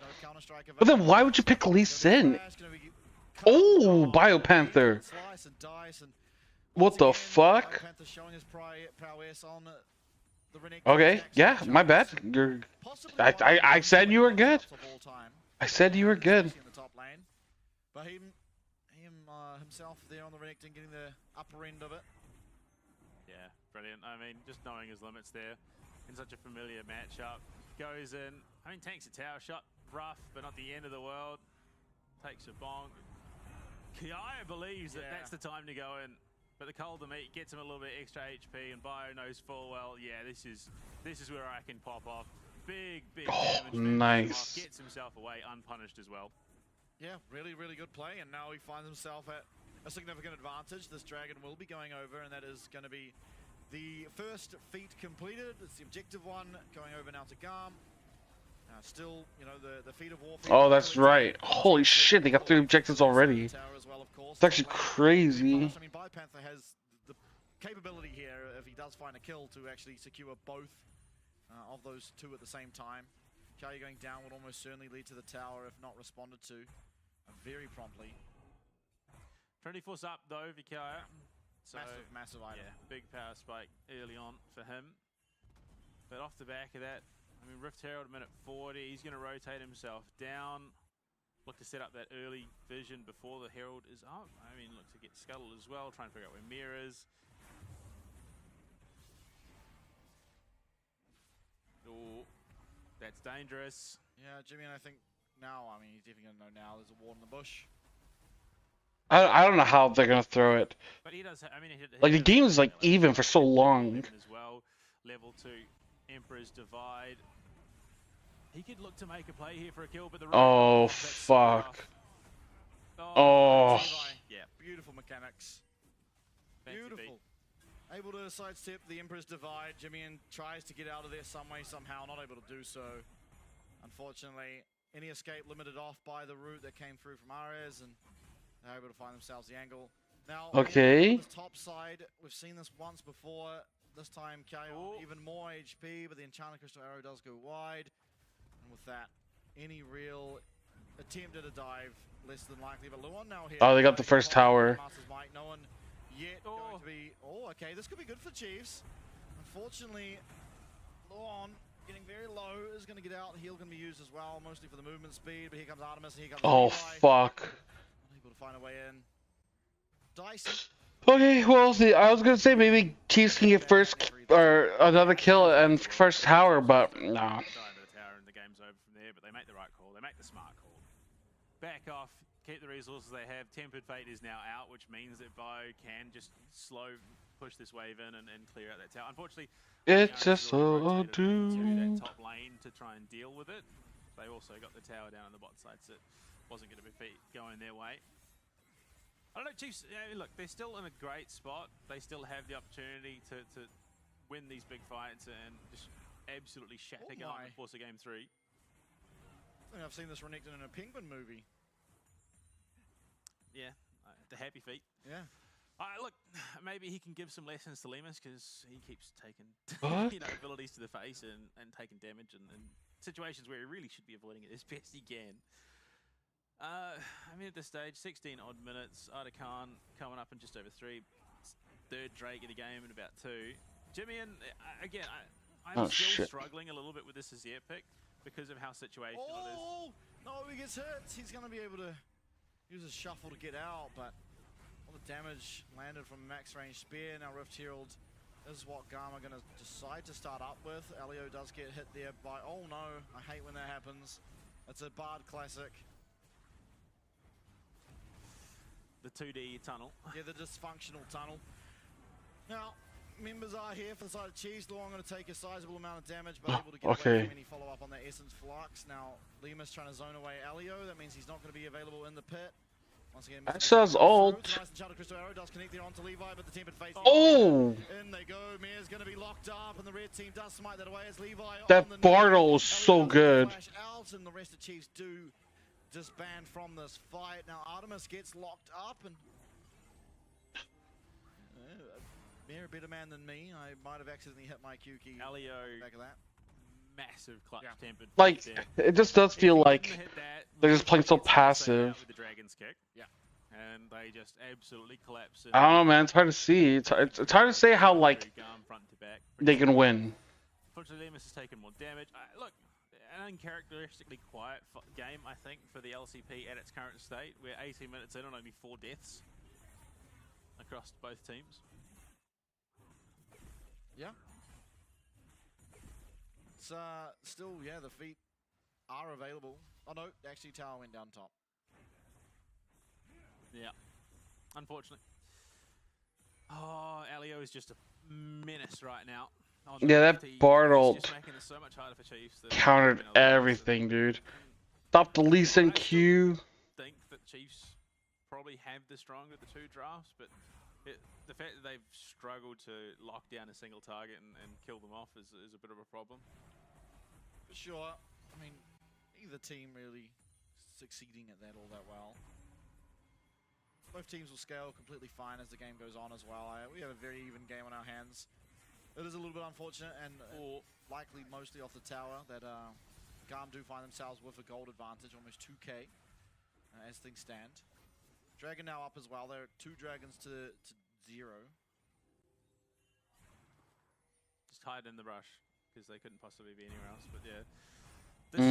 But then why would you pick Lee Sin? Oh, Biopanther. What the fuck? Okay, yeah, my bad. I said you were good. I said you were good. But himself there on the Renekton getting the upper end of it. Yeah, brilliant. I mean, just knowing his limits there in such a familiar matchup. Goes in, I mean, tanks a tower shot, rough, but not the end of the world. Takes a bonk. Kiaya believes that that's the time to go in, but the cold to meat gets him a little bit extra HP, and Bio knows full well, yeah, this is where I can pop off. Big damage. Nice. Gets himself away unpunished as well. Yeah, really, really good play, and now he finds himself at a significant advantage. This dragon will be going over, and that is going to be the first feat completed. It's the objective one, going over now to GAM. Still, you know, the feat of warfare. Oh, that's right. Holy shit, they got 3 objectives already. It's actually crazy. I mean, Biopanther has the capability here, if he does find a kill, to actually secure both of those 2 at the same time. Kaya going down would almost certainly lead to the tower if not responded to very promptly. 24's up though, Vikaya. So, massive item. Yeah, big power spike early on for him. But off the back of that, I mean, Rift Herald minute 40, he's going to rotate himself down. Look to set up that early vision before the Herald is up. I mean, look to get scuttled as well, try and figure out where Mir is. Oh, that's dangerous. Yeah, Jimmy, and I think now. I mean, he's definitely going to know now. There's a ward in the bush. I don't know how they're gonna throw it. But he does. I mean, Like the game is like even for so long. as well. Level 2, Emperor's Divide. He could look to make a play here for a kill, but the Oh fuck. Oh. Yeah, beautiful mechanics. Beautiful. Able to sidestep the Emperor's Divide. Jimmy tries to get out of there some way, somehow, not able to do so. Unfortunately, any escape limited off by the route that came through from Ares, and they're able to find themselves the angle. Now, okay. On this top side, we've seen this once before. This time, Kayon even more HP, but the Enchanted Crystal Arrow does go wide. And with that, any real attempt at a dive, less than likely. But Luon now here. Oh, they got the first tower. No one yet going to be... Oh, okay, this could be good for Chiefs. Unfortunately, Luon getting very low is going to get out. Heal going to be used as well, mostly for the movement speed. But here comes Artemis, and here comes Oh, Levi. fuck. Able to find a way in. Dyson. Okay, well, see, I was gonna say maybe Chiefs can get first or another kill and first tower, but no. The game's over from there, but they make the right call. They make the smart call. Back off, keep the resources they have. Tempered Fate is now out, which means that Bo can just push this wave in and clear out that tower. Unfortunately, it's just so doomed. That top lane to try and deal with it. They also got the tower down on the bot side, so it wasn't going to be going their way. I don't know, Chiefs, look, they're still in a great spot. They still have the opportunity to win these big fights and just absolutely shatter Garm and force a game 3. I think I've seen this Renekton in a Penguin movie. Yeah, the happy feet. Yeah. Look, maybe he can give some lessons to Lemus because he keeps taking abilities to the face and taking damage and situations where he really should be avoiding it as best he can. I mean, at this stage, 16 odd minutes. Ida Khan coming up in just over 3. Third Drake of the game in about 2. Jimmy, and again, I'm still struggling a little bit with this as the pick because of how situational it is. Oh, no, he gets hit. He's going to be able to use his shuffle to get out, but all the damage landed from max range spear. Now Rift Herald is what GAM are going to decide to start up with. Elio does get hit there by, oh no, I hate when that happens. It's a Bard classic. The 2D tunnel. Yeah, the dysfunctional tunnel. Now, members are here for the side of Chiefs. Luon going to take a sizable amount of damage, but able to get away from any follow-up on that Essence Flux. Now, Lemus trying to zone away Elio. That means he's not going to be available in the pit. Once again, that says ult. Crystal Arrow does connect there onto Levi, but the Tempered Fate. Oh! In they go. Mir's going to be locked up, and the red team does smite that away as Levi. That Bartle is so good. Flash out, and the rest of Chiefs do disband from this fight. Now Artemis gets locked up, and Mir a better man than me. I might have accidentally hit my Q key. Elio, back of that. Massive clutch tempered. Like, it just does feel like they're just playing so passive. With the Dragon's Kick. Yeah. And they just absolutely collapse. I don't know, man. It's hard to see. It's hard to say how like they can win. Unfortunately, Lemus has taken more damage. Look, an uncharacteristically quiet game, I think, for the LCP at its current state. We're 18 minutes in and only 4 deaths across both teams. Yeah. It's still, yeah, the feet are available. Oh no, actually tower went down top. Yeah, unfortunately. Oh, Elio is just a menace right now. Yeah, that Bartle so much harder for Chiefs countered everything, dude. Stop the Lee Sin Q. I think that Chiefs probably have the stronger of the 2 drafts, but the fact that they've struggled to lock down a single target and kill them off is a bit of a problem. For sure. I mean, either team really succeeding at that all that well. Both teams will scale completely fine as the game goes on as well. We have a very even game on our hands. It is a little bit unfortunate and likely mostly off the tower that GAM do find themselves with a gold advantage, almost 2k as things stand. Dragon now up as well. There are 2 dragons to 0. Just hide in the brush because they couldn't possibly be anywhere else. But yeah, this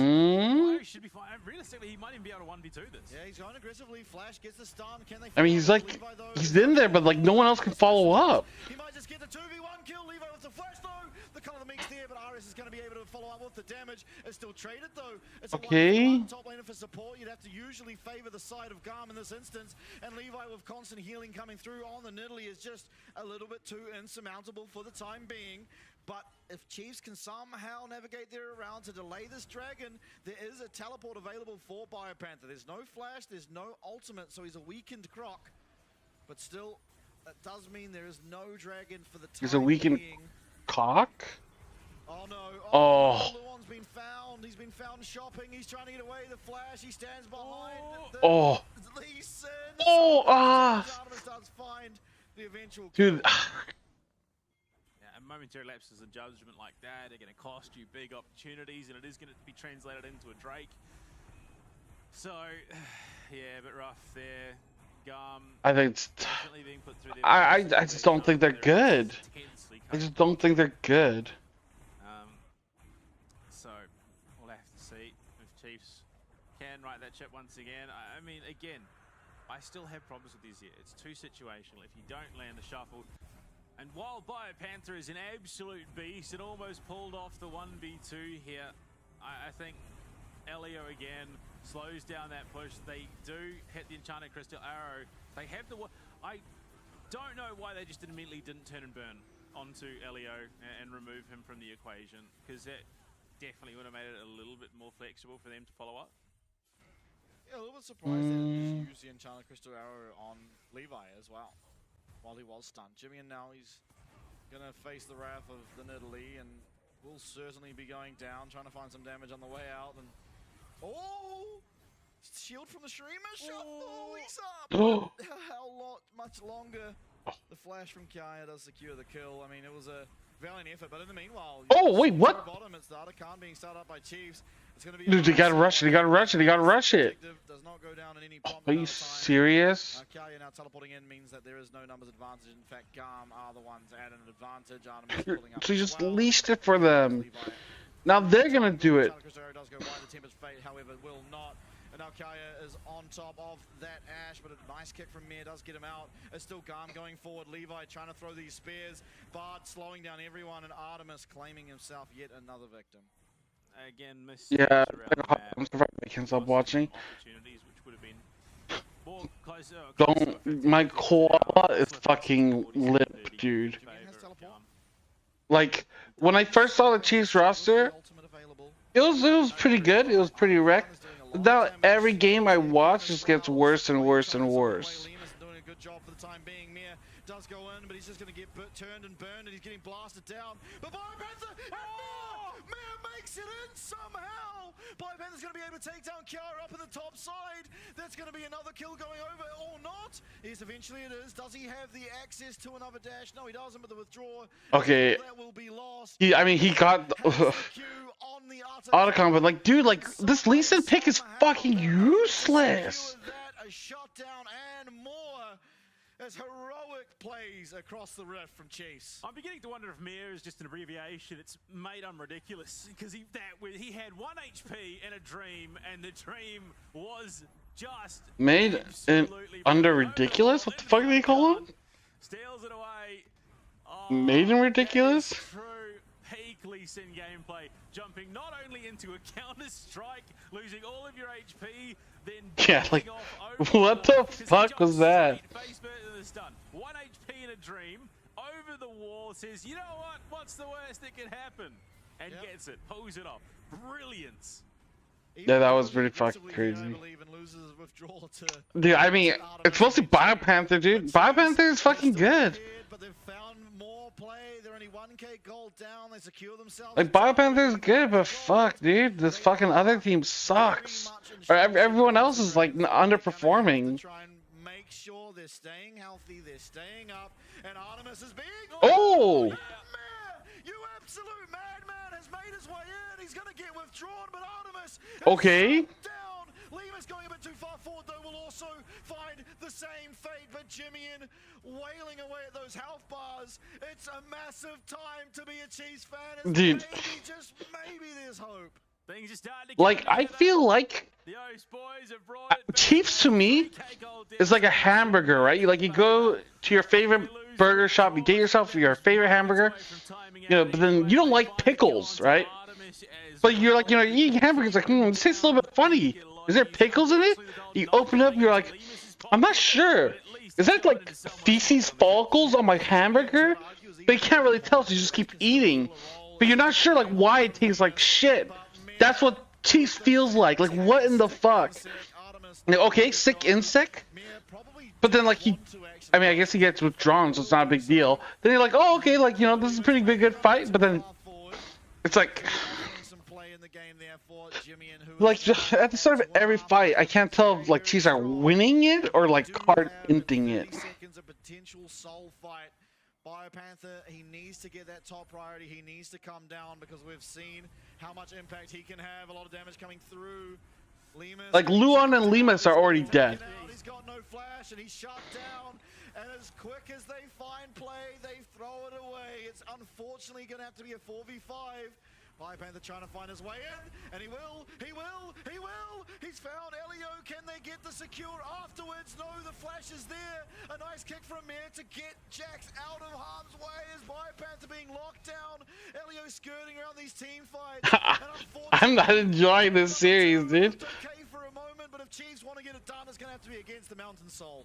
2v2? Should be fine. Realistically, he might even be able to 1v2 this. Yeah, he's going aggressively. Flash gets the stun. Can they? I mean, he's like, he's in there, but like no one else can follow up. He might just get the 2v1 kill. Levi with the flash though. The color of the mix there, but Aris is going to be able to follow up with the damage. It's still traded though. It's Okay. a top laner for support. You'd have to usually favor the side of GAM in this instance, and Levi with constant healing coming through on the Nidalee is just a little bit too insurmountable for the time being. But if Chiefs can somehow navigate their around to delay this dragon, there is a teleport available for BioPanther. There's no flash, there's no ultimate, so he's a weakened Croc. But still, that does mean there is no dragon for the time He's a weakened being. cock? Oh no. Oh. Luon's been found. He's been found shopping. He's trying to get away. The flash. He stands behind. Oh. Lee Sin. Oh, ah. Artemis does find the eventual Dude. And momentary lapses of judgment like that are going to cost you big opportunities, and it is going to be translated into a Drake. So, yeah, but rough there. GAM. I think it's. Definitely being put through I just don't think they're good. I just don't think they're good. So, we'll have to see if Chiefs can right that ship once again. I mean, again, I still have problems with this here. It's too situational. If you don't land the shuffle, and while BioPanther is an absolute beast, it almost pulled off the 1v2 here. I think Elio again slows down that push. They do hit the Enchanted Crystal Arrow. They have the... I don't know why they just immediately didn't turn and burn onto Elio and remove him from the equation, because that definitely would have made it a little bit more flexible for them to follow up. Yeah, a little bit surprised they didn't use the Enchanted Crystal Arrow on Levi as well, while he was stunned. Jimmy, and now he's going to face the wrath of the Nidalee, and will certainly be going down, trying to find some damage on the way out. And oh! Shield from the streamer, shuffle, he's up! Much longer? The flash from Kaya does secure the kill. I mean, it was a valiant effort, but in the meanwhile... Oh, wait, what? Bottom, it's the Otacon being started up by Chiefs. It's going to be... Dude, you gotta rush it, you gotta rush it, you gotta rush it. Does not go down in any Are you serious? Kaya now teleporting in means that there is no numbers advantage. In fact, GAM are the ones at an advantage. Artemis pulling up So you as just well. leashed it for them. Now they're gonna do it. Does go wide. The Tempest Fate, however, will not. And now Kaya is on top of that Ash, but a nice kick from Mir does get him out. It's still GAM going forward. Levi trying to throw these spears. Bard slowing down everyone, and Artemis claiming himself yet another victim. Again, miss. Yeah, I'm surprised I can't stop watching. Opportunities which would have been more closer. Don't. My koala is fucking lit, dude. Like when I first saw the Chiefs roster, it was pretty good. It was pretty wrecked. Now every game I watch just gets worse and worse and worse. Doing a good job for the time being. Mir does go in, but he's just going to get turned and burned, and he's getting blasted down. But BioPanther, and Mir makes it in somehow. BioPanther's going to be able to take down Kiara up in the top side. That's going to be another kill going over, or not. Yes, eventually it is. Does he have the access to another dash? No, he doesn't, but the withdraw. Okay. That will be lost. I mean, he got Otacon, but like, dude, like this Lee Sin pick is fucking useless. A shutdown and more as heroic plays across the rift from Chiefs. I'm beginning to wonder if Mir is just an abbreviation. It's made ridiculous because he had 1 HP in a dream, and the dream was just Made under ridiculous? What the fuck do they call him? Steals it away. Made him ridiculous? True peak Lee Sin gameplay, jumping not only into a counter strike, losing all of your HP, then Yeah, like, what the fuck was that? face first in the stun. 1 HP in a dream, over the wall, says, you know what, what's the worst that can happen? And gets it, pulls it off. Brilliance. Yeah, that was pretty fucking crazy. Dude, I mean, it's mostly BioPanther, dude. BioPanther is fucking good. But they've found more play. They're only 1k gold down. They secure themselves. Like, BioPanther is good, but fuck, dude. This fucking other team sucks. Or everyone else is, like, underperforming. Make sure they're staying healthy, they're staying up, and Artemis is being... Oh! You absolute madman has made his way in. He's going to get withdrawn, but Artemis... Okay. Down. Lima's going a bit too far forward, though, will also find the same fate, but Jimmy in wailing away at those health bars. It's a massive time to be a Chiefs fan. Dude. Maybe, just maybe there's hope. Like, I feel like Chiefs to me is like a hamburger, right? You go to your favorite burger shop, you get yourself your favorite hamburger, but then you don't like pickles, right? But you're like, you eat hamburgers, like, this tastes a little bit funny. Is there pickles in it? You open it up, you're like, I'm not sure. Is that like feces follicles on my hamburger? But you can't really tell, so you just keep eating. But you're not sure like why it tastes like shit. That's what cheese feels like. Like, what in the fuck? Okay, sick insect. But then like I guess he gets withdrawn, so it's not a big deal. Then you're like, oh, okay, like, this is a pretty good fight. But then it's like at the start of every fight, I can't tell if like Chiefs are winning it or like hard inting it. Biopanther, he needs to get that top priority. He needs to come down because we've seen how much impact he can have. A lot of damage coming through. Lemus, like Luon and Lemus are already dead. He's got no flash and he's shut down. And as quick as they find play, they throw it away. It's unfortunately going to have to be a 4v5. Biopanther trying to find his way in, and he will. He's found Elio. Can they get the secure afterwards? No, the flash is there. A nice kick from Mir to get Jax out of harm's way as Biopanther being locked down. Elio skirting around these team fights. I'm not enjoying this series, dude. Okay for a moment, but if Chiefs want to get it done, it's going to have to be against the Mountain Soul.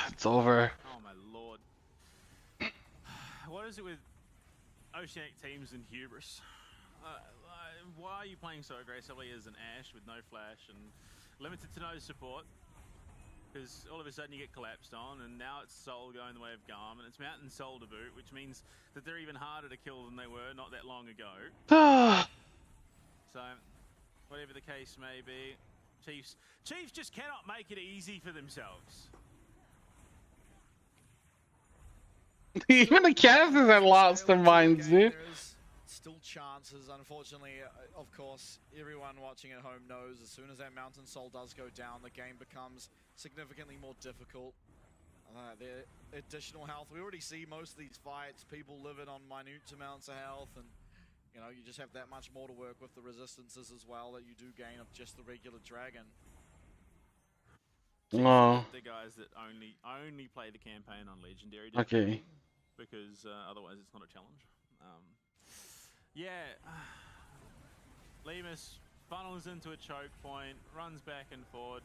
It's over. Oh my lord. What is it with Oceanic teams and hubris? Why are you playing so aggressively as an Ashe with no flash and limited to no support? Because all of a sudden you get collapsed on, and now it's Soul going the way of GAM, and it's Mountain Soul to boot, which means that they're even harder to kill than they were not that long ago. So, whatever the case may be, Chiefs just cannot make it easy for themselves. Even the casters have lost their minds, dude. Still chances, unfortunately. Of course, everyone watching at home knows as soon as that Mountain Soul does go down, the game becomes significantly more difficult. Their additional health, we already see most of these fights, people living on minute amounts of health, and you just have that much more to work with the resistances as well that you do gain of just the regular dragon. No. The guys that only play the campaign on Legendary. Okay. Because otherwise it's not a challenge. Yeah, Lemus funnels into a choke point, runs back and forward.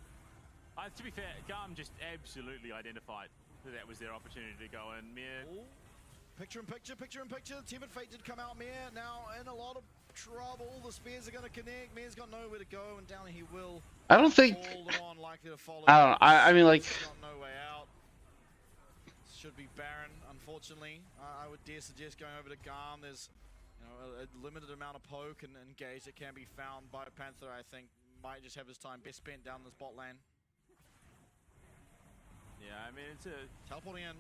To be fair, GAM just absolutely identified that was their opportunity to go in. Mir. Picture in picture. Team Fate did come out. Mir now in a lot of trouble. The spears are going to connect. Mir's got nowhere to go, and down he will. I don't think. I mean, like. Got no way out. Should be Baron, unfortunately. I would dare suggest going over to GAM. There's a limited amount of poke and engage that can be found. Biopanther, I think, might just have his time best spent down this bot lane. Yeah, I mean, it's a teleporting in.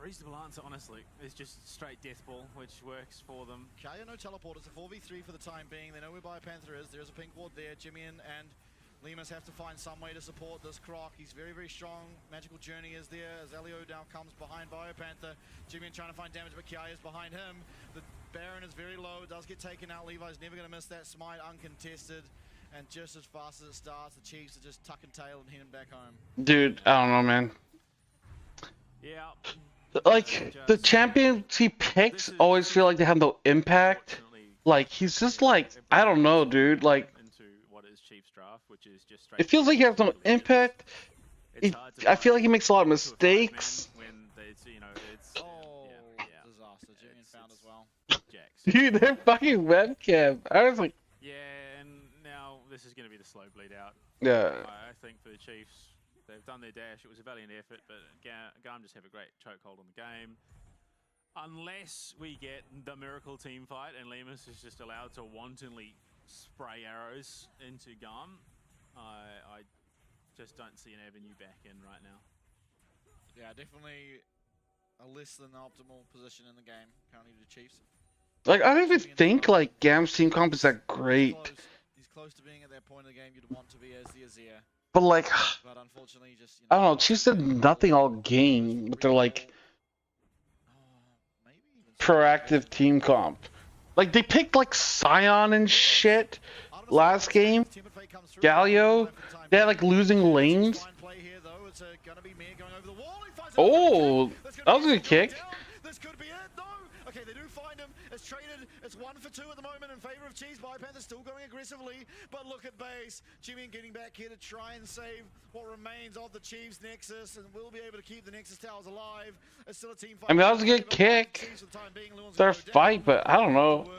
Reasonable answer, honestly. It's just straight death ball, which works for them. Kaya no teleport. It's a 4v3 for the time being. They know where Biopanther is. There's a pink ward there. Jimmy and Lemus have to find some way to support this Croc. He's very, very strong. Magical Journey is there as Elio now comes behind Biopanther. Jimmy trying to find damage, but Kiai is behind him. The Baron is very low. Does get taken out. Levi's never going to miss that smite uncontested. And just as fast as it starts, the Chiefs are just tucking tail and heading back home. Dude, I don't know, man. Yeah. Like, the champions he picks always feel like they have no impact. Like, he's just like, I don't know, dude. Like, it feels like he has no impact. I feel like he makes a lot of mistakes. Disaster. Jimmy found as well. Dude, they're fucking webcam. I was like, yeah, and now this is going to be the slow bleed out. Yeah. I think for the Chiefs, they've done their dash. It was a valiant effort, but GAM just have a great chokehold on the game. Unless we get the miracle team fight and Lemus is just allowed to wantonly spray arrows into GAM, I just don't see an avenue back in right now. Yeah, definitely a less than optimal position in the game currently to the Chiefs. Like, I don't even think like GAM's team comp is that great. He's close to being at that point of the game you'd want to be as the Azir. But like, but unfortunately, just I don't know. Chiefs did nothing all game, but they're like proactive team comp. Like they picked like Scion and shit last game. Galio. They had like losing lanes. Oh, that was a good kick. This could be it. No. Okay, they do find him. It's traded. It's 1 for 2 at the moment in favor of Cheese. Panther still going aggressively, but look at base. Jimmy getting back here to try and save what remains of the Chiefs Nexus, and will be able to keep the Nexus towers alive. It's still a team fight. I mean, that was a good kick. Their fight, but I don't know.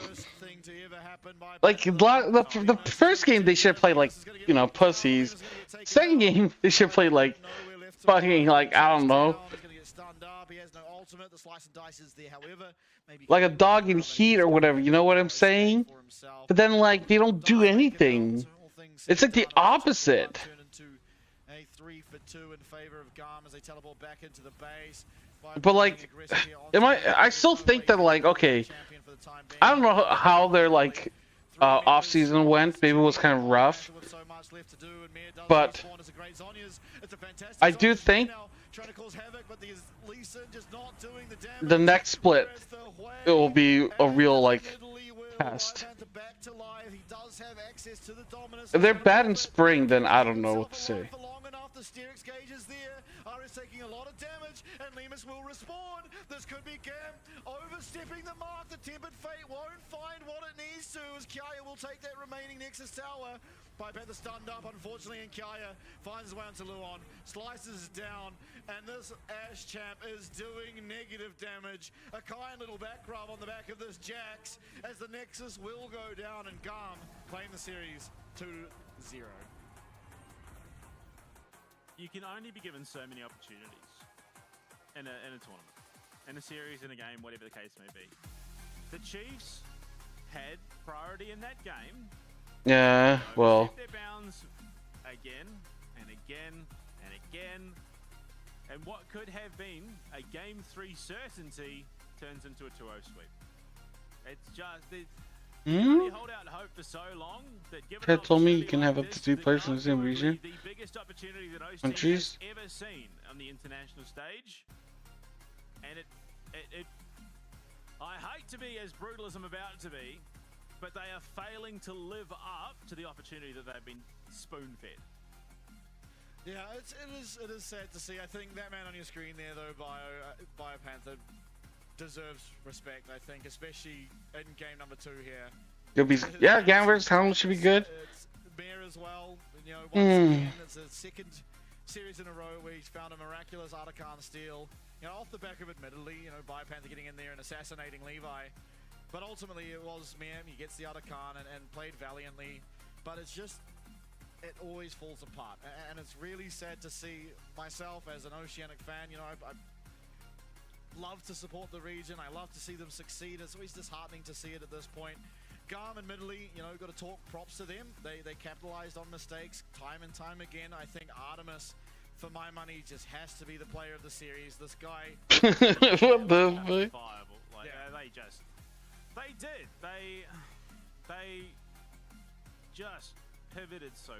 Like the first game, they should have played like, you know, pussies. Second game, they should have played like fucking like, I don't know. Like a dog in heat or whatever, you know what I'm saying? But then like they don't do anything. It's like the opposite. A 3 for 2 in favor of GAM as they teleport back into the base. But like, I still think that like, okay, I don't know how their like off season went. Maybe it was kind of rough. But I do think the next split, it will be a real like test. If they're bad in spring, then I don't know what to say. Steerix gauges there. Aris taking a lot of damage, and Lemus will respawn. This could be GAM overstepping the mark. The Tempered Fate won't find what it needs to, as Kiaya will take that remaining Nexus tower. Panther stunned up, unfortunately, and Kiaya finds his way onto Luon. Slices down, and this Ash champ is doing negative damage. A kind little back rub on the back of this Jax, as the Nexus will go down, and GAM claim the series 2-0. You can only be given so many opportunities in a tournament, in a series, in a game, whatever the case may be. The Chiefs had priority in that game. Yeah, well. Their bounds again and again and again, and what could have been a Game 3 certainty turns into a 2-0 sweep. It's just you hold out hope for so long that given Ted told me you can have up to 2 players in the same region. the biggest opportunity that OC Countries. has ever seen on the international stage, and it I hate to be as brutal as I'm about to be, but they are failing to live up to the opportunity that they've been spoon-fed. Yeah, it is sad to see. I think that man on your screen there, though, Biopanther, deserves respect. I think, especially in game number 2 here. It'll be, yeah, GAM vs Talon should be good. It's Bear as well. You know, once again, it's a second series in a row where he's found a miraculous Artican steal. You know, off the back of, admittedly, you know, Biopanther getting in there and assassinating Levi. But ultimately, it was Miam. He gets the Artican and played valiantly. But it's just, it always falls apart. And it's really sad to see myself as an Oceanic fan. You know, I love to support the region. I love to see them succeed. It's always disheartening to see it at this point. GAM, admittedly, you know, got to talk props to them. They capitalized on mistakes time and time again. I think Artemis, for my money, just has to be the player of the series. This guy. What the fuck? Like, yeah, they did. They just pivoted so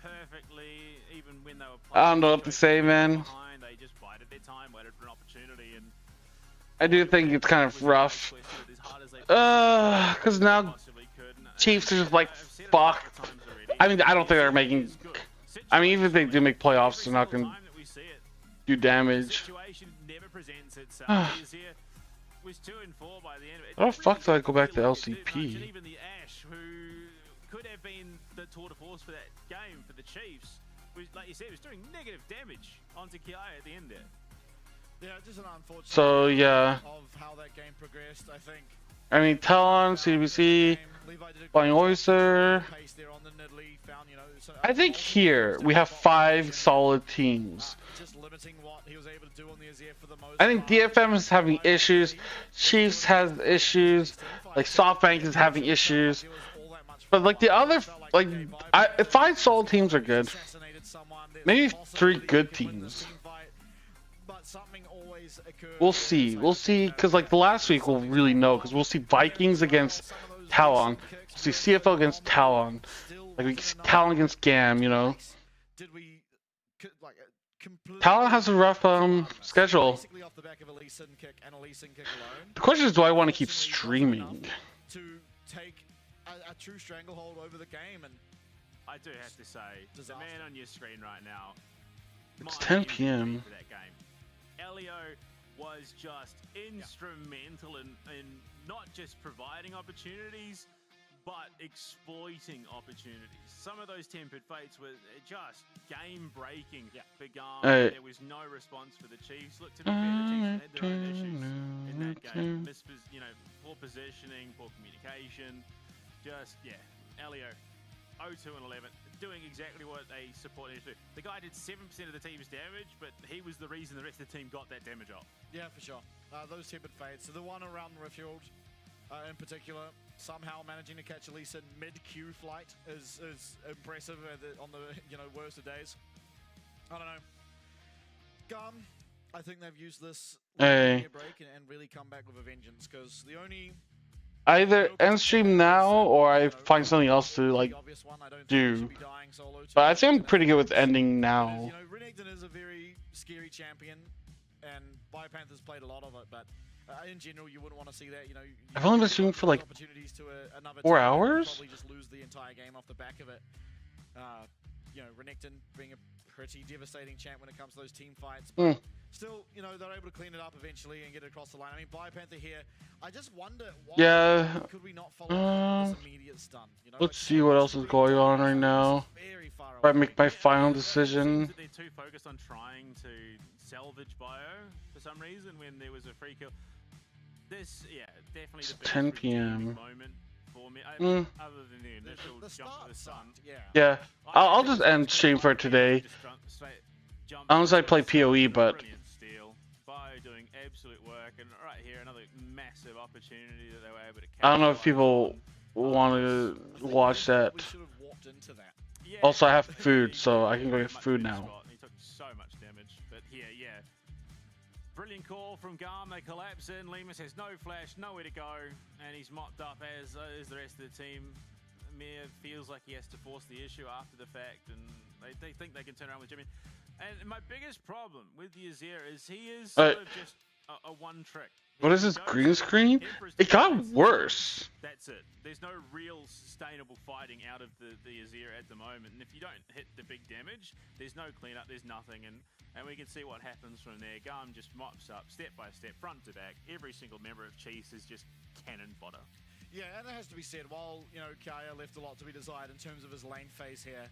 perfectly, even when they were playing. I don't know what to say, man. Behind, they just bided their time, waited for an opportunity, and I do think it's kind of rough. Because now Chiefs are just like, fuck. I mean, I don't think they're making. I mean, even if they do make playoffs, they're not going to do damage. How the fuck do I go back to LCP? Even the Ash, who could have been the tour de force for that game for the Chiefs, was, like you said, was doing negative damage onto Kiaya at the end there. Yeah, just an unfortunate So yeah. of how that game progressed, I think. I mean, Talon, CBC, Flying Oyster. I think here we have 5 solid teams. I think DFM is having issues. Chiefs has issues. Like SoftBank is having issues. But like the other, like 5 solid teams are good. Maybe 3 good teams. We'll see. We'll see, because like the last week we'll really know, because we'll see Vikings against Talon. We'll see CFO against Talon. Like we can see Talon against GAM, you know. Talon has a rough schedule. The question is, do I want to keep streaming? to take a true stranglehold over the game. And I do have to say, the man on your screen right now, It's my 10 MVP p.m. for that game. Elio was just instrumental in not just providing opportunities, but exploiting opportunities. Some of those tempered fates were just game-breaking for GAM. There was no response for the Chiefs. Look, to be fair, the Chiefs had their own issues in that game. Poor positioning, poor communication. Just, Elio, 0-2 and 11, doing exactly what a support needs to do. The guy did 7% of the team's damage, but he was the reason the rest of the team got that damage off. Yeah, for sure. Those tempered fates. So the one around the refueled, in particular, somehow managing to catch at least a mid-Q flight is impressive on the worst of days. I don't know. GAM, I think they've used this break and really come back with a vengeance, because the only Either end stream now or I find something else to like do. But I think I'm pretty good with ending now. Renekton is a very scary champion, and Biopanther's played a lot of it, but in general, you wouldn't want to see that. I've only been streaming for like 4 hours. Probably just lose the entire game off the back of it. Renekton being a pretty devastating champ when it comes to those team fights. But still, they're able to clean it up eventually and get it across the line. I mean, Biopanther here, I just wonder why could we not follow this immediate stun? Let's see what else is going on right now. If I make my final decision. They're too focused on trying to salvage Bio for some reason when there was a free kill. This, definitely It's the best 10 p.m. moment for me. I mean, other than the initial jump to the sun. Yeah, I'll just end stream for today. Unless I play PoE, but Steal. Bio doing absolute work, and right here another massive opportunity that they were able to I don't know if people want to watch that. Also, I have food, so I can go get food now. He took so much damage, but here, brilliant call from GAM. They collapse in. Lemus has no flash, nowhere to go, and he's mopped up as the rest of the team. Mir feels like he has to force the issue after the fact, and they think they can turn around with Jimmy. And my biggest problem with the Azir is he is sort of just a one trick. What is this green screen? It got worse. That's it. There's no real sustainable fighting out of the Azir at the moment. And if you don't hit the big damage, there's no cleanup, there's nothing. And we can see what happens from there. GAM just mops up step by step, front to back. Every single member of Chiefs is just cannon fodder. Yeah, and it has to be said, while, Kaya left a lot to be desired in terms of his lane phase here,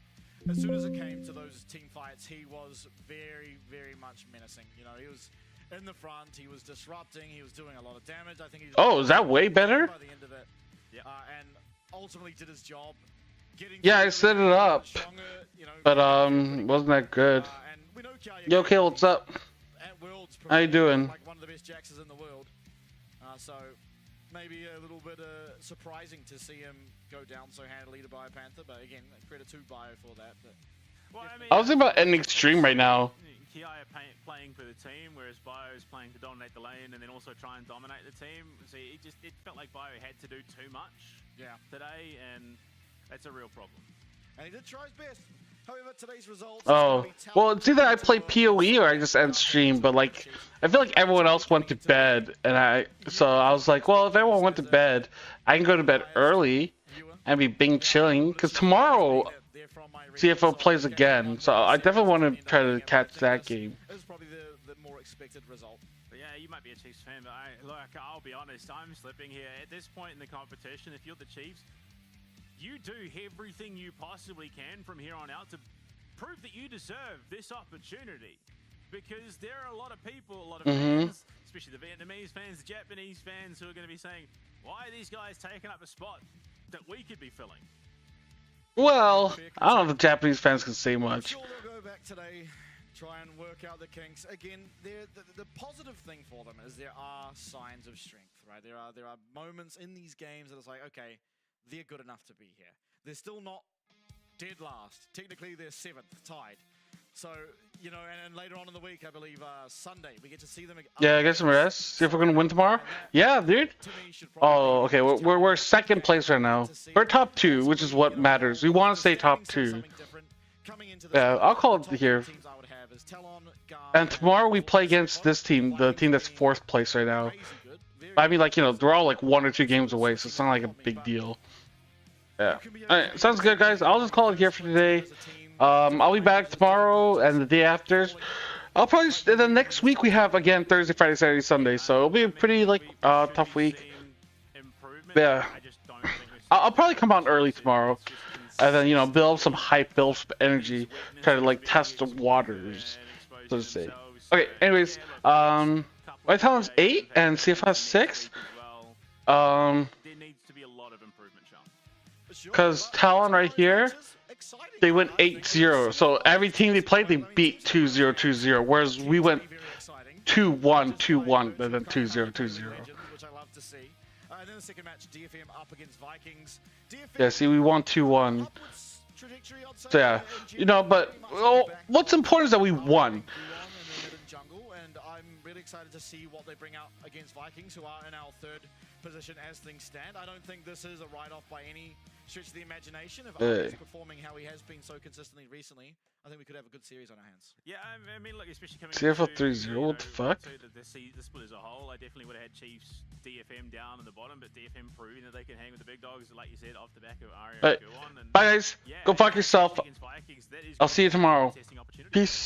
as soon as it came to those team fights, he was very, very much menacing. He was in the front, he was disrupting, he was doing a lot of damage. I think he is that way better? By the end of it. And ultimately did his job. Yeah, I set it up, but wasn't that good. Yo, okay, what's up? How you doing? Like one of the best Jaxes in the world. So maybe a little bit surprising to see him go down so handily to Biopanther, but again, credit to Bio for that. But I was thinking about ending stream right now. Kia playing for the team, whereas Bio is playing to dominate the lane and then also try and dominate the team. See, it felt like Bio had to do too much today, and that's a real problem. And he did try his best. However, today's results. Oh, well, it's either I play PoE or I just end stream, but like, I feel like everyone else went to bed, and so I was like, well, if everyone went to bed, I can go to bed early and be Bing chilling, because tomorrow CFO plays again, so I definitely want to try to catch that game. This is probably the more expected result. But yeah, you might be a Chiefs fan, but I'll be honest, I'm slipping here. At this point in the competition, if you're the Chiefs, you do everything you possibly can from here on out to prove that you deserve this opportunity. Because there are a lot of people, a lot of fans, especially the Vietnamese fans, the Japanese fans, who are going to be saying, why are these guys taking up a spot that we could be filling? Well, I don't know if the Japanese fans can say much. Sure, they'll go back today, try and work out the kinks. Again, the positive thing for them is there are signs of strength, right? There are moments in these games that it's like, okay, they're good enough to be here. They're still not dead last. Technically, they're 7th, tied. So, and later on in the week, I believe Sunday, we get to see them again. Yeah, get some rest. See if we're gonna win tomorrow. Yeah, dude. Oh, okay. We're second place right now. We're top 2, which is what matters. We want to stay top 2. Yeah, I'll call it here. And tomorrow we play against this team, the team that's 4th place right now. I mean, like, you know, they're all like 1 or 2 games away, so it's not like a big deal. Yeah. Alright, sounds good, guys. I'll just call it here for today. I'll be back tomorrow and the day after. I'll probably, and then next week we have again Thursday, Friday, Saturday, Sunday, so it'll be a pretty like tough week. Yeah. I'll probably come on early tomorrow, and then, you know, build some hype, build some energy, try to like test the waters, so to say. Okay. Anyways, my talent's 8 and CFS 6. Because Talon right here, they went 8-0. So every team they played, they beat 2-0, 2-0. Whereas we went 2-1, 2-1, and then 2-0, 2-0. Then the second match, DFM up against Vikings. Yeah, see, we won 2-1. So yeah, you know, but well, what's important is that we won. And I'm really excited to see what they bring out against Vikings, who are in our 3rd position as things stand. I don't think this is a write-off by any stretch of the imagination. If Arthur's performing how he has been so consistently recently, I think we could have a good series on our hands. Yeah, I mean, look, especially coming CFL 3-0, what the fuck? The split as a whole, I definitely would have had Chiefs DFM down in the bottom, but DFM proving that they can hang with the big dogs, like you said, off the back of Aria and Guan. Bye guys, go fuck yourself. I'll see you tomorrow. Peace.